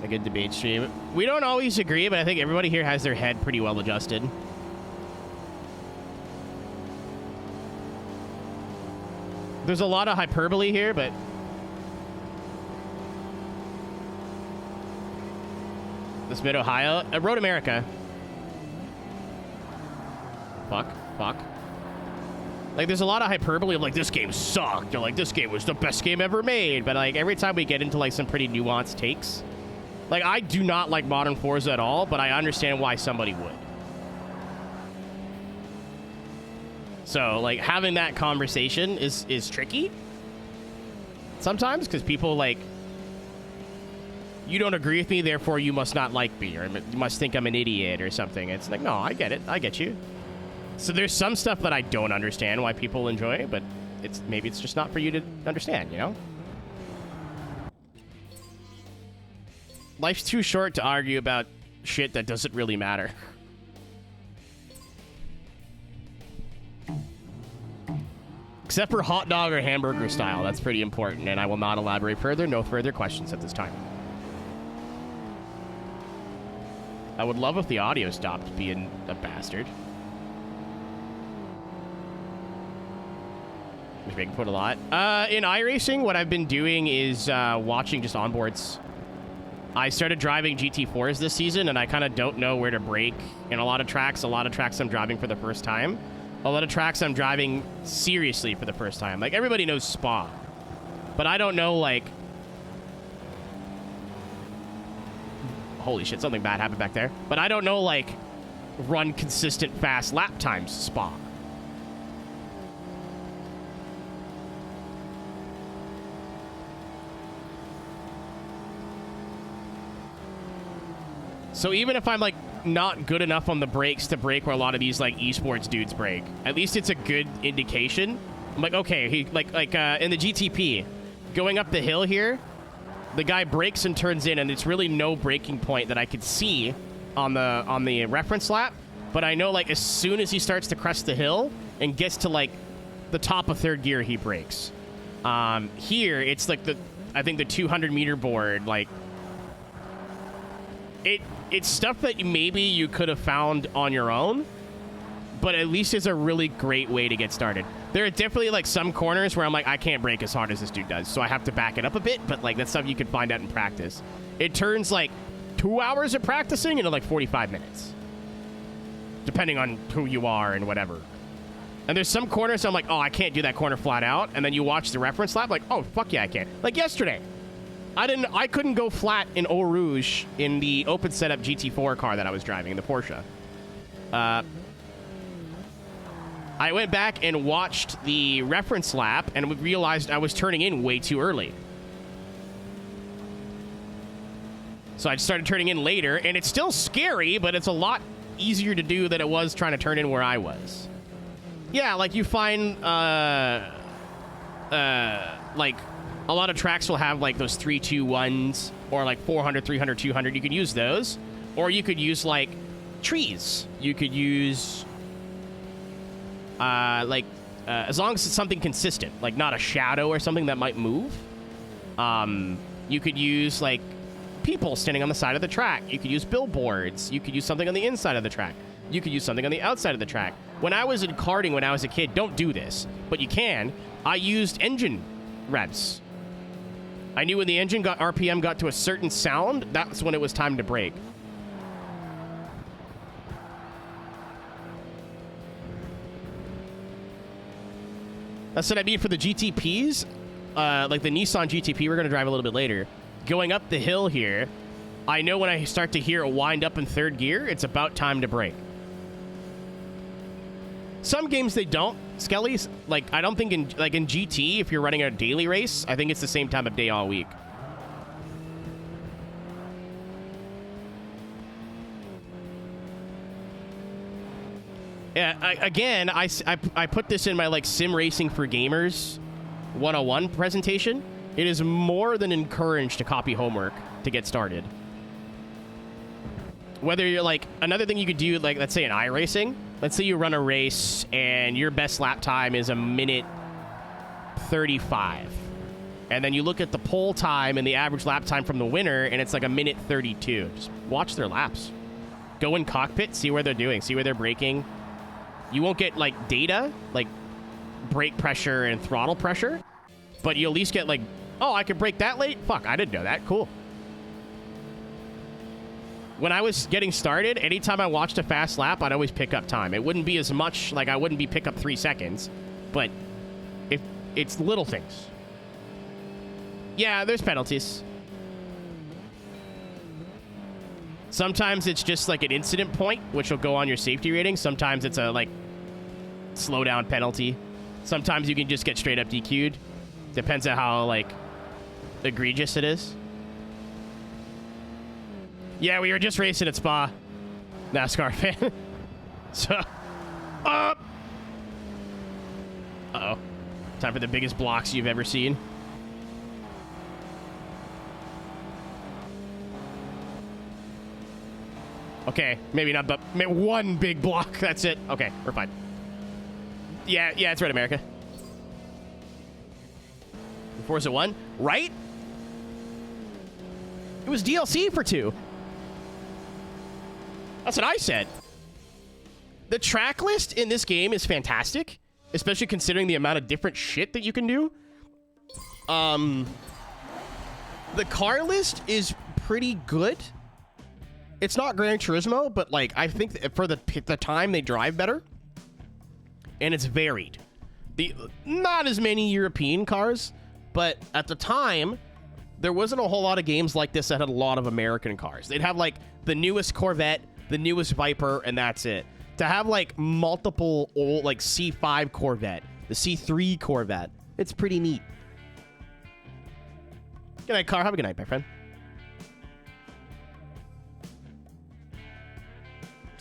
A good debate stream. We don't always agree, but I think everybody here has their head pretty well adjusted. There's a lot of hyperbole here, but... This Mid-Ohio... Road America. Fuck. Like, there's a lot of hyperbole of, like, this game sucked, or, like, this game was the best game ever made, but, like, every time we get into, like, some pretty nuanced takes... Like, I do not like Modern Forza at all, but I understand why somebody would. So, like, having that conversation is tricky. Sometimes, because people, like... You don't agree with me, therefore you must not like me, or you must think I'm an idiot or something. It's like, no, I get it. I get you. So there's some stuff that I don't understand why people enjoy, but maybe it's just not for you to understand, you know? Life's too short to argue about shit that doesn't really matter. Except for hot dog or hamburger style. That's pretty important, and I will not elaborate further. No further questions at this time. I would love if the audio stopped being a bastard. Which we can put a lot. In iRacing, what I've been doing is watching just onboards. I started driving GT4s this season, and I kind of don't know where to brake in a lot of tracks. A lot of tracks I'm driving for the first time. A lot of tracks I'm driving seriously for the first time. Like, everybody knows Spa. But I don't know, like... Holy shit, something bad happened back there. But I don't know, like, run consistent fast lap times Spa. So even if I'm, like, not good enough on the brakes to brake where a lot of these like esports dudes brake. At least it's a good indication. I'm like, okay, he in the GTP, going up the hill here, the guy brakes and turns in, and it's really no braking point that I could see on the reference lap. But I know like as soon as he starts to crest the hill and gets to like the top of third gear, he brakes. Here it's like I think the 200-meter board, like it's stuff that maybe you could have found on your own, but at least it's a really great way to get started. There are definitely like some corners where I'm like, I can't brake as hard as this dude does, so I have to back it up a bit, but like that's stuff you can find out in practice. It turns like 2 hours of practicing into like 45 minutes, depending on who you are and whatever. And there's some corners I'm like, oh, I can't do that corner flat out, and then you watch the reference lap, like, oh, fuck yeah, I can. Like yesterday, I couldn't go flat in Eau Rouge in the open setup GT4 car that I was driving, the Porsche. I went back and watched the reference lap and realized I was turning in way too early. So I started turning in later, and it's still scary, but it's a lot easier to do than it was trying to turn in where I was. Yeah, like you find, like a lot of tracks will have like those 3-2-1s or like 400, 300, 200. You could use those, or you could use like trees. You could use as long as it's something consistent, like not a shadow or something that might move. You could use like people standing on the side of the track. You could use billboards. You could use something on the inside of the track. You could use something on the outside of the track. When I was in karting when I was a kid, don't do this, but you can. I used engine revs. I knew when the engine RPM got to a certain sound, that's when it was time to brake. That's what I mean for the GTPs, like the Nissan GTP we're going to drive a little bit later. Going up the hill here, I know when I start to hear it wind up in third gear, it's about time to brake. Some games they don't, Skelly's. Like, I don't think in GT, if you're running a daily race, I think it's the same time of day all week. Yeah, I put this in my like Sim Racing for Gamers 101 presentation. It is more than encouraged to copy homework to get started. Whether you're like, another thing you could do, like let's say in iRacing, let's say you run a race and your best lap time is 1:35. And then you look at the pole time and the average lap time from the winner, and it's like 1:32. Just watch their laps. Go in cockpit, see where they're doing, see where they're braking. You won't get like data, like brake pressure and throttle pressure, but you at least get like, oh, I can brake that late? Fuck, I didn't know that. Cool. When I was getting started, anytime I watched a fast lap, I'd always pick up time. It wouldn't be as much, like I wouldn't be pick up 3 seconds, but if it's little things. Yeah, there's penalties. Sometimes it's just like an incident point, which will go on your safety rating. Sometimes it's a like slow down penalty. Sometimes you can just get straight up DQ'd. Depends on how like egregious it is. Yeah, we were just racing at Spa, NASCAR fan. So, uh-oh. Time for the biggest blocks you've ever seen. Okay, maybe not, but one big block. That's it. Okay, we're fine. Yeah, it's Red America. Forza 1, right? It was DLC for 2. That's what I said. The track list in this game is fantastic, especially considering the amount of different shit that you can do. The car list is pretty good. It's not Gran Turismo, but like I think for the time they drive better, and it's varied. Not as many European cars, but at the time there wasn't a whole lot of games like this that had a lot of American cars. They'd have like the newest Corvette, the newest Viper, and that's it. To have like multiple old like C5 Corvette, the C3 Corvette, it's pretty neat. Good night, car. Have a good night, my friend.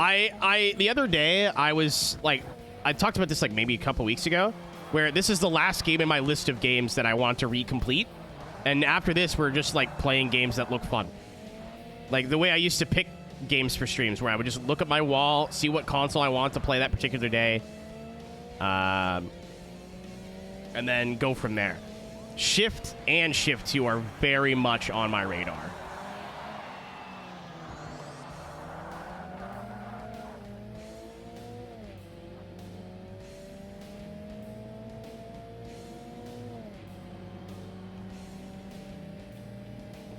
The other day, I was like, I talked about this like maybe a couple weeks ago, where this is the last game in my list of games that I want to recomplete. And after this, we're just like playing games that look fun. Like the way I used to pick games for streams, where I would just look at my wall, see what console I want to play that particular day, and then go from there. Shift and Shift 2 are very much on my radar.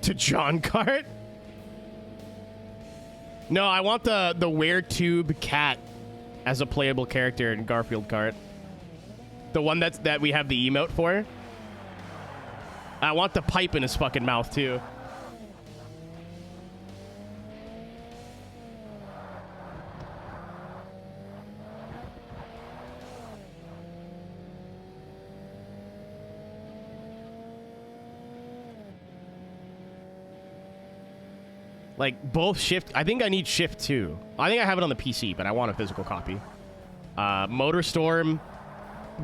To John Cart? No, I want the Weretube cat as a playable character in Garfield Kart. The one that we have the emote for. I want the pipe in his fucking mouth too. Like, both Shift... I think I need Shift 2. I think I have it on the PC, but I want a physical copy. Motorstorm.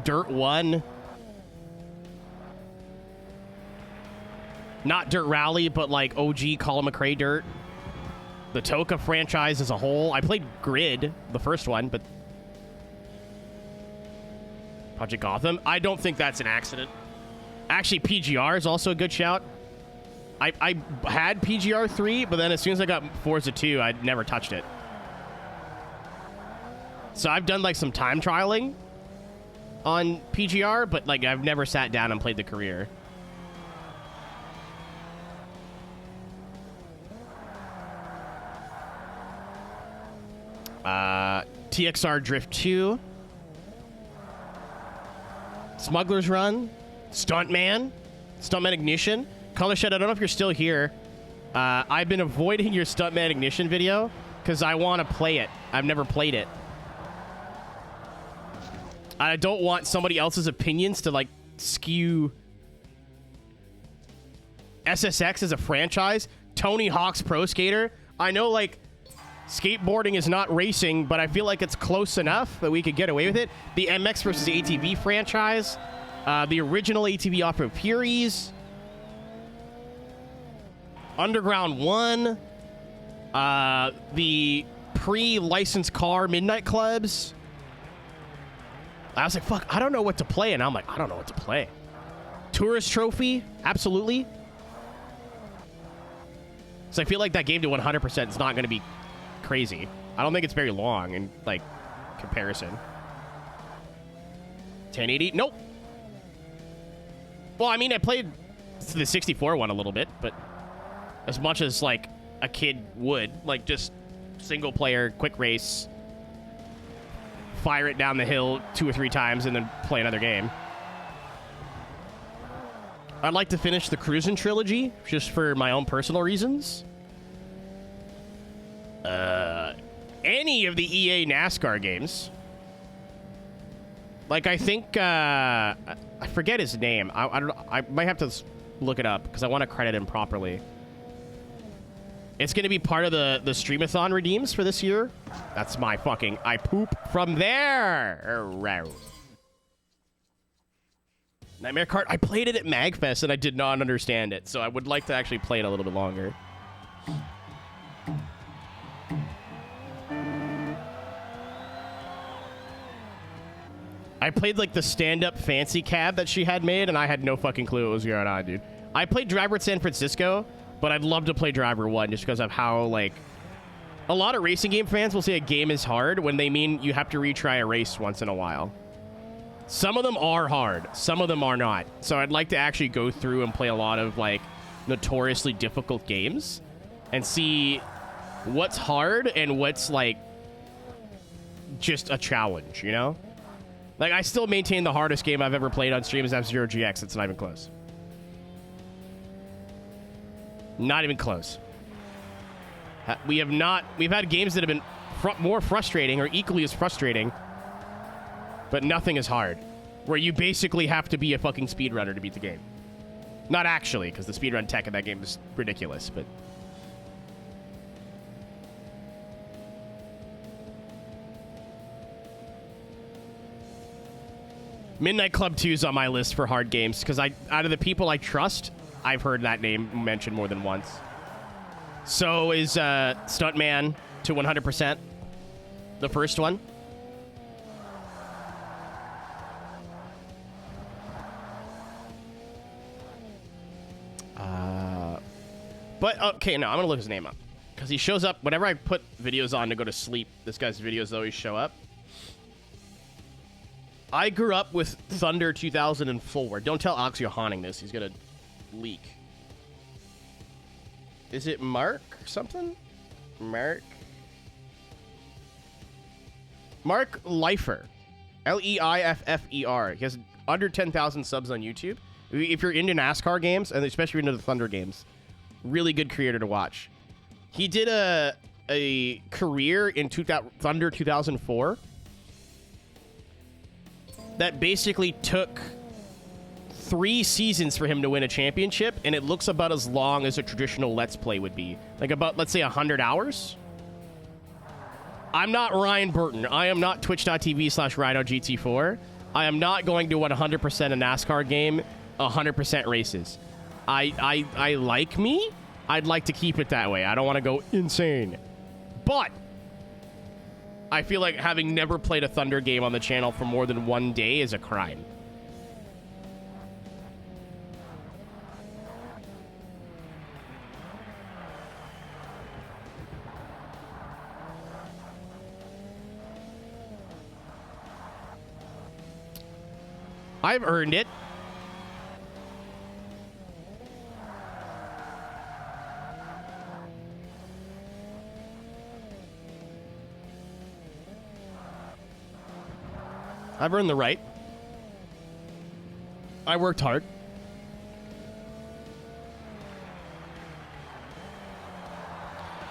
Dirt 1. Not Dirt Rally, but, like, OG Colin McRae Dirt. The Toka franchise as a whole. I played Grid, the first one, but... Project Gotham. I don't think that's an accident. Actually, PGR is also a good shout. I had PGR 3, but then as soon as I got Forza 2, I never touched it. So I've done like some time trialing on PGR, but like I've never sat down and played the career. TXR Drift 2. Smuggler's Run. Stuntman Ignition. Colorshed, I don't know if you're still here. I've been avoiding your Stuntman Ignition video because I want to play it. I've never played it. I don't want somebody else's opinions to, like, skew SSX as a franchise. Tony Hawk's Pro Skater. I know, like, skateboarding is not racing, but I feel like it's close enough that we could get away with it. The MX versus ATV franchise. The original ATV Off-Road Furies. Underground 1, the pre-licensed car Midnight Clubs. I was like, fuck, I don't know what to play. And I'm like, I don't know what to play. Tourist Trophy, absolutely. So I feel like that game to 100% is not going to be crazy. I don't think it's very long in, like, comparison. 1080, nope. Well, I mean, I played the 64 one a little bit, but... as much as, like, a kid would. Like, just single-player, quick race. Fire it down the hill 2 or 3 times and then play another game. I'd like to finish the Cruisin' trilogy, just for my own personal reasons. Any of the EA NASCAR games. Like, I think, I forget his name. I don't know. I might have to look it up, because I want to credit him properly. It's going to be part of the Streamathon redeems for this year. That's my fucking... I poop from there. Nightmare Kart. I played it at MagFest and I did not understand it. So I would like to actually play it a little bit longer. I played like the stand-up fancy cab that she had made and I had no fucking clue what was going on, dude. I played Driver at San Francisco... but I'd love to play Driver 1 just because of how, like... a lot of racing game fans will say a game is hard when they mean you have to retry a race once in a while. Some of them are hard. Some of them are not. So I'd like to actually go through and play a lot of, like, notoriously difficult games and see what's hard and what's, like, just a challenge, you know? Like, I still maintain the hardest game I've ever played on stream is F-Zero GX. It's not even close. Not even close. We've had games that have been more frustrating or equally as frustrating, but nothing is hard. Where you basically have to be a fucking speedrunner to beat the game. Not actually, because the speedrun tech in that game is ridiculous, but... Midnight Club 2 is on my list for hard games because out of the people I trust, I've heard that name mentioned more than once. So is Stuntman to 100%, the first one. But, okay, no, I'm going to look his name up. Because he shows up whenever I put videos on to go to sleep. This guy's videos always show up. I grew up with Thunder 2004. Don't tell Alex you're haunting this. He's going to leak. Is it Mark something? Mark Leifer. Leifer. He has under 10,000 subs on YouTube. If you're into NASCAR games, and especially into the Thunder games, really good creator to watch. He did a career in Thunder 2004 that basically took 3 seasons for him to win a championship, and it looks about as long as a traditional Let's Play would be. Like about, let's say, 100 hours. I'm not Ryan Burton. I am not twitch.tv/RhinoGT4. I am not going to 100% a NASCAR game, 100% races. I like me. I'd like to keep it that way. I don't want to go insane. But I feel like having never played a Thunder game on the channel for more than 1 day is a crime. I've earned it. I've earned the right. I worked hard.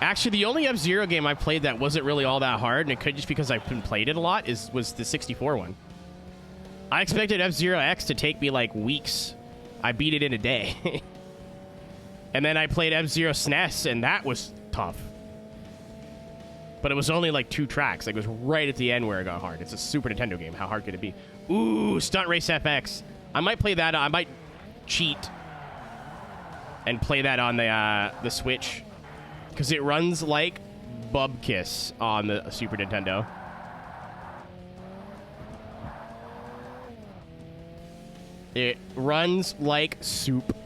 Actually, the only F-Zero game I played that wasn't really all that hard, and it could just because I've been played it a lot, was the 64 one. I expected F-Zero X to take me like weeks. I beat it in a day. And then I played F-Zero SNES, and that was tough. But it was only like 2 tracks. Like, it was right at the end where it got hard. It's a Super Nintendo game. How hard could it be? Ooh, Stunt Race FX. I might play that. I might cheat and play that on the Switch. Because it runs like Bubkiss on the Super Nintendo. It runs like soup.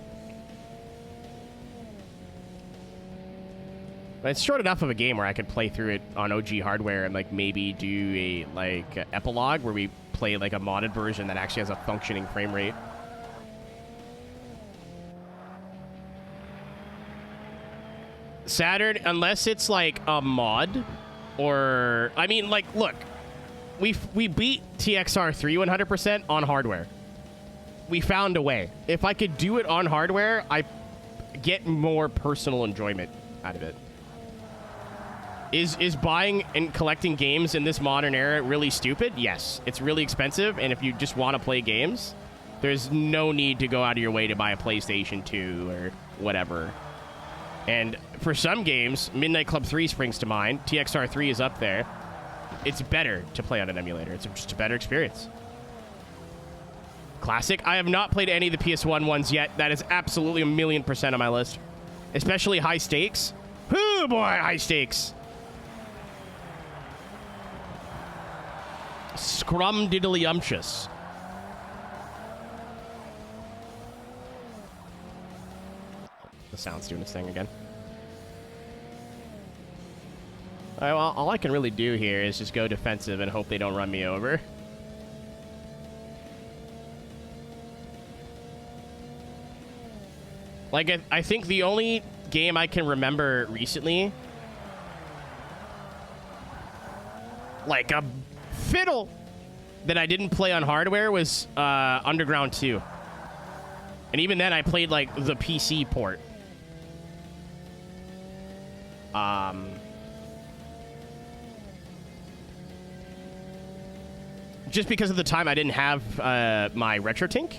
But it's short enough of a game where I could play through it on OG hardware and like maybe do a epilogue where we play like a modded version that actually has a functioning frame rate. Saturn, unless it's like a mod, or I mean, like, look, we beat THR3 100% on hardware. We found a way. If I could do it on hardware, I get more personal enjoyment out of it. Is buying and collecting games in this modern era really stupid? Yes. It's really expensive, and if you just want to play games, there's no need to go out of your way to buy a PlayStation 2 or whatever. And for some games, Midnight Club 3 springs to mind. TXR3 is up there. It's better to play on an emulator. It's just a better experience. Classic. I have not played any of the PS1 ones yet. That is absolutely 1,000,000% on my list. Especially high stakes. Oh boy, high stakes. Scrumdiddlyumptious. The sound's doing its thing again. All right, well, all I can really do here is just go defensive and hope they don't run me over. Like, I think the only game I can remember recently, like a fiddle, that I didn't play on hardware was Underground 2. And even then, I played, like, the PC port. Just because of the time I didn't have my Aeroteq,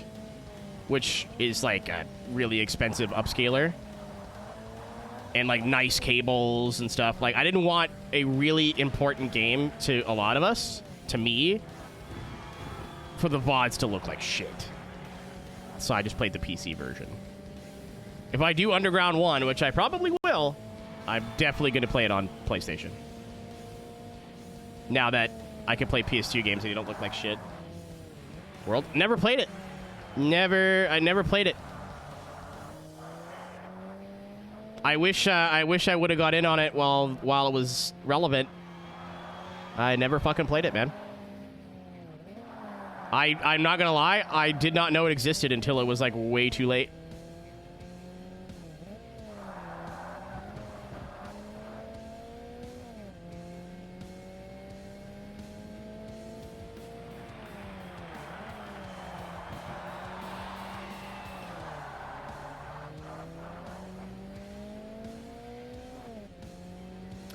which is like a really expensive upscaler, and like nice cables and stuff. Like, I didn't want a really important game to a lot of us, to me, for the VODs to look like shit. So I just played the PC version. If I do Underground 1, which I probably will, I'm definitely going to play it on PlayStation. Now that I can play PS2 games and they don't look like shit. World? Never played it. I never played it. I wish I would have got in on it while it was relevant. I never fucking played it, man. I'm not gonna lie, I did not know it existed until it was like way too late.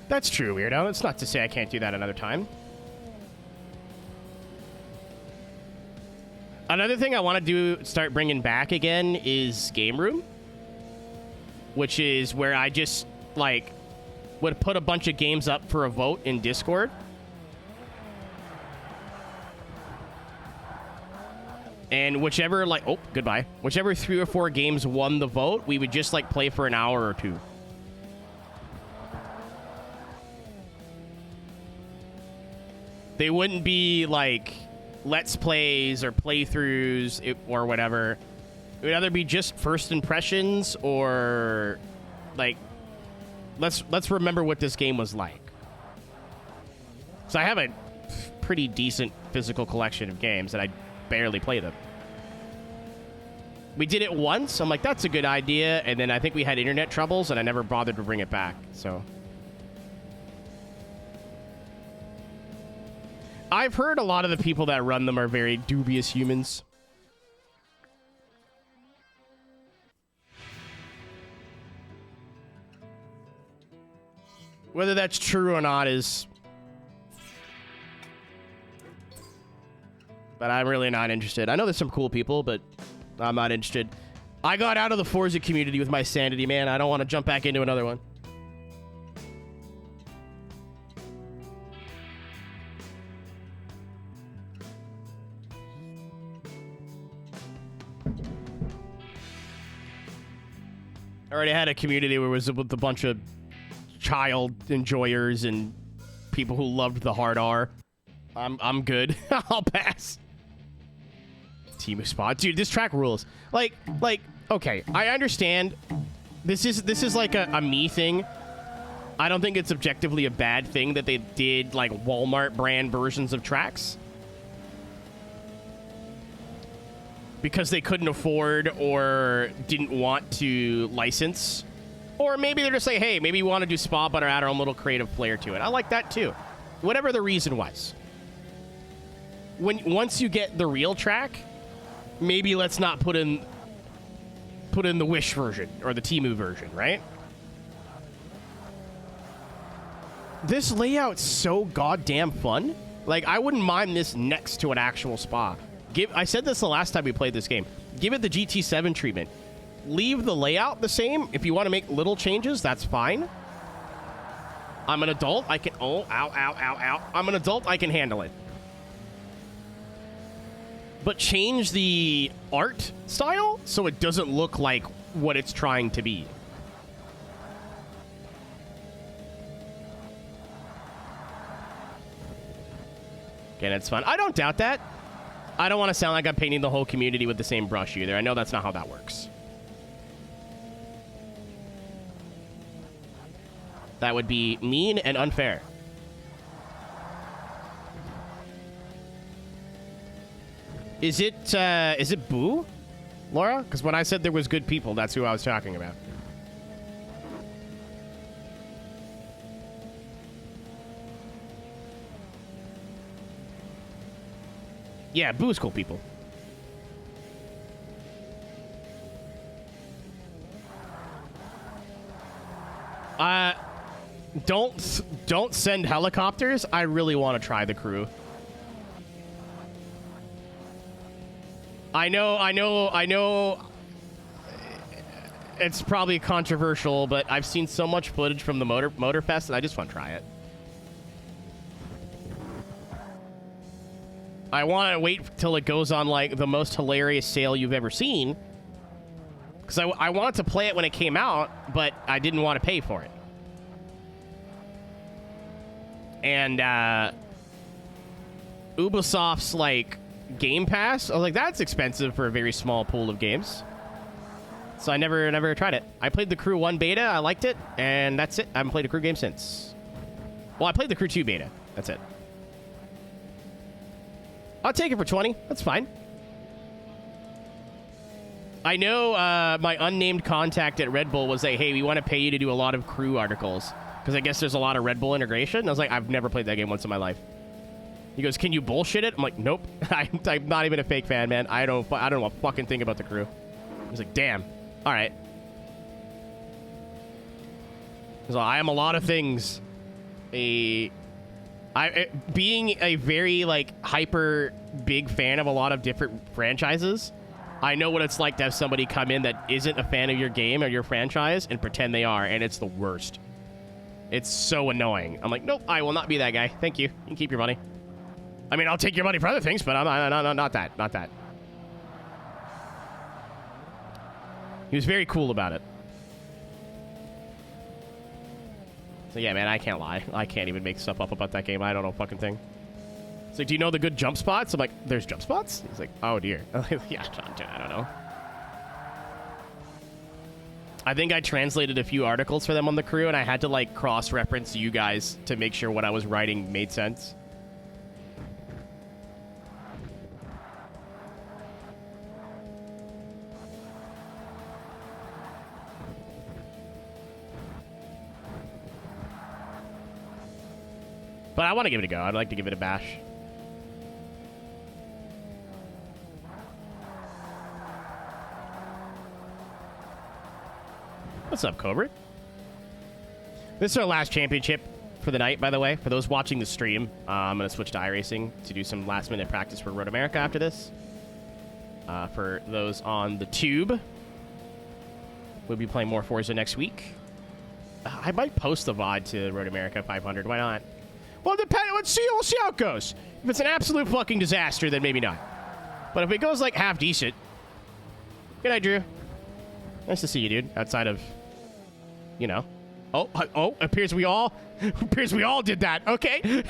That's true, weirdo. It's not to say I can't do that another time. Another thing I want to start bringing back again is Game Room, which is where I just, like, would put a bunch of games up for a vote in Discord. And whichever, like, oh, goodbye. Whichever 3 or 4 games won the vote, we would just, like, play for an hour or 2. They wouldn't be, like, Let's Plays or playthroughs or whatever. It would either be just first impressions or, like, let's remember what this game was like. So I have a pretty decent physical collection of games, and I barely play them. We did it once. I'm like, that's a good idea. And then I think we had internet troubles, and I never bothered to bring it back. So I've heard a lot of the people that run them are very dubious humans. Whether that's true or not is... But I'm really not interested. I know there's some cool people, but I'm not interested. I got out of the Forza community with my sanity, man. I don't want to jump back into another one. I already had a community where it was with a bunch of child enjoyers and people who loved the hard R. I'm good. I'll pass. Team spot, dude. This track rules. Like, okay, I understand. This is like a me thing. I don't think it's objectively a bad thing that they did like Walmart brand versions of tracks. Because they couldn't afford or didn't want to license. Or maybe they're just like, hey, maybe we want to do spot, but add our own little creative flair to it. I like that too. Whatever the reason was. Once you get the real track, maybe let's not put in the Wish version or the Temu version, right? This layout's so goddamn fun. Like, I wouldn't mind this next to an actual spa. I said this the last time we played this game. Give it the GT7 treatment. Leave the layout the same. If you want to make little changes, that's fine. I'm an adult. I can... Oh, ow, ow, ow, ow. I'm an adult. I can handle it. But change the art style so it doesn't look like what it's trying to be. Okay, that's fun. I don't doubt that. I don't want to sound like I'm painting the whole community with the same brush either. I know that's not how that works. That would be mean and unfair. Is it Boo, Laura? Because when I said there was good people, that's who I was talking about. Yeah, Boo's cool people. Don't send helicopters. I really want to try the crew. I know. It's probably controversial, but I've seen so much footage from the Motorfest, and I just want to try it. I want to wait till it goes on, like, the most hilarious sale you've ever seen. Because I wanted to play it when it came out, but I didn't want to pay for it. And, Ubisoft's, like, Game Pass, I was like, that's expensive for a very small pool of games. So I never tried it. I played the Crew 1 beta, I liked it, and that's it. I haven't played a Crew game since. Well, I played the Crew 2 beta. That's it. I'll take it for 20. That's fine. I know my unnamed contact at Red Bull was like, hey, we want to pay you to do a lot of Crew articles. Because I guess there's a lot of Red Bull integration. And I was like, I've never played that game once in my life. He goes, can you bullshit it? I'm like, nope. I'm not even a fake fan, man. I don't know a fucking thing about the Crew. I was like, damn. All right. So I am a lot of things. Being a very, like, hyper big fan of a lot of different franchises, I know what it's like to have somebody come in that isn't a fan of your game or your franchise and pretend they are, and it's the worst. It's so annoying. I'm like, nope, I will not be that guy. Thank you. You can keep your money. I mean, I'll take your money for other things, but I'm not that. Not that. He was very cool about it. So yeah, man, I can't lie. I can't even make stuff up about that game. I don't know a fucking thing. It's like, do you know the good jump spots? I'm like, there's jump spots? He's like, oh dear. Yeah, I don't know. I think I translated a few articles for them on the Crew, and I had to, like, cross-reference you guys to make sure what I was writing made sense. But I want to give it a go. I'd like to give it a bash. What's up, Cobra? This is our last championship for the night, by the way. For those watching the stream, I'm going to switch to iRacing to do some last-minute practice for Road America after this. For those on the tube, we'll be playing more Forza next week. I might post the VOD to Road America 500. Why not? Well, we'll see how it goes. If it's an absolute fucking disaster, then maybe not. But if it goes, like, half decent. Good night, Drew. Nice to see you, dude. Outside of, you know. Oh, appears we all did that. Okay.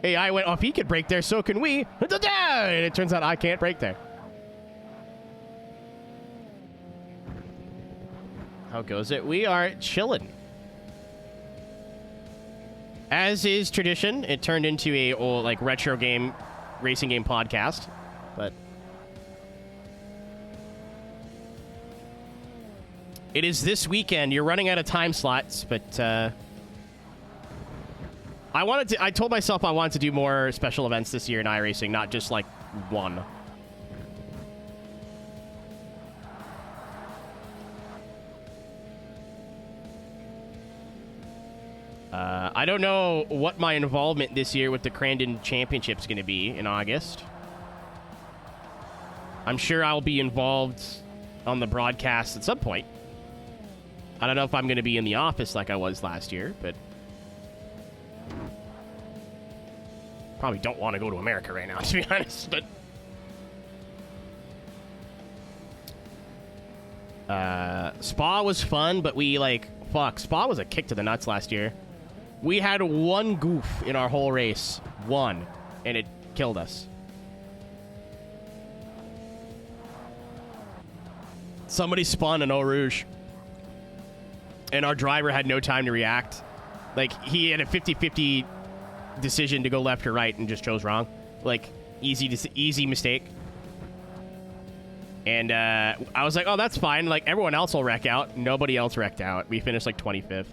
Hey, I went off. He could break there, so can we. And it turns out I can't break there. How goes it? We are chilling. As is tradition, it turned into a old, like, retro game, racing game podcast. But it is this weekend. You're running out of time slots, but I told myself I wanted to do more special events this year in iRacing, not just, like, one. I don't know what my involvement this year with the Crandon Championship is going to be in August. I'm sure I'll be involved on the broadcast at some point. I don't know if I'm going to be in the office like I was last year, but probably don't want to go to America right now, to be honest. But Spa was fun, but Spa was a kick to the nuts last year. We had one goof in our whole race. One. And it killed us. Somebody spun an Eau Rouge. And our driver had no time to react. Like, he had a 50-50 decision to go left or right and just chose wrong. Like, easy mistake. And I was like, oh, that's fine. Like, everyone else will wreck out. Nobody else wrecked out. We finished, like, 25th.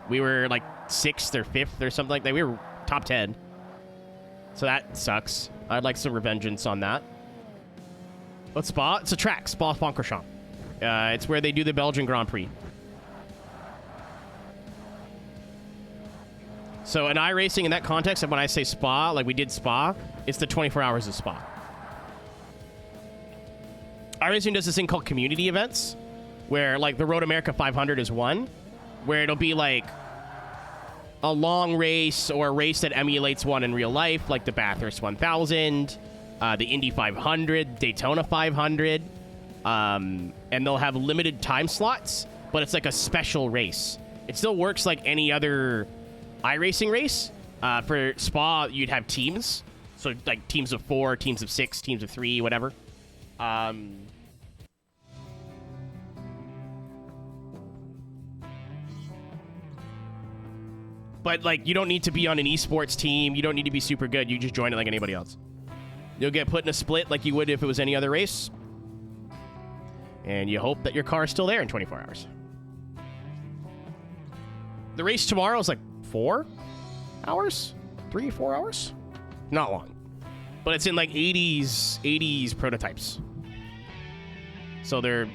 We were, like, 6th or 5th or something like that. We were top 10. So that sucks. I'd like some revengeance on that. What's Spa? It's a track. Spa-Francorchamps. It's where they do the Belgian Grand Prix. So in iRacing, in that context, and when I say Spa, like we did Spa, it's the 24 hours of Spa. iRacing does this thing called community events, where, like, the Road America 500 is one, where it'll be, like, a long race or a race that emulates one in real life, like the Bathurst 1000, the Indy 500, Daytona 500, and they'll have limited time slots, but it's like a special race. It still works like any other iRacing race. For Spa, you'd have teams. So, like, teams of 4, teams of 6, teams of 3, whatever. But, like, you don't need to be on an esports team. You don't need to be super good. You just join it like anybody else. You'll get put in a split like you would if it was any other race. And you hope that your car is still there in 24 hours. The race tomorrow is like 4 hours? 3, 4 hours? Not long. But it's in like 80s prototypes. So they're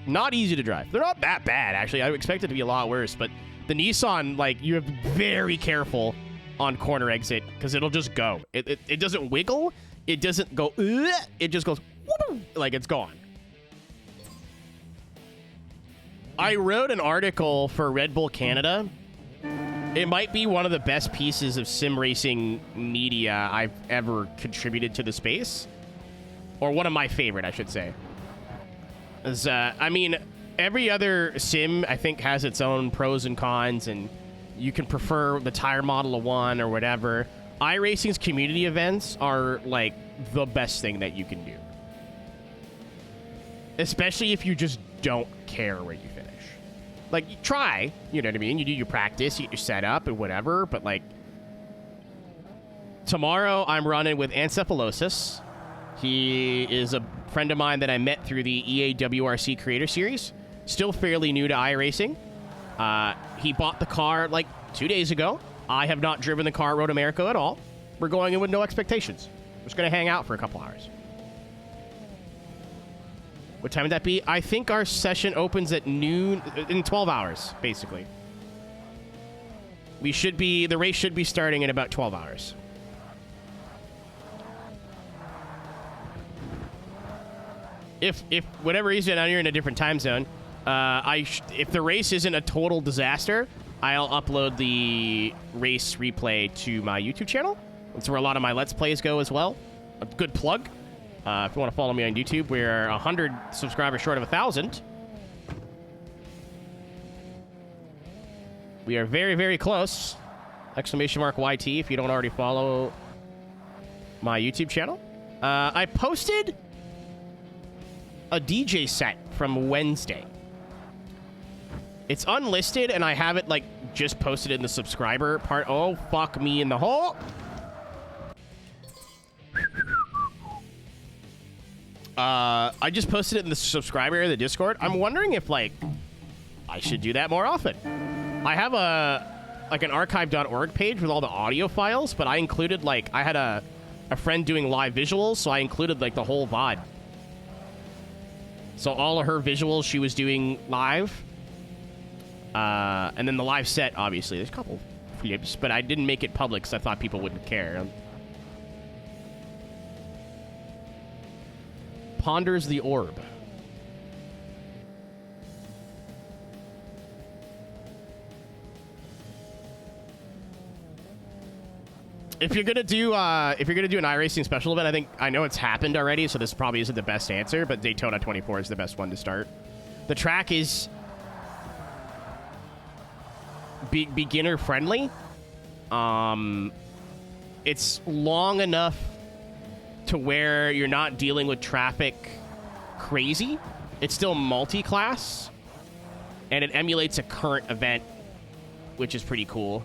not easy to drive. They're not that bad, actually. I expect it to be a lot worse, but the Nissan, like, you have to be very careful on corner exit because it'll just go. It doesn't wiggle. It doesn't go, it just goes, like it's gone. I wrote an article for Red Bull Canada. It might be one of the best pieces of sim racing media I've ever contributed to the space. Or one of my favorite, I should say. I mean, every other sim, I think, has its own pros and cons, and you can prefer the tire model of one or whatever. iRacing's community events are, like, the best thing that you can do. Especially if you just don't care where you finish. Like, you try, you know what I mean? You do your practice, you get your setup and whatever, but, like, tomorrow I'm running with Ancephalosys. He is a friend of mine that I met through the EAWRC Creator Series. Still fairly new to iRacing. He bought the car, like, 2 days ago. I have not driven the car at Road America at all. We're going in with no expectations. We're just going to hang out for a couple hours. What time would that be? I think our session opens at noon, in 12 hours, basically. The race should be starting in about 12 hours. If whatever reason you're in a different time zone, if the race isn't a total disaster, I'll upload the race replay to my YouTube channel. That's where a lot of my Let's Plays go as well. A good plug. If you want to follow me on YouTube, we're 100 subscribers short of 1,000. We are very, very close. !YT if you don't already follow my YouTube channel. I posted a DJ set from Wednesday. It's unlisted, and I have it, like, just posted in the subscriber part. Oh, fuck me in the hole. I just posted it in the subscriber area of the Discord. I'm wondering if, like, I should do that more often. I have an archive.org page with all the audio files, but I included, like, I had a friend doing live visuals, so I included, like, the whole VOD. So all of her visuals she was doing live. And then the live set, obviously. There's a couple flips, but I didn't make it public because I thought people wouldn't care. Ponders the orb. If you're gonna do an iRacing special event, I know it's happened already, so this probably isn't the best answer, but Daytona 24 is the best one to start. The track is beginner friendly. It's long enough to where you're not dealing with traffic crazy. It's still multi-class, and it emulates a current event, which is pretty cool.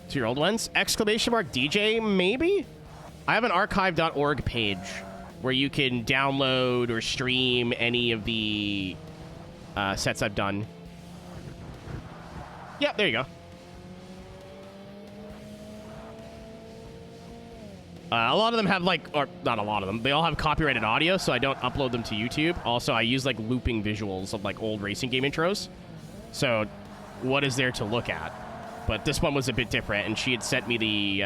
To your old ones? !DJ, maybe? I have an archive.org page where you can download or stream any of the sets I've done. Yeah, there you go. A lot of them have, like, or not a lot of them. They all have copyrighted audio, so I don't upload them to YouTube. Also, I use, like, looping visuals of, like, old racing game intros. So, what is there to look at? But this one was a bit different, and she had sent me the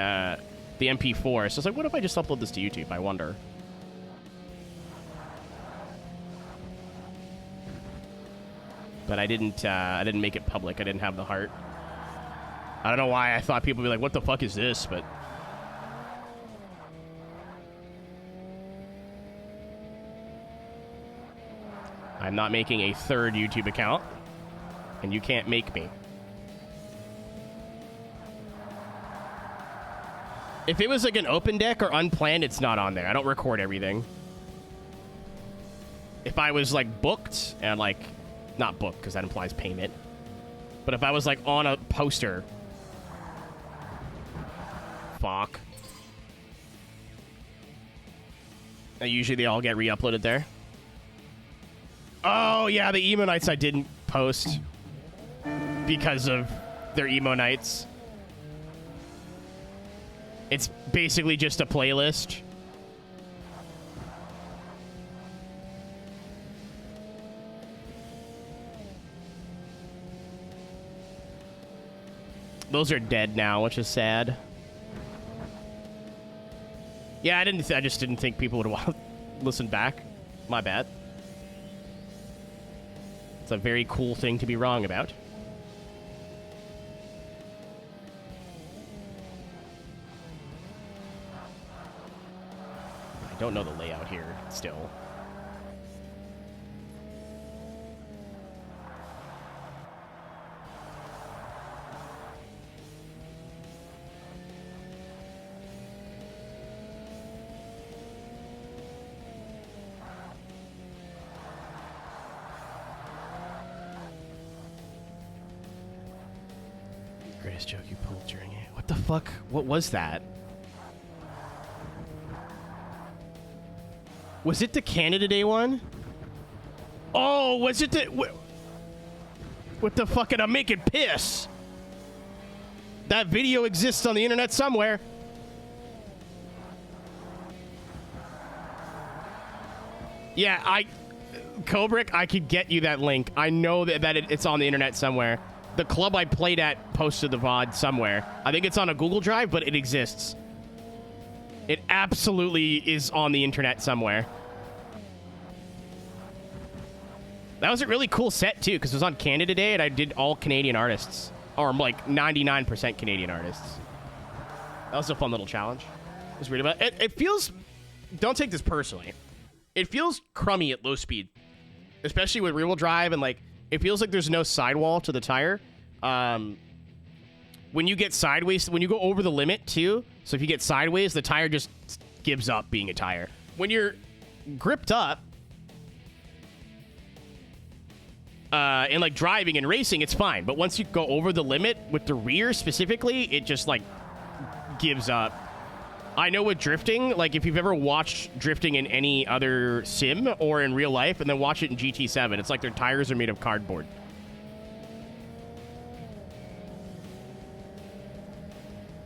MP4. So I was like, what if I just upload this to YouTube? I wonder. But I didn't make it public. I didn't have the heart. I don't know why I thought people would be like, what the fuck is this? But I'm not making a third YouTube account, and you can't make me. If it was like an open deck or unplanned, it's not on there. I don't record everything. If I was like booked and like, not booked because that implies payment, but if I was like on a poster, fuck. Usually they all get re-uploaded there. Oh yeah, the emo nights I didn't post because of their emo nights. It's basically just a playlist. Those are dead now, which is sad. Yeah, I just didn't think people would want to listen back. My bad. It's a very cool thing to be wrong about. I don't know the layout here still. Greatest joke you pulled during it. What the fuck? What was that? Was it the Canada Day one? Oh, was it the... What the fuck? And I'm making piss. That video exists on the internet somewhere. Yeah, Kubrick, I could get you that link. I know that it's on the internet somewhere. The club I played at posted the VOD somewhere. I think it's on a Google Drive, but it exists. It absolutely is on the internet somewhere. That was a really cool set, too, because it was on Canada Day, and I did all Canadian artists. Or, like, 99% Canadian artists. That was a fun little challenge. I was weird about it. It feels... Don't take this personally. It feels crummy at low speed. Especially with rear-wheel drive, and, like, it feels like there's no sidewall to the tire. When you get sideways, when you go over the limit, too, so if you get sideways, the tire just gives up being a tire. When you're gripped up, and like driving and racing, it's fine. But once you go over the limit with the rear specifically, it just like gives up. I know with drifting, like if you've ever watched drifting in any other sim or in real life and then watch it in GT7, it's like their tires are made of cardboard.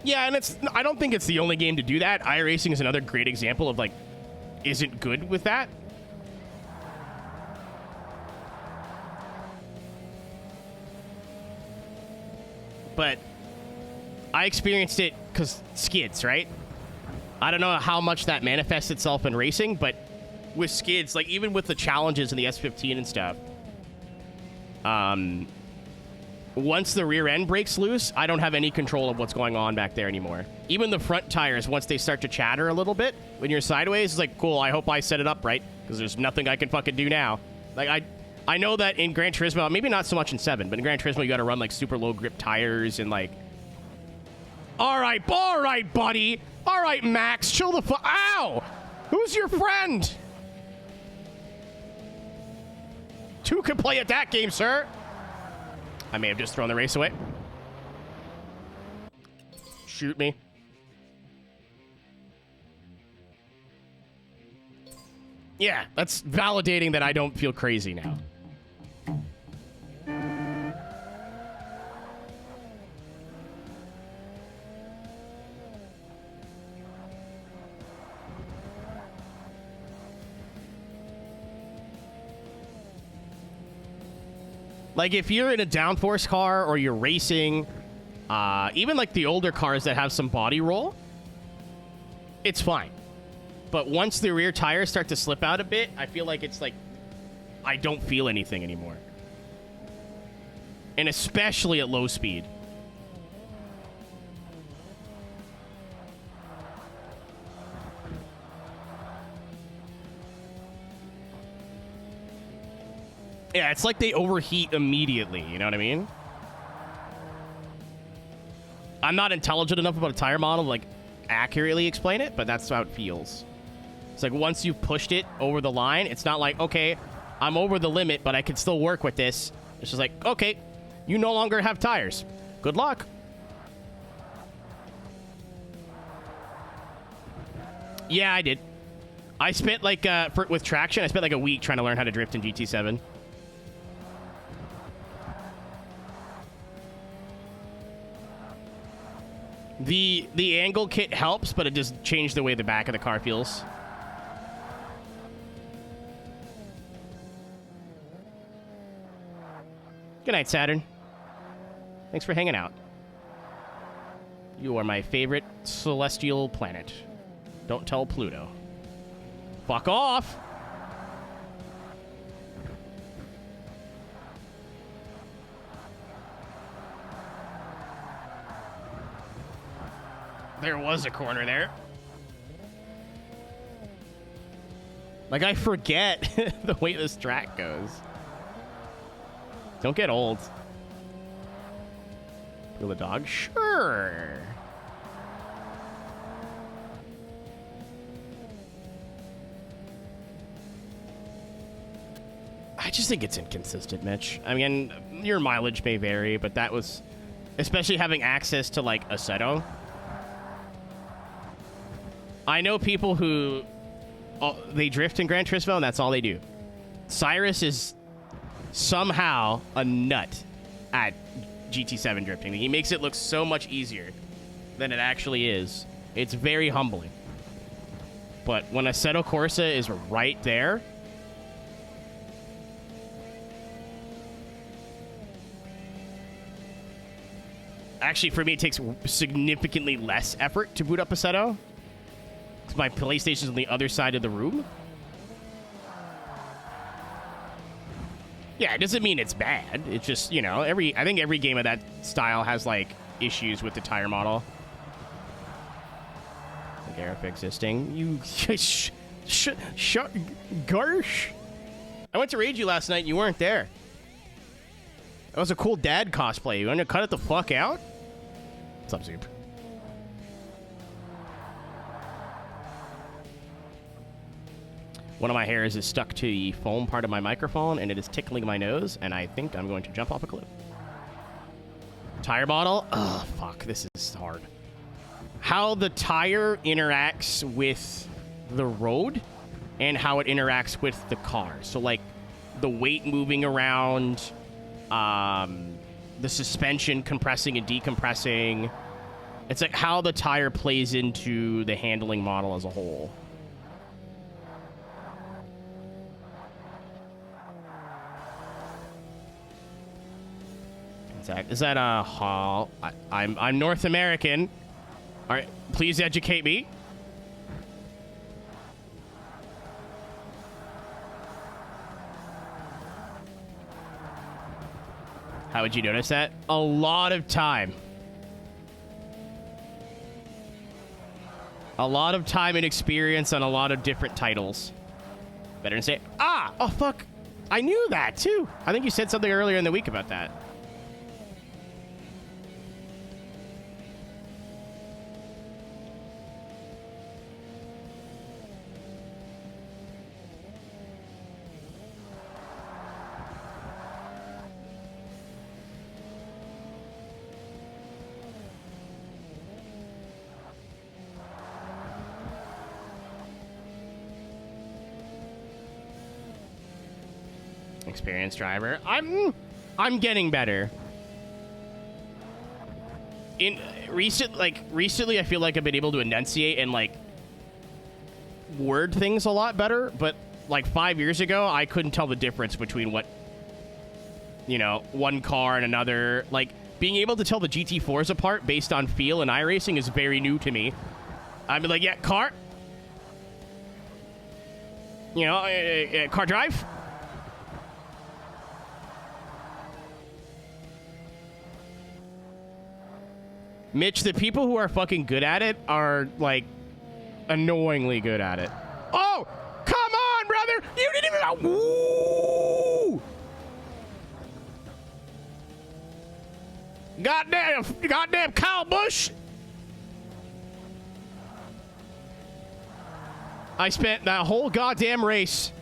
Yeah, and I don't think it's the only game to do that. iRacing is another great example of like, isn't good with that. But I experienced it because skids, right? I don't know how much that manifests itself in racing, but with skids, like even with the challenges in the S15 and stuff, once the rear end breaks loose, I don't have any control of what's going on back there anymore. Even the front tires, once they start to chatter a little bit, when you're sideways, it's like, cool, I hope I set it up right, because there's nothing I can fucking do now. Like, I know that in Gran Turismo, maybe not so much in 7, but in Gran Turismo, you got to run, like, super low grip tires and, like... All right, buddy. All right, Max, chill the fuck... Ow! Who's your friend? Two can play at that game, sir. I may have just thrown the race away. Shoot me. Yeah, that's validating that I don't feel crazy now. Like, if you're in a downforce car or you're racing, even like the older cars that have some body roll, it's fine. But once the rear tires start to slip out a bit, I feel like it's like, I don't feel anything anymore. And especially at low speed. Yeah, it's like they overheat immediately, you know what I mean? I'm not intelligent enough about a tire model to, like, accurately explain it, but that's how it feels. It's like once you've pushed it over the line, it's not like, okay, I'm over the limit, but I can still work with this. It's just like, okay, you no longer have tires. Good luck. Yeah, I did. I spent, like, with traction, I spent, like, a week trying to learn how to drift in GT7. The angle kit helps, but it just changed the way the back of the car feels. Good night, Saturn. Thanks for hanging out. You are my favorite celestial planet. Don't tell Pluto. Fuck off! There was a corner there. Like, I forget the way this track goes. Don't get old. Feel the dog? Sure. I just think it's inconsistent, Mitch. I mean, your mileage may vary, but that was... Especially having access to, like, Assetto. I know people who... they drift in Gran Turismo, and that's all they do. Cyrus is somehow a nut at GT7 drifting. He makes it look so much easier than it actually is. It's very humbling. But when Assetto Corsa is right there... Actually, for me, it takes significantly less effort to boot up Assetto. My PlayStation's on the other side of the room. Yeah, it doesn't mean it's bad. It's just, you know, I think every game of that style has, like, issues with the tire model. Like Aeroteq existing. You... Garsh. I went to raid you last night and you weren't there. That was a cool dad cosplay. You want to cut it the fuck out? What's up, Zoop? One of my hairs is stuck to the foam part of my microphone, and it is tickling my nose, and I think I'm going to jump off a cliff. Tire model? Oh, fuck. This is hard. How the tire interacts with the road and how it interacts with the car. So, like, the weight moving around, the suspension compressing and decompressing. It's like how the tire plays into the handling model as a whole. Is that a hall? I'm North American. All right, please educate me. How would you notice that? A lot of time. A lot of time and experience on a lot of different titles. Better than say, oh fuck, I knew that too. I think you said something earlier in the week about that. Experienced driver. I'm getting better. Recently I feel like I've been able to enunciate and like word things a lot better, but like 5 years ago I couldn't tell the difference between what, you know, one car and another. Like being able to tell the GT4s apart based on feel and iRacing is very new to me. I'd be like, yeah, car. You know, car drive. Mitch, the people who are fucking good at it are, like, annoyingly good at it. Oh! Come on, brother! You didn't even... Woo! Goddamn Kyle Busch! I spent that whole goddamn race.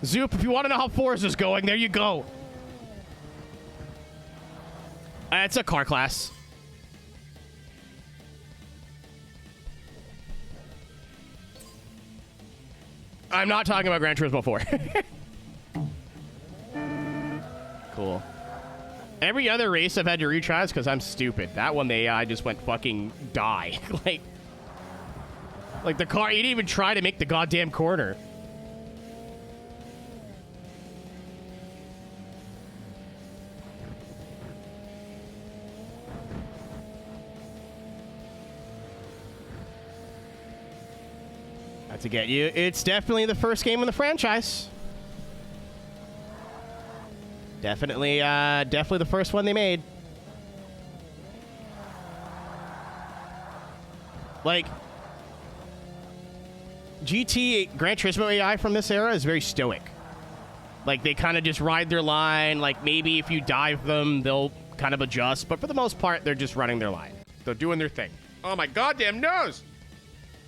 Zoop, if you want to know how Forza's going, there you go. It's a car class. I'm not talking about Gran Turismo 4. Cool. Every other race I've had to retry is because I'm stupid. That one, the AI just went fucking die. like the car, he didn't even try to make the goddamn corner. To get you, it's definitely the first game in the franchise. Definitely the first one they made. Like, GT Gran Turismo AI from this era is very stoic. Like, they kind of just ride their line. Like, maybe if you dive them, they'll kind of adjust. But for the most part, they're just running their line. They're doing their thing. Oh, my goddamn nose!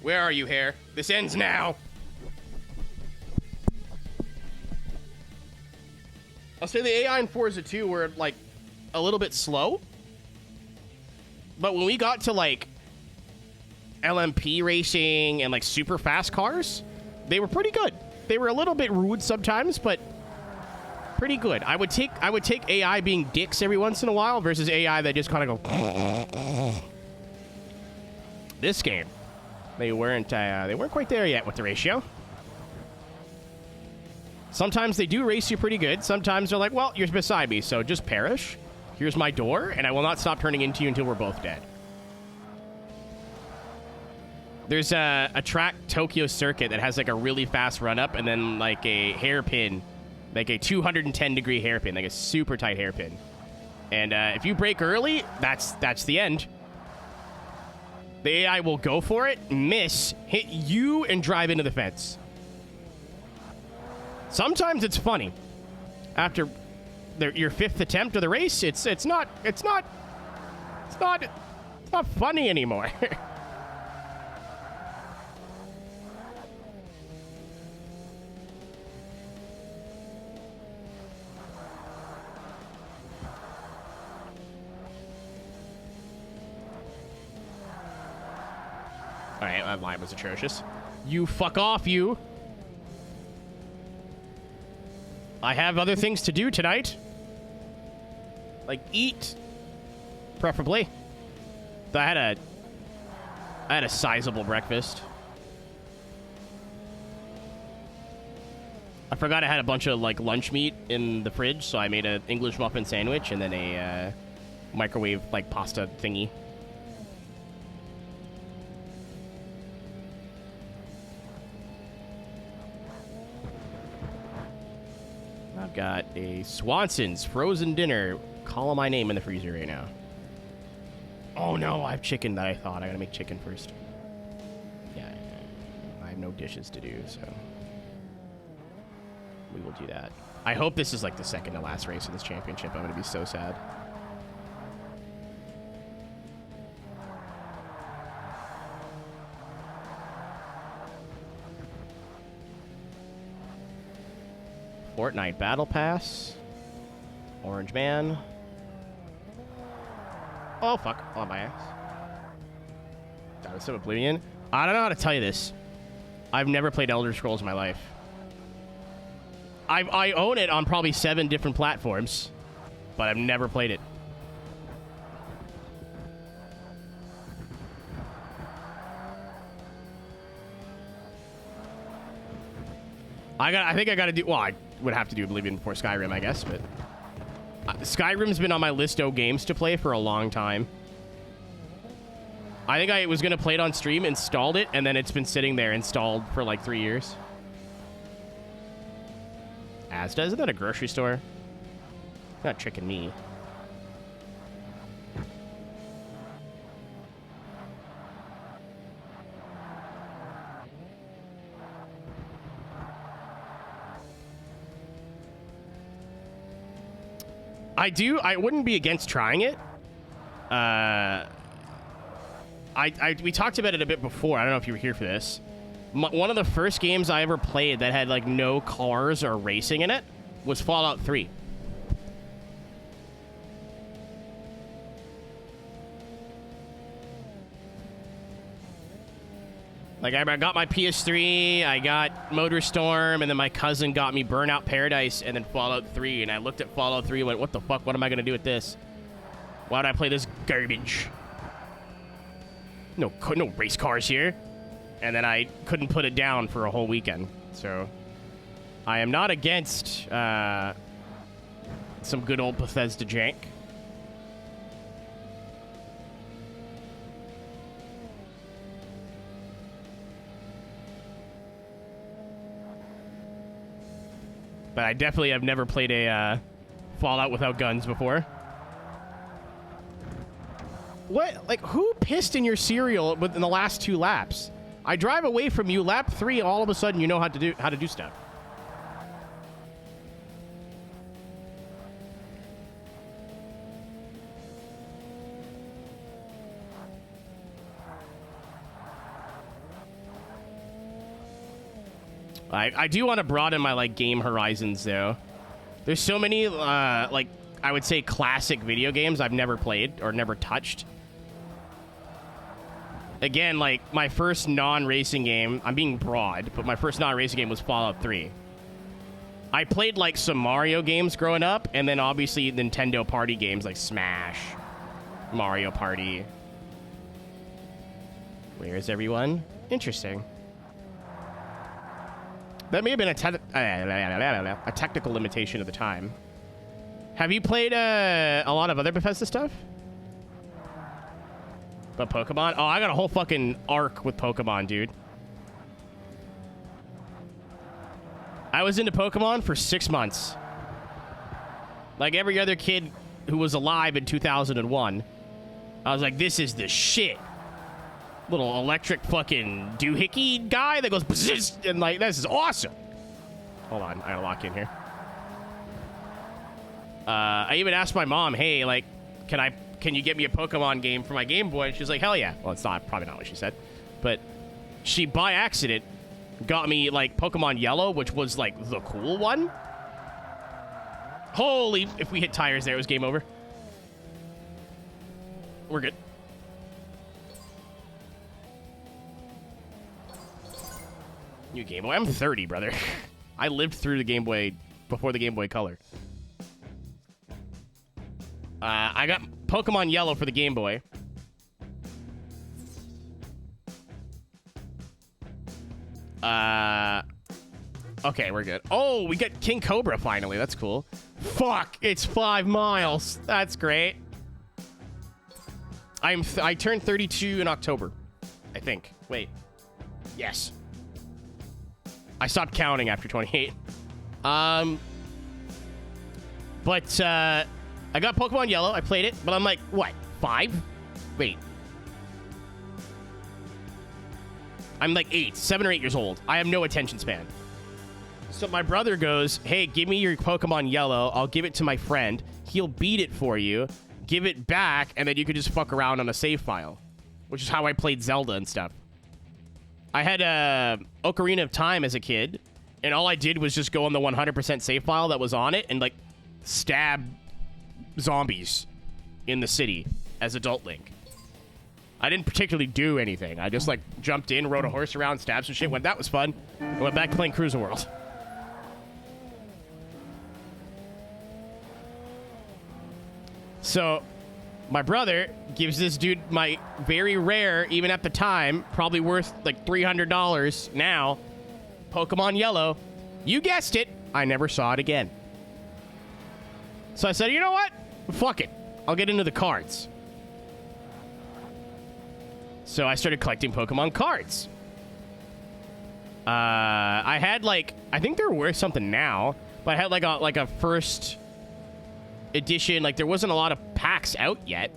Where are you, Hare? This ends now. I'll say the AI in Forza 2 were, like, a little bit slow. But when we got to, like, LMP racing and, like, super fast cars, they were pretty good. They were a little bit rude sometimes, but pretty good. I would take AI being dicks every once in a while versus AI that just kind of go... This game. They weren't quite there yet with the ratio. Sometimes they do race you pretty good. Sometimes they're like, well, you're beside me, so just perish. Here's my door, and I will not stop turning into you until we're both dead. There's a track, Tokyo Circuit, that has like a really fast run-up and then like a hairpin, like a 210-degree hairpin, like a super tight hairpin. And if you brake early, that's the end. The AI will go for it, miss, hit you, and drive into the fence. Sometimes it's funny. After your fifth attempt of the race, it's not funny anymore. Alright, that line was atrocious. You fuck off, you. I have other things to do tonight. Like eat. Preferably. I had a sizable breakfast. I forgot I had a bunch of like lunch meat in the fridge, so I made an English muffin sandwich and then a microwave like pasta thingy. I've got a Swanson's frozen dinner. Calling my name in the freezer right now. Oh no, I have chicken that I thought. I gotta make chicken first. Yeah, I have no dishes to do, so we will do that. I hope this is like the second to last race of this championship. I'm gonna be so sad. Fortnite Battle Pass. Orange Man. Oh, fuck. On my ass. That was some Oblivion. I don't know how to tell you this. I've never played Elder Scrolls in my life. I own it on probably 7 different platforms, but I've never played it. I think I gotta do... Well, I would have to do Oblivion before Skyrim, I guess, but... Skyrim's been on my list of games to play for a long time. I think I was going to play it on stream, installed it, and then it's been sitting there installed for like 3 years. Asda, isn't that a grocery store? Not tricking me. I wouldn't be against trying it. we talked about it a bit before. I don't know if you were here for this. One of the first games I ever played that had like no cars or racing in it was Fallout 3. Like, I got my PS3, I got MotorStorm, and then my cousin got me Burnout Paradise and then Fallout 3, and I looked at Fallout 3 and went, what the fuck, what am I going to do with this? Why would I play this garbage? No race cars here. And then I couldn't put it down for a whole weekend. So, I am not against some good old Bethesda jank. But I definitely have never played a Fallout without guns before. What? Like, who pissed in your cereal within the last 2 laps? I drive away from you, lap 3, all of a sudden you know how to do stuff. I do want to broaden my, like, game horizons, though. There's so many, like, I would say classic video games I've never played or never touched. Again, like, my first non-racing game, I'm being broad, but my first non-racing game was Fallout 3. I played, like, some Mario games growing up, and then obviously Nintendo party games like Smash, Mario Party. Where is everyone? Interesting. That may have been a technical limitation at the time. Have you played a lot of other Bethesda stuff? But Pokemon? Oh, I got a whole fucking arc with Pokemon, dude. I was into Pokemon for 6 months. Like every other kid who was alive in 2001. I was like, this is the shit. Little electric fucking doohickey guy that goes bzzz, and like, this is awesome. Hold on, I gotta lock in here. I even asked my mom, hey, like, can you get me a Pokemon game for my Game Boy? And she's like, hell yeah. Well, it's probably not what she said, but she by accident got me like Pokemon Yellow, which was like the cool one. Holy, if we hit tires there, it was game over. We're good. New Game Boy. I'm 30, brother. I lived through the Game Boy before the Game Boy Color. I got Pokemon Yellow for the Game Boy. Okay, we're good. Oh, we got King Cobra finally. That's cool. Fuck, it's 5 miles. That's great. I turned 32 in October, I think. Wait. Yes. I stopped counting after 28. But I got Pokemon Yellow. I played it, but I'm like, what? 5? Wait. I'm like 7 or 8 years old. I have no attention span. So my brother goes, hey, give me your Pokemon Yellow. I'll give it to my friend. He'll beat it for you. Give it back, and then you could just fuck around on a save file. Which is how I played Zelda and stuff. I had Ocarina of Time as a kid, and all I did was just go on the 100% save file that was on it and, like, stab zombies in the city as adult Link. I didn't particularly do anything. I just, like, jumped in, rode a horse around, stabbed some shit, went, that was fun, and went back playing Cruiser World. So, my brother gives this dude my very rare, even at the time, probably worth like $300 now, Pokemon Yellow. You guessed it, I never saw it again. So I said, you know what? Fuck it. I'll get into the cards. So I started collecting Pokemon cards. I had like, I think they're worth something now, but I had like a first edition, like there wasn't a lot of packs out yet.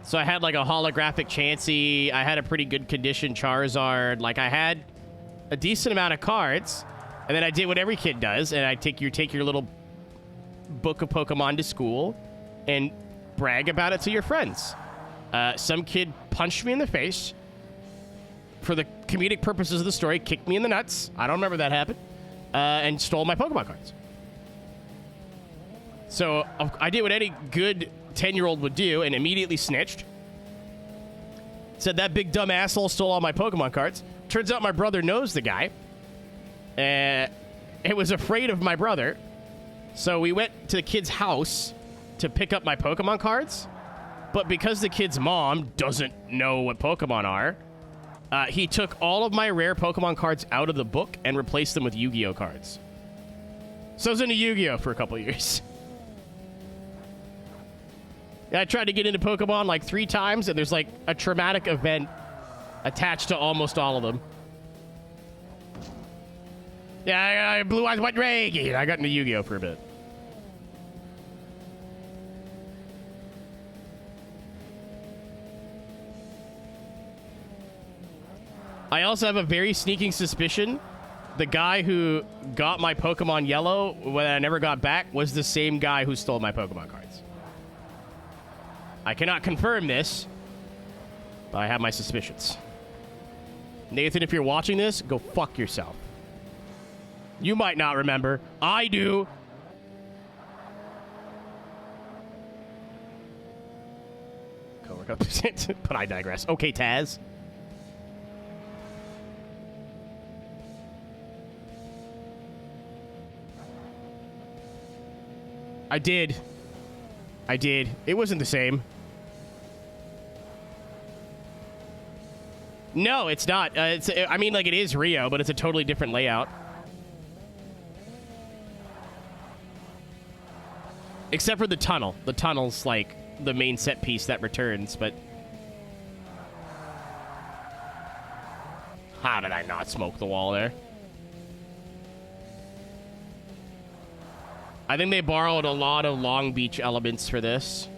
So I had like a holographic Chansey. I had a pretty good condition Charizard. Like I had a decent amount of cards. And then I did what every kid does, and I take your little book of Pokemon to school and brag about it to your friends. Some kid punched me in the face. For the comedic purposes of the story, kicked me in the nuts. I don't remember that happened. And stole my Pokemon cards. So I did what any good 10-year-old would do and immediately snitched. Said that big dumb asshole stole all my Pokemon cards. Turns out my brother knows the guy. It was afraid of my brother. So we went to the kid's house to pick up my Pokemon cards. But because the kid's mom doesn't know what Pokemon are, he took all of my rare Pokemon cards out of the book and replaced them with Yu-Gi-Oh cards. So I was into Yu-Gi-Oh for a couple years. I tried to get into Pokemon like 3 times, and there's like a traumatic event attached to almost all of them. Yeah, Blue Eyes White Dragon. I got into Yu-Gi-Oh for a bit. I also have a very sneaking suspicion the guy who got my Pokemon Yellow when I never got back was the same guy who stole my Pokemon cards. I cannot confirm this, but I have my suspicions. Nathan, if you're watching this, go fuck yourself. You might not remember. I do. Coworker, but I digress. Okay, Taz. I did. It wasn't the same. No, it's not. I mean, like, it is Rio, but it's a totally different layout. Except for the tunnel. The tunnel's, like, the main set piece that returns, but... How did I not smoke the wall there? I think they borrowed a lot of Long Beach elements for this.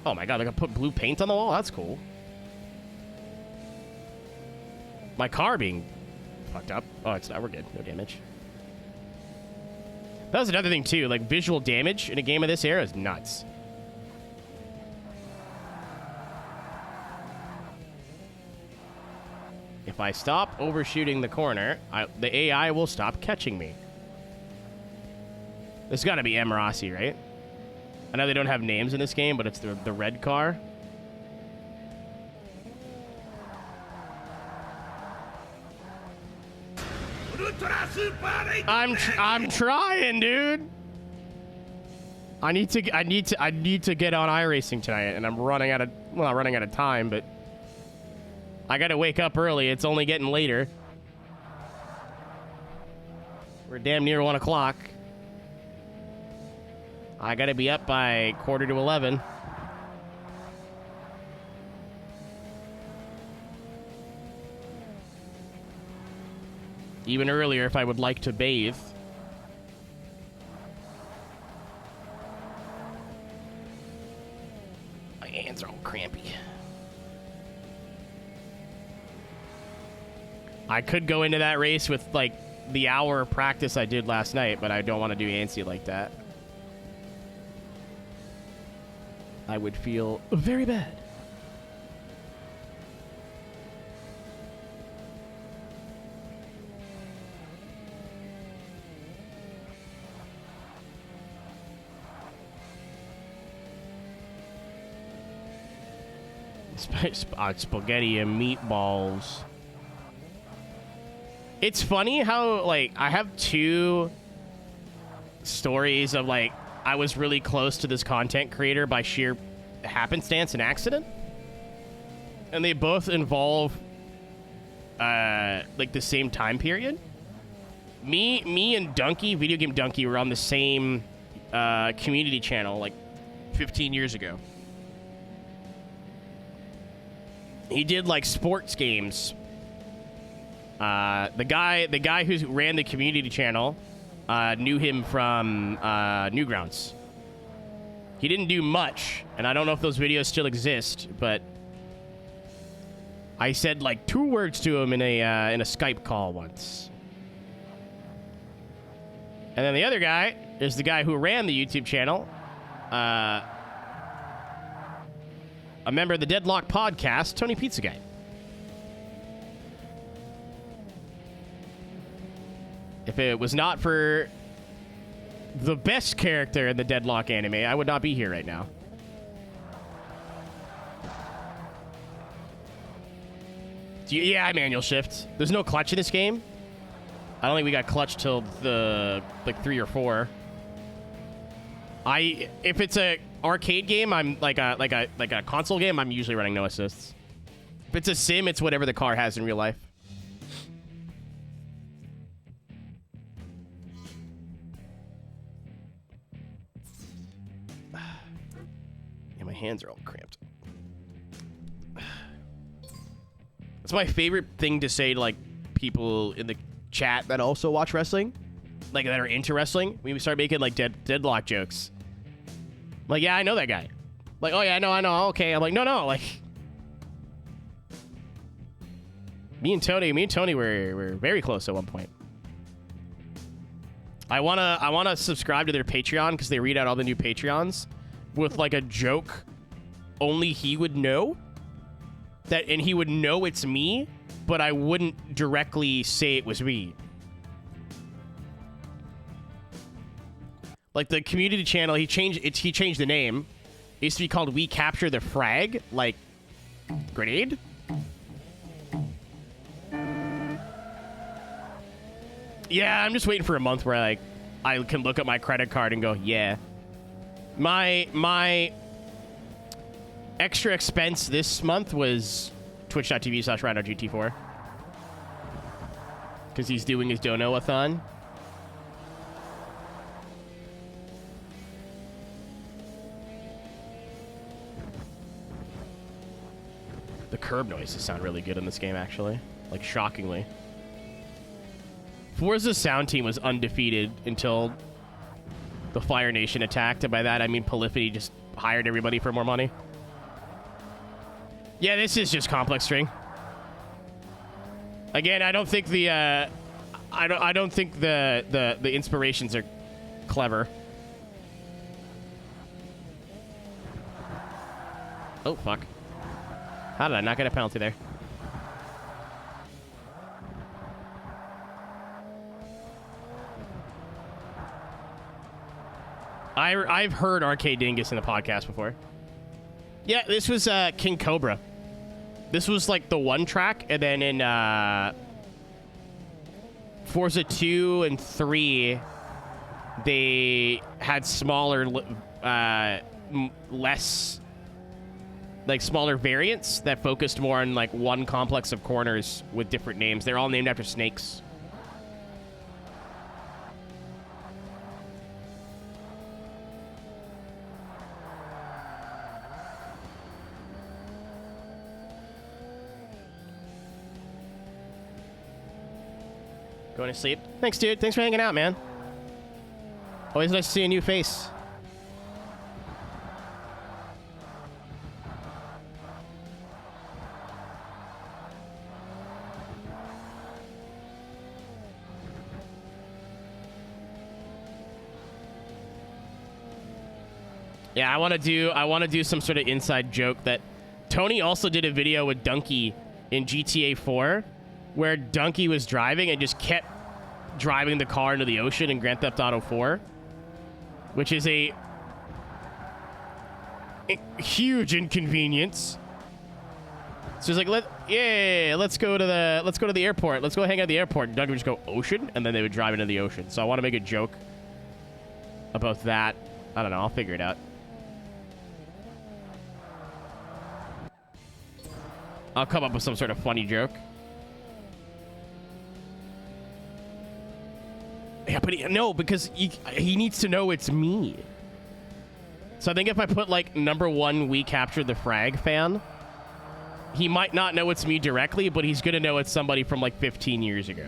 Oh my god, they got put blue paint on the wall? That's cool. My car being fucked up. Oh, it's not. We're good. No damage. That was another thing, too. Like, visual damage in a game of this era is nuts. If I stop overshooting the corner, the AI will stop catching me. There's got to be M. Rossi, right? I know they don't have names in this game, but it's the red car. I'm trying, dude. I need to get on iRacing tonight, and I'm running out of not running out of time, but I gotta wake up early. It's only getting later. We're damn near 1 o'clock. I gotta be up by 10:45. Even earlier if I would like to bathe. My hands are all crampy. I could go into that race with, like, the hour of practice I did last night, but I don't want to do ANSI like that. I would feel very bad. Spaghetti and meatballs. It's funny how, like, I have 2 stories of, like, I was really close to this content creator by sheer happenstance and accident. And they both involve, like, the same time period. Me and Donkey, Video Game Donkey, were on the same community channel, like, 15 years ago. He did, like, sports games. The guy who ran the community channel knew him from Newgrounds. He didn't do much, and I don't know if those videos still exist, but I said like 2 words to him in a Skype call once. And then the other guy is the guy who ran the YouTube channel. A member of the Deadlock podcast, Tony Pizza Guy. If it was not for the best character in the Deadlock anime, I would not be here right now. Yeah, manual shift. There's no clutch in this game. I don't think we got clutch till the like 3 or 4. If it's a arcade game, I'm like a console game, I'm usually running no assists. If it's a sim, it's whatever the car has in real life. Yeah, my hands are all cramped. It's my favorite thing to say to like people in the chat that also watch wrestling, like that are into wrestling. We start making like deadlock jokes. I'm like, yeah, I know that guy. Like, oh yeah, I know. Okay, I'm like, no, like, me and Tony were very close at one point. I wanna subscribe to their Patreon because they read out all the new Patreons with like a joke only he would know. And he would know it's me, but I wouldn't directly say it was me. Like the community channel, he changed the name. It used to be called We Capture the Frag, like grenade. Yeah, I'm just waiting for a month where I can look at my credit card and go, yeah. My extra expense this month was twitch.tv/RhinoGT4. Because he's doing his dono-a-thon. The curb noises sound really good in this game, actually. Like, shockingly. Forza's sound team was undefeated until the Fire Nation attacked. And by that, I mean Polyphony just hired everybody for more money. Yeah, this is just complex string. Again, I don't think the I don't think the inspirations are clever. Oh fuck. How did I not get a penalty there? I've heard Arcade Dingus in the podcast before. Yeah, this was King Cobra. This was like the one track, and then in Forza 2 and 3, they had smaller, less, like smaller variants that focused more on like one complex of corners with different names. They're all named after snakes. Going to sleep? Thanks, dude. Thanks for hanging out, man. Always nice to see a new face. Yeah, I want to do some sort of inside joke that Tony also did a video with Donkey in GTA 4 where Donkey was driving and just kept driving the car into the ocean in Grand Theft Auto 4, which is a huge inconvenience. So he's like, let's go to the airport. Let's go hang out at the airport. And Donkey would just go ocean, and then they would drive into the ocean. So I want to make a joke about that. I don't know. I'll figure it out. I'll come up with some sort of funny joke. Yeah, but no, because he needs to know it's me. So I think if I put, like, #1 We Captured the Frag fan, he might not know it's me directly, but he's going to know it's somebody from, like, 15 years ago.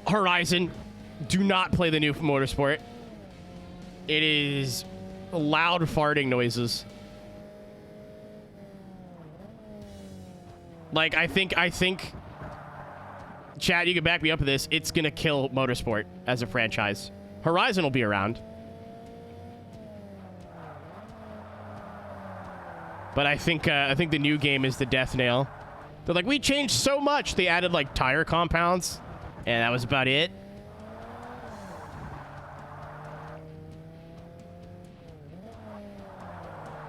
Horizon, do not play the new Motorsport. It is loud farting noises. Like, I think, Chad, you can back me up with this. It's gonna kill Motorsport as a franchise. Horizon will be around. But I think the new game is the death nail. They're like, we changed so much. They added, like, tire compounds, and that was about it.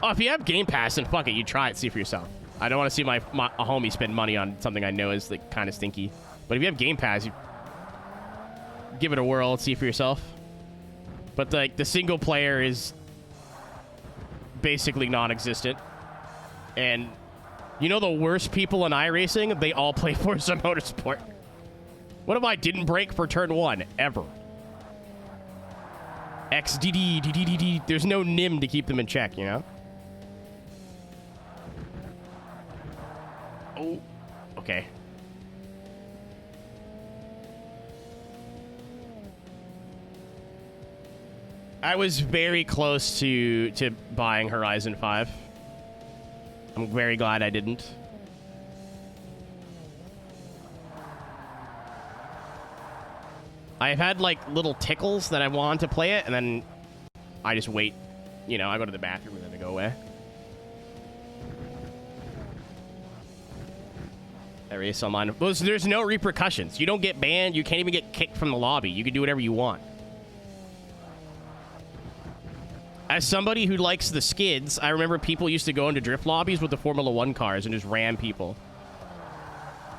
Oh, if you have Game Pass, then fuck it. You try it, see for yourself. I don't want to see a homie spend money on something I know is, like, kind of stinky. But if you have Game Pass, you give it a whirl, see for yourself. But, like, the single player is basically non-existent. And you know the worst people in iRacing? They all play Forza Motorsport. What if I didn't break for turn 1? Ever. XDD, DDDD. There's no NIM to keep them in check, you know? Oh, okay. I was very close to buying Horizon 5. I'm very glad I didn't. I've had, like, little tickles that I want to play it, and then I just wait. You know, I go to the bathroom and then I go away. I race online. There's no repercussions. You don't get banned. You can't even get kicked from the lobby. You can do whatever you want. As somebody who likes the skids, I remember people used to go into drift lobbies with the Formula 1 cars and just ram people.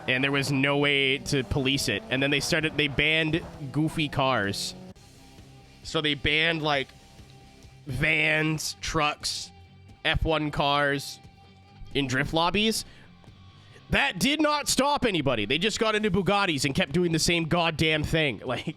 And there was no way to police it. And then they banned goofy cars. So they banned, like, vans, trucks, F1 cars in drift lobbies. That did not stop anybody. They just got into Bugattis and kept doing the same goddamn thing. Like...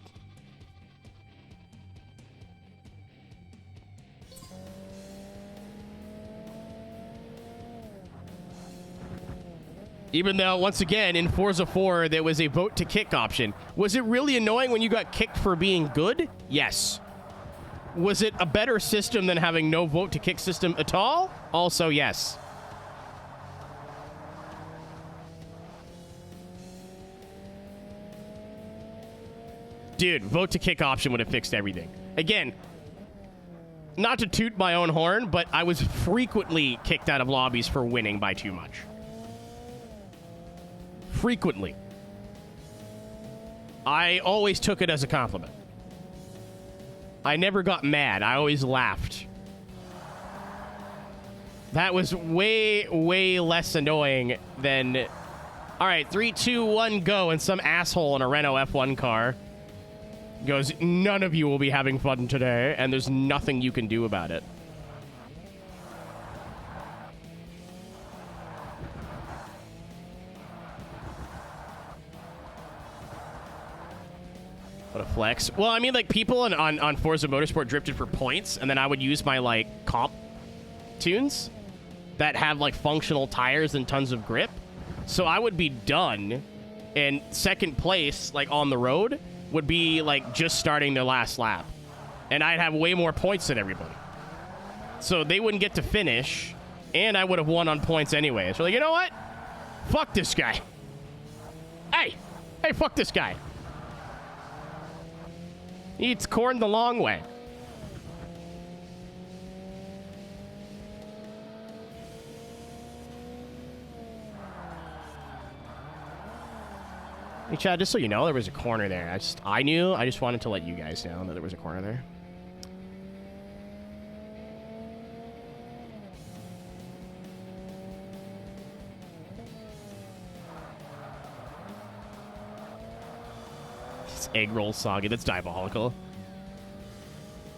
Even though, once again, in Forza 4, there was a vote to kick option. Was it really annoying when you got kicked for being good? Yes. Was it a better system than having no vote to kick system at all? Also, yes. Dude, vote to kick option would have fixed everything. Again, not to toot my own horn, but I was frequently kicked out of lobbies for winning by too much. Frequently. I always took it as a compliment. I never got mad. I always laughed. That was way, way less annoying than... All right, 3, 2, 1, go, and some asshole in a Renault F1 car goes, none of you will be having fun today, and there's nothing you can do about it. What a flex. Well, I mean, like, people on Forza Motorsport drifted for points, and then I would use my, like, comp tunes that have, like, functional tires and tons of grip. So I would be done, and second place, like, on the road would be, like, just starting their last lap. And I'd have way more points than everybody. So they wouldn't get to finish, and I would have won on points anyway. So, like, you know what? Fuck this guy. Hey, fuck this guy. He eats corn the long way. Hey, Chad, just so you know, there was a corner there. I knew. I just wanted to let you guys know that there was a corner there. Egg roll saga. That's diabolical.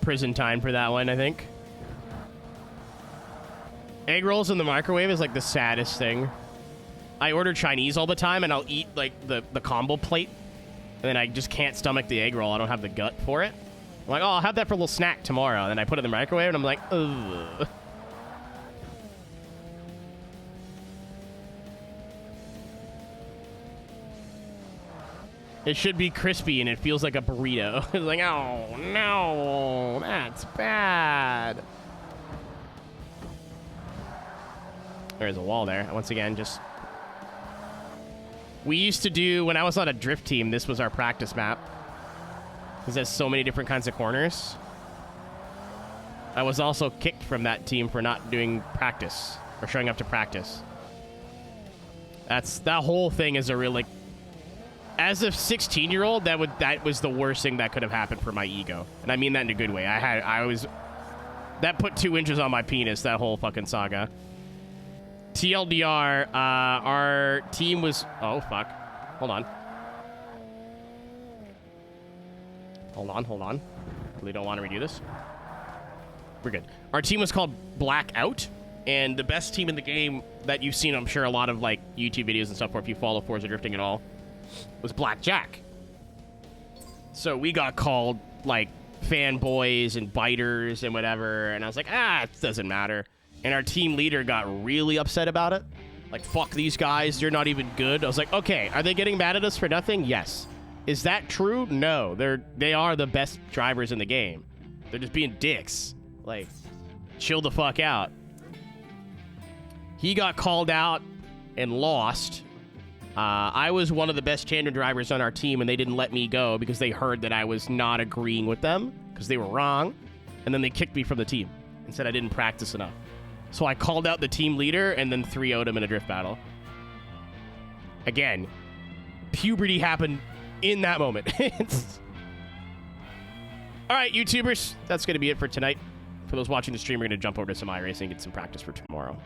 Prison time for that one, I think. Egg rolls in the microwave is like the saddest thing. I order Chinese all the time, and I'll eat like the combo plate, and then I just can't stomach the egg roll. I don't have the gut for it. I'm like, oh, I'll have that for a little snack tomorrow. And then I put it in the microwave, and I'm like, ugh. It should be crispy, and it feels like a burrito. It's like, oh, no, that's bad. There's a wall there. Once again, just... We used to do, when I was on a drift team, this was our practice map. Because there's so many different kinds of corners. I was also kicked from that team for not doing practice. Or showing up to practice. That whole thing is a real, like... As a 16-year-old, that was the worst thing that could have happened for my ego. And I mean that in a good way. That put 2 inches on my penis, that whole fucking saga. TLDR, our team was... Oh, fuck. Hold on. Hold on. Really don't want to redo this. We're good. Our team was called Blackout, and the best team in the game that you've seen, I'm sure, a lot of, like, YouTube videos and stuff, or if you follow Forza Drifting at all, was Blackjack. So we got called, like, fanboys and biters and whatever, and I was like, it doesn't matter. And our team leader got really upset about it. Like, fuck these guys, they're not even good. I was like, okay, are they getting mad at us for nothing? Yes. Is that true? No. They are the best drivers in the game. They're just being dicks. Like, chill the fuck out. He got called out and lost. I was one of the best tandem drivers on our team, and they didn't let me go because they heard that I was not agreeing with them because they were wrong. And then they kicked me from the team and said I didn't practice enough. So I called out the team leader and then 3-0'd him in a drift battle. Again, puberty happened in that moment. All right, YouTubers, that's going to be it for tonight. For those watching the stream, we're going to jump over to some iRacing and get some practice for tomorrow.